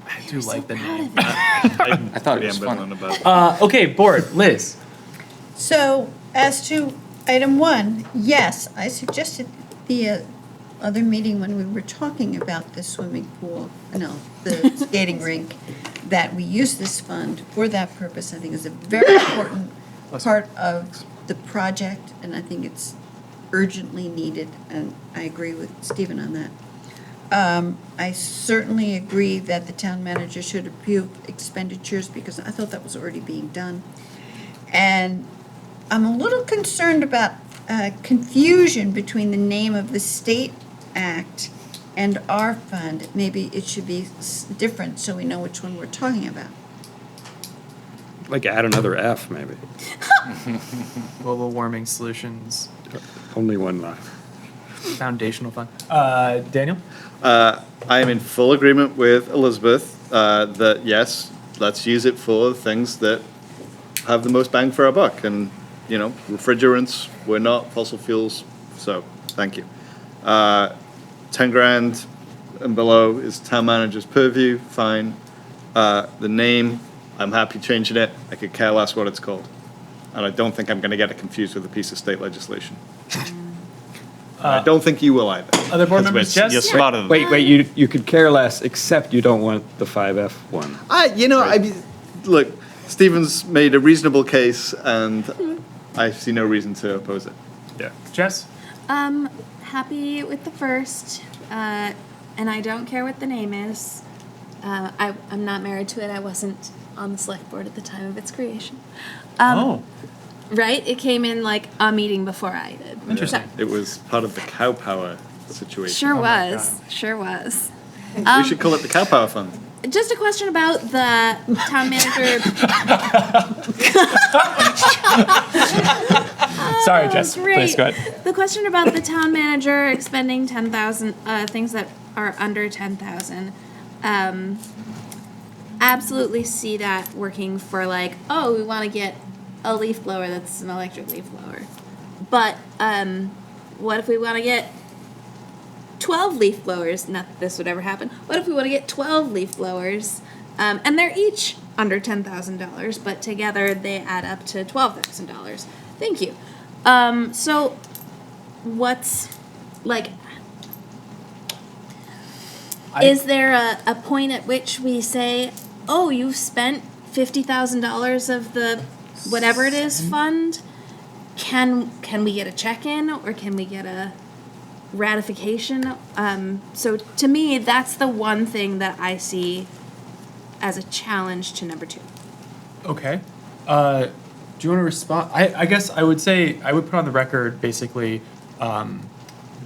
I do like the name. I thought it was fun. Okay, Board, Liz. So as to item 1, yes, I suggested the other meeting when we were talking about the swimming pool, the skating rink, that we use this fund for that purpose. I think is a very important part of the project, and I think it's urgently needed, and I agree with Stephen on that. I certainly agree that the town manager should approve expenditures because I thought that was already being done. And I'm a little concerned about confusion between the name of the state act and our fund. Maybe it should be different so we know which one we're talking about. Like add another F, maybe. Global Warming Solutions Only one left. Foundational Fund. Daniel? I am in full agreement with Elizabeth that yes, let's use it for things that have the most bang for our buck. And, refrigerants, we're not fossil fuels, so thank you. 10 grand and below is town manager's purview, fine. The name, I'm happy changing it. I could care less what it's called. And I don't think I'm going to get it confused with a piece of state legislation. I don't think you will either. Other board members, Jess? You're smarter than that. Wait, you could care less, except you don't want the 5F one. Look, Stephen's made a reasonable case, and I see no reason to oppose it. Yeah. Jess? Happy with the first, and I don't care what the name is. I'm not married to it. I wasn't on the select board at the time of its creation. right? It came in like a meeting before I did. Interesting. It was part of the cow power situation. Sure was. Sure was. We should call it the Cow Power Fund. Just a question about the town manager. Sorry, Jess. Great. Please go ahead. The question about the town manager expending 10,000, things that are under 10,000. Absolutely see that working for like, oh, we want to get a leaf blower that's an electric leaf blower. But what if we want to get 12 leaf blowers? Not that this would ever happen. What if we want to get 12 leaf blowers? And they're each under $10,000, but together they add up to $12,000. Thank you. So what's like, is there a point at which we say, oh, you've spent $50,000 of the whatever it is fund? Can we get a check-in or can we get a ratification? So to me, that's the one thing that I see as a challenge to number 2. Okay. Do you want to respond? I guess I would say, I would put on the record basically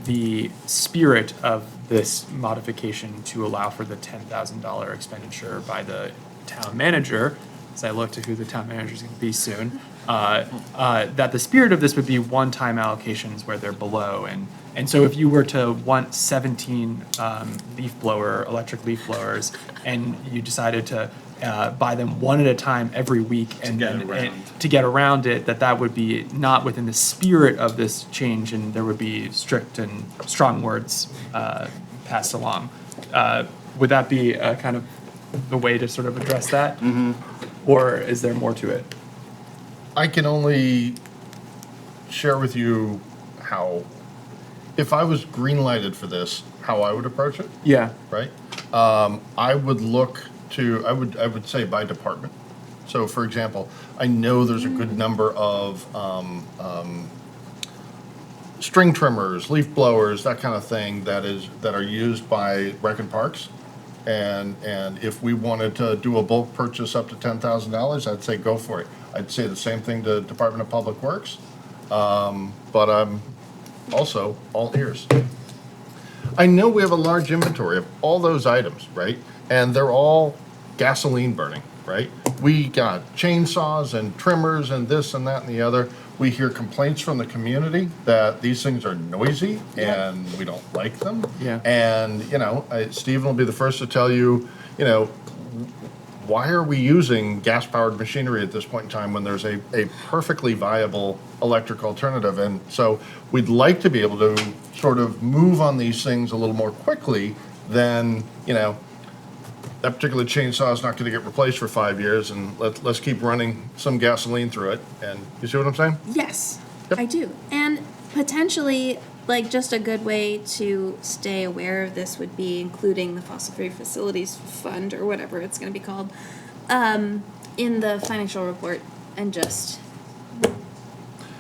the spirit of this modification to allow for the $10,000 expenditure by the town manager, as I look to who the town manager is going to be soon, that the spirit of this would be one-time allocations where they're below. And so if you were to want 17 electric leaf blowers, and you decided to buy them one at a time every week and to get around it, that would be not within the spirit of this change, and there would be strict and strong words passed along. Would that be kind of the way to sort of address that? Mm-hmm. Or is there more to it? I can only share with you how, if I was green-lighted for this, how I would approach it. Yeah. Right? I would look to, I would say by department. So for example, I know there's a good number of string trimmers, leaf blowers, that kind of thing that are used by rec and parks. And if we wanted to do a bulk purchase up to $10,000, I'd say go for it. I'd say the same thing to Department of Public Works, but I'm also all ears. I know we have a large inventory of all those items, right? And they're all gasoline burning, right? We got chainsaws and trimmers and this and that and the other. We hear complaints from the community that these things are noisy and we don't like them. Yeah. And, Stephen will be the first to tell you, why are we using gas-powered machinery at this point in time when there's a perfectly viable electric alternative? And so we'd like to be able to sort of move on these things a little more quickly than, that particular chainsaw is not going to get replaced for 5 years, and let's keep running some gasoline through it. And you see what I'm saying? Yes, Yep. I do. And potentially, like, just a good way to stay aware of this would be including the Fossil Free Facilities Fund, or whatever it's going to be called, in the financial report, and just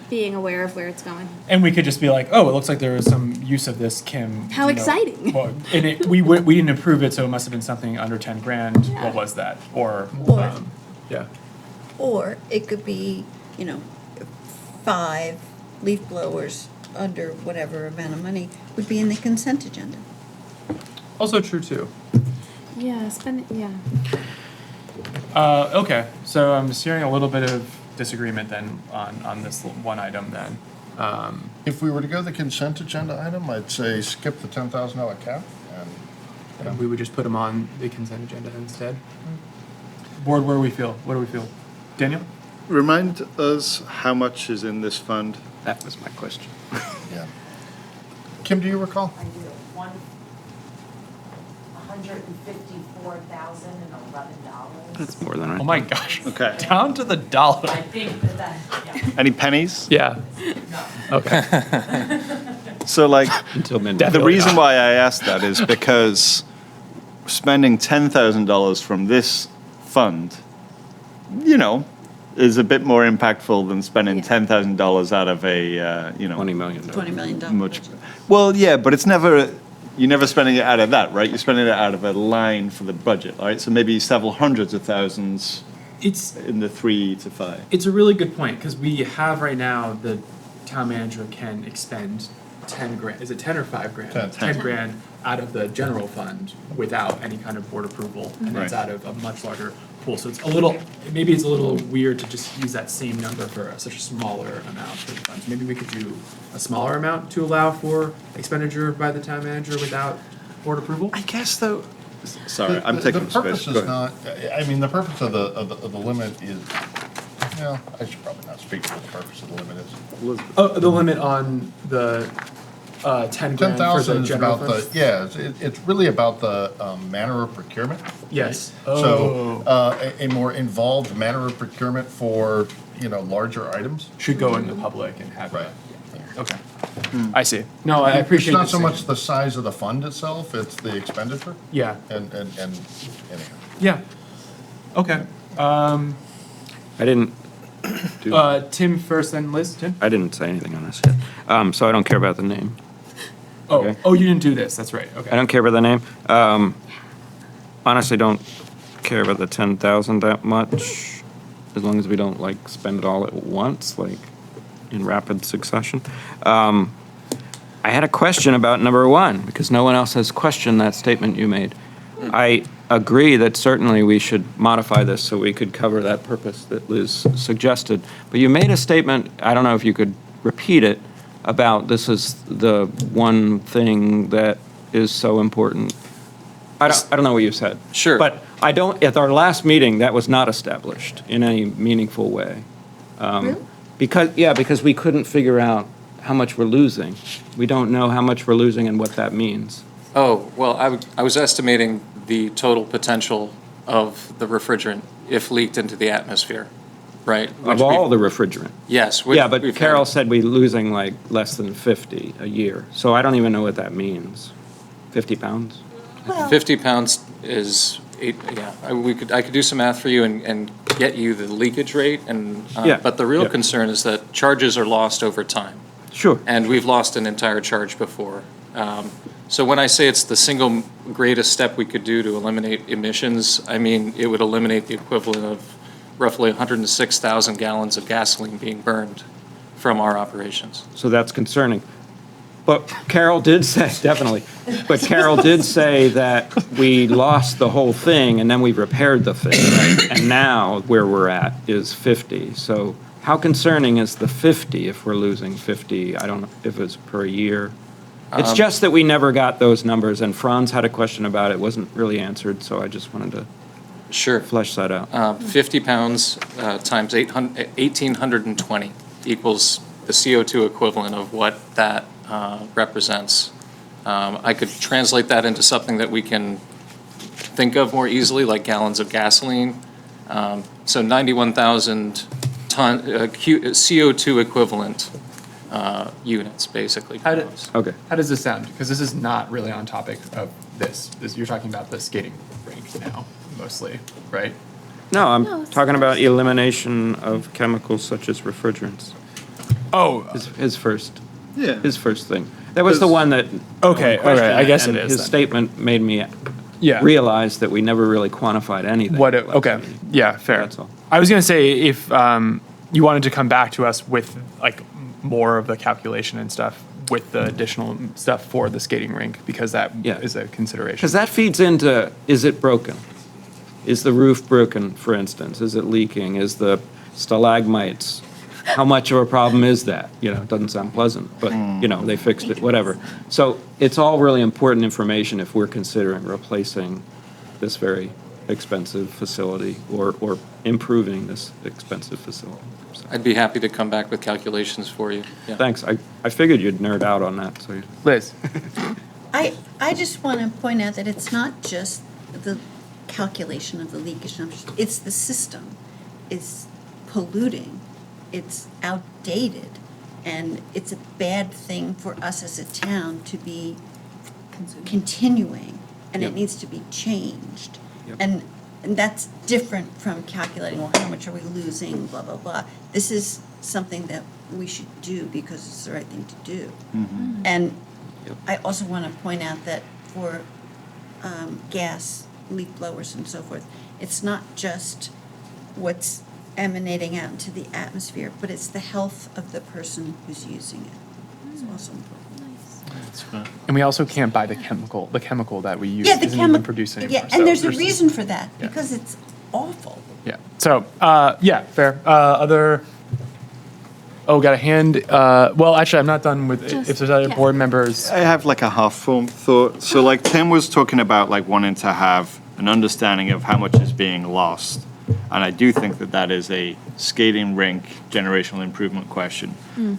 being aware of where it's going. And we could just be like, oh, it looks like there was some use of this, Kim. How exciting. Well, and we didn't approve it, so it must have been something under 10 grand. Yeah. What was that? Or yeah. Or it could be, 5 leaf blowers under whatever amount of money would be in the consent agenda. Also true, too. Yeah, Okay, so I'm just hearing a little bit of disagreement then on this one item then. If we were to go the consent agenda item, I'd say skip the $10,000 cap And we would just put them on the consent agenda instead. Board, what do we feel? Daniel? Remind us how much is in this fund. That was my question. Yeah. Kim, do you recall? I do. $154,011. That's more than I Oh my gosh. Okay. Down to the dollar. I think that, yeah. Any pennies? Yeah. No. Okay. So until midnight. The reason why I asked that is because spending $10,000 from this fund, is a bit more impactful than spending $10,000 out of a, $20 million. $20 million. much. Well, yeah, but you're never spending it out of that, right? You're spending it out of a line for the budget, right? So maybe several hundreds of thousands It's in the 3 to 5. It's a really good point, because we have right now, the town manager can expend 10 grand, is it 10 or 5 grand? 10. 10 grand out of the general fund without any kind of board approval, and it's Right. out of a much larger pool. So it's a little, maybe it's a little weird to just use that same number for such a smaller amount for the funds. Maybe we could do a smaller amount to allow for expenditure by the town manager without board approval? I guess though. Sorry, I'm The taking purpose space. is Go ahead. not, I mean, the purpose of the limit is, well, I should probably not speak to what the purpose of the limit is. Oh, the limit on the 10 grand for 10,000 the is general about fund? it's really about the manner of procurement. Yes. So, a more involved manner of procurement for, larger items. Should go in the public and have. Right. Okay. I see. No, I appreciate It's not so the much the size of the fund itself, it's the expenditure. Yeah. And anyhow. Yeah. Okay. I didn't do, Tim first, then Liz. Tim? I didn't say anything on this yet, so I don't care about the name. Oh, Okay. oh, you didn't do this. That's right. Okay. I don't care about the name. Honestly, don't care about the 10,000 that much, as long as we don't like spend it all at once, like in rapid succession. I had a question about number 1, because no one else has questioned that statement you made. I agree that certainly we should modify this so we could cover that purpose that Liz suggested. But you made a statement, I don't know if you could repeat it, about this is the one thing that is so important. I don't know what you said. Sure. But I don't, at our last meeting, that was not established in any meaningful way. Really? Because we couldn't figure out how much we're losing. We don't know how much we're losing and what that means. Oh, well, I was estimating the total potential of the refrigerant if leaked into the atmosphere, right? Of all the refrigerant. Yes. Yeah, but Carol said we're losing like less than 50 a year. So I don't even know what that means. 50 pounds? 50 pounds is, I could do some math for you and get you the leakage rate, Yeah, but the real yeah. concern is that charges are lost over time. Sure. And we've lost an entire charge before. So when I say it's the single greatest step we could do to eliminate emissions, I mean, it would eliminate the equivalent of roughly 106,000 gallons of gasoline being burned from our operations. So that's concerning. But Carol did say, definitely, but Carol did say that we lost the whole thing and then we repaired the thing, right? And now where we're at is 50. So how concerning is the 50 if we're losing 50? I don't know if it's per year. It's just that we never got those numbers, and Franz had a question about it, wasn't really answered, so I just wanted to Sure. flesh that out. 50 pounds times 1,820 equals the CO2 equivalent of what that represents. I could translate that into something that we can think of more easily, like gallons of gasoline. So 91,000 ton CO2 equivalent units, basically. Okay. How does this sound? Because this is not really on topic of this. You're talking about the skating rink now, mostly, right? No, I'm talking about elimination of chemicals such as refrigerants. Oh. His first. Yeah. His first thing. That was the one that. Okay, all right, I guess it is His then. statement made me Yeah. realize that we never really quantified anything. Okay, yeah, fair. That's all. I was gonna say, if you wanted to come back to us with like more of the calculation and stuff, with the additional stuff for the skating rink, because that is a consideration. Because that feeds into, is it broken? Is the roof broken, for instance? Is it leaking? Is the stalagmites? How much of a problem is that? It doesn't sound pleasant, but, they fixed it, whatever. So it's all really important information if we're considering replacing this very expensive facility or improving this expensive facility. I'd be happy to come back with calculations for you. Yeah. Thanks. I figured you'd nerd out on that. So Liz. I just want to point out that it's not just the calculation of the leakage numbers, it's the system. It's polluting, it's outdated, and it's a bad thing for us as a town to be continuing, and it needs to be changed. And that's different from calculating, well, how much are we losing, blah, blah, blah. This is something that we should do because it's the right thing to do. And I also want to point out that for gas leak blowers and so forth, it's not just what's emanating out into the atmosphere, but it's the health of the person who's using it. It's also important. And we also can't buy the chemical that we use Yeah, the isn't even chemical. produced anymore. Yeah, so and there's a reason for that, Yeah. because it's awful. Yeah. So, yeah, fair. Other, got a hand. Well, actually, I'm not done with, if there's other board members. I have like a half-formed thought. So like Tim was talking about like wanting to have an understanding of how much is being lost. And I do think that that is a skating rink generational improvement question.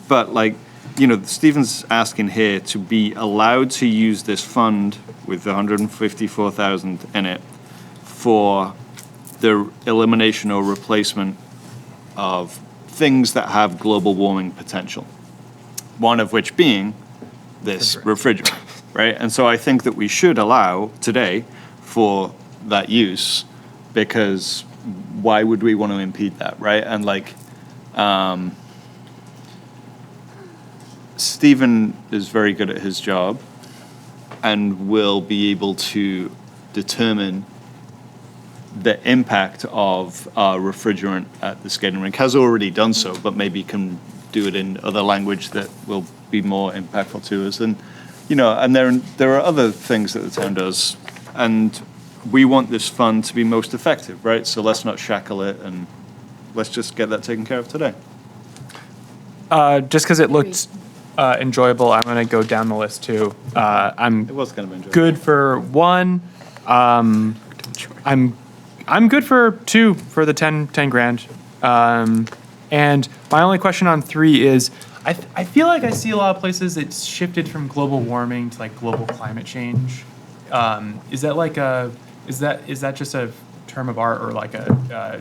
But like, Stephen's asking here to be allowed to use this fund with the 154,000 in it for the elimination or replacement of things that have global warming potential. One of which being this refrigerant, right? And so I think that we should allow today for that use, because why would we want to impede that, right? And like, Stephen is very good at his job and will be able to determine the impact of refrigerant at the skating rink. Has already done so, but maybe can do it in other language that will be more impactful to us. And, and there are other things that the town does, and we want this fund to be most effective, right? So let's not shackle it, and let's just get that taken care of today. Just because it looked enjoyable, I'm going to go down the list too. It was kind of enjoyable. Good for 1. I'm good for 2 for the 10 grand. And my only question on 3 is, I feel like I see a lot of places it's shifted from global warming to like global climate change. Is that like is that just a term of art, or like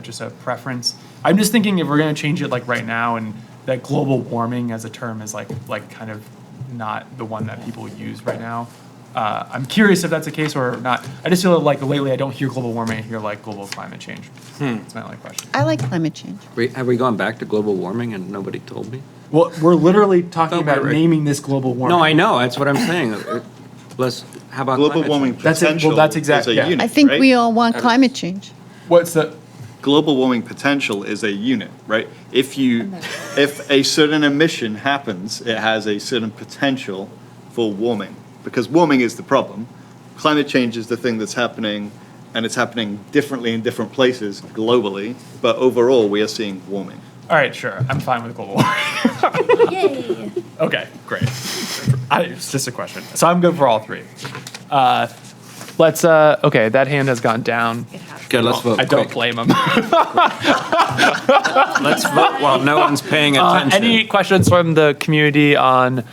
just a preference? I'm just thinking if we're going to change it like right now, and that global warming as a term is like kind of not the one that people use right now. I'm curious if that's the case or not. I just feel like lately I don't hear global warming, I hear like global climate change. That's my only question. I like climate change. Have we gone back to global warming and nobody told me? Well, we're literally talking about right. naming this global warming. No, I know, that's what I'm saying. How about Global climate warming change? That's it. potential Well, that's is exactly. a Yeah. unit, I think right? we all want climate change. What's the? Global warming potential is a unit, right? If a certain emission happens, it has a certain potential for warming, because warming is the problem. Climate change is the thing that's happening, and it's happening differently in different places globally, but overall we are seeing warming. All right, sure. I'm fine with global warming. Yay. Okay, great. It's just a question. So I'm good for all 3. Let's, okay, that hand has gone down. Okay, let's vote I don't quick. blame him. Let's vote while no one's paying attention. Any questions from the community on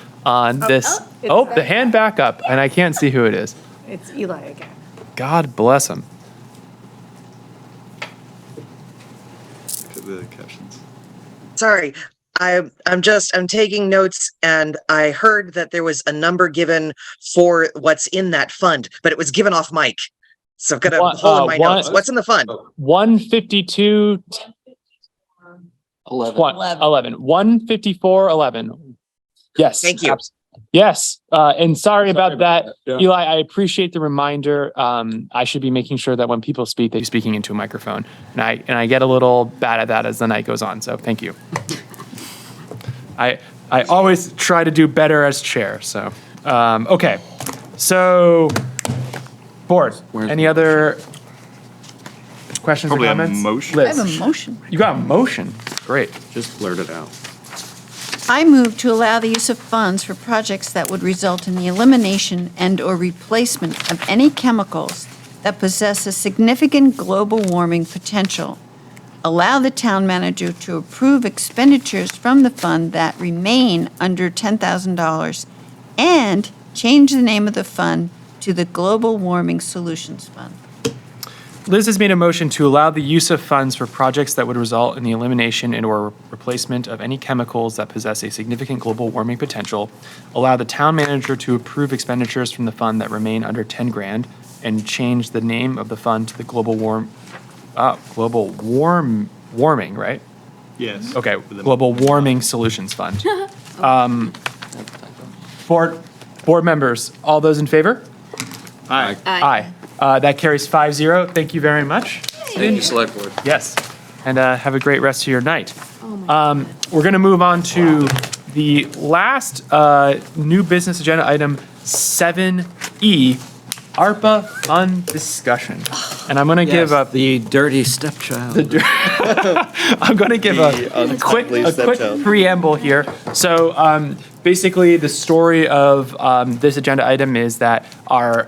this? Oh, the hand back up, and I can't see who it is. It's Eli again. God bless him. Look at the captions. Sorry, I'm taking notes, and I heard that there was a number given for what's in that fund, but it was given off mic. So I've got a hole in my notes. What's in the fund? 152 11. 154.11. Yes. Thank you. Yes, and sorry about that, Yeah. Eli. I appreciate the reminder. I should be making sure that when people speak, they're speaking into a microphone, and I get a little bad at that as the night goes on. So thank you. I always try to do better as chair. So okay, so board. Any other questions Probably or a comments? motion. I Liz, have a motion. you got a motion. Great. Just blurt it out. I move to allow the use of funds for projects that would result in the elimination and/or replacement of any chemicals that possess a significant global warming potential. Allow the town manager to approve expenditures from the fund that remain under $10,000 and change the name of the fund to the Global Warming Solutions Fund. Liz has made a motion to allow the use of funds for projects that would result in the elimination and/or replacement of any chemicals that possess a significant global warming potential. Allow the town manager to approve expenditures from the fund that remain under 10 grand and change the name of the fund to the Warming, right? Yes. Okay, Global Warming Solutions Fund. Board members, all those in favor? Aye. Aye. That carries 5-0. Thank you very much. Thank you, Selectboard. Yes. and have a great rest of your night. Oh my We're going to move on to the last new business agenda item, 7E, ARPA fund discussion. And I'm going to give up the dirty stepchild. I'm going to give a quick preamble here. So basically, the story of this agenda item is that our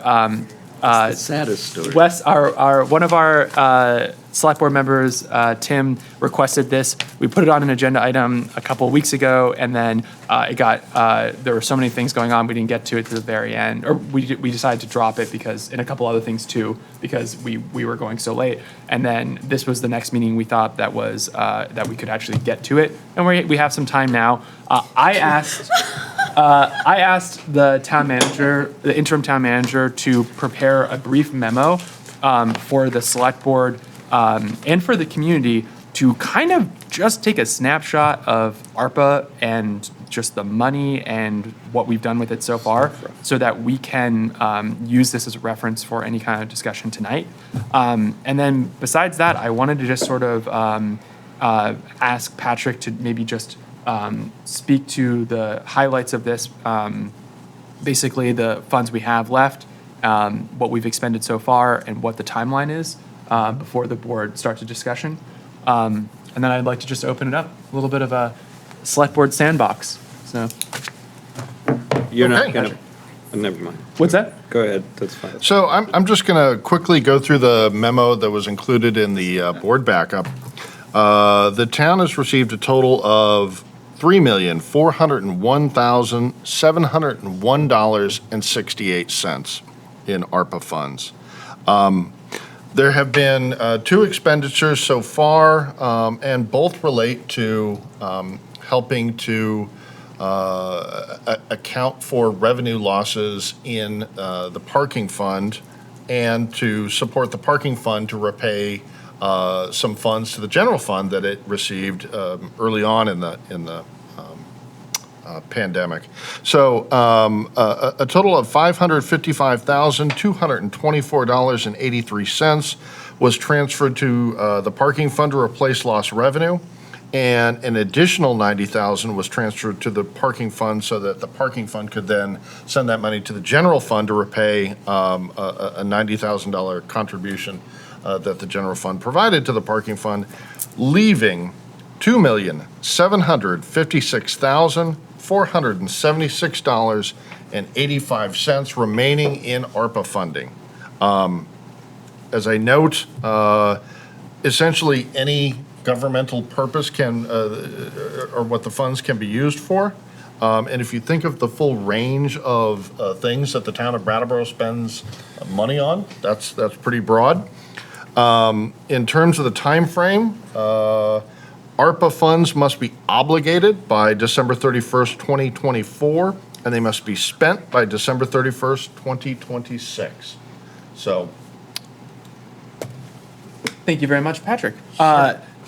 the saddest story. one of our select board members, Tim, requested this. We put it on an agenda item a couple of weeks ago, and then there were so many things going on, we didn't get to it to the very end, or we decided to drop it because, and a couple other things too, because we were going so late. And then this was the next meeting we thought that was that we could actually get to it, and we have some time now. I asked the town manager, the interim town manager, to prepare a brief memo for the select board and for the community to kind of just take a snapshot of ARPA and just the money and what we've done with it so far, so that we can use this as a reference for any kind of discussion tonight. And then besides that, I wanted to just sort of ask Patrick to maybe just speak to the highlights of this, basically the funds we have left, what we've expended so far, and what the timeline is before the board starts a discussion. And then I'd like to just open it up, a little bit of a select board sandbox. So You're not Okay. going to, never mind. What's that? Go ahead, that's fine. So I'm just going to quickly go through the memo that was included in the board backup. The town has received a total of $3,401,701.68 in ARPA funds. There have been two expenditures so far, and both relate to helping to account for revenue losses in the parking fund, and to support the parking fund to repay some funds to the general fund that it received early on in the pandemic. So a total of $555,224.83 was transferred to the parking fund to replace lost revenue, and an additional $90,000 was transferred to the parking fund so that the parking fund could then send that money to the general fund to repay a $90,000 contribution that the general fund provided to the parking fund, leaving $2,756,476.85 remaining in ARPA funding. As I note, essentially any governmental purpose can, or what the funds can be used for. And if you think of the full range of things that the town of Brattleboro spends money on, that's pretty broad. In terms of the time frame, ARPA funds must be obligated by December 31st, 2024, and they must be spent by December 31st, 2026. So. Thank you very much, Patrick.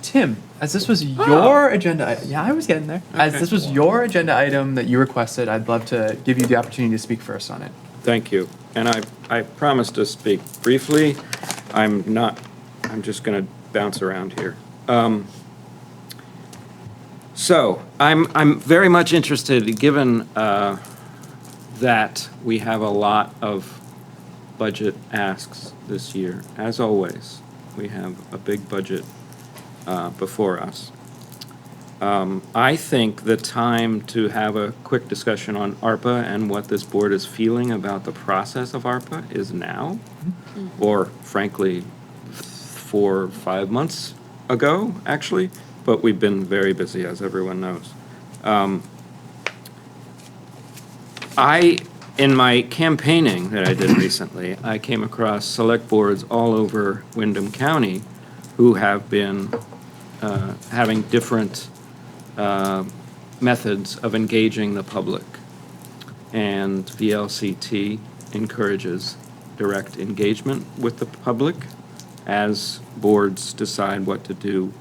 Tim, as this was your agenda, yeah, I was getting there. As this was your agenda item that you requested, I'd love to give you the opportunity to speak first on it. Thank you. And I promise to speak briefly. I'm just going to bounce around here. So I'm very much interested, given that we have a lot of budget asks this year. As always, we have a big budget before us. I think the time to have a quick discussion on ARPA and what this board is feeling about the process of ARPA is now, or frankly, 4 or 5 months ago, actually, but we've been very busy, as everyone knows. In my campaigning that I did recently, I came across select boards all over Windham County who have been having different methods of engaging the public. And VLCT encourages direct engagement with the public as boards decide what to do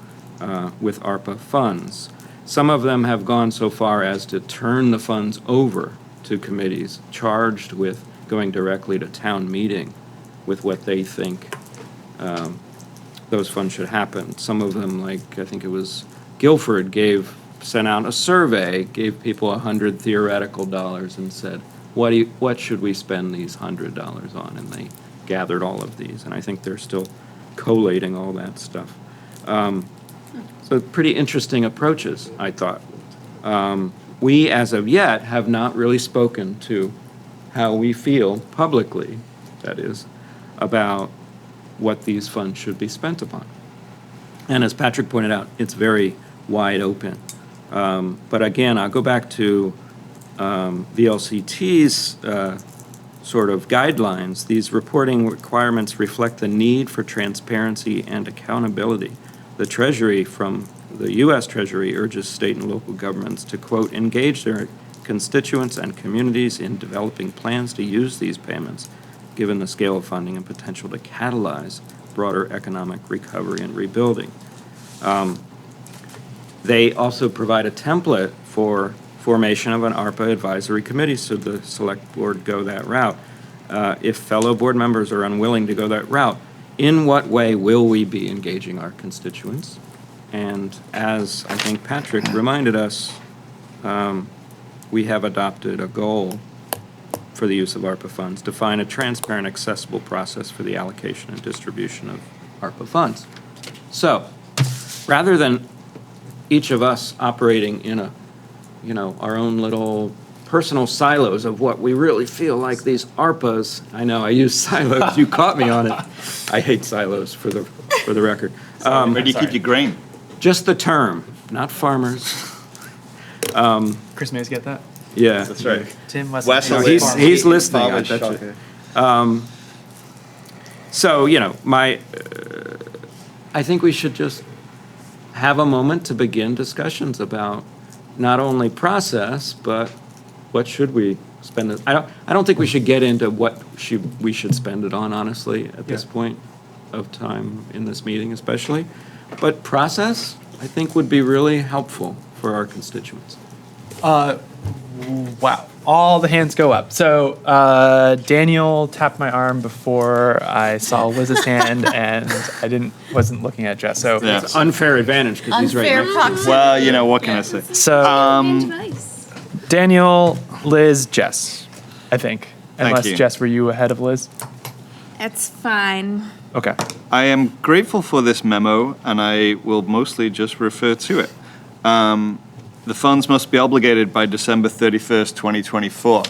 with ARPA funds. Some of them have gone so far as to turn the funds over to committees charged with going directly to town meeting with what they think those funds should happen. Some of them, like, I think it was Guilford, sent out a survey, gave people $100 theoretical dollars and said, what should we spend these $100 on? And they gathered all of these, and I think they're still collating all that stuff. So pretty interesting approaches, I thought. We, as of yet, have not really spoken to how we feel publicly, that is, about what these funds should be spent upon. And as Patrick pointed out, it's very wide open. But again, I'll go back to VLCT's sort of guidelines. These reporting requirements reflect the need for transparency and accountability. The Treasury, from the U.S. Treasury, urges state and local governments to, quote, engage their constituents and communities in developing plans to use these payments, given the scale of funding and potential to catalyze broader economic recovery and rebuilding. They also provide a template for formation of an ARPA advisory committee, so the select board go that route. If fellow board members are unwilling to go that route, in what way will we be engaging our constituents? And as I think Patrick reminded us, we have adopted a goal for the use of ARPA funds, define a transparent, accessible process for the allocation and distribution of ARPA funds. So, rather than each of us operating in our own little personal silos of what we really feel like these ARPAs, I know I use silos, you caught me on it. I hate silos for the record. Where do you keep your grain? Just the term, not farmers. Chris Mays get that? Yeah. That's right. Tim must. He's listening, I bet you. So, I think we should just have a moment to begin discussions about not only process, but what should we spend it? I don't think we should get into what we should spend it on, honestly, at this point of time in this meeting especially. But process, I think, would be really helpful for our constituents. Wow, all the hands go up. So Daniel tapped my arm before I saw Liz's hand, and I wasn't looking at Jess. So It's unfair advantage because he's right Unfair next proximity. Well, what can I say? So Daniel, Liz, Jess, I think. Thank Unless, you. Jess, were you ahead of Liz? It's fine. Okay. I am grateful for this memo, and I will mostly just refer to it. The funds must be obligated by December 31st, 2024.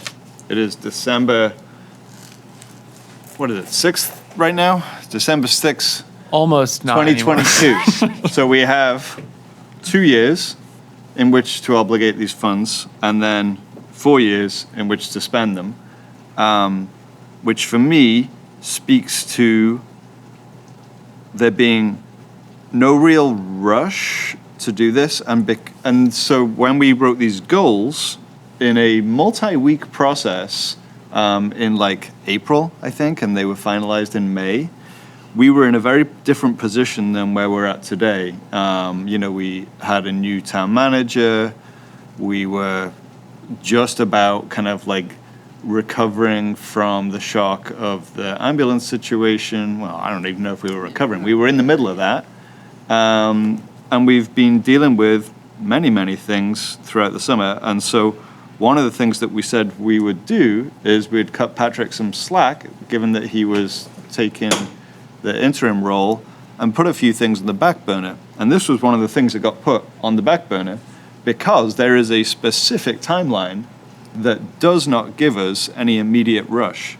It is December, 6th right now? December 6th, Almost not anymore. 2022. So we have 2 years in which to obligate these funds, and then 4 years in which to spend them, which for me speaks to there being no real rush to do this. And so when we wrote these goals in a multi-week process in like April, I think, and they were finalized in May, we were in a very different position than where we're at today. We had a new town manager. We were just about kind of like recovering from the shock of the ambulance situation. Well, I don't even know if we were recovering. We were in the middle of that. And we've been dealing with many, many things throughout the summer. And so one of the things that we said we would do is we'd cut Patrick some slack, given that he was taking the interim role, and put a few things on the back burner. And this was one of the things that got put on the back burner because there is a specific timeline that does not give us any immediate rush.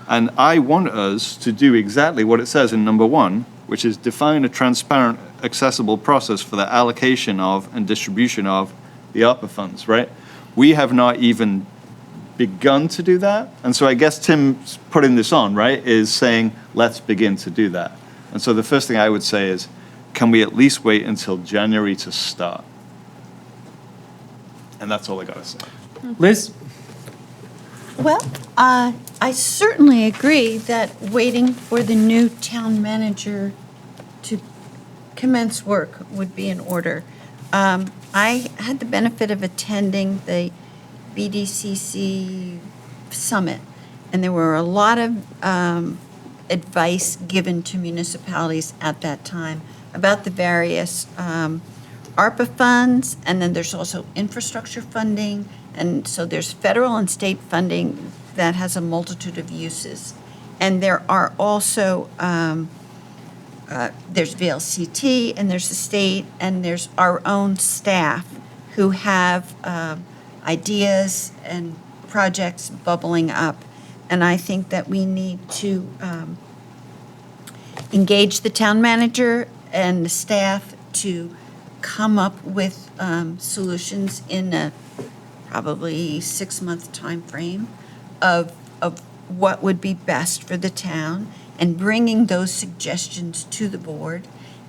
And I want us to do exactly what it says in number 1, which is define a transparent, accessible process for the allocation of and distribution of the ARPA funds, right? We have not even begun to do that. And so I guess Tim's putting this on, right, is saying, let's begin to do that. And so the first thing I would say is, can we at least wait until January to start? And that's all I gotta say. Liz? Well, I certainly agree that waiting for the new town manager to commence work would be in order. I had the benefit of attending the BDCC summit, and there were a lot of advice given to municipalities at that time about the various ARPA funds, and then there's also infrastructure funding, and so there's federal and state funding that has a multitude of uses. And there are also, there's VLCT, and there's the state, and there's our own staff who have ideas and projects bubbling up. And I think that we need to engage the town manager and the staff to come up with solutions in a probably 6-month time frame of what would be best for the town, and bringing those suggestions to the board,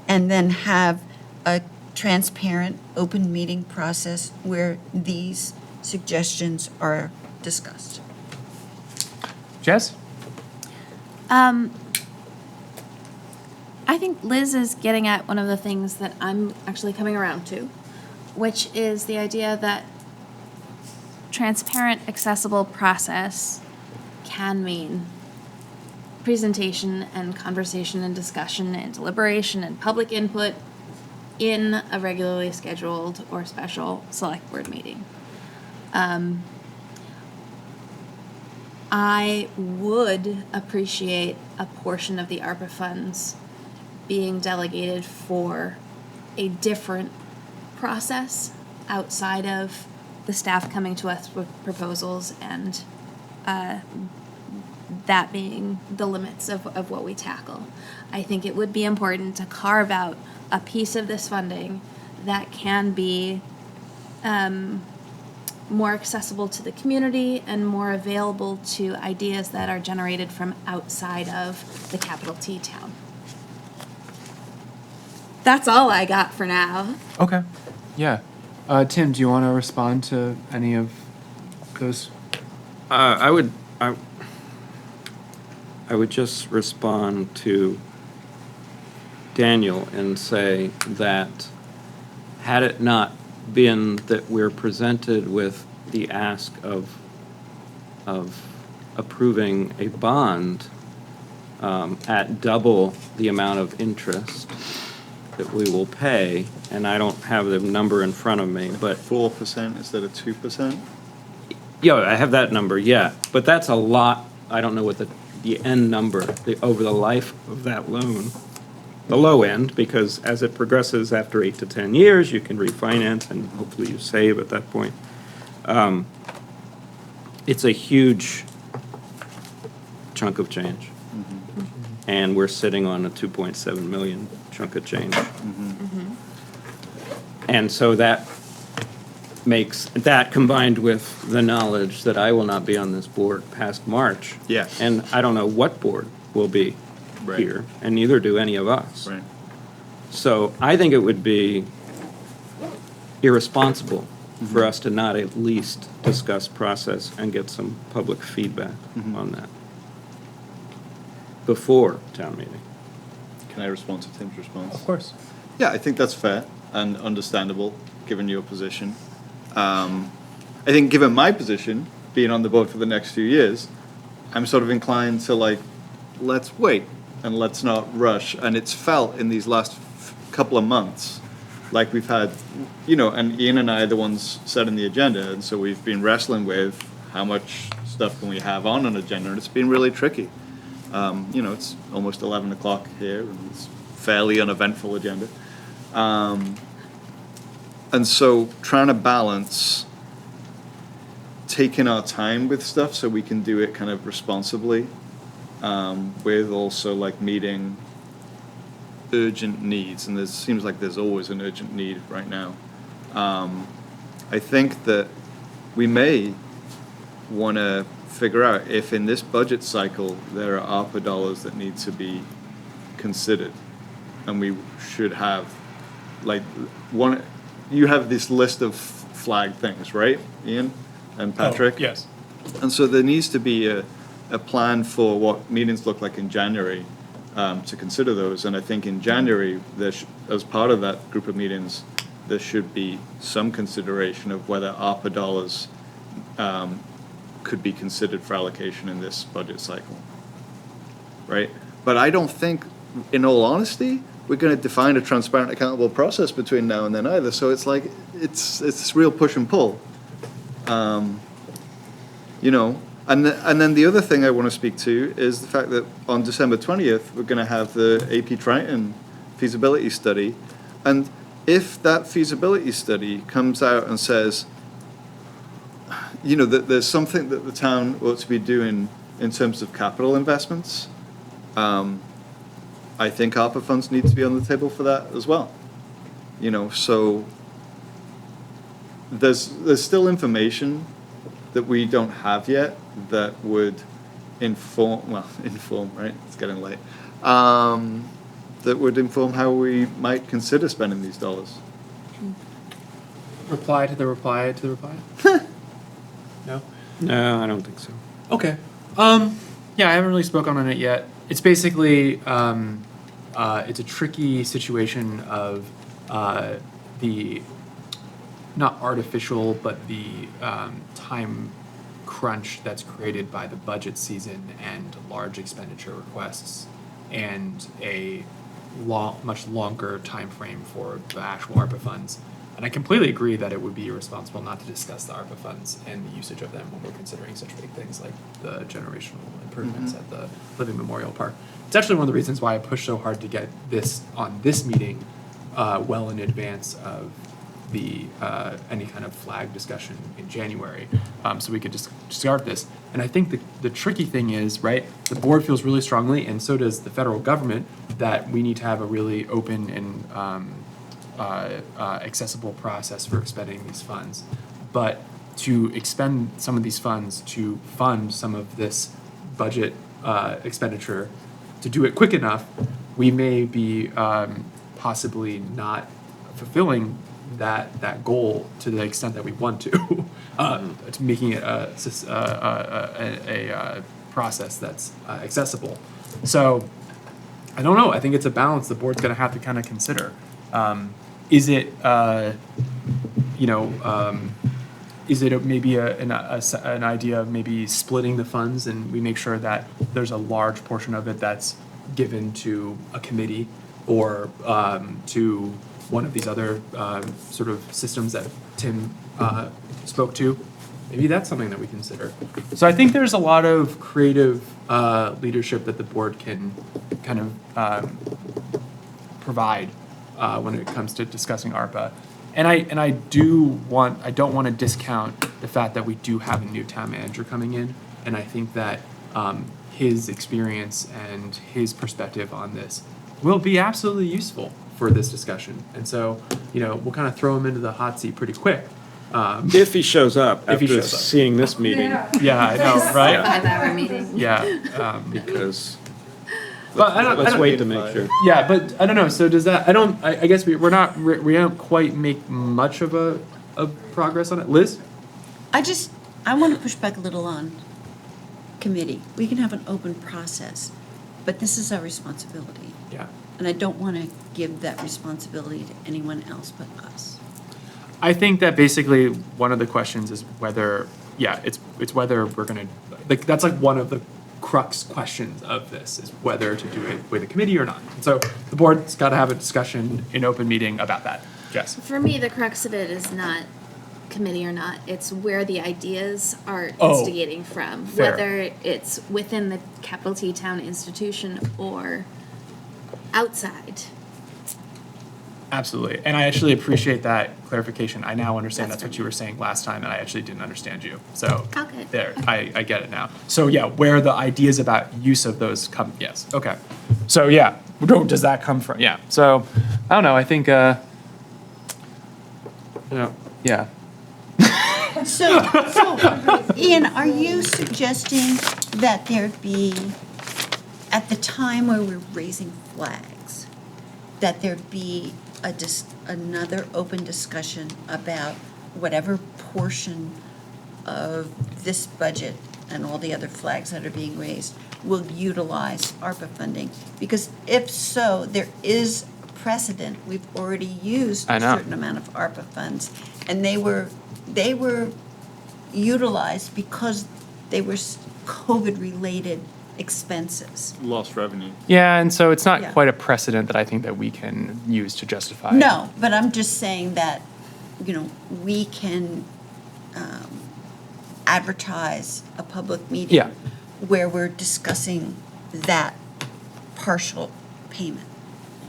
and then have a transparent, open meeting process where these suggestions are discussed. Jess? I think Liz is getting at one of the things that I'm actually coming around to, which is the idea that transparent, accessible process can mean presentation and conversation and discussion and deliberation and public input in a regularly scheduled or special select board meeting. I would appreciate a portion of the ARPA funds being delegated for a different process outside of the staff coming to us with proposals and that being the limits of what we tackle. I think it would be important to carve out a piece of this funding that can be more accessible to the community and more available to ideas that are generated from outside of the capital T town. That's all I got for now. Okay. Yeah. Tim, do you want to respond to any of those? I would just respond to Daniel and say that had it not been that we're presented with the ask of approving a bond at double the amount of interest that we will pay, and I don't have the number in front of me, but 4% instead of 2%? yeah, I have that number, yeah, but that's a lot. I don't know what the end number, over the life of that loan, the low end, because as it progresses after 8 to 10 years, you can refinance and hopefully you save at that point. It's a huge chunk of change. And we're sitting on a 2.7 million chunk of change. And so that makes, that combined with the knowledge that I will not be on this board past March. Yeah. And I don't know what board will be here, and neither do any of us. Right. So I think it would be irresponsible for us to not at least discuss process and get some public feedback on that before town meeting. Can I respond to Tim's response? Of course. Yeah, I think that's fair and understandable, given your position. I think given my position, being on the board for the next few years, I'm sort of inclined to like, let's wait and let's not rush. And it's felt in these last couple of months like we've had, you know, and Ian and I are the ones setting the agenda, and so we've been wrestling with how much stuff can we have on an agenda, and it's been really tricky. You know, it's almost 11 o'clock here, and it's fairly uneventful agenda. And so trying to balance taking our time with stuff so we can do it kind of responsibly, with also like meeting urgent needs, and there seems like there's always an urgent need right now. I think that we may want to figure out if in this budget cycle there are ARPA dollars that need to be considered, and we should have like one. You have this list of flag things, right, Ian and Patrick? Oh, yes. And so there needs to be a plan for what meetings look like in January, to consider those. And I think in January, as part of that group of meetings, there should be some consideration of whether ARPA dollars could be considered for allocation in this budget cycle, right? But I don't think, in all honesty, we're going to define a transparent, accountable process between now and then either. So it's like, it's this real push and pull. You know, and then the other thing I want to speak to is the fact that on December 20th, we're going to have the AP Triton feasibility study. And if that feasibility study comes out and says, you know, that there's something that the town ought to be doing in terms of capital investments, I think ARPA funds need to be on the table for that as well. You know, so there's still information that we don't have yet that would inform, right? It's getting late. That would inform how we might consider spending these dollars. Reply to the reply to the reply? No? No, I don't think so. Okay. Yeah, I haven't really spoken on it yet. It's basically, it's a tricky situation of the, not artificial, but the time crunch that's created by the budget season and large expenditure requests and a much longer time frame for the actual ARPA funds. And I completely agree that it would be irresponsible not to discuss the ARPA funds and the usage of them when we're considering such big things like the generational improvements at the Living Memorial Park. It's actually one of the reasons why I pushed so hard to get this on this meeting well in advance of the any kind of flag discussion in January, so we could just start this. And I think the tricky thing is, right, the board feels really strongly, and so does the federal government, that we need to have a really open and accessible process for expending these funds. But to expend some of these funds to fund some of this budget expenditure, to do it quick enough, we may be possibly not fulfilling that goal to the extent that we want to making it a process that's accessible. So I don't know. I think it's a balance the board's going to have to kind of consider. Is it is it maybe an idea of maybe splitting the funds and we make sure that there's a large portion of it that's given to a committee or to one of these other sort of systems that Tim spoke to? Maybe that's something that we consider. So I think there's a lot of creative leadership that the board can kind of provide when it comes to discussing ARPA. And I don't want to discount the fact that we do have a new town manager coming in, and I think that his experience and his perspective on this will be absolutely useful for this discussion. And so, we'll kind of throw him into the hot seat pretty quick. If he shows up after seeing this meeting. Yeah, I know, right? 5-hour meeting. Yeah. Because But let's wait to make sure. Yeah, but I don't know. So does that? I guess we don't quite make much of a progress on it. Liz? I want to push back a little on committee. We can have an open process, but this is our responsibility. Yeah. And I don't want to give that responsibility to anyone else but us. I think that basically one of the questions is whether, it's whether we're gonna, that's like one of the crux questions of this, is whether to do it with a committee or not. And so the board's got to have a discussion in open meeting about that. Jess? For me, the crux of it is not committee or not. It's where the ideas are instigating from, fair. whether it's within the capital T town institution or outside. Absolutely. And I actually appreciate that clarification. I now understand that's what fine. you were saying last time, and I actually didn't understand you. So Okay. there, I get it now. So yeah, where the ideas about use of those come, yes, okay. So yeah, where does that come from? Yeah, so I don't know, I think, yeah. So, Ian, are you suggesting that there be, at the time where we're raising flags, that there be another open discussion about whatever portion of this budget and all the other flags that are being raised will utilize ARPA funding? Because if so, there is precedent. We've already used a certain amount of ARPA funds, and they were utilized because they were COVID-related expenses. Lost revenue. Yeah, and so it's not Yeah. quite a precedent that I think that we can use to justify. No, but I'm just saying that, we can advertise a public meeting Yeah. where we're discussing that partial payment.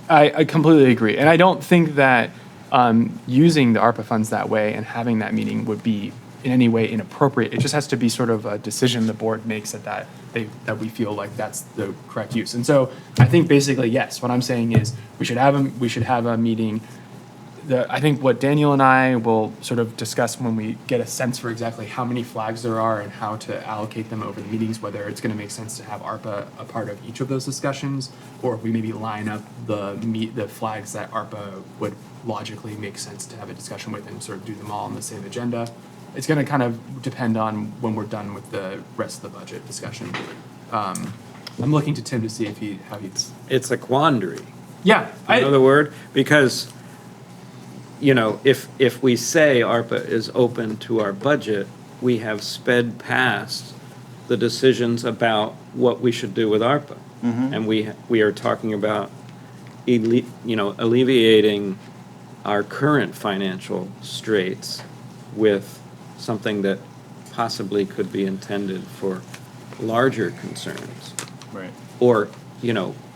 I completely agree. And I don't think that using the ARPA funds that way and having that meeting would be in any way inappropriate. It just has to be sort of a decision the board makes that we feel like that's the correct use. And so I think basically, yes, what I'm saying is we should have a meeting. I think what Daniel and I will sort of discuss when we get a sense for exactly how many flags there are and how to allocate them over the meetings, whether it's going to make sense to have ARPA a part of each of those discussions, or if we maybe line up the flags that ARPA would logically make sense to have a discussion with and sort of do them all on the same agenda. It's going to kind of depend on when we're done with the rest of the budget discussion. I'm looking to Tim to see how he's. It's a quandary. Yeah. You know the word? Because, if we say ARPA is open to our budget, we have sped past the decisions about what we should do with ARPA. And we are talking about, alleviating our current financial straits with something that possibly could be intended for larger concerns. Right. Or,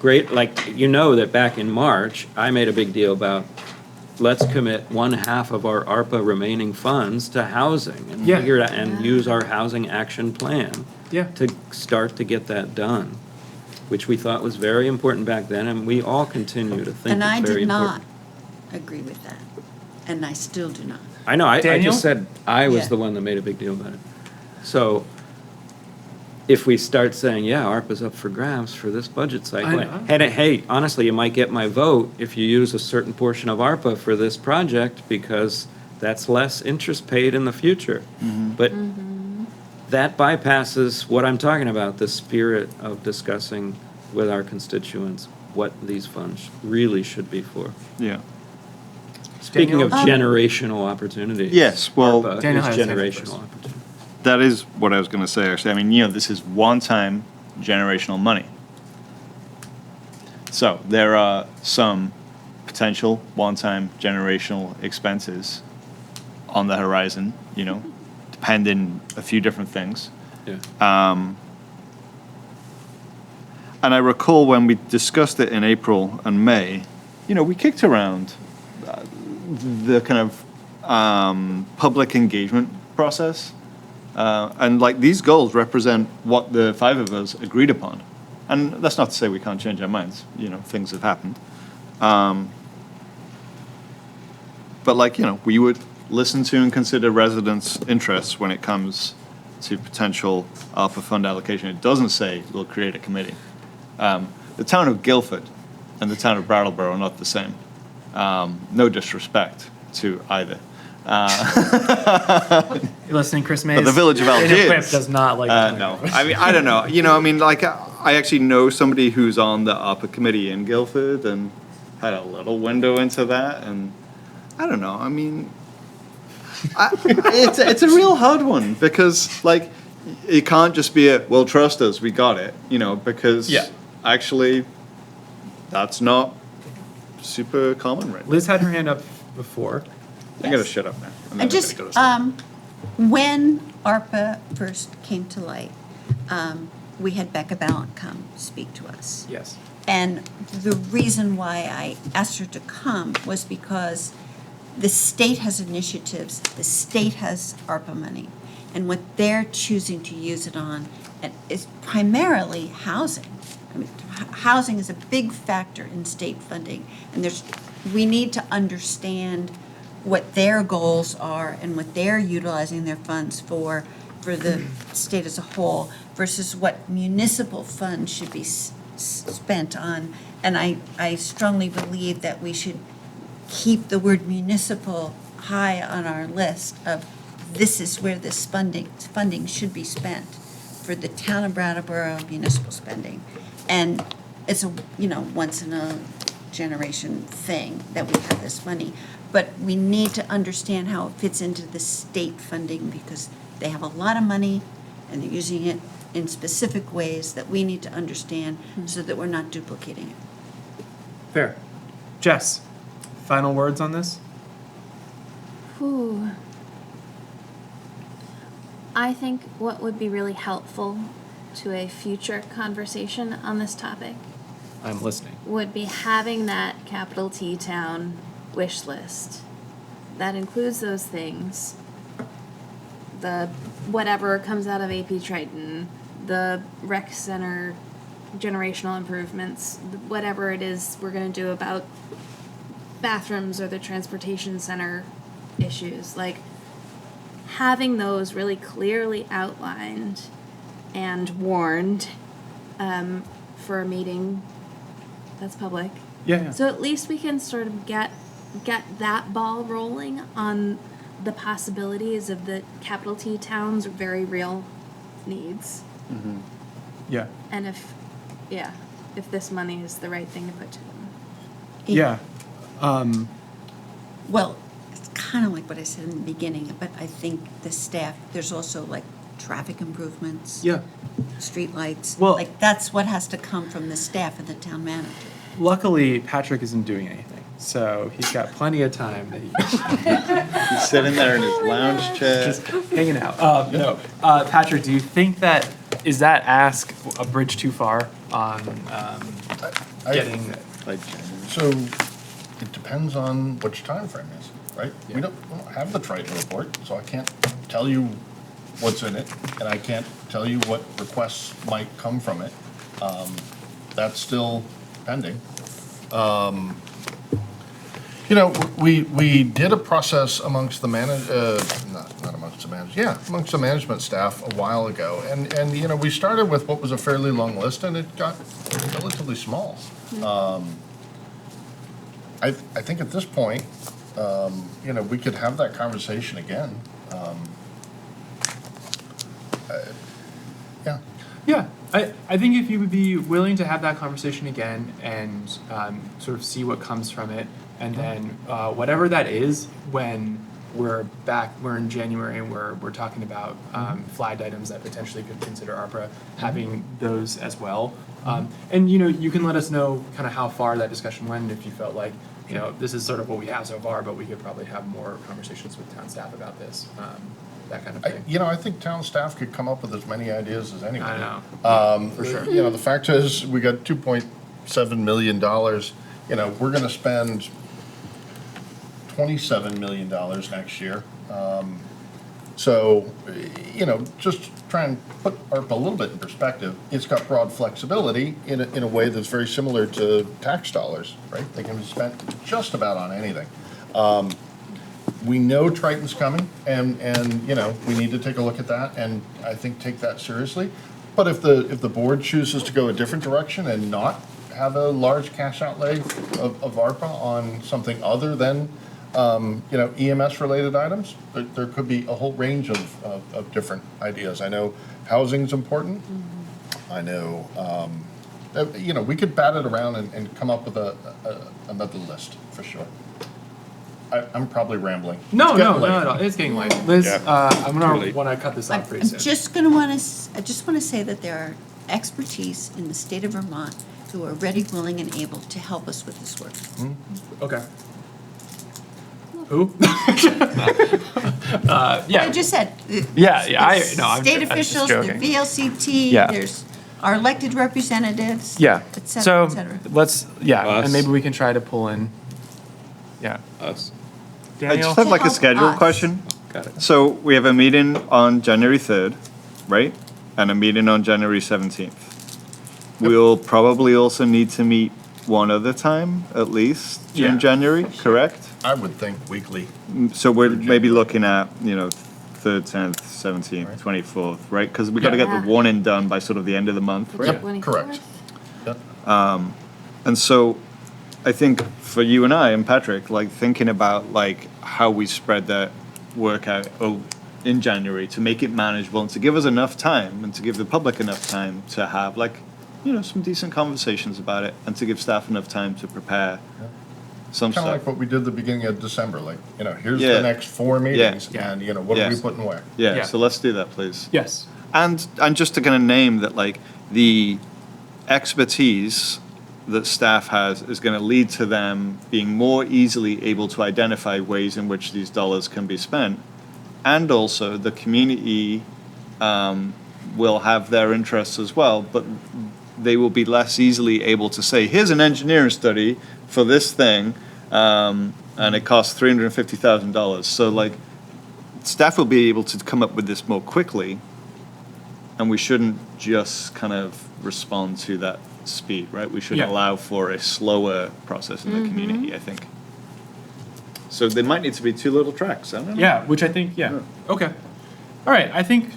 great, that back in March, I made a big deal about, let's commit 1/2 of our ARPA remaining funds to housing and Yeah. figure it out and use our housing action plan to start to get that done, which we thought was very important back then, and we all continue to think And I it's very did important. not agree with that, and I still do not. I know, I Daniel? just said I was Yeah. the one that made a big deal about it. So if we start saying, yeah, ARPA's up for grabs for this budget cycle, I know. and hey, honestly, you might get my vote if you use a certain portion of ARPA for this project because that's less interest paid in the future. But that bypasses what I'm talking about, the spirit of discussing with our constituents what these funds really should be for. Yeah. Speaking of Daniel? generational opportunities. Yes, well- ARPA Daniel is has his hand up generational first. opportunity. That is what I was going to say, actually. I mean, this is one-time generational money. So there are some potential one-time generational expenses on the horizon, depending a few different things. Yeah. And I recall when we discussed it in April and May, we kicked around the kind of public engagement process. And these goals represent what the 5 of us agreed upon. And that's not to say we can't change our minds. Things have happened. But we would listen to and consider residents' interests when it comes to potential ARPA fund allocation. It doesn't say we'll create a committee. The town of Guilford and the town of Brattleboro are not the same. No disrespect to either. You listening, Chris Mays? But the village of Algiers Inequip does not like the no. I mean, I don't know. I actually know somebody who's on the ARPA committee in Guilford and had a little window into that, and I don't know. I mean, it's a real hard one because it can't just be well, trust us, we got it, because actually that's not super common right now. Liz had her hand up before. I'm gonna shut up now. And I then just, everybody goes. when ARPA first came to light, we had Becca Ballant come speak to us. Yes. And the reason why I asked her to come was because the state has initiatives, the state has ARPA money, and what they're choosing to use it on is primarily housing. I mean, housing is a big factor in state funding, and we need to understand what their goals are and what they're utilizing their funds for the state as a whole versus what municipal funds should be spent on. And I strongly believe that we should keep the word municipal high on our list of this is where this funding should be spent for the town of Brattleboro municipal spending. And it's a, once in a generation thing that we have this money. But we need to understand how it fits into the state funding because they have a lot of money and they're using it in specific ways that we need to understand so that we're not duplicating it. Fair. Jess, final words on this? Whew. I think what would be really helpful to a future conversation on this topic I'm listening. would be having that capital T town wish list that includes those things. The whatever comes out of AP Triton, the rec center generational improvements, whatever it is we're gonna do about bathrooms or the transportation center issues, like having those really clearly outlined and warned for a meeting that's public. Yeah. So at least we can sort of get that ball rolling on the possibilities of the capital T town's very real needs. Yeah. And if this money is the right thing to put to them. Yeah. Well, it's kind of like what I said in the beginning, but I think the staff, there's also like traffic improvements. Yeah. Streetlights. Well- Like, that's what has to come from the staff and the town manager. Luckily, Patrick isn't doing anything, so he's got plenty of time that he He's sitting there in his lounge chair. just hanging out. No, Patrick, do you think is that ask a bridge too far on getting? So it depends on which time frame is, right? We don't have the Triton report, so I can't tell you what's in it, and I can't tell you what requests might come from it. That's still pending. We did a process amongst the amongst the management staff a while ago, and we started with what was a fairly long list, and it got relatively small. I think at this point, we could have that conversation again. Yeah. Yeah, I think if you would be willing to have that conversation again and sort of see what comes from it, and then whatever that is, when we're in January and we're talking about flagged items that potentially could consider ARPA, having those as well. And you can let us know kind of how far that discussion went, if you felt like, this is sort of what we have so far, but we could probably have more conversations with town staff about this. That kind of thing. I think town staff could come up with as many ideas as anyone. I know. For sure. The fact is, we got $2.7 million. We're gonna spend $27 million next year. So, just try and put ARPA a little bit in perspective. It's got broad flexibility in a way that's very similar to tax dollars, right? They can be spent just about on anything. We know Triton's coming, and we need to take a look at that, and I think take that seriously. But if the board chooses to go a different direction and not have a large cash outlay of ARPA on something other than EMS-related items, there could be a whole range of different ideas. I know housing's important. I know, we could bat it around and come up with another list, for sure. I'm probably rambling. No, It's getting no, late. it's getting late. Liz, I'm gonna Too late. want to cut this off pretty I'm soon. just going to want to, I just want to say that there are expertise in the state of Vermont who are ready, willing, and able to help us with this work. Okay. Who? I Yeah. just said. Yeah, I'm State just officials, the joking. VLCT, Yeah. there's our elected representatives. Yeah. Et cetera, So et cetera. let's, Us. and maybe we can try to pull in. Yeah. Us. I Daniel. just have like a help schedule us. question. Got it. So we have a meeting on January 3rd, right? And a meeting on January 17th. We'll probably also need to meet one other time, at least, Yeah. in January, correct? I would think weekly. So we're maybe looking at, 3rd, 10th, 17th, 24th, right? Because we got to get Yeah. the warning done by sort of the end of the month, right? Yep, correct. Yep. And so I think for you and I and Patrick, like thinking about like how we spread that work out in January to make it manageable and to give us enough time and to give the public enough time to have like, some decent conversations about it and to give staff enough time to prepare some Kind of stuff. like what we did the beginning of December, like, here's Yeah. the next 4 meetings, Yeah. and, what are we Yes. putting where? Yeah, Yeah. so let's do that, please. Yes. And just to kind of name that, like, the expertise that staff has is going to lead to them being more easily able to identify ways in which these dollars can be spent. And also the community will have their interests as well, but they will be less easily able to say, here's an engineering study for this thing, and it costs $350,000. So, like, staff will be able to come up with this more quickly, and we shouldn't just kind of respond to that speed, right? We should Yeah. allow for a slower process in the community, I think. So there might need to be two little tracks, I don't know. Yeah, which I think, yeah. Okay. All right, I think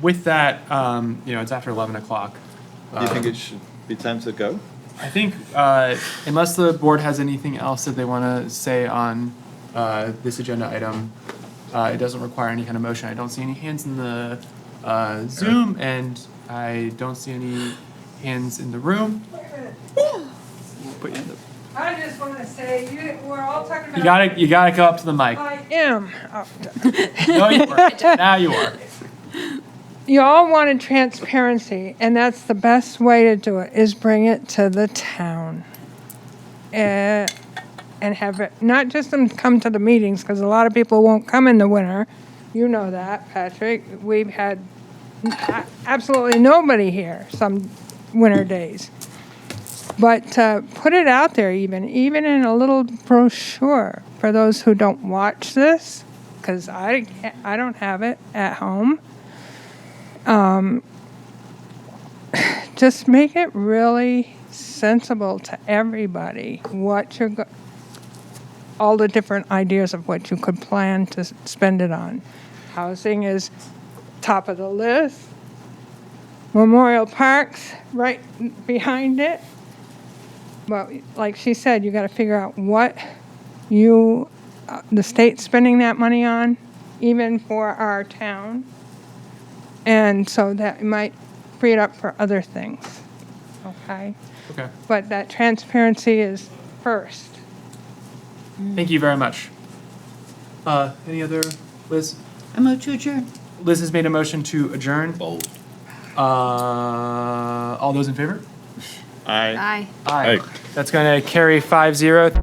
with that, it's after 11 o'clock. Do you think it should be time to go? I think, unless the board has anything else that they want to say on this agenda item, it doesn't require any kind of motion. I don't see any hands in the Zoom, and I don't see any hands in the room. Put your hand up. I just want to say, we're all talking about. You gotta go up to the mic. I am. Oh, No, you weren't. Now you are. You all wanted transparency, and that's the best way to do it, is bring it to the town. And have it, not just them come to the meetings, because a lot of people won't come in the winter. You know that, Patrick. We've had absolutely nobody here some winter days. But put it out there even in a little brochure for those who don't watch this, because I don't have it at home. Just make it really sensible to everybody what all the different ideas of what you could plan to spend it on. Housing is top of the list. Memorial Park's right behind it. But like she said, you got to figure out what the state's spending that money on, even for our town. And so that might free it up for other things, okay? Okay. But that transparency is first. Thank you very much. Any other, Liz? I move to adjourn. Liz has made a motion to adjourn. All those in favor? Aye. Aye. Aye. That's going to carry 5-0.